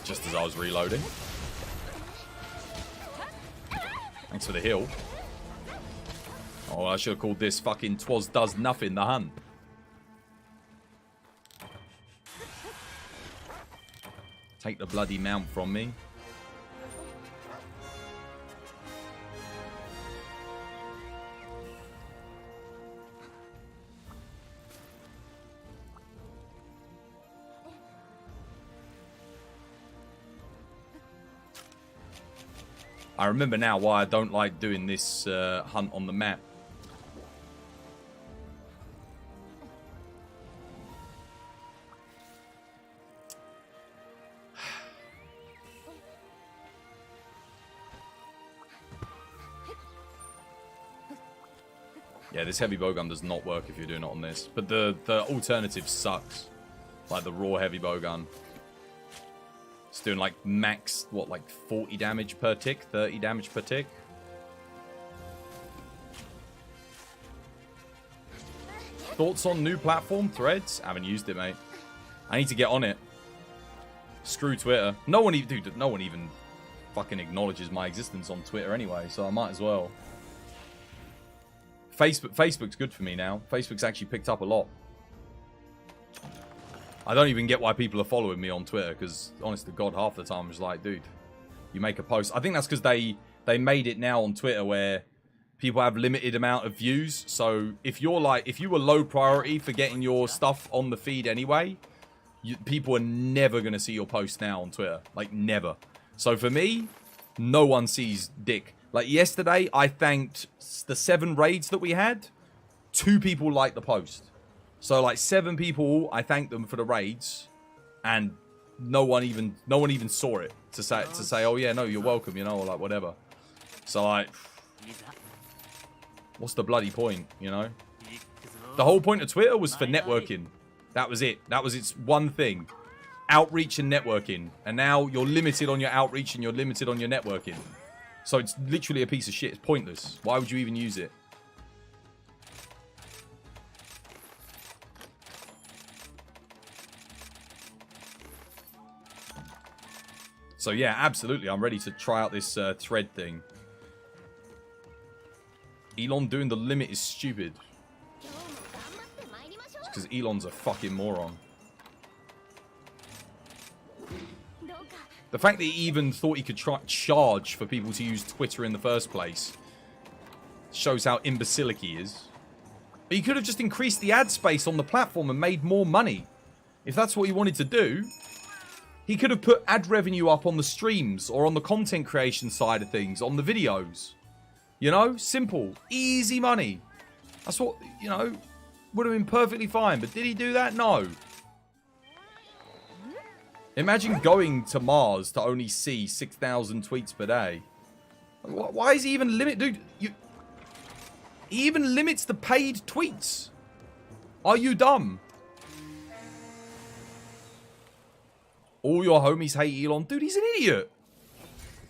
Just as I was reloading. Thanks for the heal. Oh, I should have called this fucking "Twas Does Nothing" the hunt. Take the bloody mount from me. I remember now why I don't like doing this hunt on the map. Yeah, this heavy bowgun does not work if you're doing it on this. But the alternative sucks. Like the raw heavy bowgun. It's doing like max, what, like 40 damage per tick? 30 damage per tick? Thoughts on new platform, Threads? I haven't used it, mate. I need to get on it. Screw Twitter. No one even, dude, no one even fucking acknowledges my existence on Twitter anyway, so I might as well. Facebook's good for me now. Facebook's actually picked up a lot. I don't even get why people are following me on Twitter, because, honest to God, half the time I'm just like, dude, you make a post. I think that's because they made it now on Twitter where people have limited amount of views. So if you're like, if you were low priority for getting your stuff on the feed anyway, people are never going to see your post now on Twitter. Like, never. So for me, no one sees dick. Like, yesterday, I thanked the 7 raids that we had. 2 people liked the post. So, like, 7 people, I thanked them for the raids. And no one even saw it to say, oh, yeah, no, you're welcome, you know, or, like, whatever. So, like, what's the bloody point, you know? The whole point of Twitter was for networking. That was it. That was its one thing. outreach and networking. And now you're limited on your outreach and you're limited on your networking. So it's literally a piece of shit. It's pointless. Why would you even use it? So yeah, absolutely. I'm ready to try out this thread thing. Elon doing the limit is stupid. Because Elon's a fucking moron. The fact that he even thought he could charge for people to use Twitter in the first place shows how imbecilic he is. But he could have just increased the ad space on the platform and made more money. If that's what he wanted to do, he could have put ad revenue up on the streams or on the content creation side of things, on the videos. You know, simple, easy money. That's what, you know, would have been perfectly fine. But did he do that? No. Imagine going to Mars to only see 6,000 tweets per day. Why is he even limit? Dude, he even limits the paid tweets. Are you dumb? All your homies hate Elon. Dude, he's an idiot.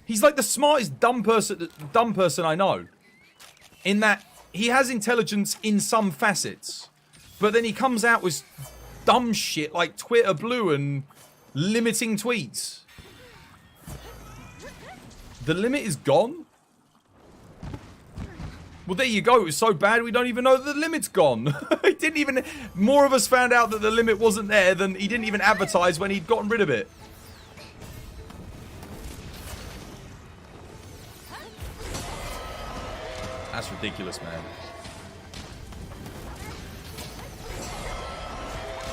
He's like the smartest dumb person I know. In that he has intelligence in some facets. But then he comes out with dumb shit like Twitter Blue and limiting tweets. The limit is gone? Well, there you go. It was so bad we don't even know that the limit's gone. He didn't even... More of us found out that the limit wasn't there than he didn't even advertise when he'd gotten rid of it. That's ridiculous, man.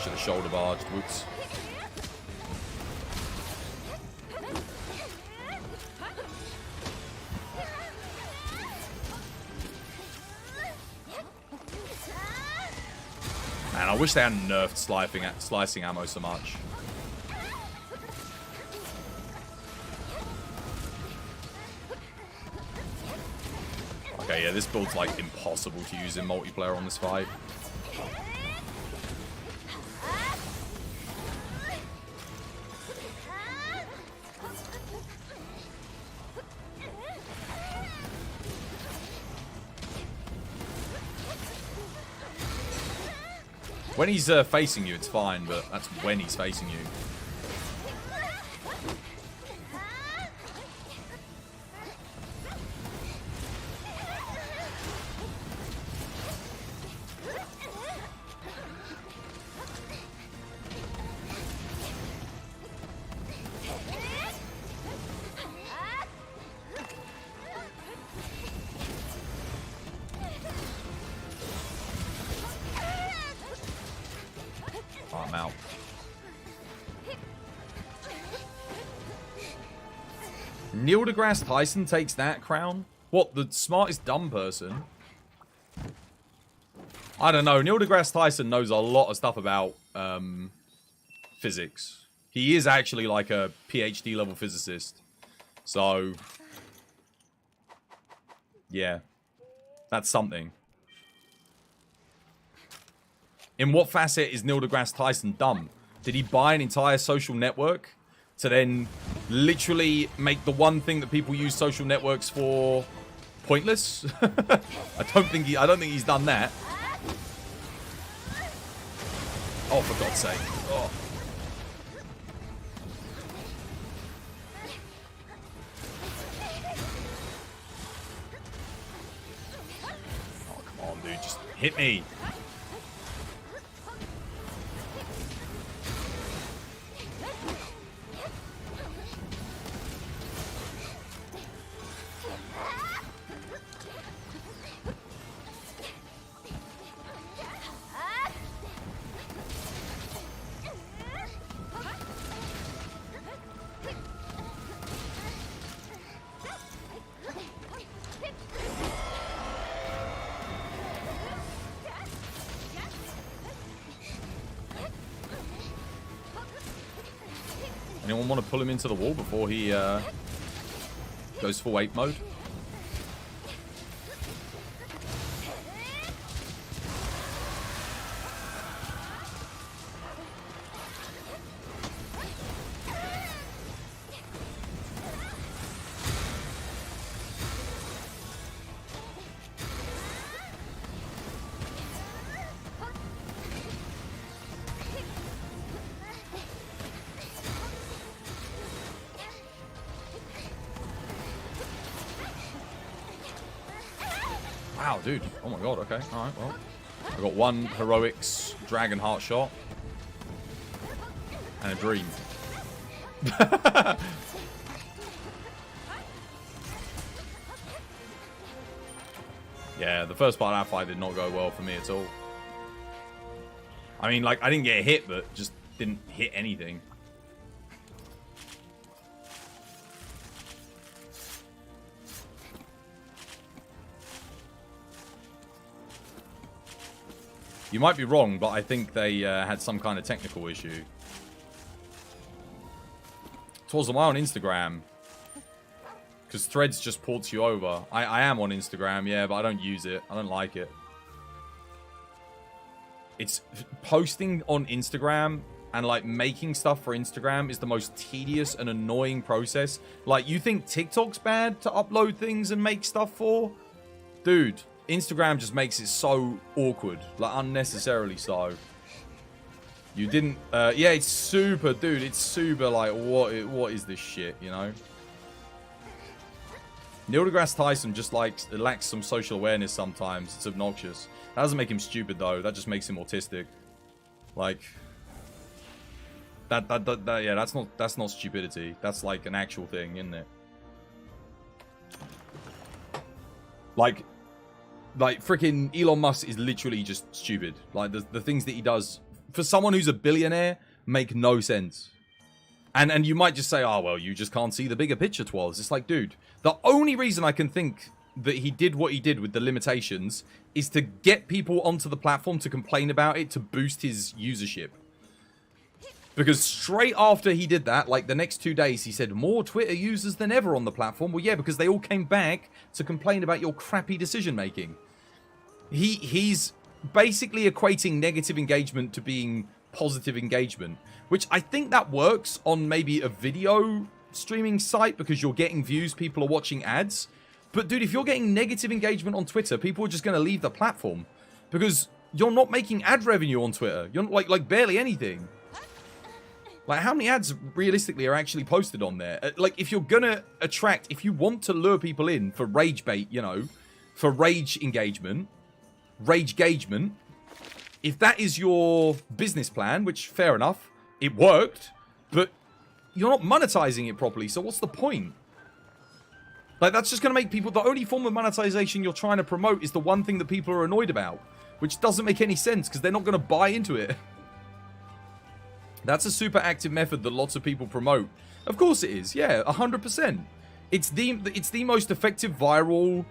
Should have shoulder barged. Whoops. Man, I wish they hadn't nerfed slicing ammo so much. Okay, yeah, this build's like impossible to use in multiplayer on this fight. When he's facing you, it's fine, but that's when he's facing you. Oh, I'm out. Neil deGrasse Tyson takes that crown? What, the smartest dumb person? I don't know. Neil deGrasse Tyson knows a lot of stuff about physics. He is actually like a PhD level physicist. So, yeah. That's something. In what facet is Neil deGrasse Tyson dumb? Did he buy an entire social network to then literally make the one thing that people use social networks for pointless? I don't think he's done that. Oh, for God's sake. Oh. Oh, come on, dude. Just hit me. Anyone want to pull him into the wall before he goes full ape mode? Wow, dude. Oh my god, okay. Alright, well. I got one heroics dragon heart shot. And a dream. Yeah, the first part of that fight did not go well for me at all. I mean, like, I didn't get hit, but just didn't hit anything. You might be wrong, but I think they had some kind of technical issue. Towards am I on Instagram? Because Threads just ports you over. I am on Instagram, yeah, but I don't use it. I don't like it. It's posting on Instagram and like making stuff for Instagram is the most tedious and annoying process. Like, you think TikTok's bad to upload things and make stuff for? Dude, Instagram just makes it so awkward, like unnecessarily so. You didn't, yeah, it's super, dude, it's super like, what is this shit, you know? Neil deGrasse Tyson just lacks some social awareness sometimes. It's obnoxious. That doesn't make him stupid though. That just makes him autistic. Like, yeah, that's not stupidity. That's like an actual thing, isn't it? Like freaking Elon Musk is literally just stupid. Like the things that he does for someone who's a billionaire make no sense. And you might just say, oh well, you just can't see the bigger picture, Twelves. It's like, dude, the only reason I can think that he did what he did with the limitations is to get people onto the platform to complain about it, to boost his usership. Because straight after he did that, like the next 2 days, he said more Twitter users than ever on the platform. Well, yeah, because they all came back to complain about your crappy decision making. He's basically equating negative engagement to being positive engagement, which I think that works on maybe a video streaming site because you're getting views, people are watching ads. But dude, if you're getting negative engagement on Twitter, people are just going to leave the platform because you're not making ad revenue on Twitter. You're like barely anything. Like, how many ads realistically are actually posted on there? Like, if you're gonna attract, if you want to lure people in for rage bait, you know, for rage engagement, if that is your business plan, which fair enough, it worked, but you're not monetizing it properly, so what's the point? Like, that's just gonna make people, the only form of monetization you're trying to promote is the one thing that people are annoyed about, which doesn't make any sense because they're not gonna buy into it. That's a super active method that lots of people promote. Of course it is. Yeah, 100%. It's the most effective viral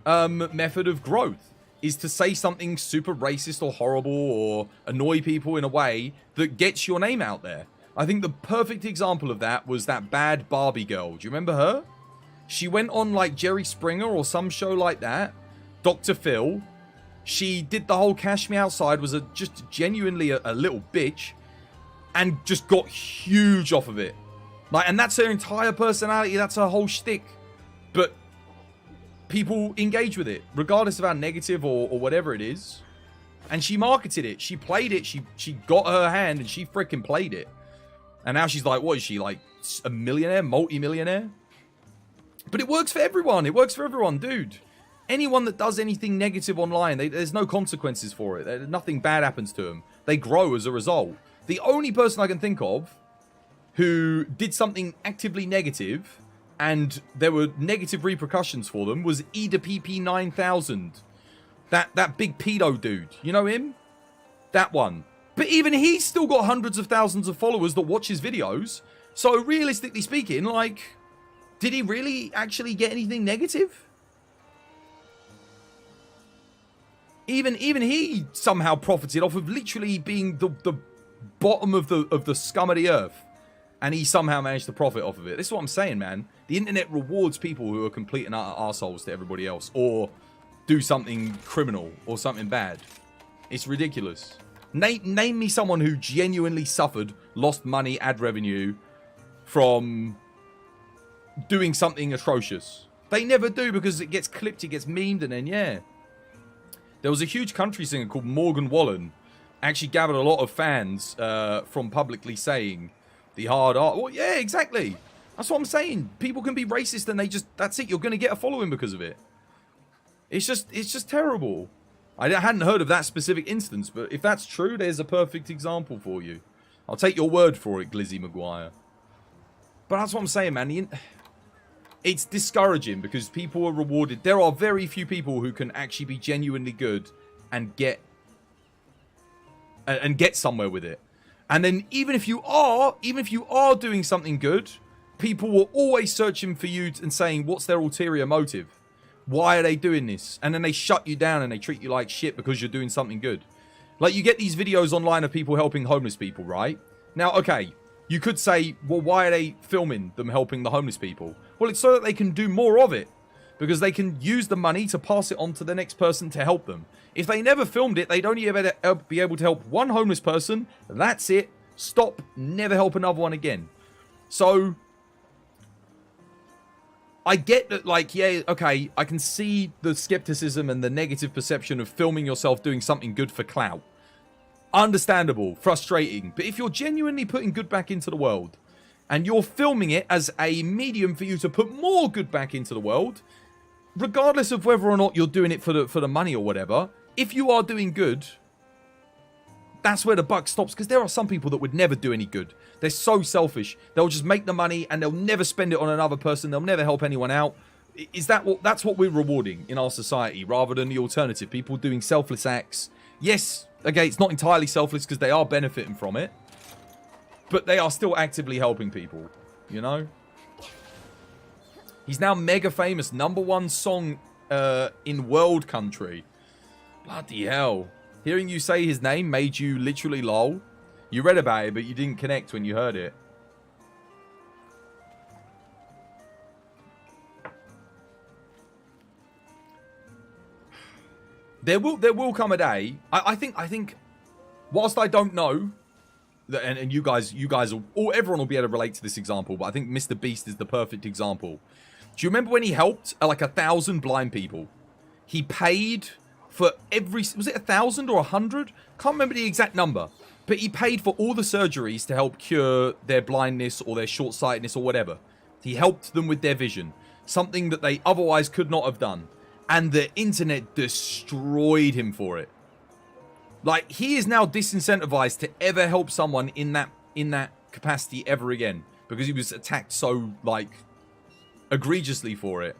method of growth, is to say something super racist or horrible or annoy people in a way that gets your name out there. I think the perfect example of that was that bad Barbie girl. Do you remember her? She went on like Jerry Springer or some show like that. Dr. Phil. She did the whole Cash Me Outside, was just genuinely a little bitch. And just got huge off of it. Like, and that's her entire personality. That's her whole shtick. But people engage with it, regardless of how negative or whatever it is. And she marketed it. She played it. She got her hand and she freaking played it. And now she's like, what is she, like a millionaire, multi-millionaire? But it works for everyone. It works for everyone, dude. Anyone that does anything negative online, there's no consequences for it. Nothing bad happens to them. They grow as a result. The only person I can think of who did something actively negative and there were negative repercussions for them was EdaPP9000. That big pedo dude. You know him? That one. But even he's still got hundreds of thousands of followers that watch his videos. So realistically speaking, like, did he really actually get anything negative? Even he somehow profited off of literally being the bottom of the scum of the earth, and he somehow managed to profit off of it. This is what I'm saying, man. The internet rewards people who are complete and utter arseholes to everybody else, or do something criminal or something bad. It's ridiculous. Name me someone who genuinely suffered, lost money, ad revenue from doing something atrocious. They never do, because it gets clipped, it gets memed, and then yeah. There was a huge country singer called Morgan Wallen. Actually gathered a lot of fans from publicly saying the hard art. Well, yeah, exactly. That's what I'm saying. People can be racist and they just, that's it. You're going to get a following because of it. It's just terrible. I hadn't heard of that specific instance, but if that's true, there's a perfect example for you. I'll take your word for it, Glizzy Maguire. But that's what I'm saying, man. It's discouraging because people are rewarded. There are very few people who can actually be genuinely good and get somewhere with it. And then even if you are doing something good, people will always searching for you and saying, what's their ulterior motive? Why are they doing this? And then they shut you down and they treat you like shit because you're doing something good. Like, you get these videos online of people helping homeless people, right? Now, okay, you could say, well, why are they filming them helping the homeless people? Well, it's so that they can do more of it. Because they can use the money to pass it on to the next person to help them. If they never filmed it, they'd only ever be able to help one homeless person. That's it. Stop. Never help another one again. So, I get that, like, yeah, okay, I can see the skepticism and the negative perception of filming yourself doing something good for clout. Understandable, frustrating. But if you're genuinely putting good back into the world, and you're filming it as a medium for you to put more good back into the world, regardless of whether or not you're doing it for the money or whatever, if you are doing good, that's where the buck stops. Because there are some people that would never do any good. They're so selfish. They'll just make the money and they'll never spend it on another person. They'll never help anyone out. That's what we're rewarding in our society, rather than the alternative? People doing selfless acts. Yes, okay, it's not entirely selfless because they are benefiting from it, but they are still actively helping people, you know? He's now mega famous. #1 song in world country. Bloody hell. Hearing you say his name made you literally lol. You read about it, but you didn't connect when you heard it. There will come a day. I think, whilst I don't know, and you guys will, everyone will be able to relate to this example, but I think Mr. Beast is the perfect example. Do you remember when he helped like 1,000 blind people? He paid for was it 1,000 or 100? Can't remember the exact number. But he paid for all the surgeries to help cure their blindness or their short-sightedness or whatever. He helped them with their vision. Something that they otherwise could not have done. And the internet destroyed him for it. Like, he is now disincentivized to ever help someone in that capacity ever again. Because he was attacked so, like, egregiously for it.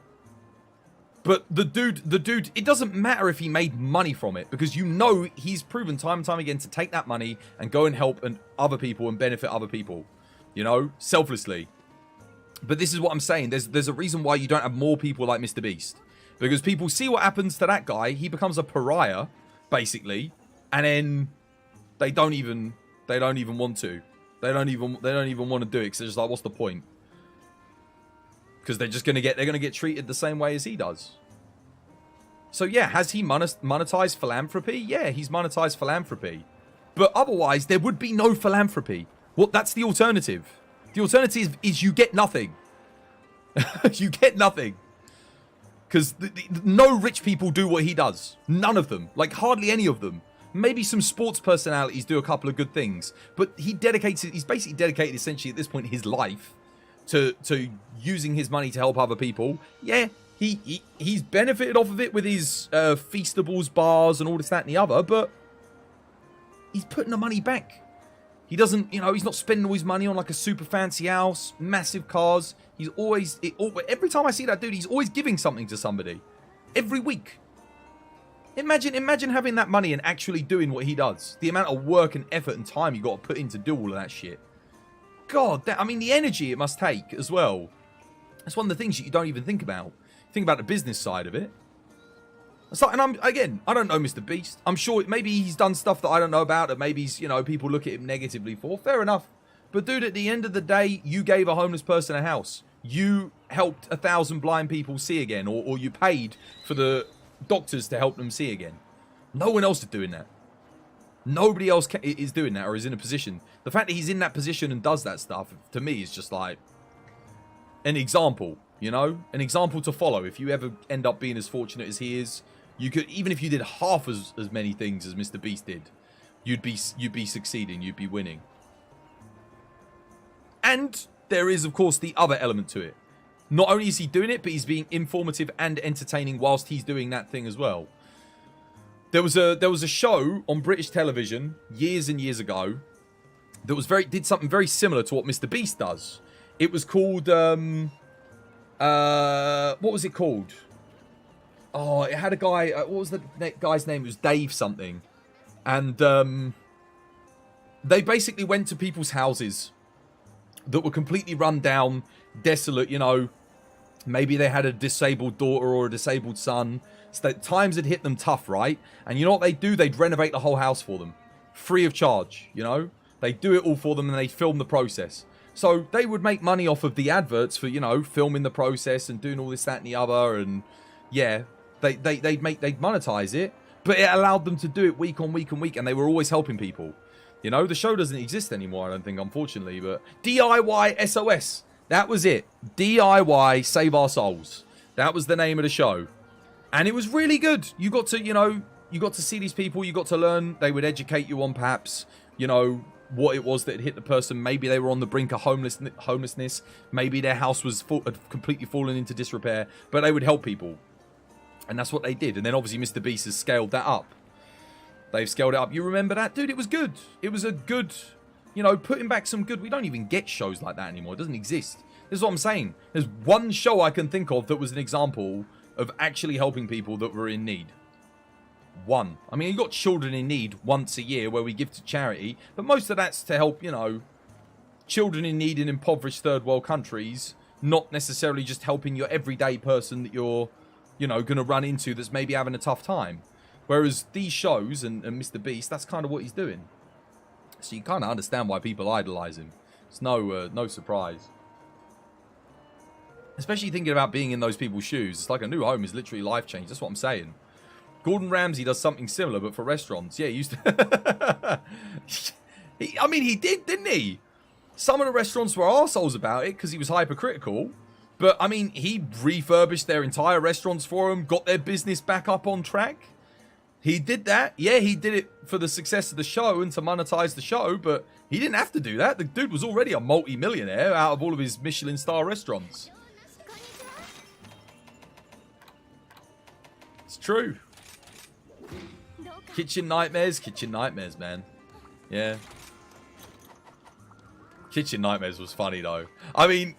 But the dude, it doesn't matter if he made money from it, because you know he's proven time and time again to take that money and go and help other people and benefit other people, you know, selflessly. But this is what I'm saying. There's a reason why you don't have more people like Mr. Beast, because people see what happens to that guy. He becomes a pariah, basically, and then they don't even want to. They don't even want to do it because they're just like, what's the point? Because they're gonna get treated the same way as he does. So yeah, has he monetized philanthropy? Yeah, he's monetized philanthropy. But otherwise, there would be no philanthropy. That's the alternative. The alternative is you get nothing. You get nothing. Because no rich people do what he does. None of them. Like, hardly any of them. Maybe some sports personalities do a couple of good things. But he's basically dedicated essentially at this point his life to using his money to help other people. Yeah, he's benefited off of it with his Feastables bars and all this, that, and the other, but he's putting the money back. He doesn't, he's not spending all his money on like a super fancy house, massive cars. He's every time I see that dude, he's always giving something to somebody. Every week. Imagine having that money and actually doing what he does. The amount of work and effort and time you got to put in to do all of that shit. God, the energy it must take as well. That's one of the things that you don't even think about. Think about the business side of it. And I don't know Mr. Beast. I'm sure maybe he's done stuff that I don't know about, that maybe he's, people look at him negatively for. Fair enough. But dude, at the end of the day, you gave a homeless person a house. You helped 1,000 blind people see again, or you paid for the doctors to help them see again. No one else is doing that. Nobody else is doing that or is in a position. The fact that he's in that position and does that stuff, to me, is just like an example, an example to follow. If you ever end up being as fortunate as he is, you could, even if you did half as many things as Mr. Beast did, you'd be succeeding, you'd be winning. And there is, of course, the other element to it. Not only is he doing it, but he's being informative and entertaining whilst he's doing that thing as well. There was a show on British television years and years ago that did something very similar to what Mr. Beast does. It was called what was it called? Oh, it had a guy. What was the guy's name? It was Dave something, and they basically went to people's houses that were completely run down, desolate. You know, maybe they had a disabled daughter or a disabled son. So that times had hit them tough, right? And you know what they'd do? They'd renovate the whole house for them, free of charge. You know, they'd do it all for them, and they'd film the process. So they would make money off of the adverts for, you know, filming the process and doing all this, that, and the other. And yeah, they'd monetize it, but it allowed them to do it week on week on week, and they were always helping people. You know, the show doesn't exist anymore, I don't think, unfortunately. But DIY SOS, that was it. DIY Save Our Souls. That was the name of the show. And it was really good. You got to, you know, you got to see these people. You got to learn. They would educate you on perhaps, you know, what it was that had hit the person. Maybe they were on the brink of homelessness. Maybe their house was had completely fallen into disrepair. But they would help people. And that's what they did. And then obviously Mr. Beast has scaled that up. They've scaled it up. You remember that? Dude, it was good. It was a good, you know, putting back some good. We don't even get shows like that anymore. It doesn't exist. This is what I'm saying. There's one show I can think of that was an example of actually helping people that were in need. One. I mean, you got Children in Need once a year where we give to charity, but most of that's to help, you know, children in need in impoverished third world countries, not necessarily just helping your everyday person that you're, you know, going to run into that's maybe having a tough time. Whereas these shows and Mr. Beast, that's kind of what he's doing. So you kind of understand why people idolize him. It's no surprise. Especially thinking about being in those people's shoes. It's like A New Home is literally life change. That's what I'm saying. Gordon Ramsay does something similar, but for restaurants. Yeah, he used to... I mean, he did, didn't he? Some of the restaurants were arseholes about it because he was hypercritical. But, I mean, he refurbished their entire restaurants for them, got their business back up on track. He did that. Yeah, he did it for the success of the show and to monetize the show, but he didn't have to do that. The dude was already a multi-millionaire out of all of his Michelin star restaurants. It's true. Kitchen nightmares, man. Yeah. Kitchen Nightmares was funny, though. I mean,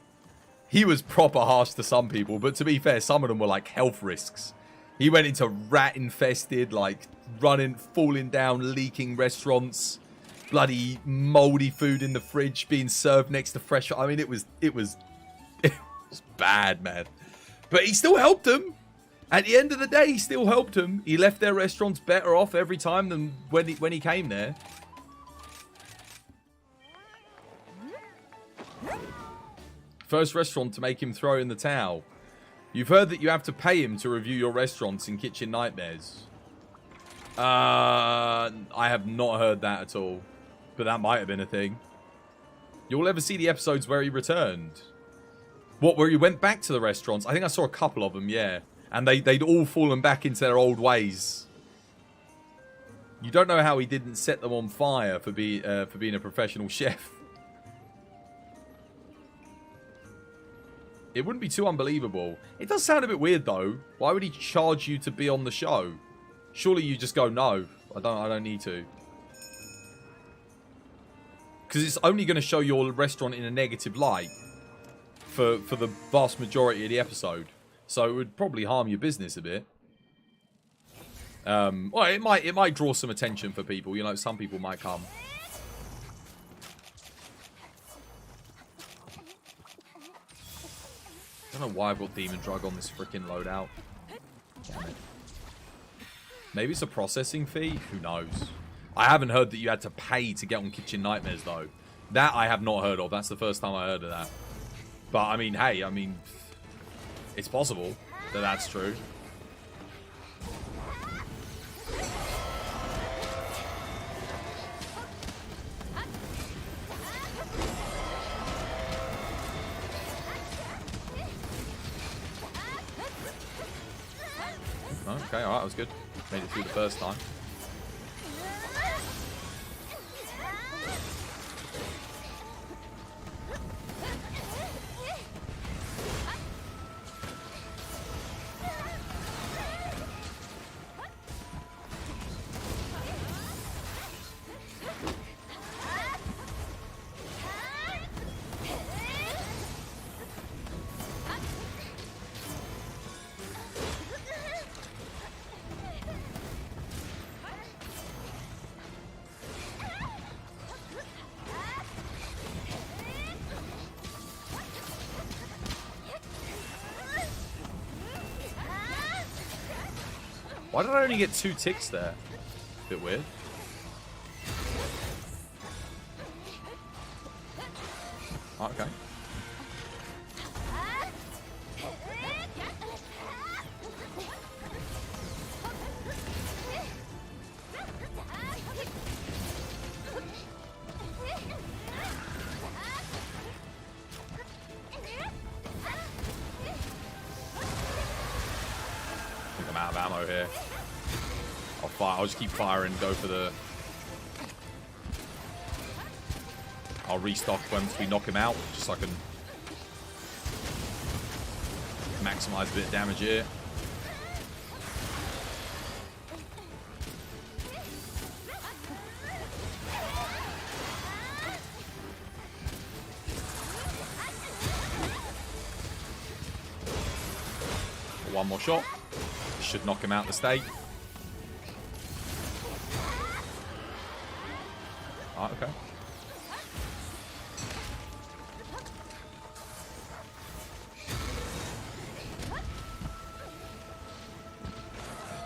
he was proper harsh to some people, but to be fair, some of them were like health risks. He went into rat-infested, like, falling down, leaking restaurants. Bloody mouldy food in the fridge being served next to fresh... I mean, it was bad, man. But he still helped them. At the end of the day, he still helped them. He left their restaurants better off every time than when he came there. First restaurant to make him throw in the towel. You've heard that you have to pay him to review your restaurants in Kitchen Nightmares. I have not heard that at all. But that might have been a thing. You'll ever see the episodes where he returned? What, where he went back to the restaurants? I think I saw a couple of them, yeah. And they'd all fallen back into their old ways. You don't know how he didn't set them on fire for being a professional chef. It wouldn't be too unbelievable. It does sound a bit weird, though. Why would he charge you to be on the show? Surely you just go, no, I don't need to. Because it's only going to show your restaurant in a negative light for the vast majority of the episode. So it would probably harm your business a bit. Well, it might draw some attention for people. You know, some people might come. I don't know why I've got Demon Drug on this freaking loadout. Damn it. Maybe it's a processing fee? Who knows? I haven't heard that you had to pay to get on Kitchen Nightmares, though. That I have not heard of. That's the first time I heard of that. But, I mean, hey, it's possible that that's true. Okay, alright, that was good. Made it through the first time. Why did I only get 2 ticks there? Bit weird. Oh, okay. I think I'm out of ammo here. I'll fire. I'll just keep firing. Go for the. I'll restock once we knock him out, just so I can maximize a bit of damage here. One more shot. Should knock him out the stake. Ah, okay.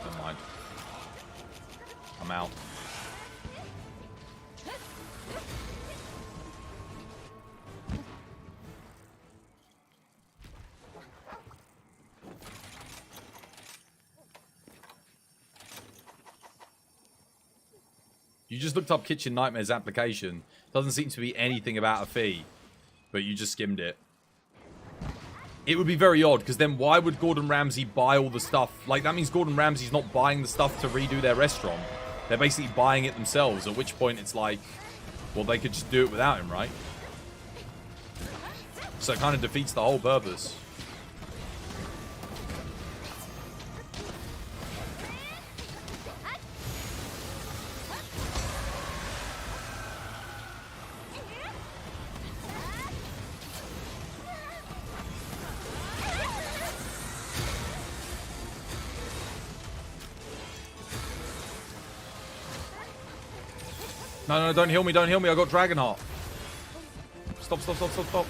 Never mind. I'm out. You just looked up Kitchen Nightmares application. Doesn't seem to be anything about a fee, but you just skimmed it. It would be very odd, because then why would Gordon Ramsay buy all the stuff? Like, that means Gordon Ramsay's not buying the stuff to redo their restaurant. They're basically buying it themselves, at which point it's like, well, they could just do it without him, right? So it kind of defeats the whole purpose. No, no, don't heal me, don't heal me. I got Dragonheart. Stop, stop, stop, stop, stop.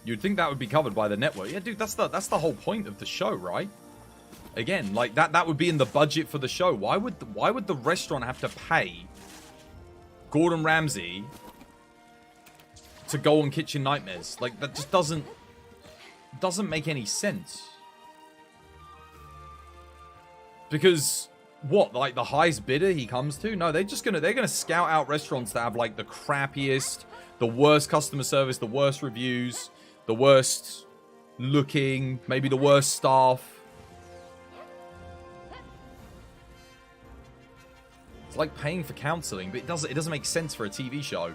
You'd think that would be covered by the network. Yeah, dude, that's the whole point of the show, right? Again, like that would be in the budget for the show. Why would the restaurant have to pay Gordon Ramsay to go on Kitchen Nightmares? Like, that just doesn't make any sense. Because what, like the highest bidder he comes to? No, they're gonna scout out restaurants that have like the crappiest, the worst customer service, the worst reviews, the worst looking, maybe the worst staff. It's like paying for counseling, but it doesn't make sense for a TV show.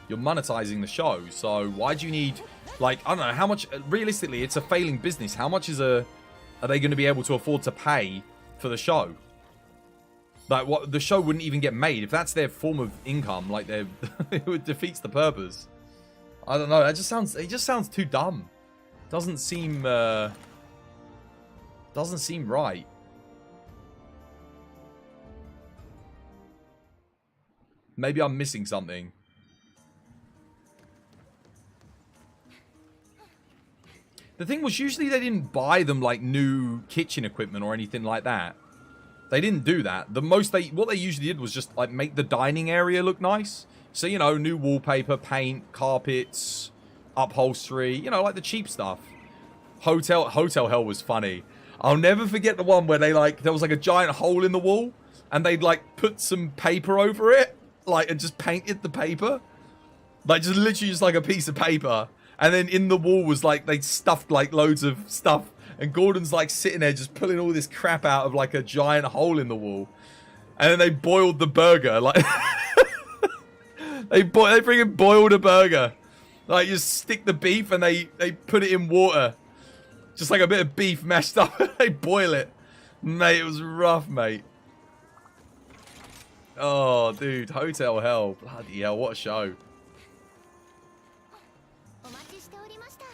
You're monetizing the show, so why do you need, like, I don't know, how much, realistically, it's a failing business. How much are they going to be able to afford to pay for the show? Like, what, the show wouldn't even get made if that's their form of income. Like, it defeats the purpose. I don't know. It just sounds too dumb. Doesn't seem right. Maybe I'm missing something. The thing was, usually they didn't buy them like new kitchen equipment or anything like that. They didn't do that. What they usually did was just like make the dining area look nice. So, you know, new wallpaper, paint, carpets, upholstery, you know, like the cheap stuff. Hotel Hell was funny. I'll never forget the one where they like, there was like a giant hole in the wall and they'd like put some paper over it, like, and just painted the paper. Like, just literally just like a piece of paper. And then in the wall was like, they stuffed like loads of stuff. And Gordon's like sitting there just pulling all this crap out of like a giant hole in the wall. And then they boiled the burger. Like, they freaking boiled a burger. Like, you stick the beef and they put it in water. Just like a bit of beef mashed up. They boil it. Mate, it was rough, mate. Oh, dude. Hotel Hell. Bloody hell, what a show.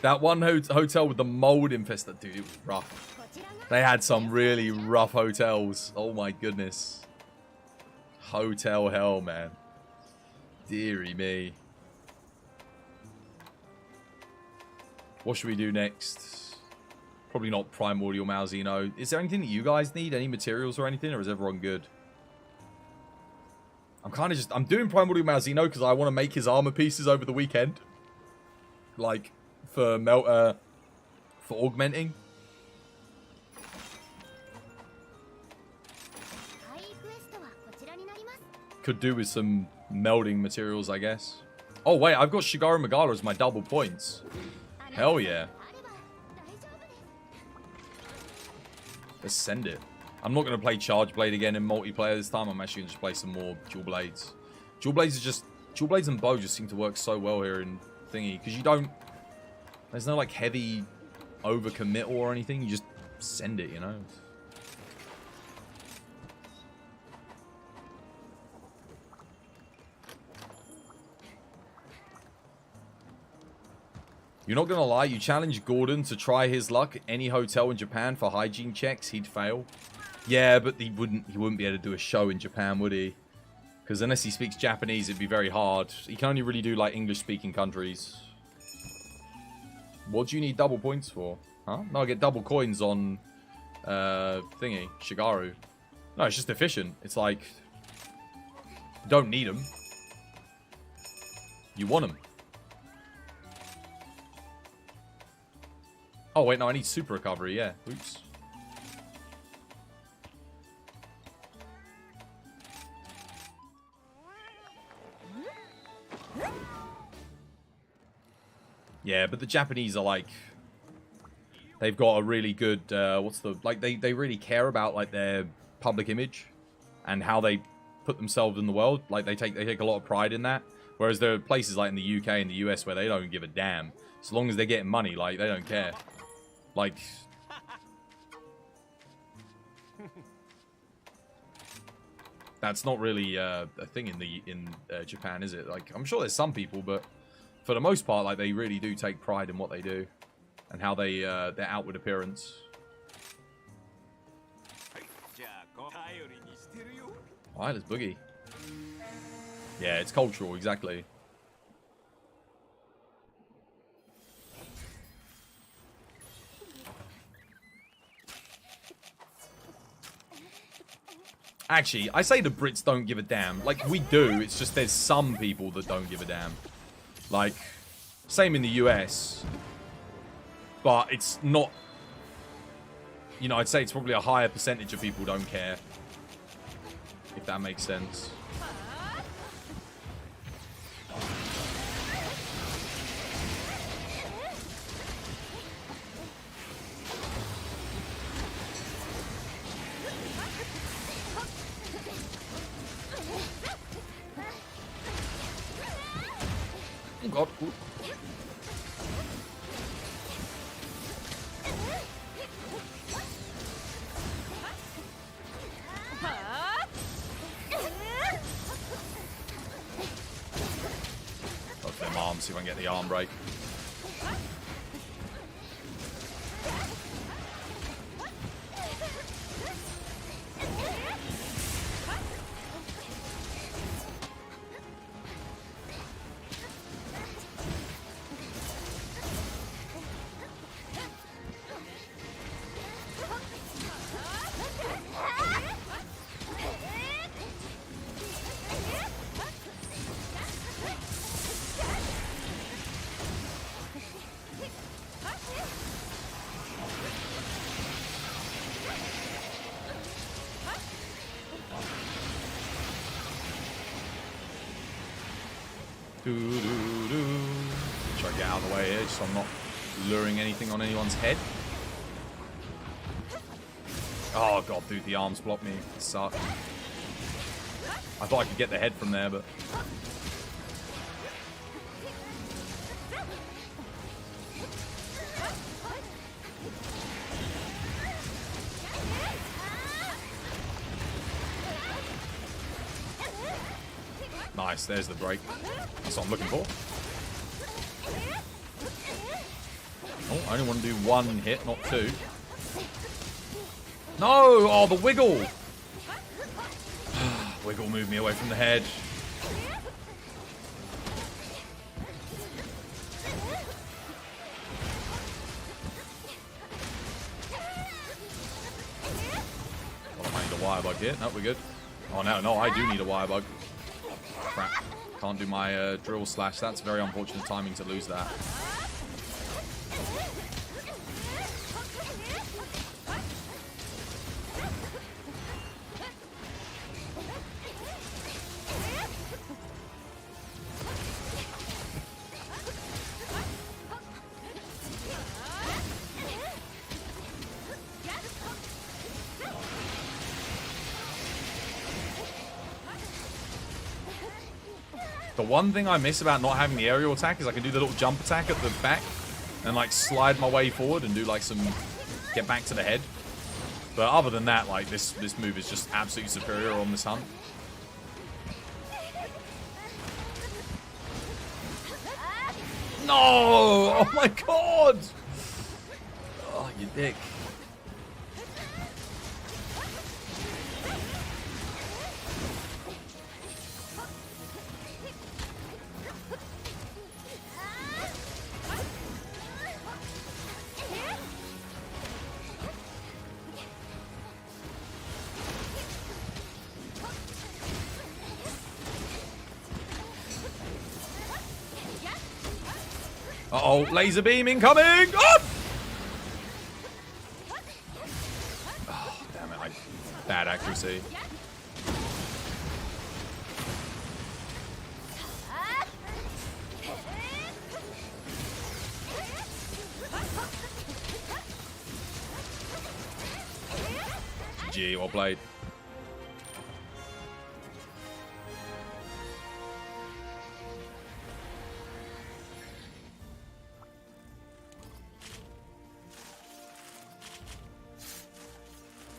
That one hotel with the mold infested. Dude, it was rough. They had some really rough hotels. Oh, my goodness. Hotel Hell, man. Deary me. What should we do next? Probably not Primordial Malzeno. Is there anything that you guys need? Any materials or anything? Or is everyone good? I'm kind of just... I'm doing Primordial Malzeno because I want to make his armor pieces over the weekend. Like, for augmenting. Could do with some melding materials, I guess. Oh, wait. I've got Shigaru Magala as my double points. Hell yeah. Let's send it. I'm not going to play Charge Blade again in multiplayer this time. I'm actually going to just play some more Dual Blades. Dual Blades are just... Dual Blades and Bow just seem to work so well here in Thingy. Because you don't... There's no, like, heavy overcommittal or anything. You just send it, you know? You're not going to lie, you challenged Gordon to try his luck at any hotel in Japan for hygiene checks, he'd fail. Yeah, but he wouldn't be able to do a show in Japan, would he? Because unless he speaks Japanese, it'd be very hard. He can only really do, like, English-speaking countries. What do you need double points for? Huh? No, I get double coins on, thingy, Shigaru. No, it's just efficient. It's like, you don't need them. You want them. Oh, wait, no, I need super recovery, yeah. Oops. Yeah, but the Japanese are like... They've got a really good, they really care about, like, their public image and how they put themselves in the world. Like, they take a lot of pride in that. Whereas there are places like in the UK and the US where they don't give a damn. As long as they're getting money, like, they don't care. Like, that's not really a thing in Japan, is it? Like, I'm sure there's some people, but for the most part, like, they really do take pride in what they do and how they their outward appearance. Alright, there's Boogie. Yeah, it's cultural, exactly. Actually, I say the Brits don't give a damn. Like, we do. It's just there's some people that don't give a damn. Like, same in the US. But it's not... You know, I'd say it's probably a higher percentage of people don't care. If that makes sense. Oh god. Ooh. Go for them arms, see if I can get the arm break. Try to get out of the way here, so I'm not luring anything on anyone's head. Oh god, dude, the arms blocked me. It sucked. I thought I could get the head from there, but... Nice, there's the break. That's what I'm looking for. Oh, I only want to do one hit, not two. No! Oh, the wiggle! Wiggle moved me away from the head. Oh, I need a wire bug here. No, we're good. Oh, no, I do need a wire bug. Crap. Can't do my drill slash. That's very unfortunate timing to lose that. The one thing I miss about not having the aerial attack is I can do the little jump attack at the back and like slide my way forward and do like some get back to the head. But other than that, like this move is just absolutely superior on this hunt. No! Oh my god! Oh, you dick. Uh-oh, laser beam incoming! Oh! Oh, damn it. Bad accuracy. GG, well played.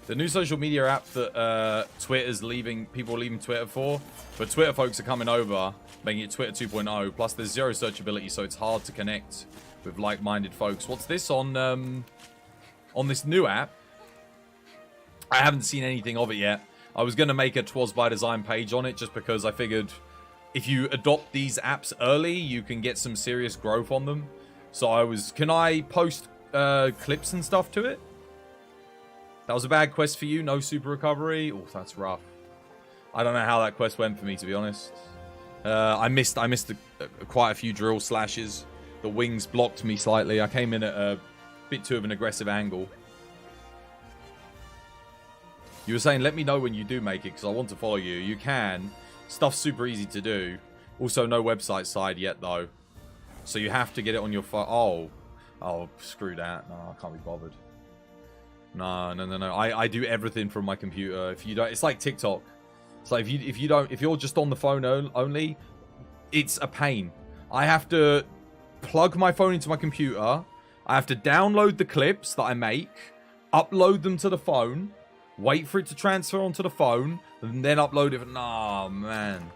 The new social media app that Twitter's leaving, people are leaving Twitter for, but Twitter folks are coming over, making it Twitter 2.0. Plus, there's zero searchability, so it's hard to connect with like-minded folks. What's this on this new app? I haven't seen anything of it yet. I was going to make a Twas by Design page on it just because I figured if you adopt these apps early, you can get some serious growth on them. So I was, can I post clips and stuff to it? That was a bad quest for you. No super recovery. Oh, that's rough. I don't know how that quest went for me, to be honest. I missed quite a few drill slashes. The wings blocked me slightly. I came in at a bit too of an aggressive angle. You were saying, let me know when you do make it, because I want to follow you. You can. Stuff's super easy to do. Also, no website side yet, though. So you have to get it on your phone. Oh, screw that. No, I can't be bothered. No. I do everything from my computer. If you don't, it's like TikTok. It's like if you're just on the phone only, it's a pain. I have to plug my phone into my computer. I have to download the clips that I make, upload them to the phone, wait for it to transfer onto the phone, and then upload it. Nah, man.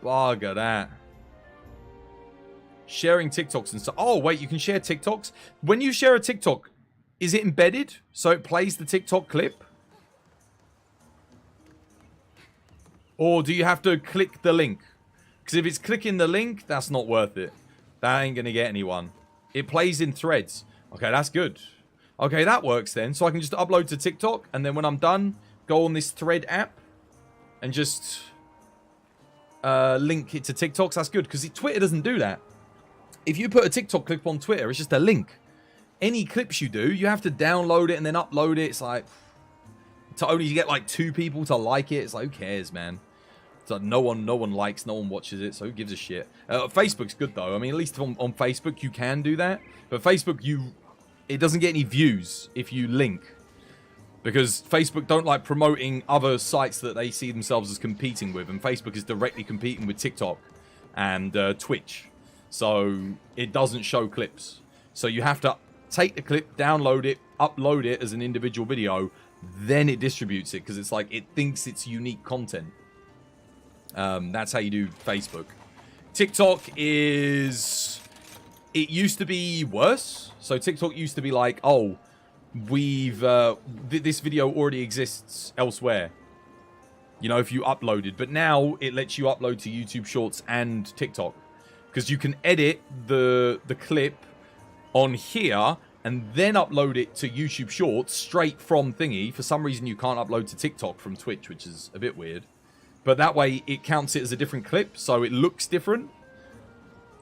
Bugger that. Sharing TikToks and stuff. Oh, wait, you can share TikToks? When you share a TikTok, is it embedded so it plays the TikTok clip? Or do you have to click the link? Because if it's clicking the link, that's not worth it. That ain't going to get anyone. It plays in threads. Okay, that's good. Okay, that works then. So I can just upload to TikTok, and then when I'm done, go on this thread app and just link it to TikToks. That's good, because Twitter doesn't do that. If you put a TikTok clip on Twitter, it's just a link. Any clips you do, you have to download it and then upload it. It's like, to only get like 2 people to like it. It's like, who cares, man? It's like no one likes, no one watches it, so who gives a shit? Facebook's good though. I mean, at least on Facebook you can do that. But Facebook, it doesn't get any views if you link. Because Facebook don't like promoting other sites that they see themselves as competing with. And Facebook is directly competing with TikTok and Twitch. So it doesn't show clips. So you have to take the clip, download it, upload it as an individual video, then it distributes it, because it's like it thinks it's unique content. That's how you do Facebook. TikTok is... It used to be worse. So TikTok used to be like, oh, we've... this video already exists elsewhere. You know, if you uploaded. But now it lets you upload to YouTube Shorts and TikTok. Because you can edit the clip on here and then upload it to YouTube Shorts straight from thingy. For some reason, you can't upload to TikTok from Twitch, which is a bit weird. But that way, it counts it as a different clip, so it looks different.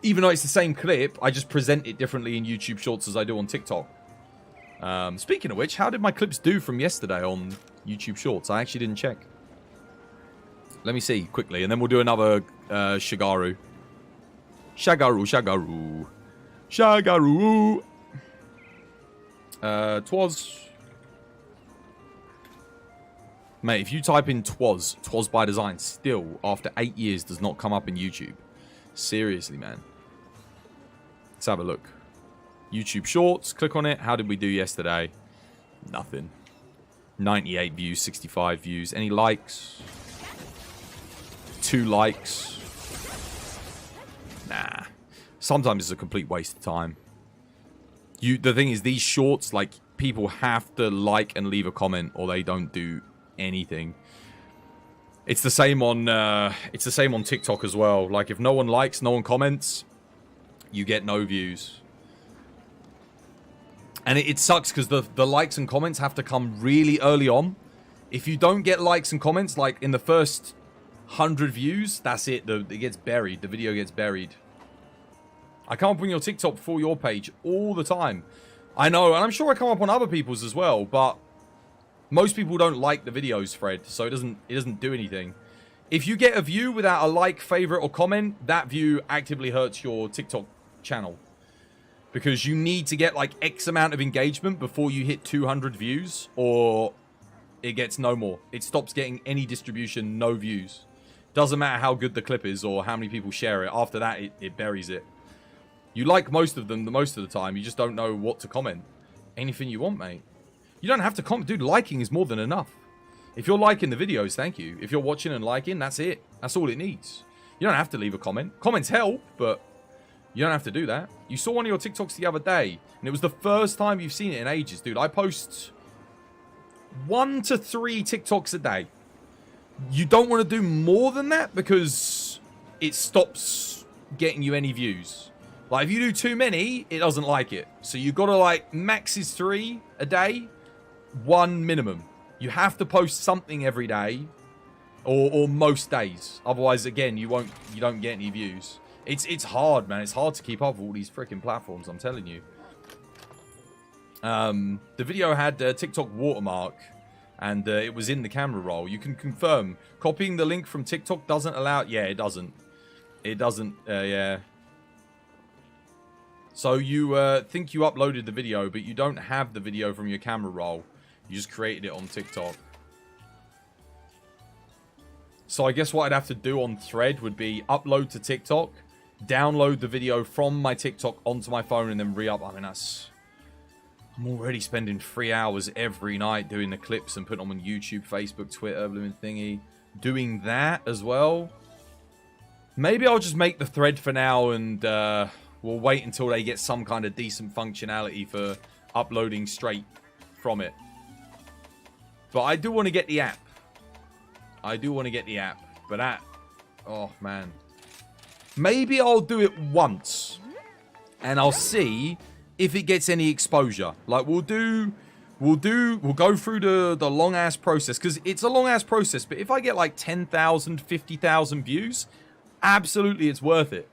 Even though it's the same clip, I just present it differently in YouTube Shorts as I do on TikTok. Speaking of which, how did my clips do from yesterday on YouTube Shorts? I actually didn't check. Let me see quickly, and then we'll do another Shagaru. Shagaru. Twas. Mate, if you type in Twas by Design, still, after 8 years, does not come up in YouTube. Seriously, man. Let's have a look. YouTube Shorts, click on it. How did we do yesterday? Nothing. 98 views, 65 views. Any likes? 2 likes. Nah. Sometimes it's a complete waste of time. The thing is, these shorts, like, people have to like and leave a comment or they don't do anything. It's the same on TikTok as well. Like, if no one likes, no one comments, you get no views. And it sucks because the likes and comments have to come really early on. If you don't get likes and comments, like, in the first 100 views, that's it. It gets buried. The video gets buried. I come up on your TikTok before your page all the time. I know, and I'm sure I come up on other people's as well, but most people don't like the videos, Fred, so it doesn't do anything. If you get a view without a like, favorite, or comment, that view actively hurts your TikTok channel. Because you need to get like X amount of engagement before you hit 200 views, or it gets no more. It stops getting any distribution, no views. Doesn't matter how good the clip is or how many people share it. After that, it buries it. You like most of them most of the time. You just don't know what to comment. Anything you want, mate. You don't have to comment. Dude, liking is more than enough. If you're liking the videos, thank you. If you're watching and liking, that's it. That's all it needs. You don't have to leave a comment. Comments help, but you don't have to do that. You saw one of your TikToks the other day, and it was the first time you've seen it in ages, dude. I post 1 to 3 TikToks a day. You don't want to do more than that because it stops getting you any views. Like, if you do too many, it doesn't like it. So you got to, like, max is 3 a day, 1 minimum. You have to post something every day, or most days. Otherwise, again, you don't get any views. It's hard, man. It's hard to keep up with all these freaking platforms, I'm telling you. The video had a TikTok watermark, and it was in the camera roll. You can confirm. Copying the link from TikTok doesn't allow... Yeah, it doesn't. It doesn't, yeah. So you think you uploaded the video, but you don't have the video from your camera roll. You just created it on TikTok. So I guess what I'd have to do on Thread would be upload to TikTok, download the video from my TikTok onto my phone, and then re-up. I mean, that's... I'm already spending 3 hours every night doing the clips and putting them on YouTube, Facebook, Twitter, blooming thingy. Doing that as well. Maybe I'll just make the Thread for now and... we'll wait until they get some kind of decent functionality for uploading straight from it. But I do want to get the app. But that... Oh, man. Maybe I'll do it once. And I'll see if it gets any exposure. Like, we'll go through the long-ass process. Because it's a long-ass process. But if I get like 10,000, 50,000 views, absolutely it's worth it.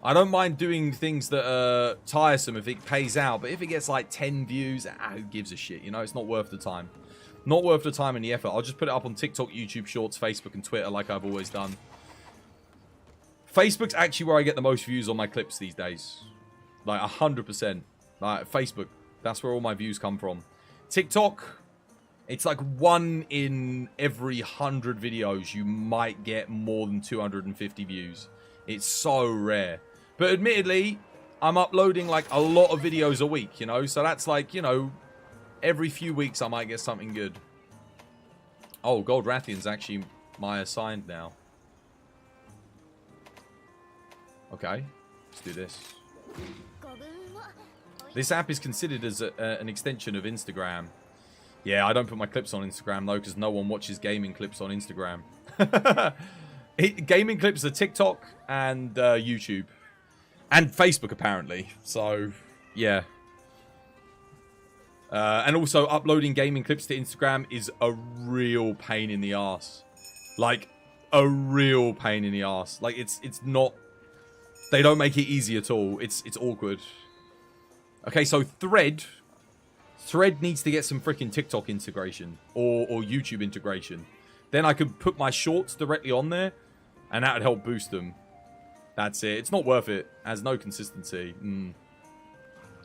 I don't mind doing things that are tiresome if it pays out, but if it gets like 10 views, who gives a shit, you know? It's not worth the time. Not worth the time and the effort. I'll just put it up on TikTok, YouTube Shorts, Facebook, and Twitter like I've always done. Facebook's actually where I get the most views on my clips these days. Like, 100%. Like, Facebook, that's where all my views come from. TikTok, it's like 1 in every 100 videos you might get more than 250 views. It's so rare. But admittedly, I'm uploading like a lot of videos a week, you know? So that's like, you know, every few weeks I might get something good. Oh, Gold Rathian's actually my assigned now. Okay, let's do this. This app is considered as an extension of Instagram. Yeah, I don't put my clips on Instagram, though, because no one watches gaming clips on Instagram. Gaming clips are TikTok and YouTube. And Facebook, apparently. So, yeah. And also, uploading gaming clips to Instagram is a real pain in the ass. Like, a real pain in the ass. Like, it's not... They don't make it easy at all. It's awkward. Okay, so Thread needs to get some freaking TikTok integration or YouTube integration. Then I could put my shorts directly on there, and that would help boost them. That's it. It's not worth it. It has no consistency.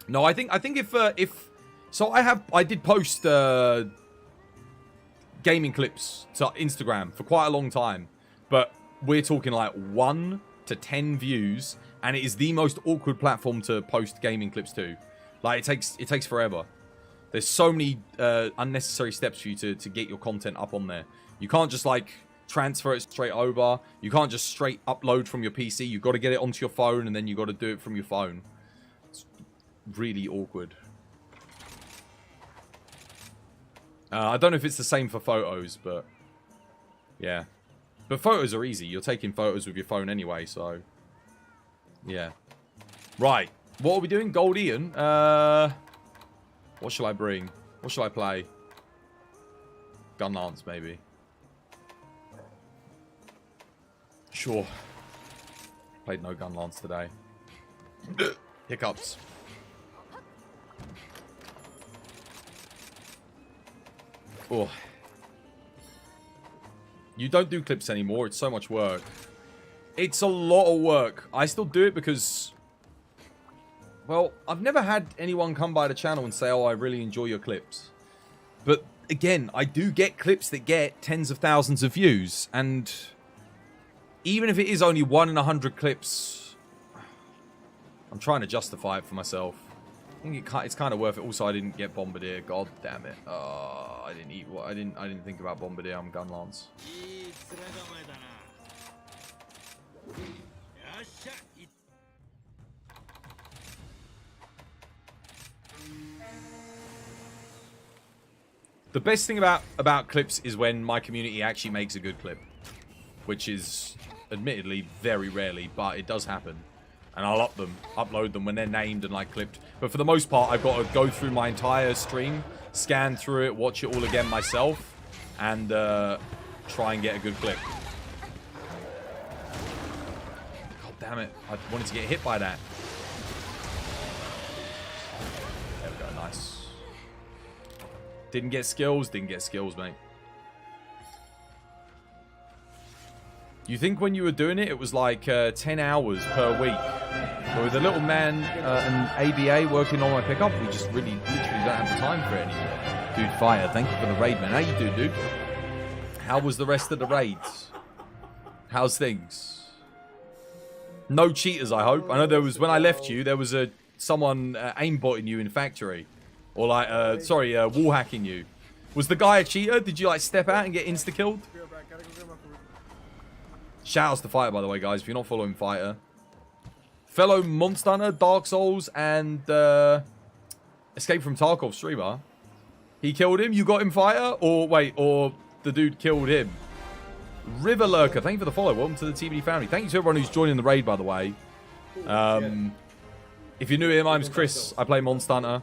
No, I think if so, I did post gaming clips to Instagram for quite a long time, but we're talking like 1 to 10 views, and it is the most awkward platform to post gaming clips to. Like, it takes forever. There's so many unnecessary steps for you to get your content up on there. You can't just, like, transfer it straight over. You can't just straight upload from your PC. You've got to get it onto your phone, and then you've got to do it from your phone. It's really awkward. I don't know if it's the same for photos, but... Yeah. But photos are easy. You're taking photos with your phone anyway, so... Yeah. Right. What are we doing? Gold Ian? What shall I bring? What shall I play? Gun Lance, maybe. Sure. Played no Gun Lance today. Hiccups. Oh. You don't do clips anymore. It's so much work. It's a lot of work. I still do it because... Well, I've never had anyone come by the channel and say, oh, I really enjoy your clips. But, again, I do get clips that get tens of thousands of views. And even if it is only 1 in 100 clips, I'm trying to justify it for myself. I think it's kind of worth it. Also, I didn't get Bombardier. God damn it. I didn't eat. I didn't think about Bombardier. I'm Gun Lance. The best thing about clips is when my community actually makes a good clip, which is admittedly very rarely, but it does happen. And I'll upload them when they're named and like clipped. But for the most part, I've got to go through my entire stream, scan through it, watch it all again myself, and try and get a good clip. God damn it. I wanted to get hit by that. There we go, nice. Didn't get skills, mate. You think when you were doing it, it was like 10 hours per week. But with a little man and ABA working on my pickup, we just literally don't have the time for it anymore. Dude, Fire, thank you for the raid, man. How you doing, dude? How was the rest of the raids? How's things? No cheaters, I hope. I know there was, when I left you, there was someone aimbotting you in factory. Or like, wall hacking you. Was the guy a cheater? Did you like step out and get insta-killed? Shoutouts to Fighter, by the way, guys, if you're not following Fighter. Fellow Monster Hunter, Dark Souls, and Escape from Tarkov streamer. He killed him, you got him, Fighter? Or, wait, or the dude killed him? River Lurker, thank you for the follow. Welcome to the TBD family. Thank you to everyone who's joining the raid, by the way. If you're new here, my name's Chris. I play Monster Hunter.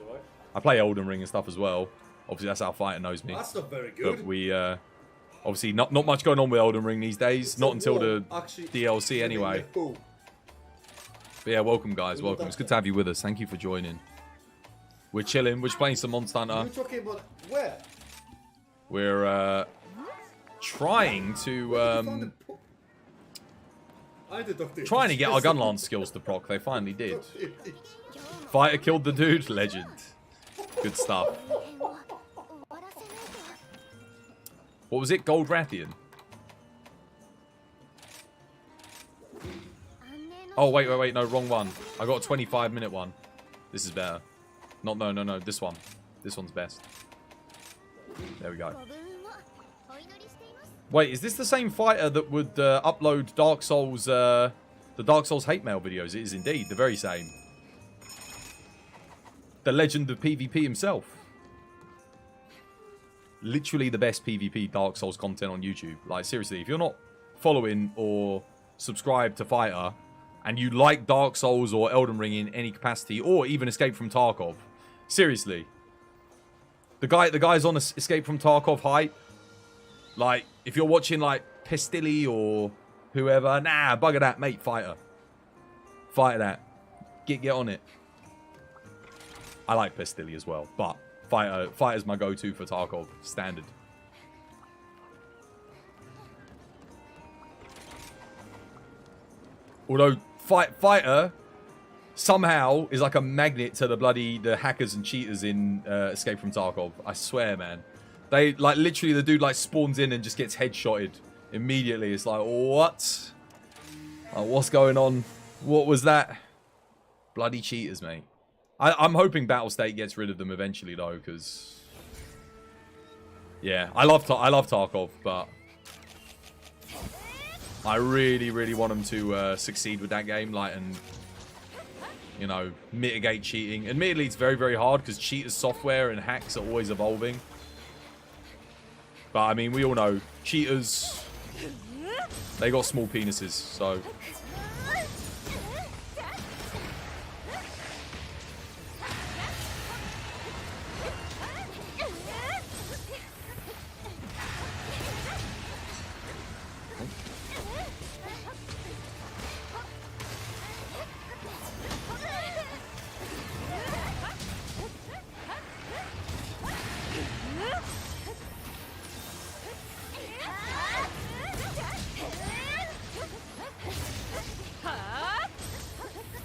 I play Elden Ring and stuff as well. Obviously, that's how Fighter knows me. That's not very good. But we, obviously, not much going on with Elden Ring these days. Not until the DLC anyway. But yeah, welcome, guys. Welcome. It's good to have you with us. Thank you for joining. We're chilling. We're just playing some Monster Hunter. You're talking about where? We're trying to trying to get our gun lance skills to proc. They finally did. Fighter killed the dude. Legend. Good stuff. What was it? Gold Rathian? Oh, wait. No, wrong one. I got a 25-minute one. This is better. No. This one. This one's best. There we go. Wait, is this the same fighter that would upload Dark Souls The Dark Souls hate mail videos, it is indeed the very same. The legend of PvP himself. Literally the best PvP Dark Souls content on YouTube. Like, seriously, if you're not following or subscribed to Fighter, and you like Dark Souls or Elden Ring in any capacity, or even Escape from Tarkov, seriously, the guy's on Escape from Tarkov hype. Like, if you're watching like Pestilli or whoever, nah, bugger that, mate. Fighter that. Get on it. I like Pestilli as well, but Fighter's my go-to for Tarkov, standard. Although Fighter somehow is like a magnet to the hackers and cheaters in Escape from Tarkov. I swear, man. They like literally the dude like spawns in and just gets headshotted immediately. It's like, what? What's going on? What was that? Bloody cheaters, mate. I'm hoping Battlestate gets rid of them eventually, though, because yeah, I love Tarkov, but I really, really want them to succeed with that game, like, and you know, mitigate cheating. Admittedly, it's very, very hard because cheaters' software and hacks are always evolving. But I mean, we all know cheaters, they got small penises, so.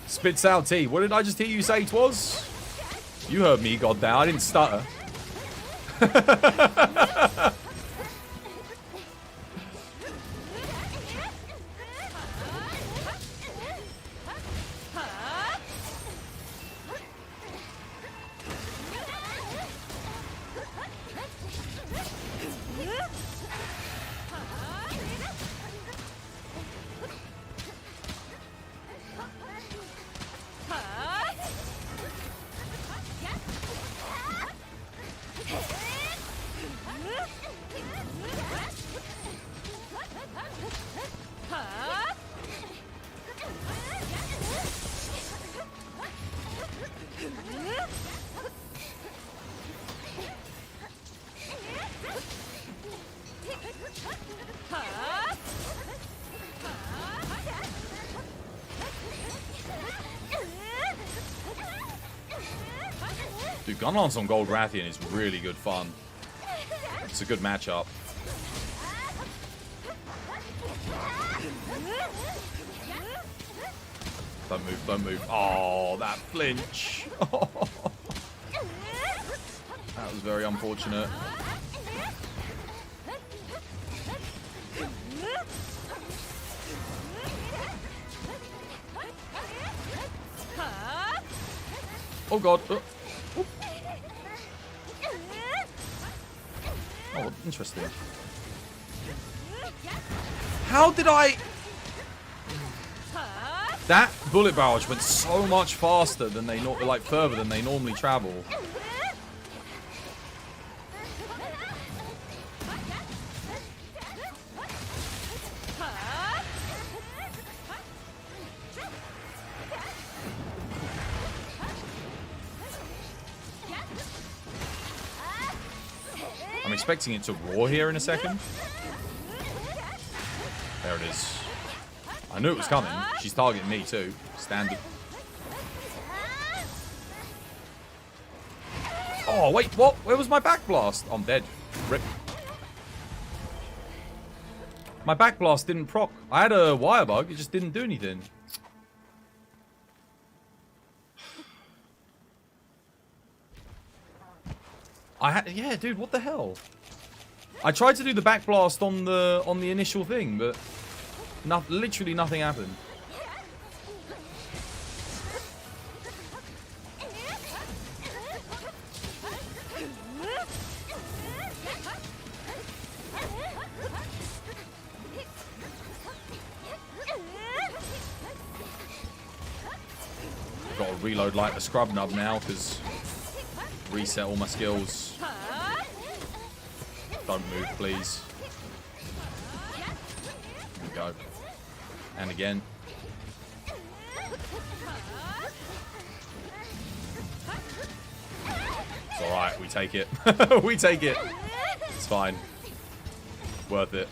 Spits out T. What did I just hear you say it was? You heard me, goddamn. I didn't stutter. Dude, Gunlance on Gold Rathian is really good fun. It's a good matchup. Don't move, don't move. Oh, that flinch. That was very unfortunate. Oh god. Oh, interesting. How did I... That bullet barrage went so much faster than they like further than they normally travel. I'm expecting it to roar here in a second. There it is. I knew it was coming. She's targeting me too. Standard. Oh, wait, what? Where was my back blast? I'm dead. Rip. My back blast didn't proc. I had a wire bug. It just didn't do anything. Yeah, dude, what the hell? I tried to do the back blast on the initial thing, but literally nothing happened. Got to reload like the scrub nub now because reset all my skills. Don't move, please. There we go. And again. It's alright, we take it. We take it. It's fine. Worth it.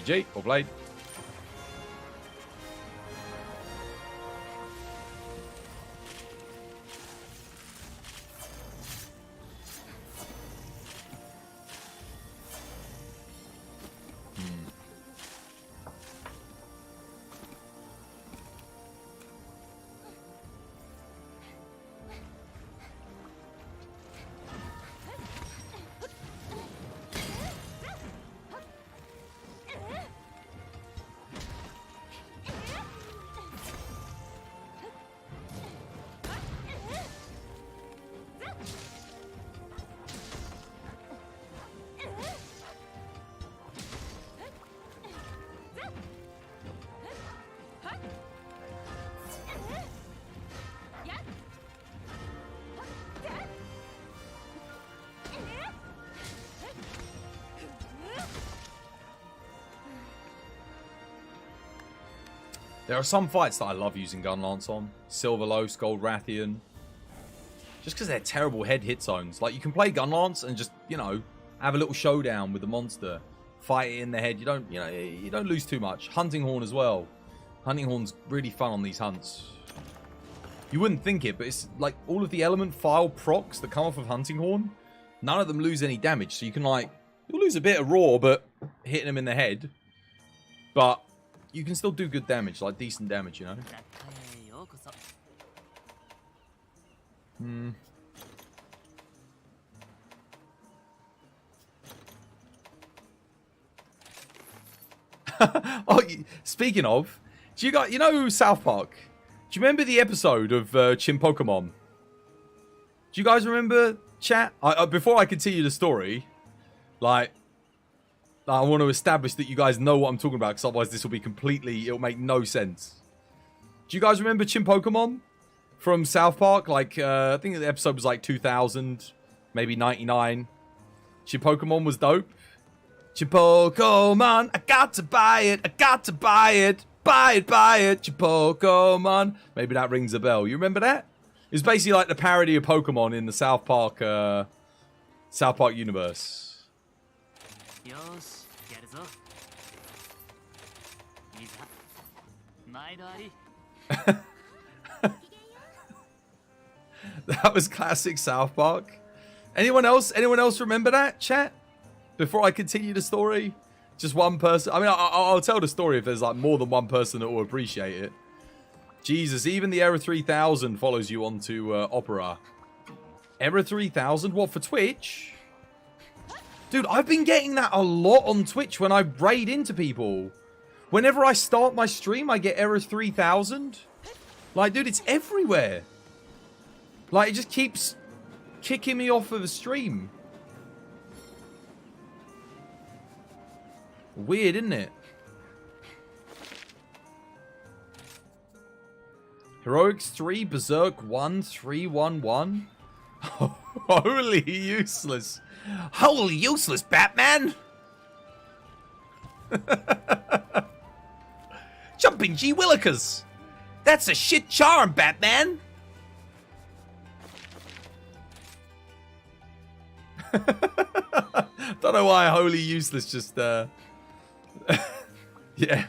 GG, or blade. There are some fights that I love using Gun Lance on. Silverlos, Gold Rathian. Just because they're terrible head hit zones. Like, you can play Gun Lance and just, you know, have a little showdown with the monster. Fight it in the head. You don't lose too much. Hunting Horn as well. Hunting Horn's really fun on these hunts. You wouldn't think it, but it's like all of the element file procs that come off of Hunting Horn, none of them lose any damage. So you can, like, you'll lose a bit of raw, but hitting them in the head. But you can still do good damage, like decent damage, you know? Oh, speaking of, do you know South Park? Do you remember the episode of Chin Pokemon? Do you guys remember, chat? Before I continue the story, like, I want to establish that you guys know what I'm talking about, because otherwise this will be it'll make no sense. Do you guys remember Chin Pokemon from South Park? Like, I think the episode was like 2000, maybe 99. Chin Pokemon was dope. Chin Pokemon, I got to buy it, I got to buy it. Buy it, Chin Pokemon. Maybe that rings a bell. You remember that? It's basically like the parody of Pokemon in the South Park universe. That was classic South Park. Anyone else remember that, chat? Before I continue the story? Just one person. I mean, I'll tell the story if there's like more than one person that will appreciate it. Jesus, even the Error 3000 follows you onto Opera. Error 3000? What, for Twitch? Dude, I've been getting that a lot on Twitch when I raid into people. Whenever I start my stream, I get Error 3000. Like, dude, it's everywhere. Like, it just keeps kicking me off of the stream. Weird, isn't it? Heroics 3, Berserk 1, 311. Holy useless. Holy useless, Batman! Jumping G Willikers! That's a shit charm, Batman! Don't know why Holy Useless just, yeah.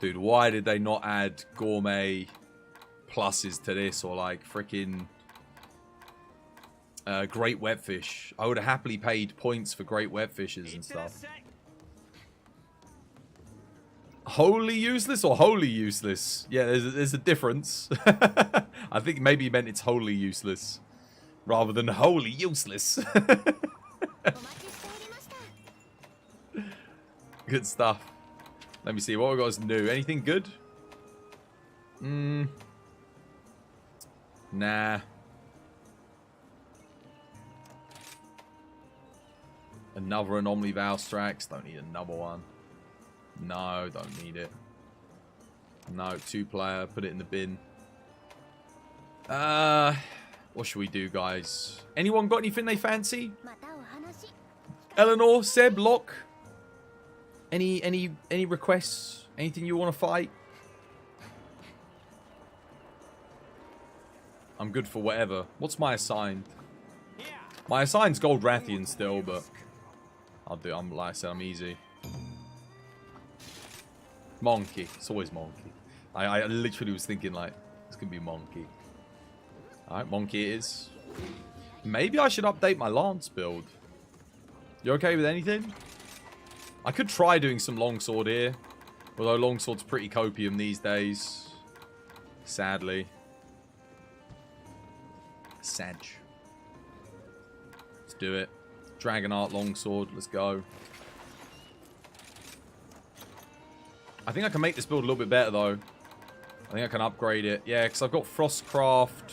Dude, why did they not add gourmet pluses to this, or like freaking great wetfish? I would have happily paid points for great wetfishes and stuff. Wholly useless or wholly useless? Yeah, there's a difference. I think maybe he meant it's wholly useless rather than wholly useless. Good stuff. Let me see what we got as new. Anything good? Nah. Another Anomaly Valstrax. Don't need another one. No, don't need it. No, 2-player. Put it in the bin. What should we do, guys? Anyone got anything they fancy? Eleanor, Seb, Locke? Any requests? Anything you want to fight? I'm good for whatever. What's my assigned? My assigned's Gold Rathian still, but I'll do. Like I said, I'm easy. Monkey. It's always Monkey. I literally was thinking like it's gonna be Monkey. All right, Monkey it is. Maybe I should update my Lance build. You okay with anything? I could try doing some Longsword here. Although Longsword's pretty copium these days. Sadly. Sag. Let's do it. Dragonheart Longsword. Let's go. I think I can make this build a little bit better, though. I think I can upgrade it. Yeah, because I've got Frostcraft.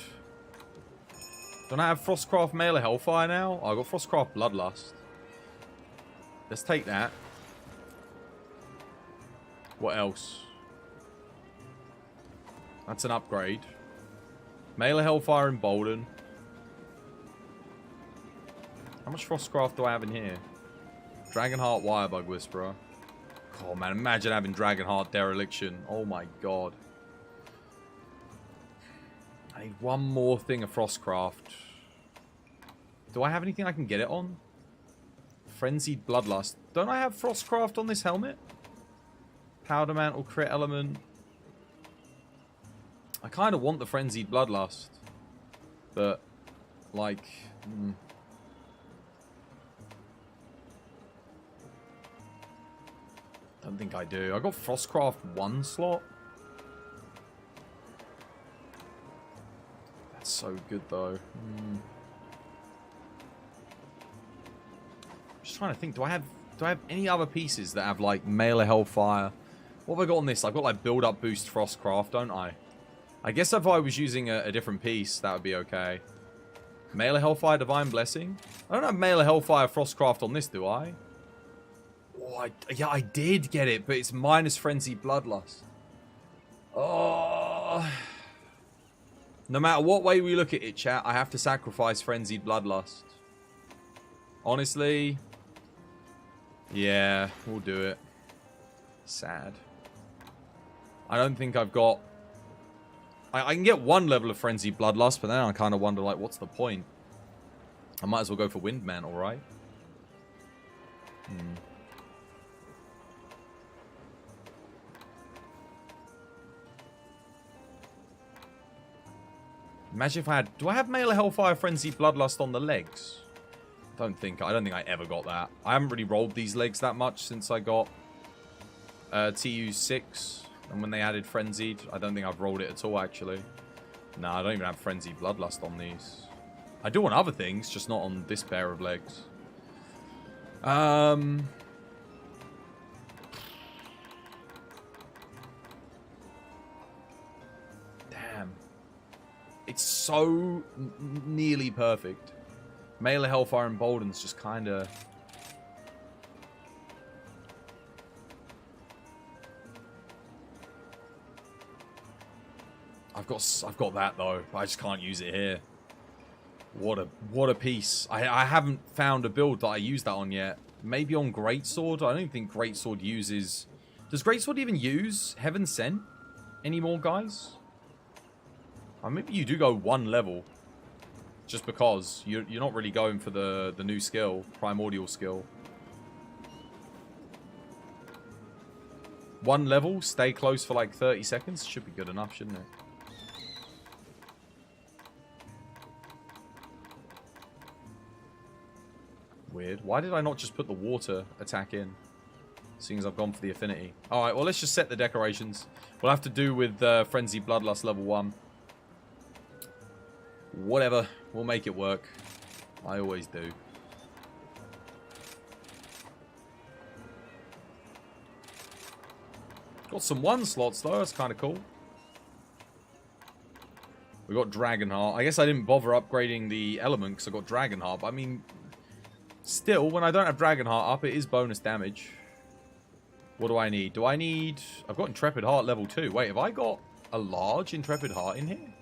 Don't I have Frostcraft Mail of Hellfire now? Oh, I've got Frostcraft Bloodlust. Let's take that. What else? That's an upgrade. Mail of Hellfire and Bolden. How much Frostcraft do I have in here? Dragonheart Wirebug Whisperer. Oh man, imagine having Dragonheart Dereliction. Oh my god. I need one more thing of Frostcraft. Do I have anything I can get it on? Frenzied Bloodlust. Don't I have Frostcraft on this helmet? Powder Mantle, Crit Element. I kind of want the Frenzied Bloodlust. But, like... Don't think I do. I got Frostcraft 1 slot. That's so good though. Just trying to think. Do I have any other pieces that have like Mail of Hellfire? What have I got on this? I've got like build up boost Frostcraft, don't I? I guess if I was using a different piece, that would be okay. Mail of Hellfire Divine Blessing. I don't have Mail of Hellfire Frostcraft on this, do I? Oh, yeah, I did get it, but it's minus Frenzied Bloodlust. Oh. No matter what way we look at it, chat, I have to sacrifice Frenzied Bloodlust. Honestly. Yeah, we'll do it. Sad. I don't think I've got... I can get one level of Frenzied Bloodlust, but then I kind of wonder, like, what's the point? I might as well go for Wind Mantle, right? Imagine if I had... Do I have Mail of Hellfire Frenzied Bloodlust on the legs? I don't think I ever got that. I haven't really rolled these legs that much since I got TU6. And when they added Frenzied, I don't think I've rolled it at all, actually. No, I don't even have Frenzied Bloodlust on these. I do on other things, just not on this pair of legs. Damn. It's so nearly perfect. Mail of Hellfire and Bolden's just kind of... I've got that though. I just can't use it here. What a piece. I haven't found a build that I use that on yet. Maybe on Greatsword. I don't think Greatsword uses... Does Greatsword even use Heaven Sent anymore, guys? Maybe you do go one level. Just because you're not really going for the new skill, Primordial skill. One level, stay close for like 30 seconds. Should be good enough, shouldn't it? Weird. Why did I not just put the water attack in? Seeing as I've gone for the affinity. Alright, well, let's just set the decorations. We'll have to do with Frenzy Bloodlust level 1. Whatever. We'll make it work. I always do. Got some 1 slots, though. That's kind of cool. We got Dragonheart. I guess I didn't bother upgrading the element because I got Dragonheart. But I mean, Still, when I don't have Dragonheart up, it is bonus damage. What do I need? I've got Intrepid Heart level 2. Wait, have I got a large Intrepid Heart in here?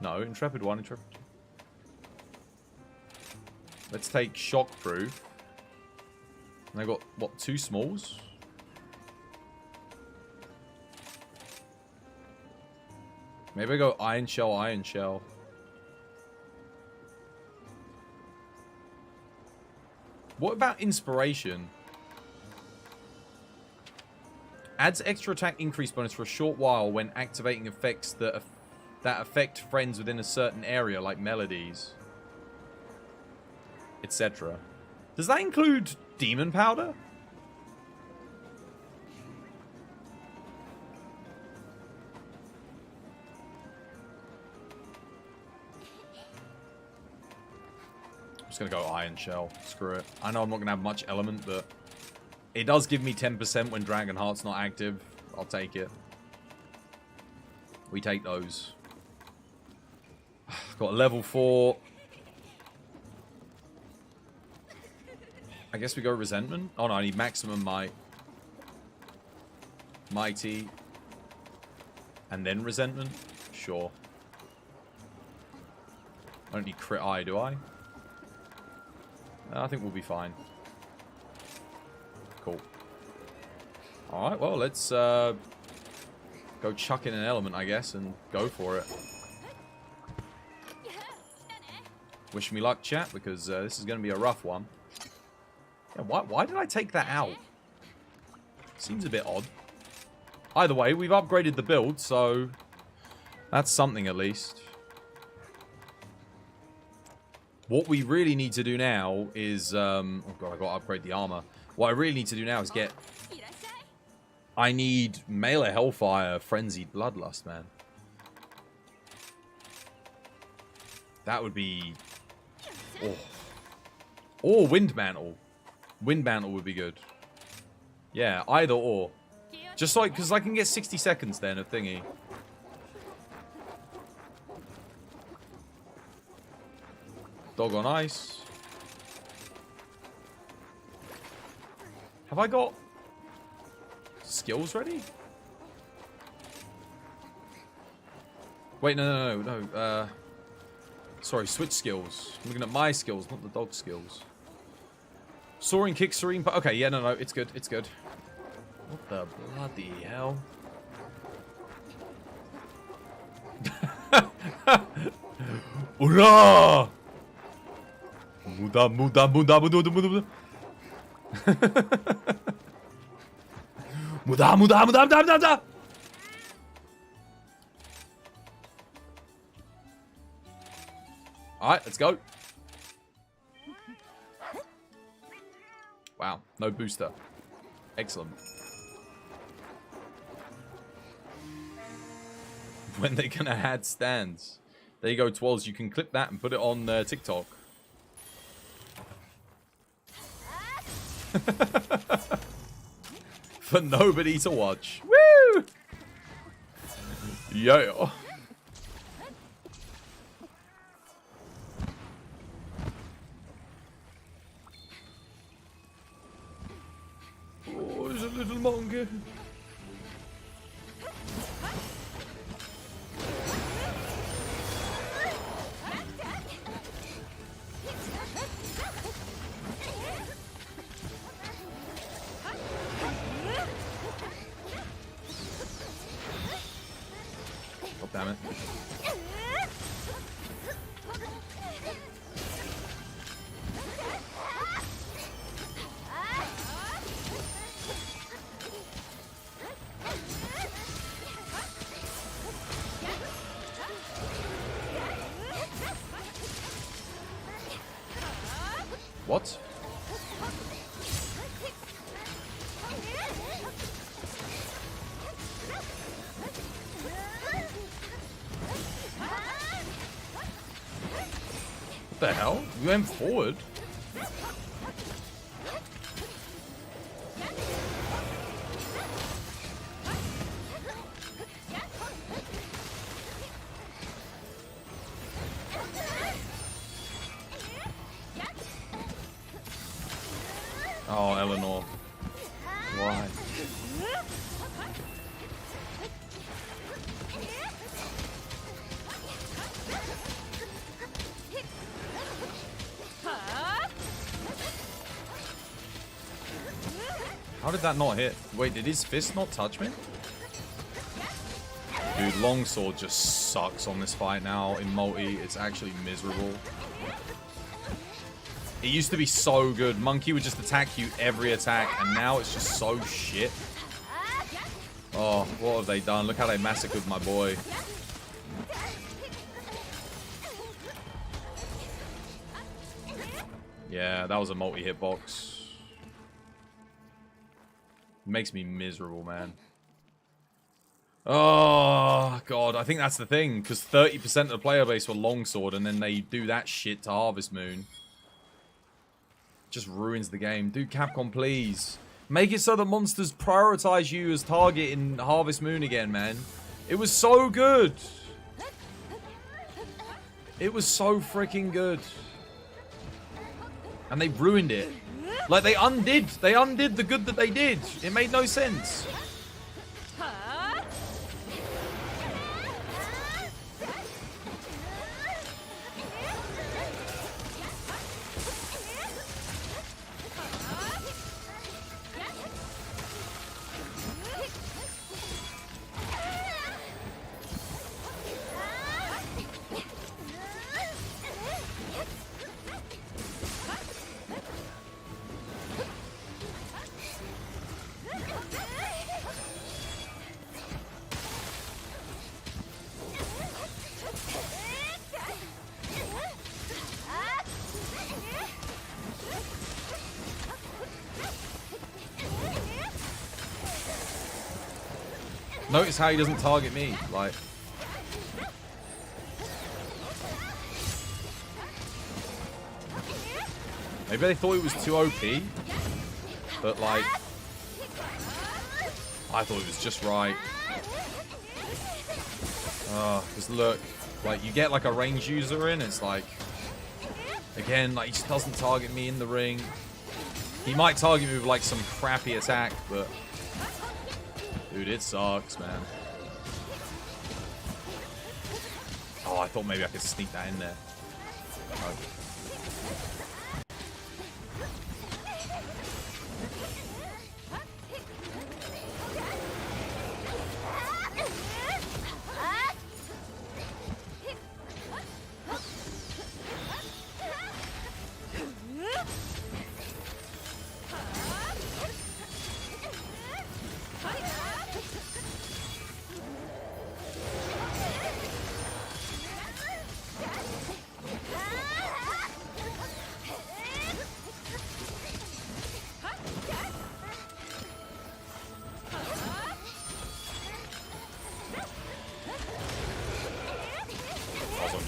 No, Intrepid 1, Intrepid 2. Let's take Shockproof. And I got, what, 2 smalls? Maybe I go Iron Shell, Iron Shell. What about Inspiration? Adds extra attack increase bonus for a short while when activating effects that affect friends within a certain area, like melodies, etc. Does that include Demon Powder? I'm just going to go Iron Shell. Screw it. I know I'm not going to have much element, but it does give me 10% when Dragonheart's not active. I'll take it. We take those. Got a level 4. I guess we go Resentment. Oh no, I need Maximum Might. Mighty. And then Resentment? Sure. I don't need Crit Eye, do I? I think we'll be fine. Cool. Alright, well, let's go chuck in an element, I guess, and go for it. Wish me luck, chat, because this is going to be a rough one. Yeah, why did I take that out? Seems a bit odd. Either way, we've upgraded the build, so that's something at least. What we really need to do now is... oh god, I got to upgrade the armor. What I really need to do now is get... I need Melee Hellfire Frenzied Bloodlust, man. That would be... Oh. Or Wind Mantle. Wind Mantle would be good. Yeah, either or. Just like, because I can get 60 seconds then of thingy. Dog on Ice. Have I got skills ready? Wait, no. Sorry, switch skills. I'm looking at my skills, not the dog skills. Soaring Kick, Serene... Okay, yeah, no, it's good, it's good. What the bloody hell? Hurrah! Muda. Muda. Alright, let's go. Wow, no booster. Excellent. When they're gonna add stands. There you go, Twirls. You can clip that and put it on TikTok. For nobody to watch. Woo! Yeah. Oh, there's a little monkey. Oh, damn it. What? What the hell? You went forward? Eleanor. Why? How did that not hit? Wait, did his fist not touch me? Dude, longsword just sucks on this fight now in multi. It's actually miserable. It used to be so good. Monkey would just attack you every attack, and now it's just so shit. Oh, what have they done? Look how they massacred my boy. Yeah, that was a multi-hitbox. Makes me miserable, man. Oh, God. I think that's the thing. Because 30% of the player base were longsword, and then they do that shit to Harvest Moon. Just ruins the game. Dude, Capcom, please. Make it so that monsters prioritize you as target in Harvest Moon again, man. It was so good. It was so freaking good. And they ruined it. Like, they undid the good that they did. It made no sense. Notice how he doesn't target me, like. Maybe they thought it was too OP, but like, I thought it was just right. Because look, like you get like a range user in, it's like, again, like he just doesn't target me in the ring. He might target me with like some crappy attack, but dude, it sucks, man. Oh, I thought maybe I could sneak that in there. Oh.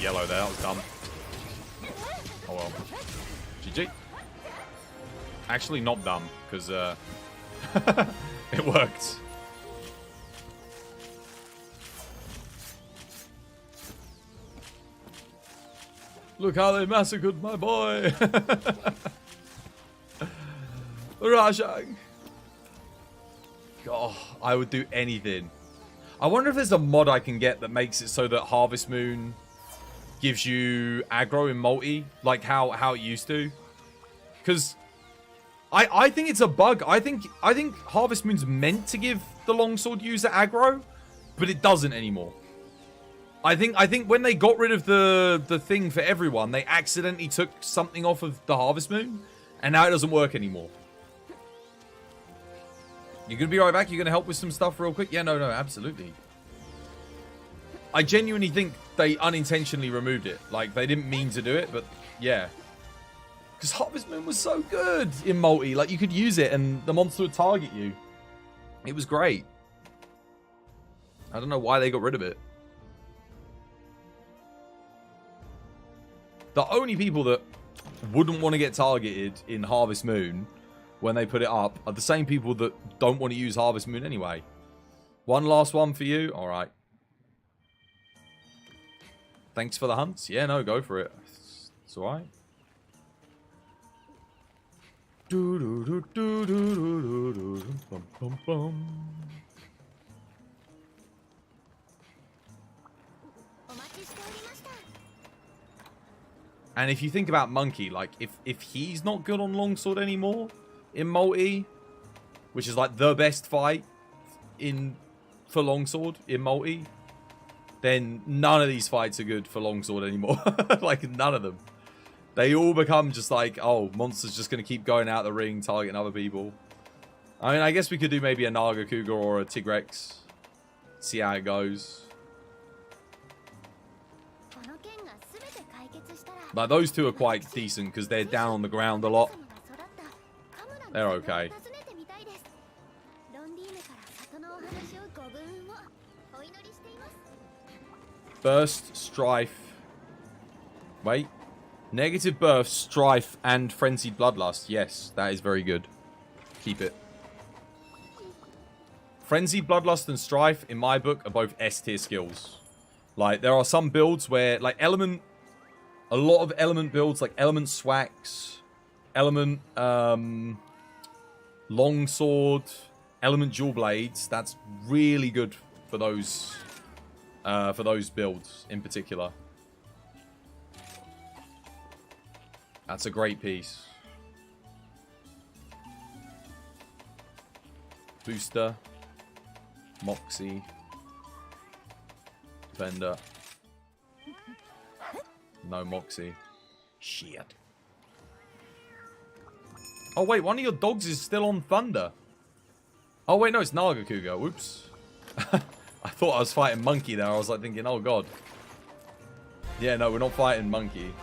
Yellow there, that was dumb. Oh well. GG. Actually not dumb, because it worked. Look how they massacred my boy. Rajang. God, I would do anything. I wonder if there's a mod I can get that makes it so that Harvest Moon gives you aggro in multi, like how it used to. Because I think it's a bug. I think Harvest Moon's meant to give the longsword user aggro, but it doesn't anymore. I think when they got rid of the thing for everyone, they accidentally took something off of the Harvest Moon, and now it doesn't work anymore. You're gonna be right back? You're gonna help with some stuff real quick? Yeah, no, absolutely. I genuinely think they unintentionally removed it. Like, they didn't mean to do it, but yeah. Because Harvest Moon was so good in multi. Like, you could use it and the monster would target you. It was great. I don't know why they got rid of it. The only people that wouldn't want to get targeted in Harvest Moon when they put it up are the same people that don't want to use Harvest Moon anyway. One last one for you. All right. Thanks for the hunts. Yeah, no, go for it. It's alright. And if you think about Monkey, like, if he's not good on Longsword anymore in multi, which is like the best fight for Longsword in multi, then none of these fights are good for Longsword anymore. Like, none of them. They all become just like, oh, Monster's just going to keep going out the ring, targeting other people. I mean, I guess we could do maybe a Naga Cougar or a Tigrex. See how it goes. Like, those two are quite decent because they're down on the ground a lot. They're okay. Burst, Strife. Wait. Negative Burst, Strife, and Frenzied Bloodlust. Yes, that is very good. Keep it. Frenzied Bloodlust and Strife, in my book, are both S-tier skills. Like, there are some builds where, like, Element... A lot of Element builds, like Element Swax, Element Longsword, Element Dual Blades. That's really good for those builds in particular. That's a great piece. Booster, Moxie, Defender. No Moxie. Shit. Oh, wait. One of your dogs is still on Thunder. Oh, wait. No, it's Naga Cougar. Whoops. I thought I was fighting Monkey there. I was like thinking, oh, God. Yeah, no, we're not fighting Monkey.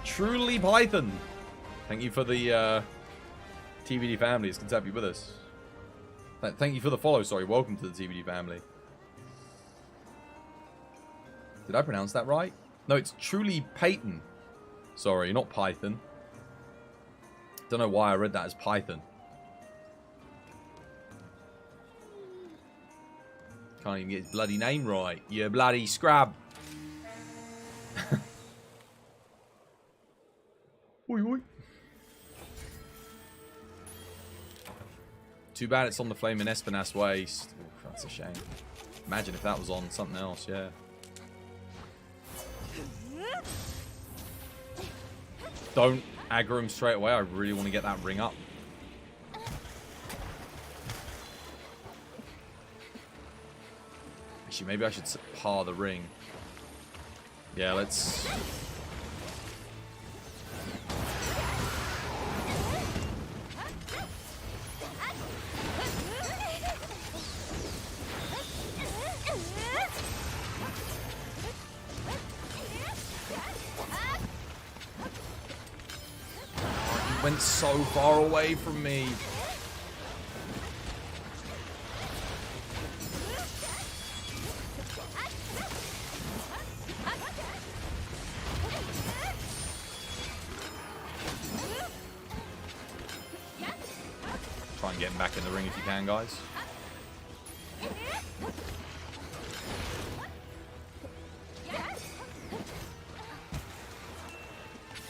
Truly Python. Thank you for the TVD family. It's good to have you with us. Thank you for the follow. Sorry. Welcome to the TVD family. Did I pronounce that right? No, it's Truly Payton. Sorry, not Python. Don't know why I read that as Python. Can't even get his bloody name right. You bloody scrub. Oi, oi. Too bad it's on the Flaming Espinas waist. Ooh, that's a shame. Imagine if that was on something else, yeah. Don't aggro him straight away. I really want to get that ring up. Actually, maybe I should par the ring. Yeah, let's... Went so far away from me. Try and get him back in the ring if you can, guys.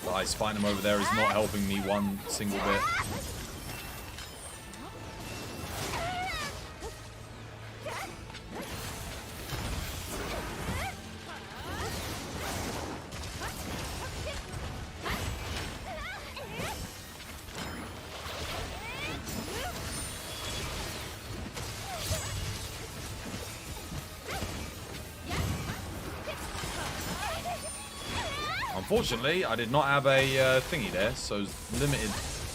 Guys, fighting him over there is not helping me one single bit. Unfortunately, I did not have a thingy there, so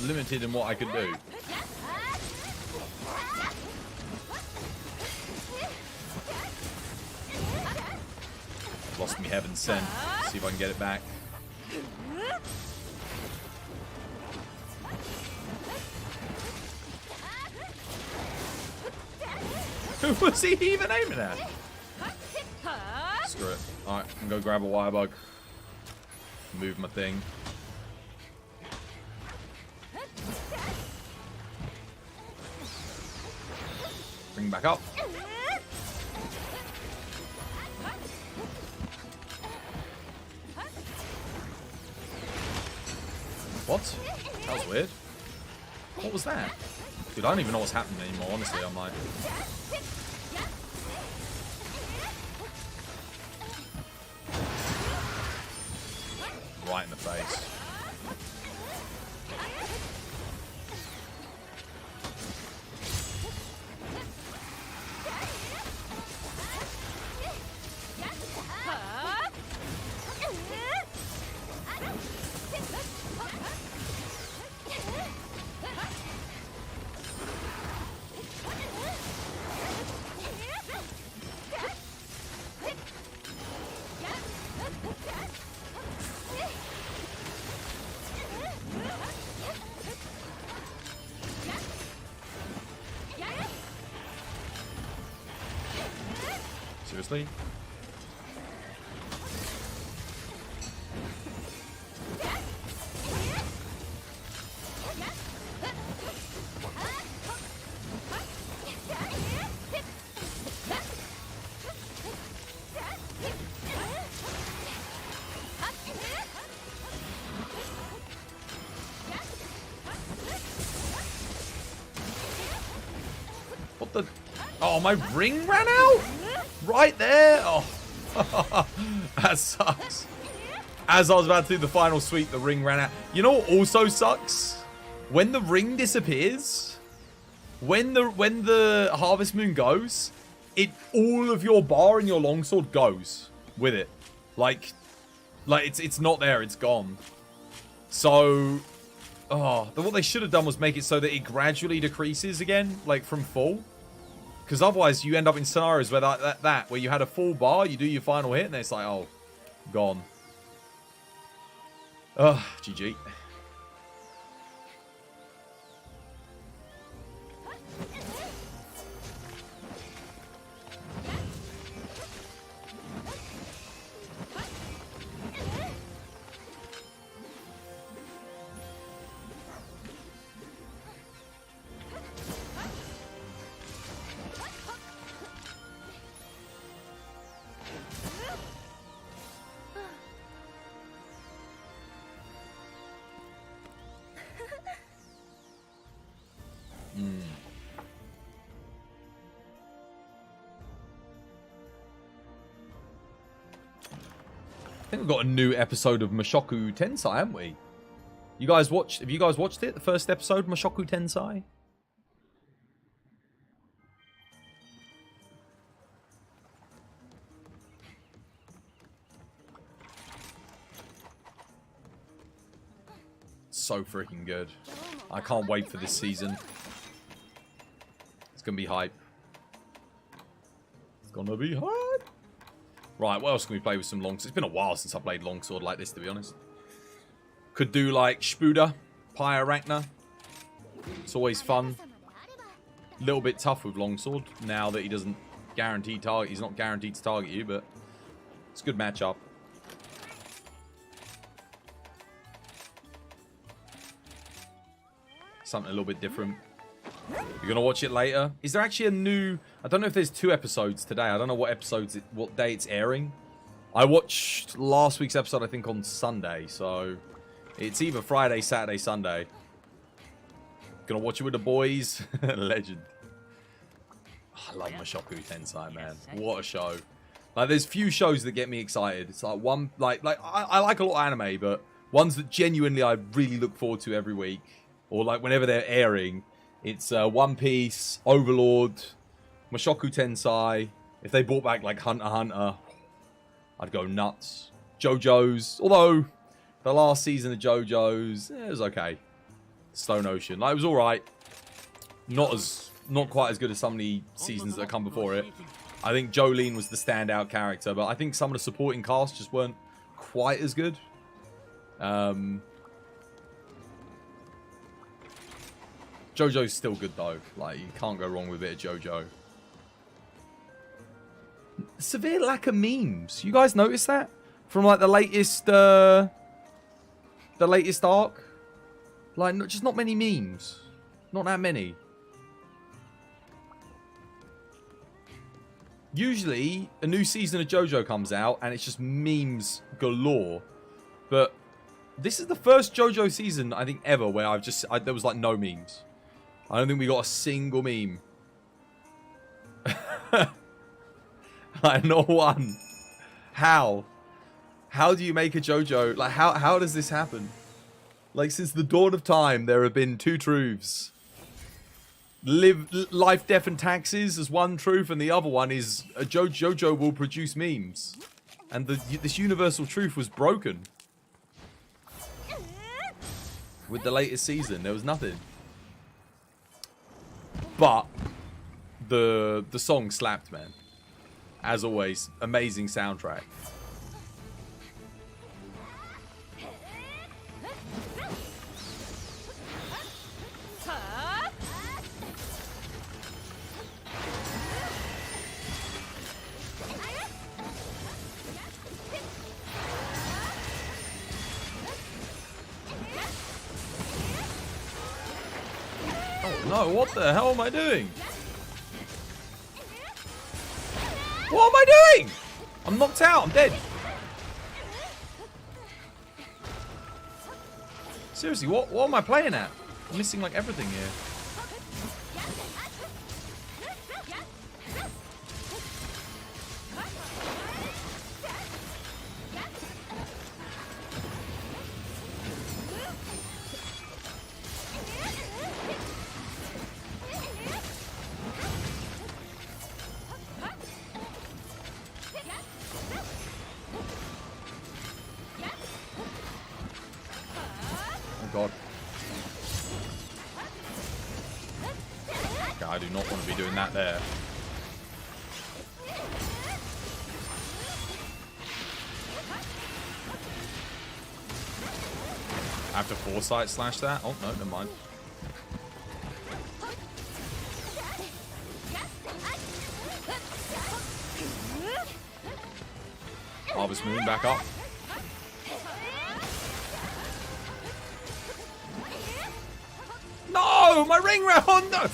limited in what I could do. Lost me heaven sent. See if I can get it back. Who was he even aiming at? Screw it. Alright, I'm gonna go grab a wire bug. Move my thing. Bring back up. What? That was weird. What was that? Dude, I don't even know what's happening anymore, honestly. I'm like... Right in the face. Seriously? What the? Oh, my ring ran out? Right there? Oh, that sucks. As I was about to do the final sweep, the ring ran out. You know what also sucks? When the ring disappears, when the Harvest Moon goes, all of your bar and your longsword goes with it. Like it's not there, it's gone. So, what they should have done was make it so that it gradually decreases again, like from full. Because otherwise, you end up in scenarios where where you had a full bar, you do your final hit, and it's like, oh, gone. Ugh, GG. I think we've got a new episode of Mushoku Tensei, haven't we? Have you guys watched it? The first episode, Mushoku Tensei? So freaking good. I can't wait for this season. It's gonna be hype. It's gonna be hype. Right, what else can we play with some longsword? It's been a while since I played longsword like this, to be honest. Could do like Spuda, Pyre Arachna. It's always fun. A little bit tough with longsword now that he doesn't guarantee target. He's not guaranteed to target you, but it's a good matchup. Something a little bit different. You're gonna watch it later. Is there actually a new? I don't know if there's 2 episodes today. I don't know what day it's airing. I watched last week's episode, I think, on Sunday. So it's either Friday, Saturday, Sunday. Gonna watch it with the boys. Legend. Oh, I love Mushoku Tensei, man. What a show. Like, there's few shows that get me excited. It's like one, I like a lot of anime, but ones that genuinely I really look forward to every week, or like whenever they're airing. It's One Piece, Overlord, Mushoku Tensei. If they brought back like Hunter x Hunter, I'd go nuts. JoJo's, although the last season of JoJo's, it was okay. Stone Ocean, like, it was all right. Not quite as good as some of the seasons that come before it. I think Jolene was the standout character, but I think some of the supporting cast just weren't quite as good. JoJo's still good though. Like, you can't go wrong with a bit of JoJo. Severe lack of memes. You guys notice that? From like the latest arc? Like, just not many memes. Not that many. Usually, a new season of JoJo comes out and it's just memes galore. But this is the first JoJo season, I think, ever where there was like no memes. I don't think we got a single meme. Like, not one. How? How do you make a JoJo? Like, how does this happen? Like, since the dawn of time, there have been two truths. Life, death, and taxes as one truth, and the other one is JoJo will produce memes. And this universal truth was broken. With the latest season, there was nothing. But the song slapped, man. As always, amazing soundtrack. Oh no, what the hell am I doing? What am I doing? I'm knocked out. I'm dead. Seriously, what am I playing at? I'm missing like everything here. God. Okay, I do not want to be doing that there. I have to foresight slash that? Oh, no, never mind. Harvest Moon back up. No, my ring round. No.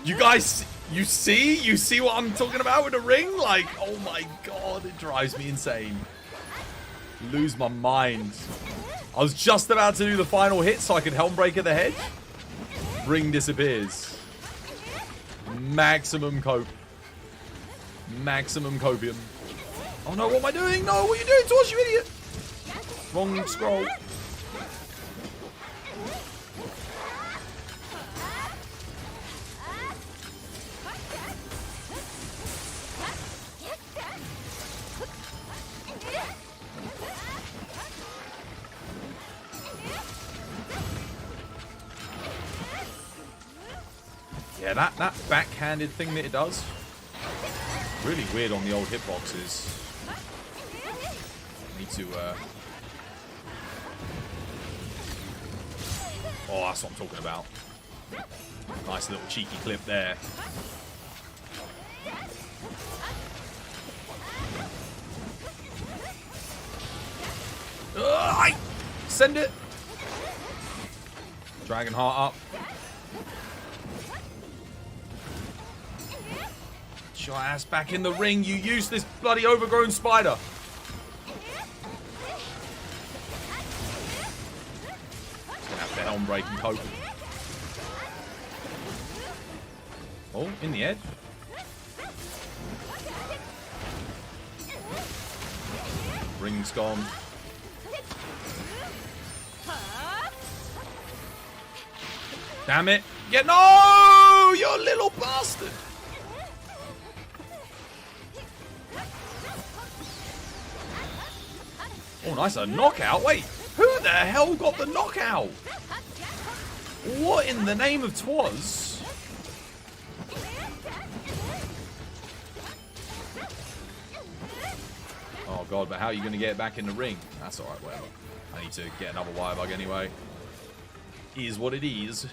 You guys, you see what I'm talking about with a ring? Like, oh my god, it drives me insane. Lose my mind. I was just about to do the final hit so I could Helm Break at the hedge. Ring disappears. Maximum cope. Maximum copium. Oh no, what am I doing? No, what are you doing to us, you idiot? Wrong scroll. Yeah, that backhanded thing that it does. Really weird on the old hitboxes. Need to, oh, that's what I'm talking about. Nice little cheeky clip there. Send it! Dragon Heart up. Get your ass back in the ring, you useless bloody overgrown spider. Gonna have to Helm Break and cope. Oh, in the edge. Ring's gone. Damn it. Get no! You little bastard! Oh, nice. A knockout. Wait, who the hell got the knockout? What in the name of Twas? Oh, God, but how are you going to get it back in the ring? That's alright, whatever. I need to get another wire bug anyway. Is what it is.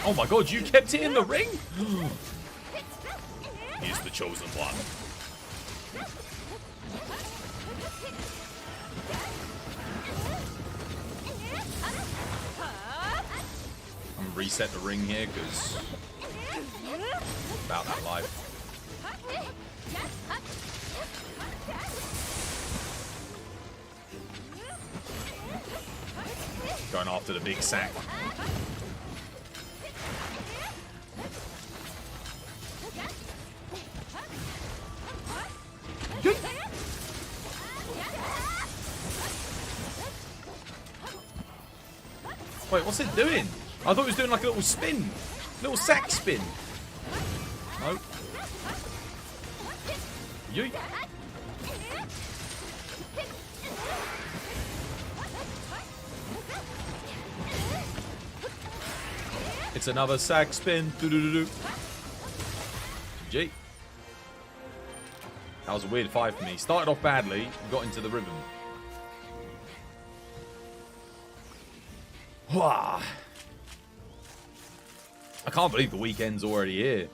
Oh my god, you kept it in the ring? He's the chosen one. I'm gonna reset the ring here because about that life. going after the big sack. Wait, what's it doing? I thought it was doing like a little spin. Little sack spin. No. Yeet. It's another sack spin. Doo-doo-doo-doo. GG. That was a weird fight for me. Started off badly, got into the rhythm. Wah. I can't believe the weekend's already here.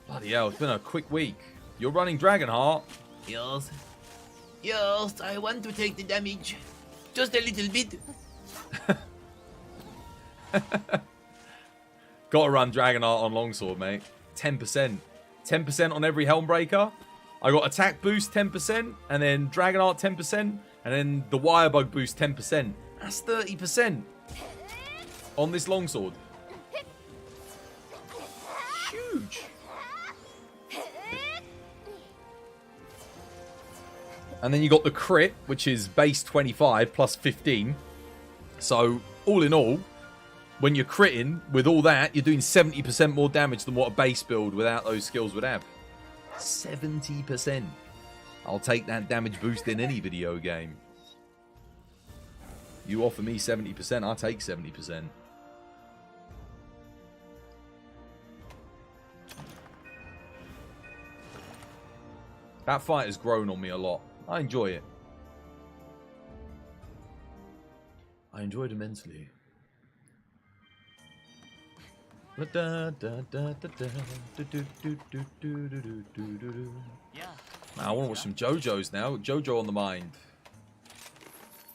Bloody hell, it's been a quick week. You're running Dragonheart. Yes. Yes, I want to take the damage. Just a little bit. Gotta run Dragonheart on Longsword, mate. 10%. 10% on every Helmbreaker. I got attack boost 10%, and then Dragonheart 10%, and then the Wirebug boost 10%. That's 30% on this Longsword. Huge. And then you got the crit, which is base 25 plus 15. So, all in all, when you're critting with all that, you're doing 70% more damage than what a base build without those skills would have. 70%. I'll take that damage boost in any video game. You offer me 70%, I'll take 70%. That fight has grown on me a lot. I enjoy it. I enjoy it immensely. Man, I want to watch some JoJo's now. JoJo on the mind.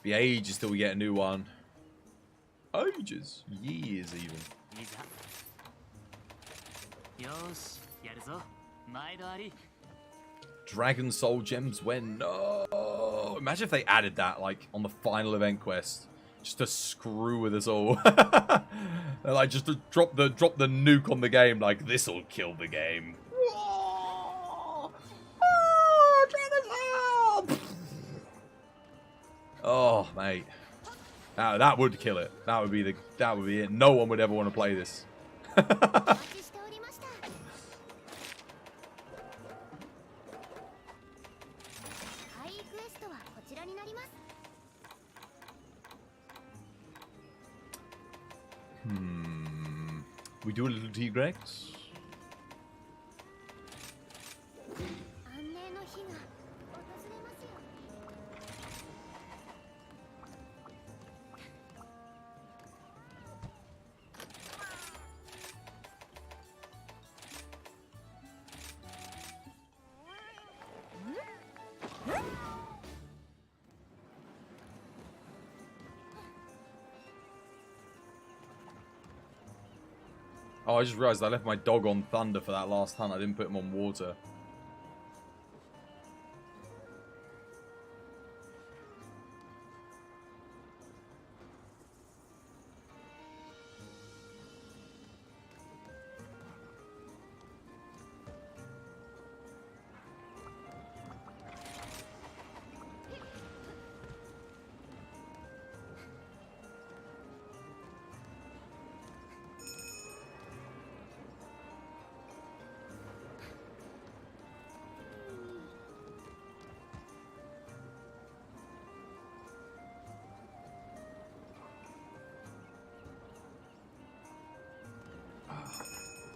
Be ages till we get a new one. Ages. Years even. Dragon Soul Gems when? No. Imagine if they added that like on the final event quest. Just to screw with us all. Like just to drop the nuke on the game. Like this'll kill the game. Oh, mate. That would kill it. That would be it. No one would ever want to play this. We do a little T-Rex. Oh, I just realized I left my dog on Thunder for that last hunt. I didn't put him on water.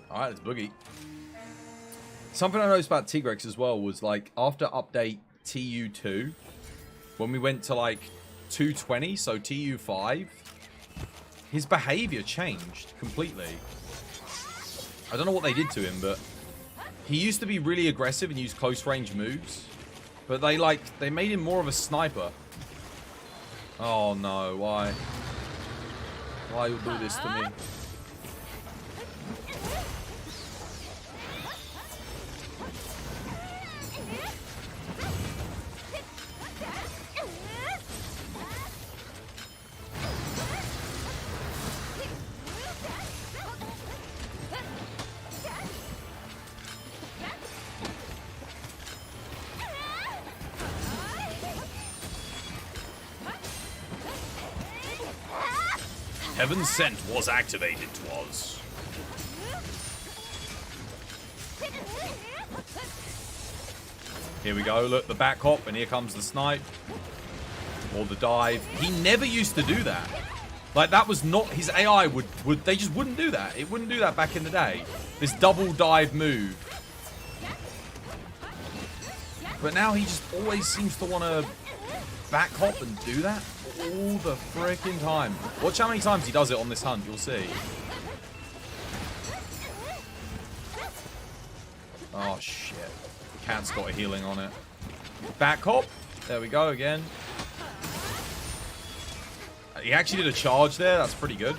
Alright, let's boogie. Something I noticed about Tigrex as well was like after update TU2, when we went to like 220, so TU5, his behavior changed completely. I don't know what they did to him, but he used to be really aggressive and use close range moves, but they made him more of a sniper. Oh no, why? Why you do this to me? Heaven's Sent was activated, 'twas. Here we go, look, the back hop, and here comes the snipe. Or the dive. He never used to do that. Like, that was not... His AI would... They just wouldn't do that. It wouldn't do that back in the day. This double dive move. But now he just always seems to want to back hop and do that all the freaking time. Watch how many times he does it on this hunt. You'll see. Oh, shit. Cat's got a healing on it. Back hop. There we go again. He actually did a charge there. That's pretty good.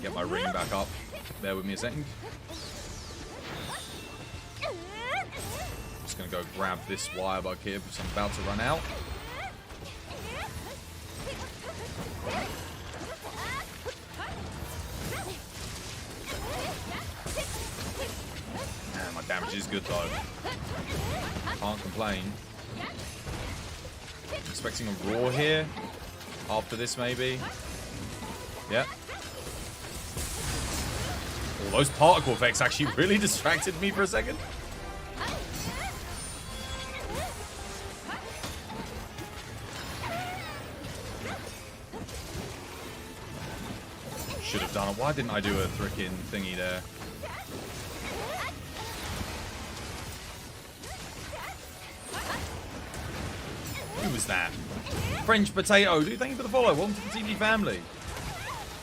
Get my ring back up. Bear with me a second. Just gonna go grab this wire bug here because I'm about to run out. Man, my damage is good though. Can't complain. Expecting a roar here. After this maybe. Yeah. Oh, those particle effects actually really distracted me for a second. Should have done it. Why didn't I do a frickin' thingy there? Who was that? French Potato. Dude, thank you for the follow. Welcome to the TV family.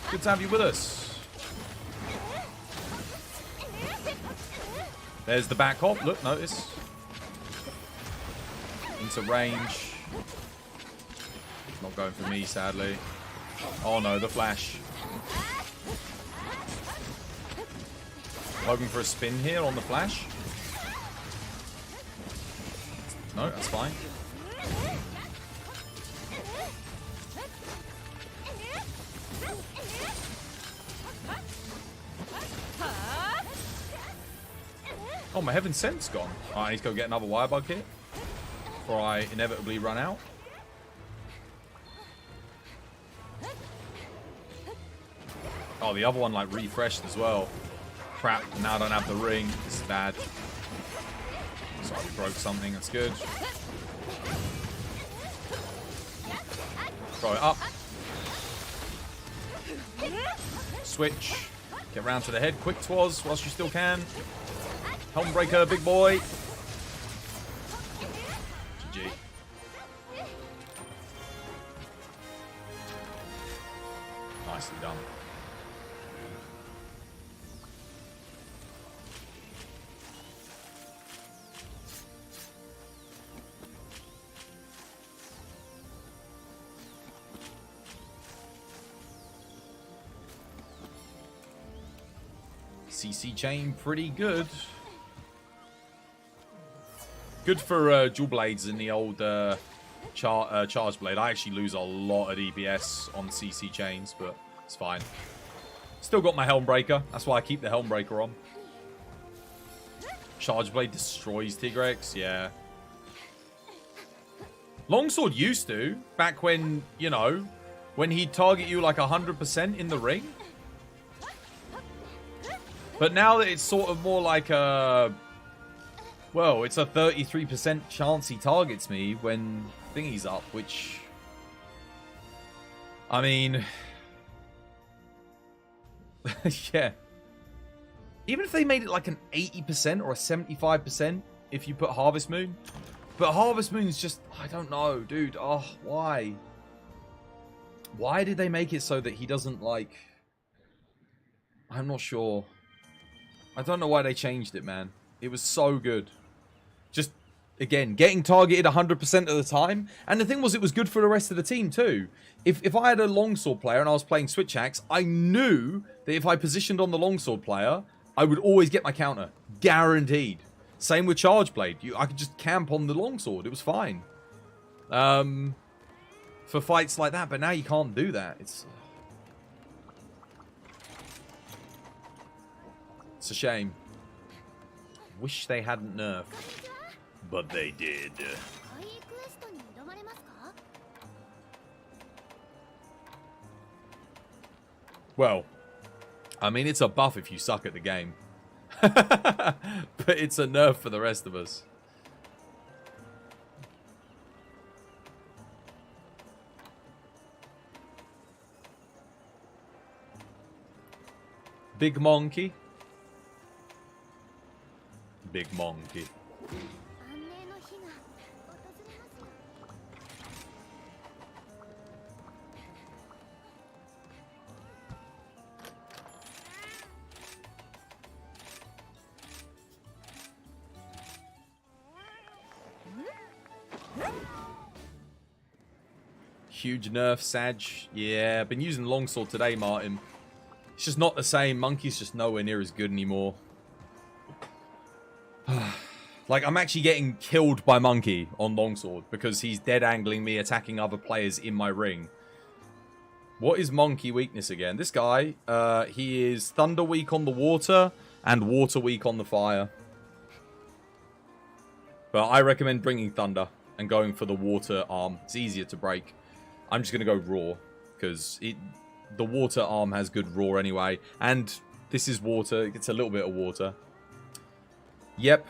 Good to have you with us. There's the back hop. Look, notice. Into range. Not going for me, sadly. Oh no, the flash. Hoping for a spin here on the flash. No, that's fine. Oh, my Heaven Sent's gone. Alright, I need to go get another wire bug hit before I inevitably run out. Oh, the other one like refreshed as well. Crap, now I don't have the ring. This is bad. Sorry, we broke something. That's good. Throw it up. Switch. Get round to the head. Quick twas whilst you still can. Helm breaker, big boy. GG. Nicely done. CC chain, pretty good. Good for dual blades in the old charge blade. I actually lose a lot of DPS on CC chains, but it's fine. Still got my Helm Breaker. That's why I keep the Helm Breaker on. Charge blade destroys Tigrex, yeah. Longsword used to, back when, you know, when he'd target you like 100% in the ring. But now that it's sort of more like a... Well, it's a 33% chance he targets me when thingy's up, which... I mean... yeah. Even if they made it like an 80% or a 75% if you put Harvest Moon. But Harvest Moon's just... I don't know, dude. Oh, why? Why did they make it so that he doesn't, like... I'm not sure. I don't know why they changed it, man. It was so good. Just, again, getting targeted 100% of the time. And the thing was, it was good for the rest of the team, too. If I had a longsword player and I was playing switch axe, I knew that if I positioned on the longsword player, I would always get my counter. Guaranteed. Same with charge blade. I could just camp on the longsword. It was fine. for fights like that, but now you can't do that. It's a shame. Wish they hadn't nerfed, but they did. Well, I mean, it's a buff if you suck at the game. But it's a nerf for the rest of us. Big monkey. Big monkey. Huge nerf, Sag. Yeah, been using longsword today, Martin. It's just not the same. Monkey's just nowhere near as good anymore. Like, I'm actually getting killed by Monkey on longsword because he's dead angling me, attacking other players in my ring. What is Monkey weakness again? This guy, he is thunder weak on the water and water weak on the fire. But I recommend bringing thunder and going for the water arm. It's easier to break. I'm just going to go raw because the water arm has good raw anyway. And this is water. It gets a little bit of water. Yep.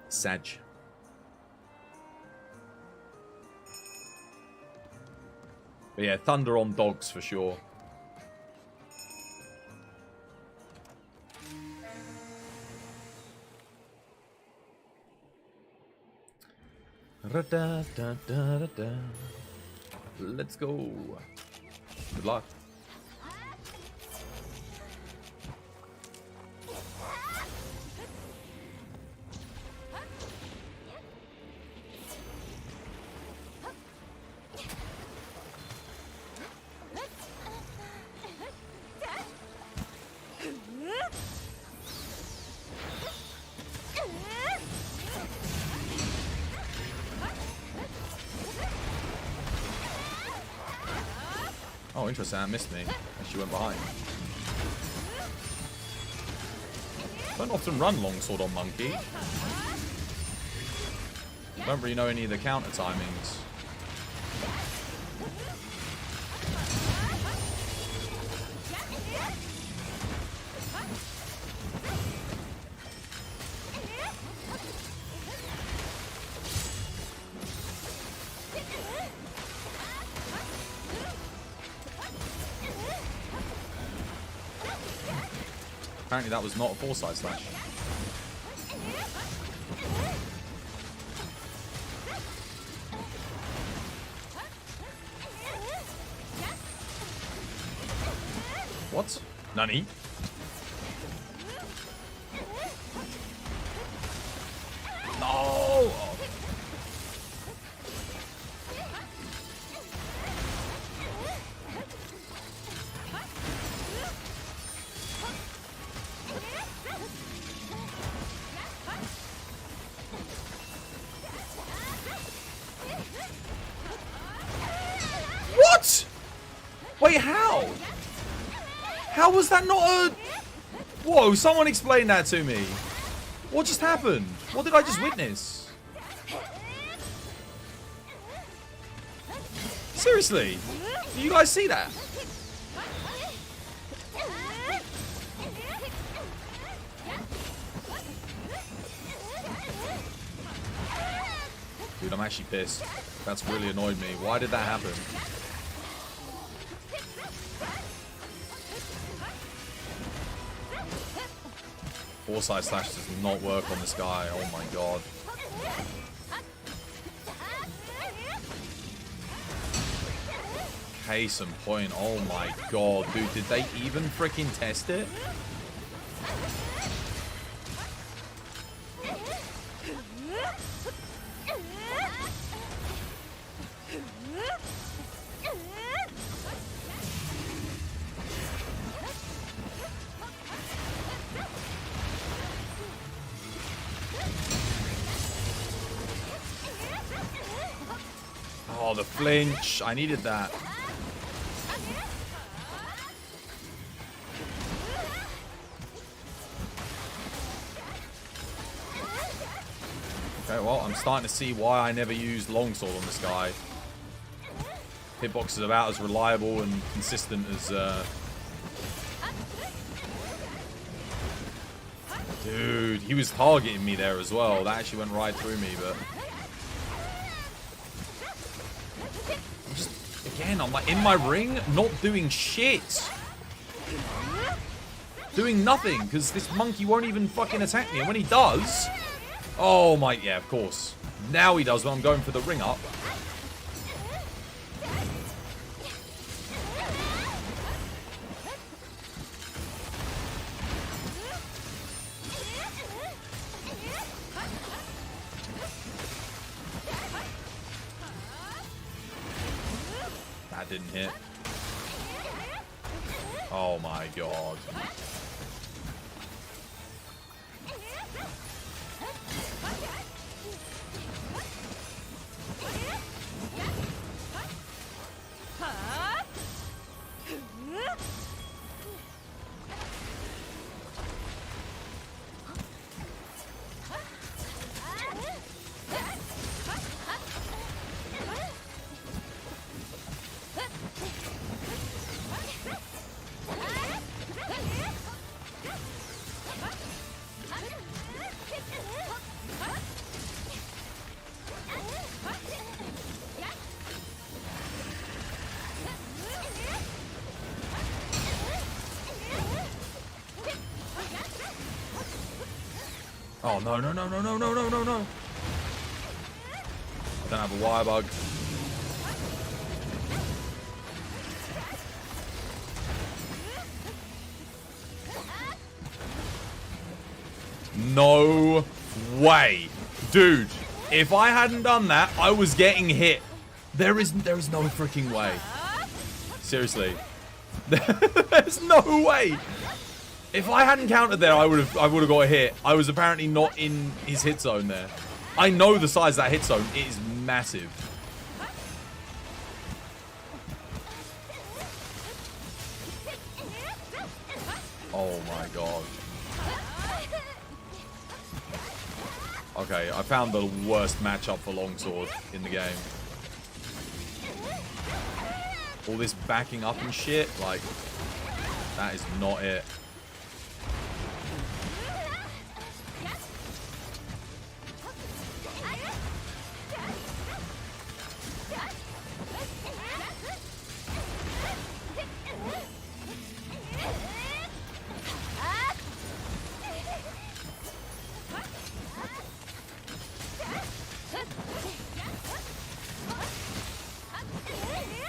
Sag. But yeah, thunder on dogs for sure. Let's go. Good luck. Oh, interesting. That missed me. And she went behind. Don't often run longsword on Monkey. Don't really know any of the counter timings. Apparently that was not a foresight slash. What? Nani? No! What? Wait, how? How was that not a... Whoa, someone explain that to me. What just happened? What did I just witness? Seriously? Do you guys see that? Dude, I'm actually pissed. That's really annoyed me. Why did that happen? Foresight slash does not work on this guy. Oh my god. Case in point. Oh my god. Dude, did they even freaking test it? Oh, the flinch. I needed that. Okay, well, I'm starting to see why I never used longsword on this guy. Hitbox is about as reliable and consistent as... Dude, he was targeting me there as well. That actually went right through me, but... Again, I'm like in my ring, not doing shit. Doing nothing, because this monkey won't even fucking attack me. And when he does... Oh my... Yeah, of course. Now he does when I'm going for the ring up. That didn't hit. Oh my god. Oh, no, no, no, no, no, no, no, no, no. I don't have a wire bug. No way. Dude, if I hadn't done that, I was getting hit. There is no freaking way. Seriously. There's no way. If I hadn't countered there, I would have got a hit. I was apparently not in his hit zone there. I know the size of that hit zone. It is massive. Oh my god. Okay, I found the worst matchup for longsword in the game. All this backing up and shit, like, that is not it.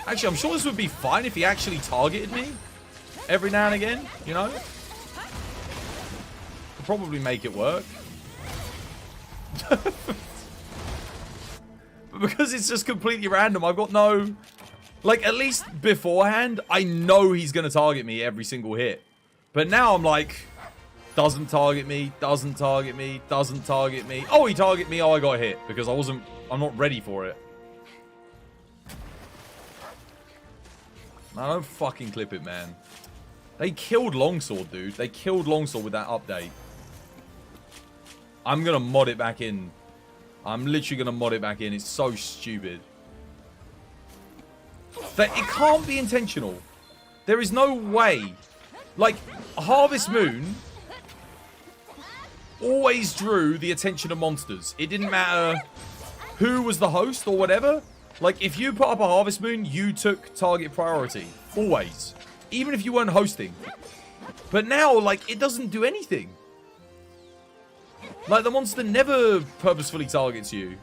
Actually, I'm sure this would be fine if he actually targeted me every now and again, you know? Could probably make it work. But because it's just completely random, I've got no... Like, at least beforehand, I know he's going to target me every single hit. But now I'm like, doesn't target me, doesn't target me, doesn't target me. Oh, he targeted me, oh, I got hit. Because I'm not ready for it. I don't fucking clip it, man. They killed Longsword, dude. They killed Longsword with that update. I'm gonna mod it back in. I'm literally gonna mod it back in. It's so stupid. That it can't be intentional. There is no way. Like, Harvest Moon always drew the attention of monsters. It didn't matter who was the host or whatever. Like, if you put up a Harvest Moon, you took target priority. Always. Even if you weren't hosting. But now, like, it doesn't do anything. Like, the monster never purposefully targets you.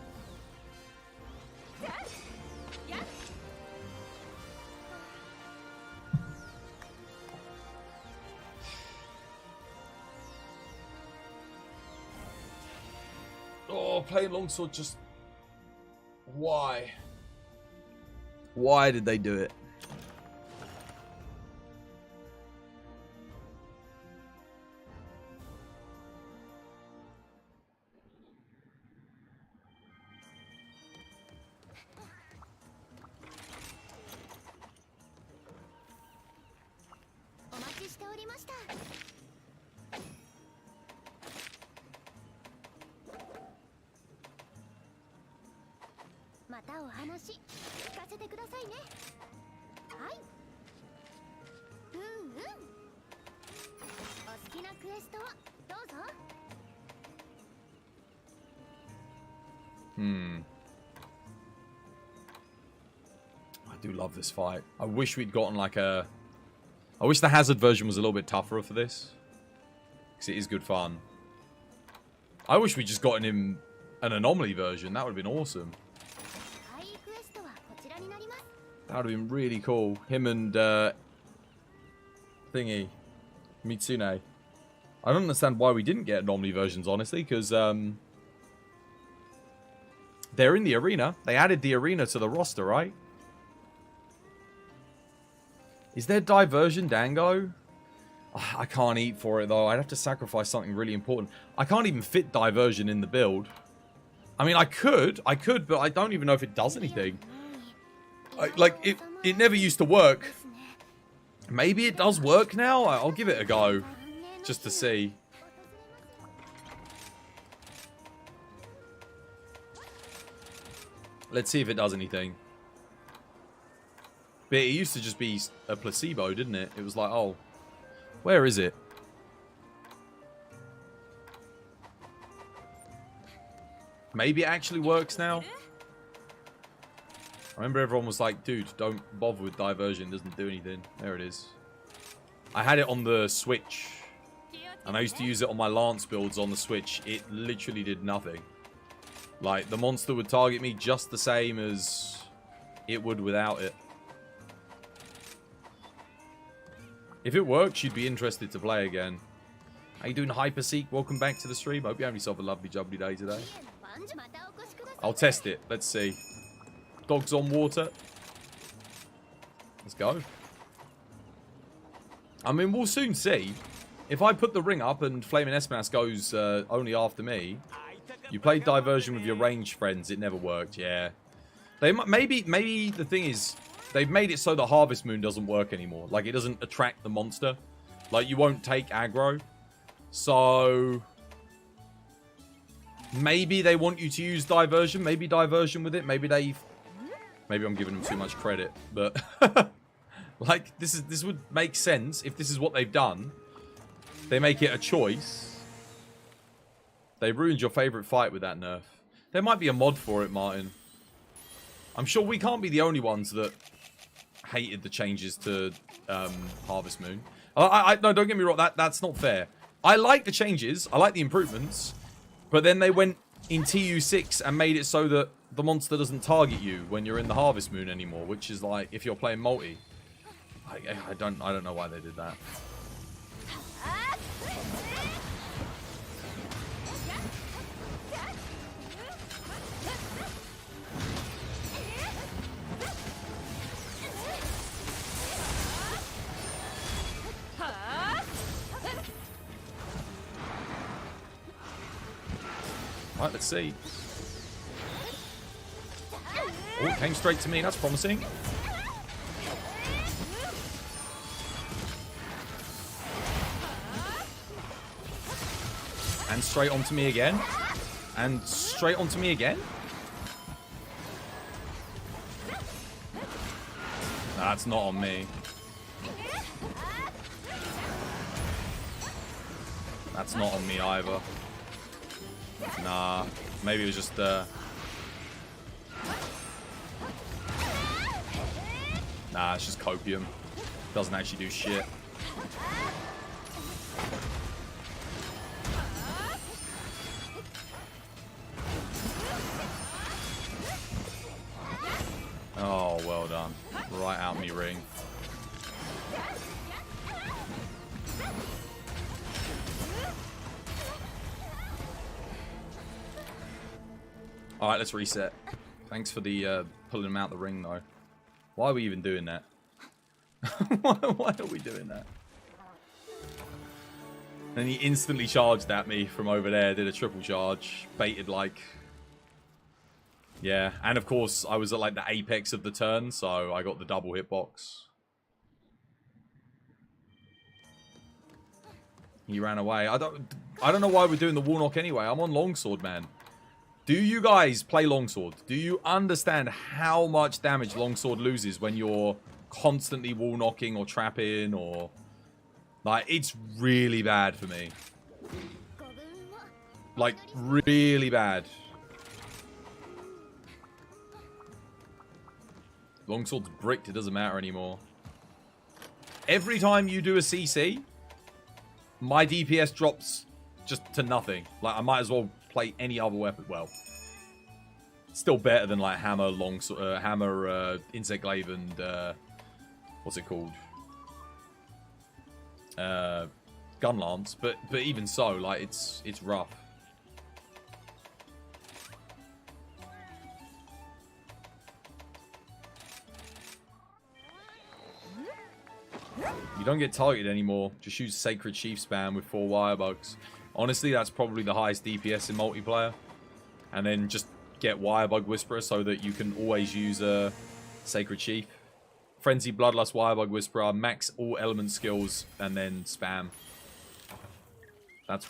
Oh, playing Longsword just... Why? Why did they do it? またお話聞かせてくださいね。はい。うんうん。お好きなクエストをどうぞ。I do love this fight. I wish we'd gotten like a... I wish the Hazard version was a little bit tougher for this. Because it is good fun. I wish we'd just gotten him an Anomaly version. That would have been awesome. That would have been really cool. Him and thingy, Mitsune. I don't understand why we didn't get Anomaly versions, honestly, because they're in the arena. They added the arena to the roster, right? Is there Diversion Dango? Oh, I can't eat for it, though. I'd have to sacrifice something really important. I can't even fit Diversion in the build. I mean, I could, but I don't even know if it does anything. It never used to work. Maybe it does work now? I'll give it a go. Just to see. Let's see if it does anything. But it used to just be a placebo, didn't it? It was like, oh, where is it? Maybe it actually works now. I remember everyone was like, dude, don't bother with Diversion. It doesn't do anything. There it is. I had it on the Switch. And I used to use it on my Lance builds on the Switch. It literally did nothing. Like, the monster would target me just the same as it would without it. If it works, you'd be interested to play again. How you doing, Hyperseek? Welcome back to the stream. Hope you have yourself a lovely, jubbly day today. I'll test it. Let's see. Dogs on water. Let's go. I mean, we'll soon see. If I put the ring up and Flaming Esmas goes only after me, you played Diversion with your ranged friends. It never worked. Yeah. Maybe the thing is, they've made it so the Harvest Moon doesn't work anymore. Like, it doesn't attract the monster. Like, you won't take aggro. So, maybe they want you to use Diversion. Maybe Diversion with it. Maybe I'm giving them too much credit. But, like, this would make sense if this is what they've done. They make it a choice. They ruined your favorite fight with that nerf. There might be a mod for it, Martin. I'm sure we can't be the only ones that hated the changes to Harvest Moon. No, don't get me wrong. That's not fair. I like the changes. I like the improvements. But then they went in TU6 and made it so that the monster doesn't target you when you're in the Harvest Moon anymore. Which is like, if you're playing multi. I don't know why they did that. Right, let's see. Oh, it came straight to me. That's promising. And straight onto me again. And straight onto me again. Nah, that's not on me. That's not on me either. Nah, maybe it was just nah, it's just copium. Doesn't actually do shit. Oh, well done. Right out me ring. Alright, let's reset. Thanks for the pulling him out the ring, though. Why are we even doing that? Why are we doing that? And he instantly charged at me from over there, did a triple charge, baited like... Yeah, and of course, I was at like the apex of the turn, so I got the double hitbox. He ran away. I don't know why we're doing the wall knock anyway. I'm on longsword, man. Do you guys play longsword? Do you understand how much damage longsword loses when you're constantly wall knocking or trapping or... Like, it's really bad for me. Like, really bad. Longsword's bricked. It doesn't matter anymore. Every time you do a CC, my DPS drops just to nothing. Like, I might as well play any other weapon. Well, it's still better than, like, hammer, insect glaive, and, what's it called? Gun lance. But even so, like, it's rough. You don't get targeted anymore. Just use Sacred Sheaf spam with 4 wire bugs. Honestly, that's probably the highest DPS in multiplayer. And then just get Wire Bug Whisperer so that you can always use a Sacred Sheaf. Frenzy, Bloodlust, Wire Bug Whisperer, max all element skills, and then spam. That's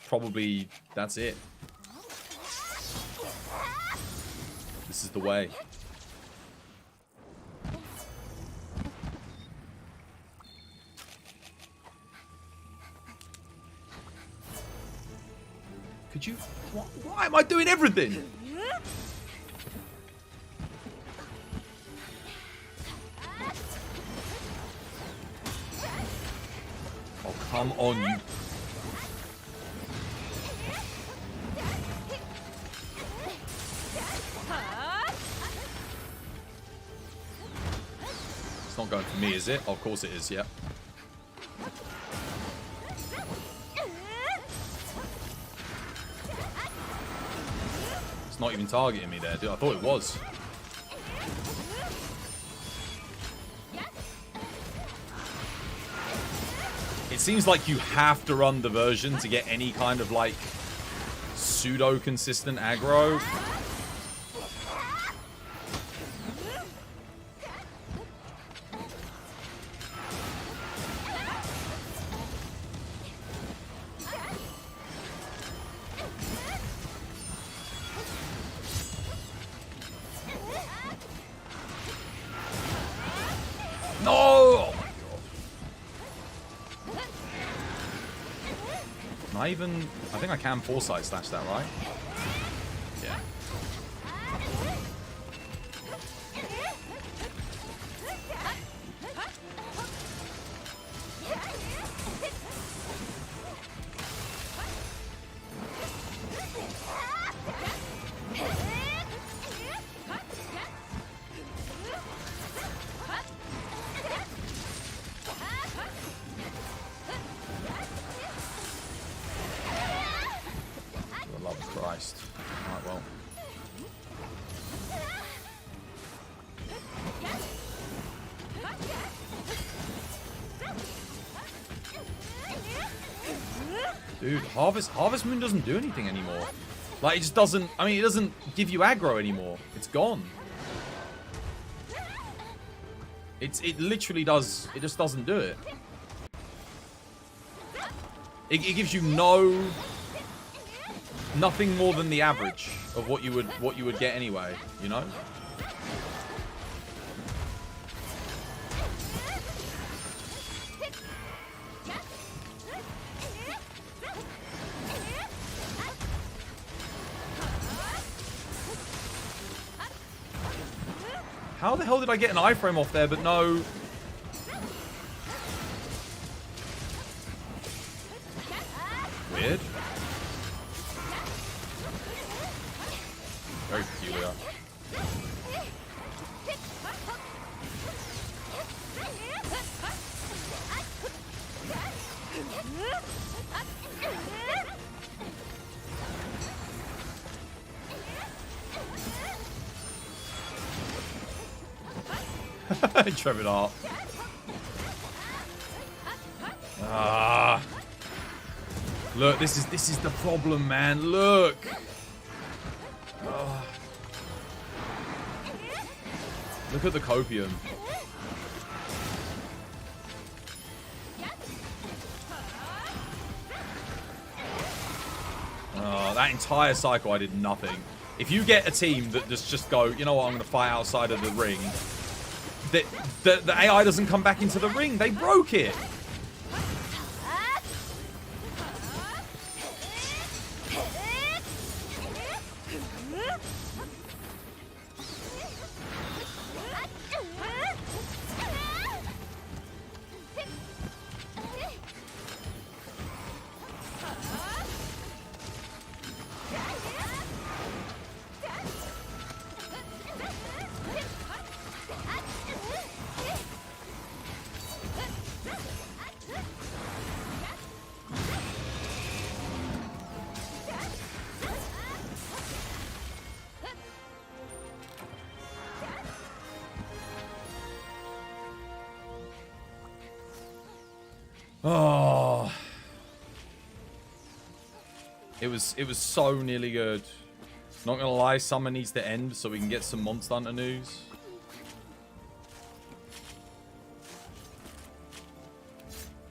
it. This is the way. Could you... Why am I doing everything? Oh, come on, you... It's not going for me, is it? Oh, of course it is, yeah. It's not even targeting me there, dude. I thought it was. It seems like you have to run diversion to get any kind of, like, pseudo-consistent aggro. I think I can foresight slash that, right? Yeah. Alright, well. Dude, Harvest Moon doesn't do anything anymore. Like, it just doesn't... I mean, it doesn't give you aggro anymore. It's gone. It literally does... It just doesn't do it. It gives you nothing more than the average of what you would get anyway, you know? How the hell did I get an iframe off there but no... Weird. Very peculiar. Trevor Hart. Ah. Look, this is the problem, man. Look. Oh. Look at the copium. That entire cycle, I did nothing. If you get a team that just go, you know what, I'm going to fight outside of the ring, the AI doesn't come back into the ring. They broke it. Oh, it was so nearly good. Not gonna lie, summer needs to end so we can get some Monster Hunter news.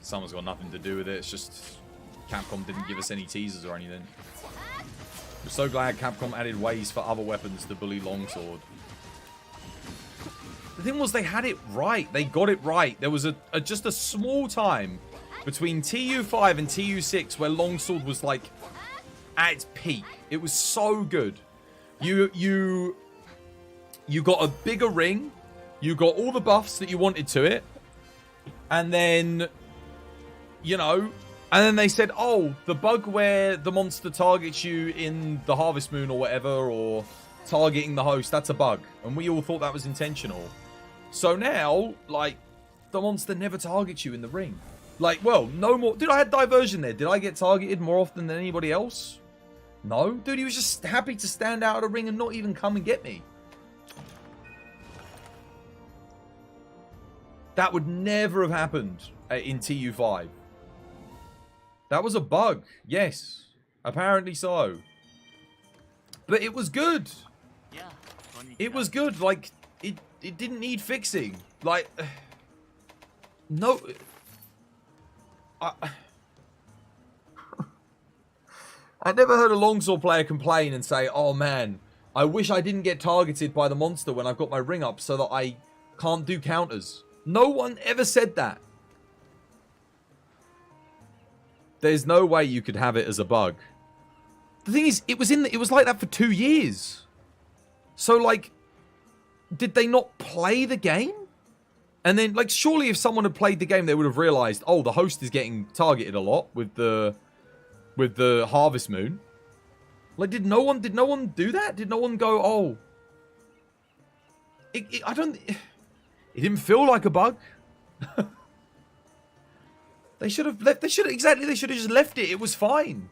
Summer's got nothing to do with it. It's just Capcom didn't give us any teasers or anything. I'm so glad Capcom added ways for other weapons to bully Longsword. The thing was, they had it right. They got it right. There was just a small time between TU5 and TU6 where Longsword was like at its peak. It was so good. You got a bigger ring. You got all the buffs that you wanted to it. And then, you know, and then they said, oh, the bug where the monster targets you in the Harvest Moon or whatever, or targeting the host, that's a bug. And we all thought that was intentional. So now, like, the monster never targets you in the ring. Like, well, no more. Dude, I had diversion there. Did I get targeted more often than anybody else? No. Dude, he was just happy to stand out of the ring and not even come and get me. That would never have happened in TU5. That was a bug. Yes. Apparently so. But it was good. It was good. Like, it didn't need fixing. Like, no... I never heard a Longsword player complain and say, oh man, I wish I didn't get targeted by the monster when I've got my ring up so that I can't do counters. No one ever said that. There's no way you could have it as a bug. The thing is, it was like that for 2 years. So like, did they not play the game? And then, like, surely if someone had played the game, they would have realized, oh, the host is getting targeted a lot with the Harvest Moon. Like, did no one do that? Did no one go, oh, it didn't feel like a bug. They should have just left it. It was fine.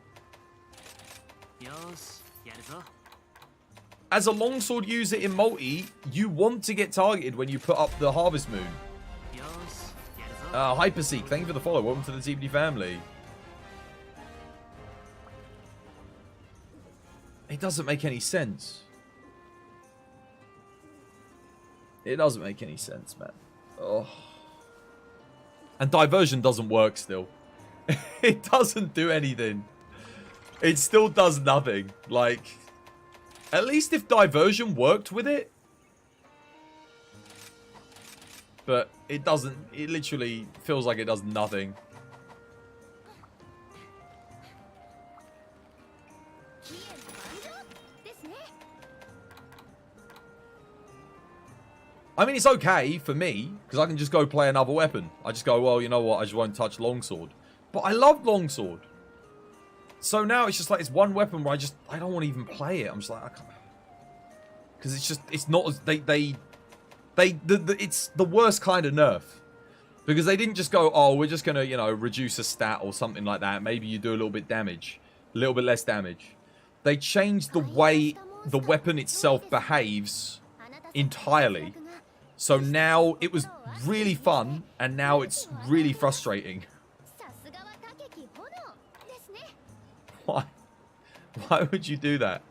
As a longsword user in multi, you want to get targeted when you put up the Harvest Moon. Hyperseek, thank you for the follow. Welcome to the TBD family. It doesn't make any sense. It doesn't make any sense, man. Oh. And diversion doesn't work still. It doesn't do anything. It still does nothing. Like, at least if diversion worked with it. But it doesn't. It literally feels like it does nothing. I mean, it's okay for me, because I can just go play another weapon. I just go, well, you know what, I just won't touch Longsword. But I love Longsword. So now it's just like, it's one weapon where I don't want to even play it. I'm just like, I can't. Because it's just, it's not as, it's the worst kind of nerf. Because they didn't just go, oh, we're just going to, you know, reduce a stat or something like that. Maybe you do a little bit damage. A little bit less damage. They changed the way the weapon itself behaves entirely. So now it was really fun, and now it's really frustrating. Why? Why would you do that?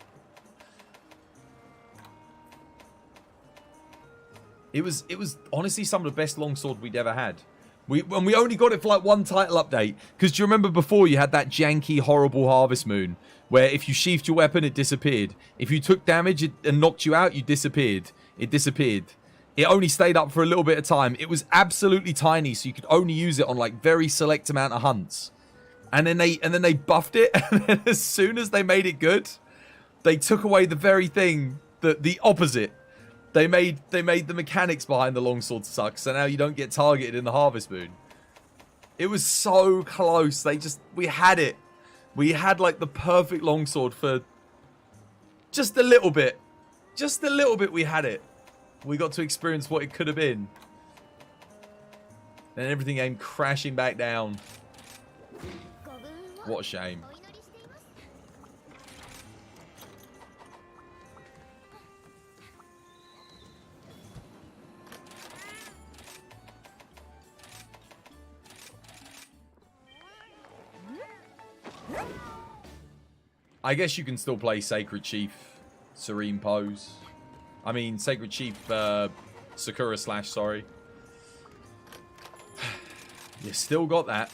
It was honestly some of the best longsword we'd ever had. We only got it for like one title update. Because do you remember before you had that janky, horrible Harvest Moon? Where if you sheathed your weapon, it disappeared. If you took damage and knocked you out, you disappeared. It disappeared. It only stayed up for a little bit of time. It was absolutely tiny, so you could only use it on like very select amount of hunts. And then they buffed it, and then as soon as they made it good, they took away the very thing that the opposite. They made the mechanics behind the longsword suck, so now you don't get targeted in the Harvest Moon. It was so close. We had it. We had like the perfect longsword for just a little bit. Just a little bit we had it. We got to experience what it could have been. Then everything came crashing back down. What a shame. I guess you can still play Sacred Chief Serene Pose. I mean, Sacred Chief Sakura Slash, sorry. You still got that.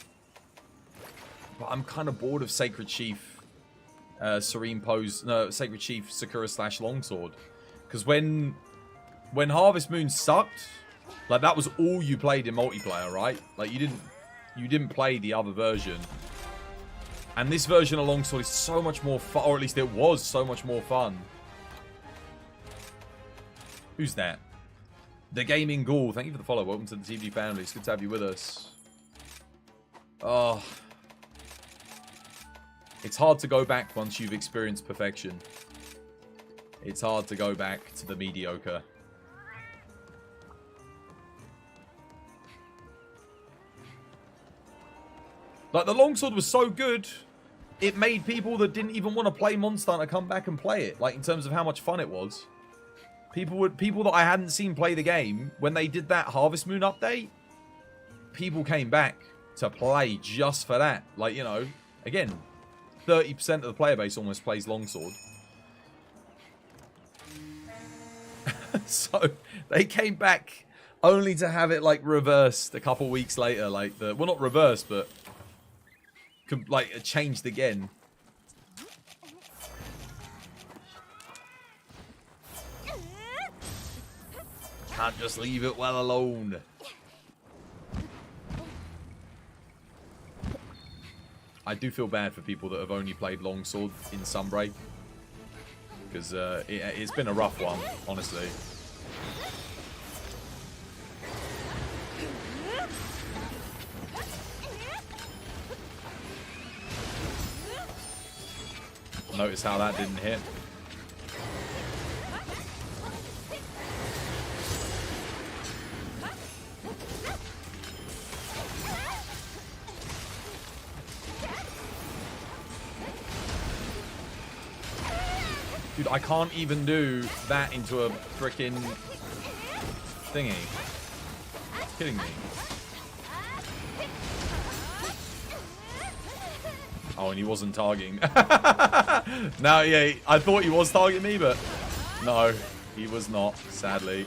But I'm kind of bored of Sacred Chief Serene Pose. No, Sacred Chief Sakura Slash Longsword. Because when Harvest Moon sucked, like that was all you played in multiplayer, right? Like you didn't play the other version. And this version of Longsword is so much more fun, or at least it was so much more fun. Who's that? The Gaming Ghoul. Thank you for the follow. Welcome to the TVD family. It's good to have you with us. Oh. It's hard to go back once you've experienced perfection. It's hard to go back to the mediocre. Like, the longsword was so good, it made people that didn't even want to play Monster Hunter come back and play it. Like, in terms of how much fun it was. People that I hadn't seen play the game, when they did that Harvest Moon update, people came back to play just for that. Like, you know, again, 30% of the player base almost plays longsword. So, they came back only to have it, like, reversed a couple weeks later. Like, well, not reversed, but like changed again. Can't just leave it well alone. I do feel bad for people that have only played Longsword in Sunbreak. Because it's been a rough one, honestly. Notice how that didn't hit. Dude, I can't even do that into a frickin' thingy. Kidding me. Oh, and he wasn't targeting. No, yeah, I thought he was targeting me, but no, he was not, sadly.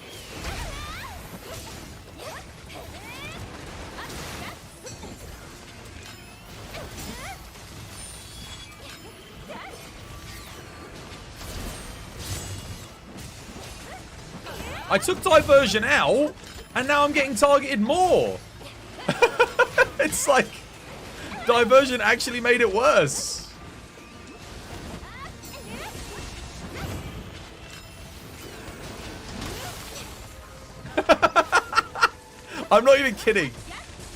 I took diversion out, and now I'm getting targeted more. It's like diversion actually made it worse. I'm not even kidding.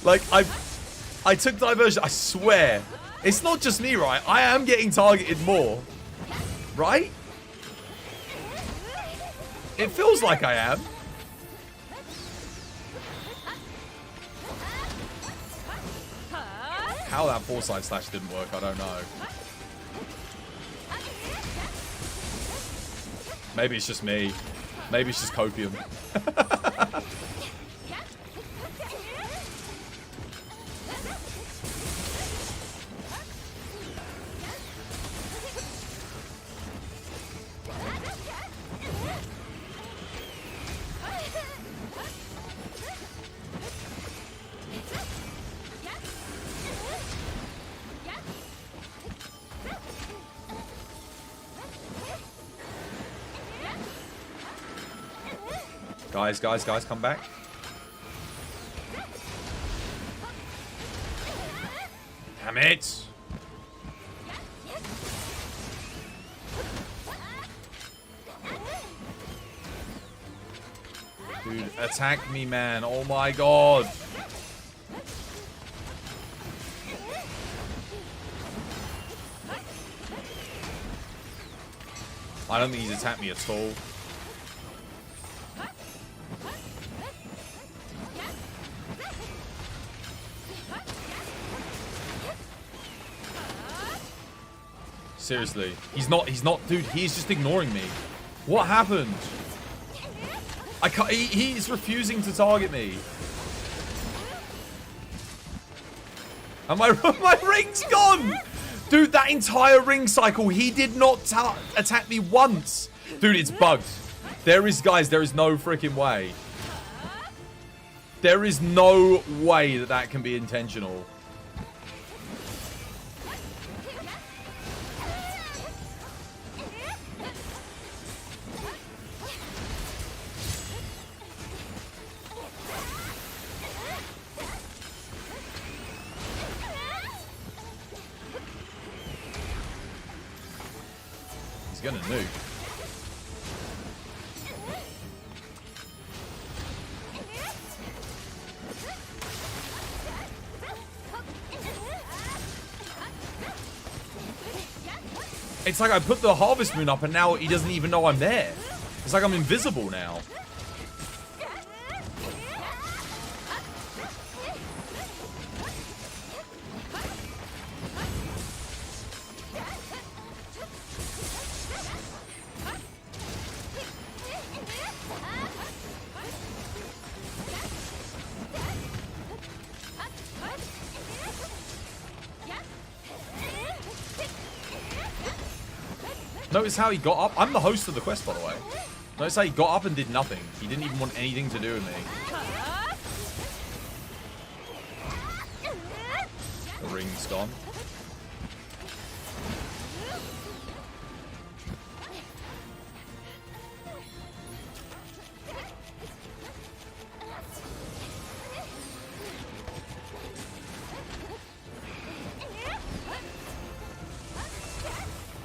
Like, I took diversion, I swear. It's not just me, right? I am getting targeted more. Right? It feels like I am. How that foresight slash didn't work, I don't know. Maybe it's just me. Maybe it's just copium. Guys, come back. Damn it! Dude, attack me, man. Oh my god. I don't think he's attacked me at all. Seriously. He's not, dude, he's just ignoring me. What happened? I can't, he's refusing to target me. And my ring's gone! Dude, that entire ring cycle, he did not attack me once. Dude, it's bugged. Guys, there is no freaking way. There is no way that that can be intentional. Gonna nuke. It's like I put the harvest moon up and now he doesn't even know I'm there. It's like I'm invisible now. Notice how he got up. I'm the host of the quest, by the way. Notice how he got up and did nothing. He didn't even want anything to do with me. The ring's gone.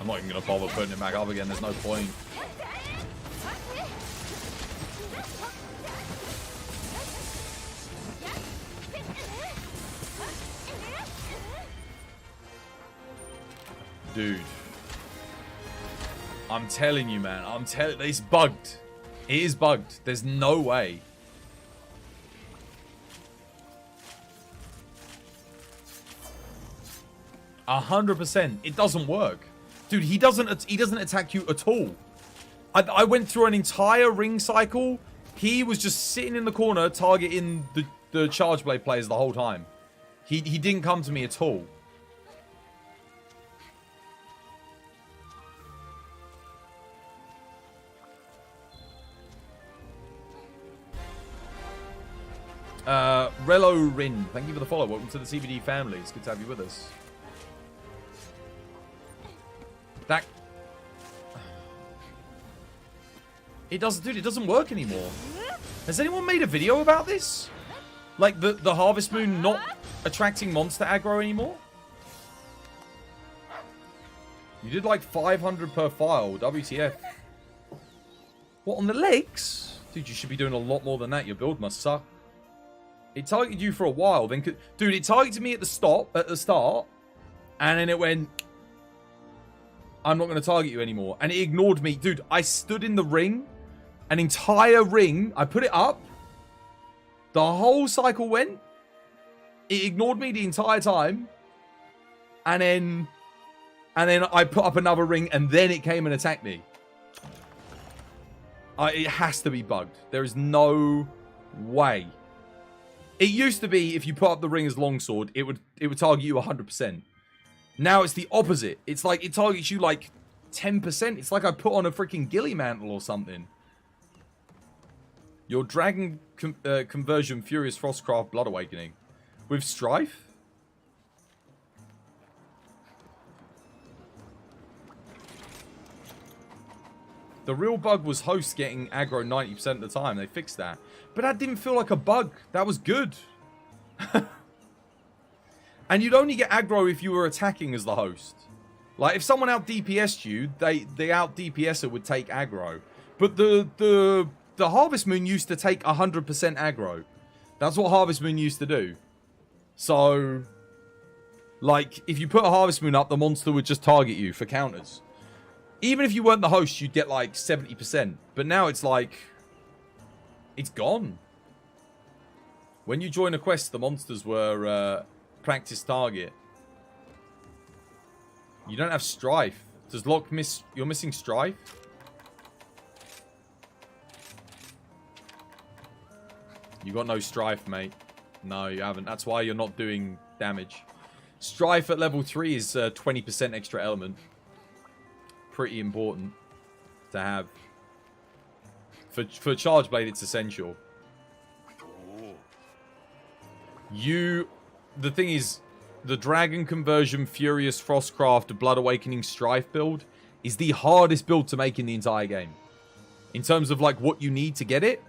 I'm not even going to bother putting it back up again. There's no point. Dude. I'm telling you, man. It's bugged. It is bugged. There's no way. %. It doesn't work. Dude, he doesn't attack you at all. I went through an entire ring cycle. He was just sitting in the corner targeting the Charge Blade players the whole time. He didn't come to me at all. Relo Rin, thank you for the follow. Welcome to the CBD family. It's good to have you with us. That... It doesn't work anymore. Has anyone made a video about this? Like the Harvest Moon not attracting monster aggro anymore? You did like 500 per file, WTF. What, on the legs? Dude, you should be doing a lot more than that. Your build must suck. It targeted you for a while, then dude, it targeted me at the start, and then it went, I'm not going to target you anymore. And it ignored me. Dude, I stood in the ring, an entire ring, I put it up, the whole cycle went, it ignored me the entire time, and then I put up another ring, and then it came and attacked me. It has to be bugged. There is no way. It used to be if you put up the ring as longsword, it would target you 100%. Now it's the opposite. It's like it targets you like 10%. It's like I put on a freaking ghillie mantle or something. Your dragon conversion, Furious Frostcraft, Blood Awakening, with Strife. The real bug was hosts getting aggro 90% of the time. They fixed that. But that didn't feel like a bug. That was good. And you'd only get aggro if you were attacking as the host. Like, if someone out DPS'd you, the out DPSer would take aggro. But the Harvest Moon used to take 100% aggro. That's what Harvest Moon used to do. So, like, if you put a Harvest Moon up, the monster would just target you for counters. Even if you weren't the host, you'd get like 70%. But now it's like, it's gone. When you join a quest, the monsters were practice target. You don't have Strife. Does Locke miss... You're missing Strife? You got no Strife, mate. No, you haven't. That's why you're not doing damage. Strife at level 3 is 20% extra element. Pretty important to have. For Charge Blade, it's essential. The thing is, the Dragon Conversion, Furious Frostcraft, Blood Awakening, Strife build is the hardest build to make in the entire game. In terms of like what you need to get it,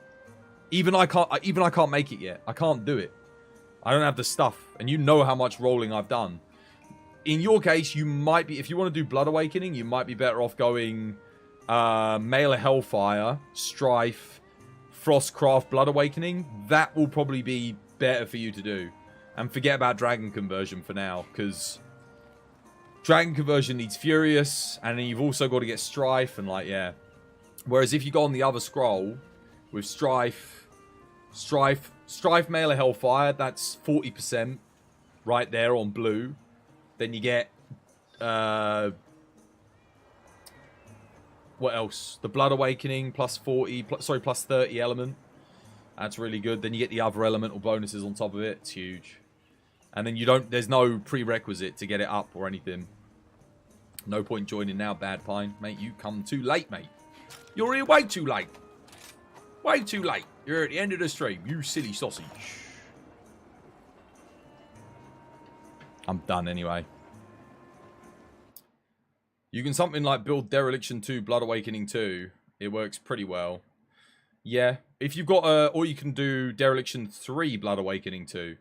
even I can't make it yet. I can't do it. I don't have the stuff, and you know how much rolling I've done. In your case, you might be, if you want to do Blood Awakening, you might be better off going Mail of Hellfire, Strife, Frostcraft, Blood Awakening. That will probably be better for you to do. And forget about Dragon Conversion for now, because Dragon Conversion needs Furious, and then you've also got to get Strife, and like, yeah. Whereas if you go on the other scroll with Strife, Mail of Hellfire, that's 40% right there on blue. Then you get, what else? The Blood Awakening, plus 30 element. That's really good. Then you get the other elemental bonuses on top of it. It's huge. And then there's no prerequisite to get it up or anything. No point joining now, Bad Pine. Mate, you come too late, mate. You're here way too late. Way too late. You're at the end of the stream, you silly sausage. I'm done anyway. You can something like build Dereliction 2, Blood Awakening 2. It works pretty well. Yeah. If you've got or you can do Dereliction 3, Blood Awakening 2.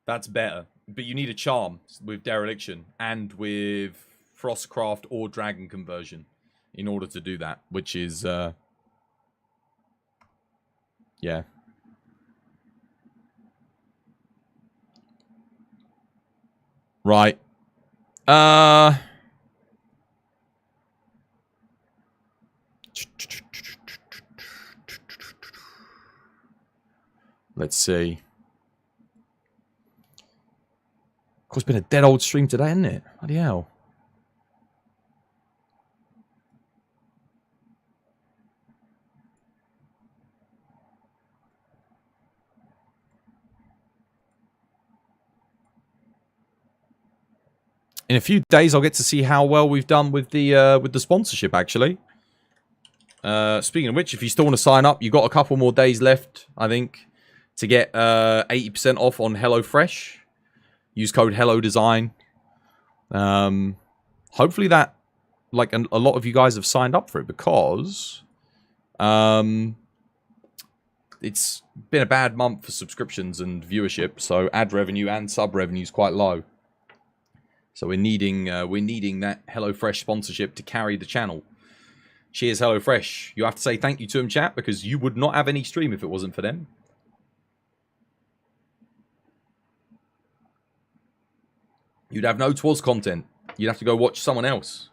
That's better. But you need a charm with Dereliction and with Frostcraft or Dragon Conversion in order to do that, which is yeah. Right. Let's see. Of course, it's been a dead old stream today, isn't it? Bloody hell. In a few days, I'll get to see how well we've done with the sponsorship, actually. Speaking of which, if you still want to sign up, you've got a couple more days left, I think, to get 80% off on HelloFresh. Use code HelloDesign. Hopefully that, like, a lot of you guys have signed up for it, because it's been a bad month for subscriptions and viewership, so ad revenue and sub revenue is quite low. So we're needing that HelloFresh sponsorship to carry the channel. Cheers, HelloFresh. You have to say thank you to them, chat, because you would not have any stream if it wasn't for them. You'd have no TWAS content. You'd have to go watch someone else.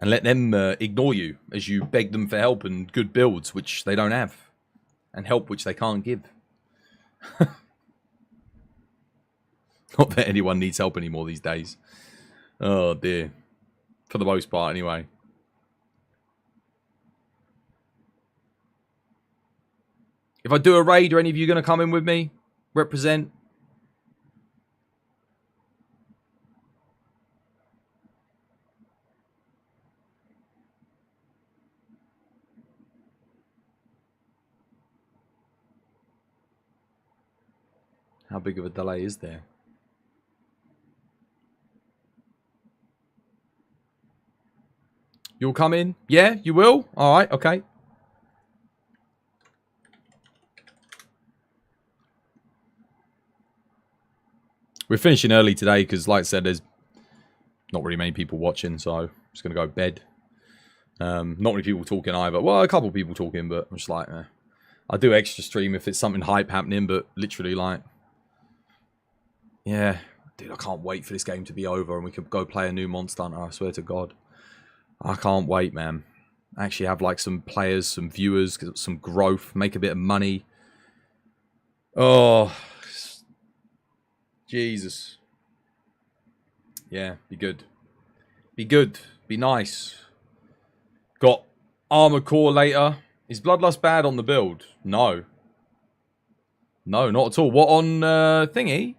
And let them ignore you as you beg them for help and good builds, which they don't have. And help which they can't give. Not that anyone needs help anymore these days. Oh, dear. For the most part, anyway. If I do a raid, are any of you going to come in with me? Represent? How big of a delay is there? You'll come in? Yeah, you will? Alright, okay. We're finishing early today because, like I said, there's not really many people watching, so I'm just going to go to bed. Not many people talking either. Well, a couple of people talking, but I'm just like, I do extra stream if it's something hype happening, but literally, like, yeah. Dude, I can't wait for this game to be over and we could go play a new Monster Hunter, I swear to God. I can't wait, man. Actually have, like, some players, some viewers, some growth, make a bit of money. Oh, Jesus. Yeah, be good. Be good. Be nice. Got Armor Core later. Is Bloodlust bad on the build? No. No, not at all. What on thingy?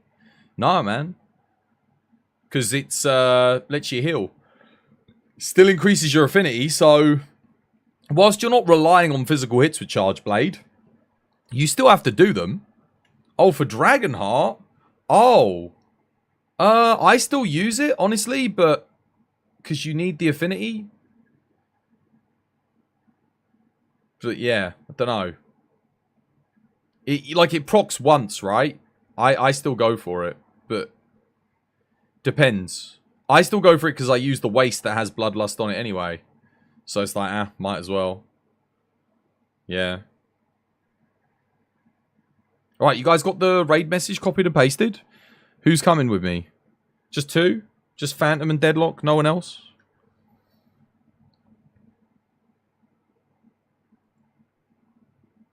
No, man. Because it's lets you heal. Still increases your affinity, so whilst you're not relying on physical hits with Charge Blade, you still have to do them. Oh, for Dragonheart? Oh. I still use it, honestly, but because you need the affinity. But yeah, I don't know. It procs once, right? I still go for it, but depends. I still go for it because I use the waste that has Bloodlust on it anyway. So it's like, might as well. Yeah. Alright, you guys got the raid message copied and pasted? Who's coming with me? Just two? Just Phantom and Deadlock? No one else?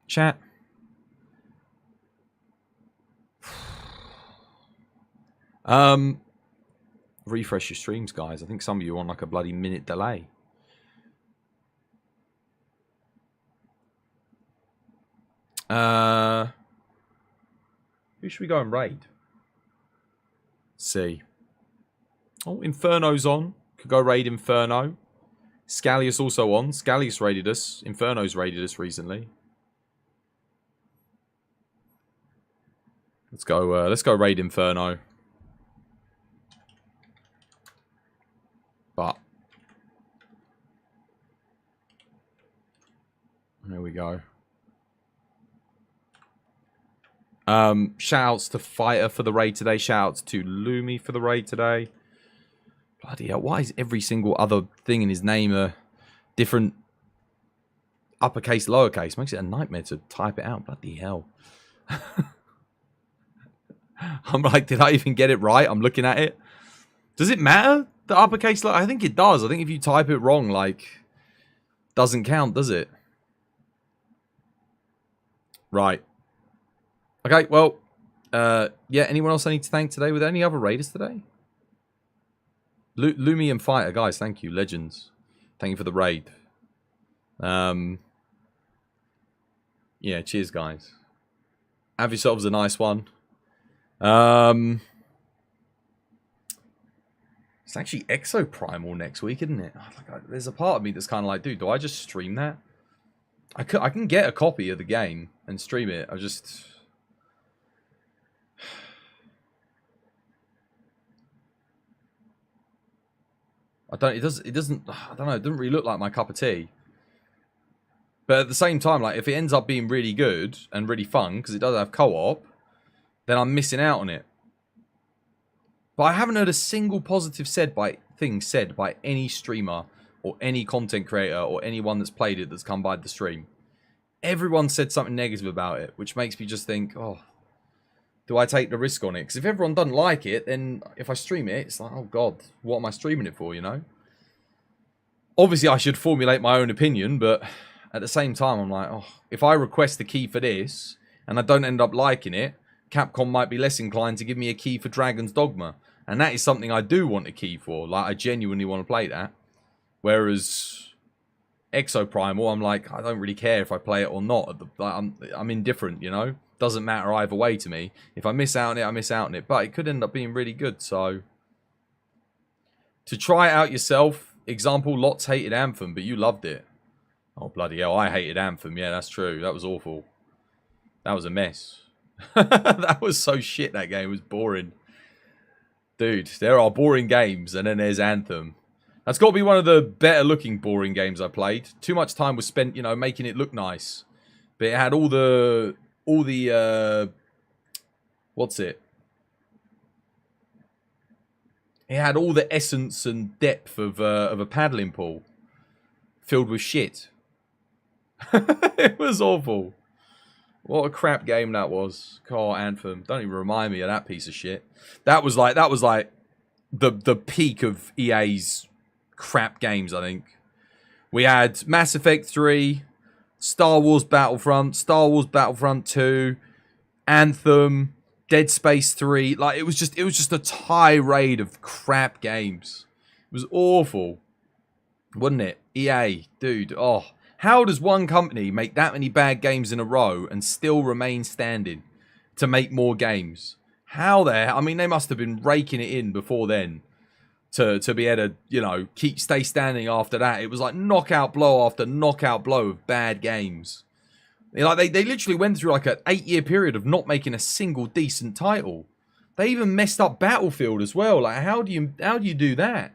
Chat. Refresh your streams, guys. I think some of you are on like a bloody minute delay. Who should we go and raid? Let's see. Oh, Inferno's on. Could go raid Inferno. Scalius also on. Scalius raided us. Inferno's raided us recently. Let's go raid Inferno. But there we go. Shoutouts to Fighter for the raid today. Shoutouts to Lumi for the raid today. Bloody hell, why is every single other thing in his name a different uppercase, lowercase? Makes it a nightmare to type it out. Bloody hell. I'm like, did I even get it right? I'm looking at it. Does it matter? The uppercase, I think it does. I think if you type it wrong, like, doesn't count, does it? Right. Okay, well, yeah, anyone else I need to thank today? Were there any other raiders today? Lumi and Fighter, guys, thank you. Legends. Thank you for the raid. Yeah, cheers, guys. Have yourselves a nice one. It's actually Exoprimal next week, isn't it? There's a part of me that's kind of like, dude, do I just stream that? I can get a copy of the game and stream it. I just... I don't know, it doesn't really look like my cup of tea. But at the same time, like, if it ends up being really good and really fun, because it does have co-op, then I'm missing out on it. But I haven't heard a single positive thing said by any streamer or any content creator or anyone that's played it that's come by the stream. Everyone said something negative about it, which makes me just think, oh, do I take the risk on it? Because if everyone doesn't like it, then if I stream it, it's like, oh god, what am I streaming it for, you know? Obviously, I should formulate my own opinion, but at the same time, I'm like, oh, if I request the key for this, and I don't end up liking it, Capcom might be less inclined to give me a key for Dragon's Dogma. And that is something I do want a key for. Like, I genuinely want to play that. Whereas Exoprimal, I'm like, I don't really care if I play it or not. I'm indifferent, you know? Doesn't matter either way to me. If I miss out on it, I miss out on it. But it could end up being really good, so... To try it out yourself, example, Lots hated Anthem, but you loved it. Oh, bloody hell, I hated Anthem. Yeah, that's true. That was awful. That was a mess. That was so shit, that game. It was boring. Dude, there are boring games, and then there's Anthem. That's got to be one of the better looking boring games I played. Too much time was spent, you know, making it look nice. But it had all the what's it? It had all the essence and depth of a paddling pool filled with shit. It was awful. What a crap game that was. Oh, Anthem. Don't even remind me of that piece of shit. That was like the peak of EA's crap games, I think. We had Mass Effect 3, Star Wars Battlefront, Star Wars Battlefront 2, Anthem, Dead Space 3. Like it was just a tirade of crap games. It was awful. Wasn't it? EA, dude. Oh, how does one company make that many bad games in a row and still remain standing to make more games? How there? I mean, they must have been raking it in before then to be able to, you know, stay standing after that. It was like knockout blow after knockout blow of bad games. Like they literally went through like an 8-year period of not making a single decent title. They even messed up Battlefield as well. Like how do you do that?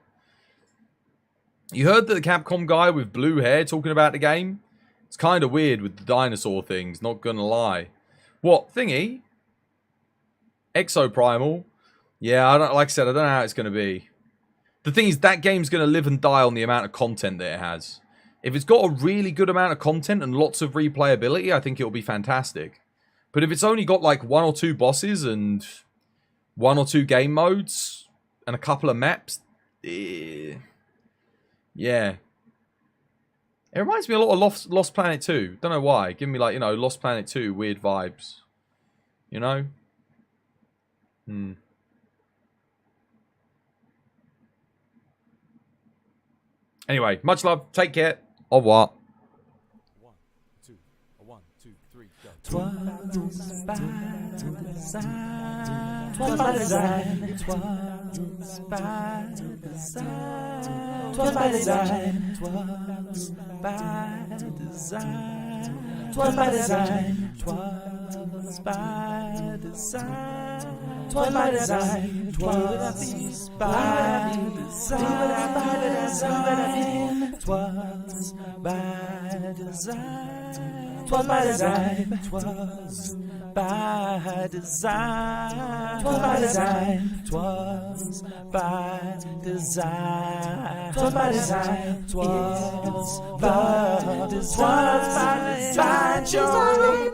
You heard that the Capcom guy with blue hair talking about the game? It's kind of weird with the dinosaur things, not gonna lie. What, thingy? Exoprimal? Yeah, like I said, I don't know how it's gonna be. The thing is, that game's gonna live and die on the amount of content that it has. If it's got a really good amount of content and lots of replayability, I think it'll be fantastic. But if it's only got like 1 or 2 bosses and 1 or 2 game modes and a couple of maps, yeah. It reminds me a lot of Lost Planet 2. Don't know why. Give me like, you know, Lost Planet 2 weird vibes. You know? Anyway, much love. Take care. Au revoir. 1, 2, 1, 2, 3, go. Twas by design. Twas by design. Twas by design. Twas by design. Twas by design. Twas by design. Twas by design. Twas by design. Twas by design. Twas by design. Twas by design. Twas by design. Twas by design. Twas by design. Twas by design. Twas by design. Twas by design.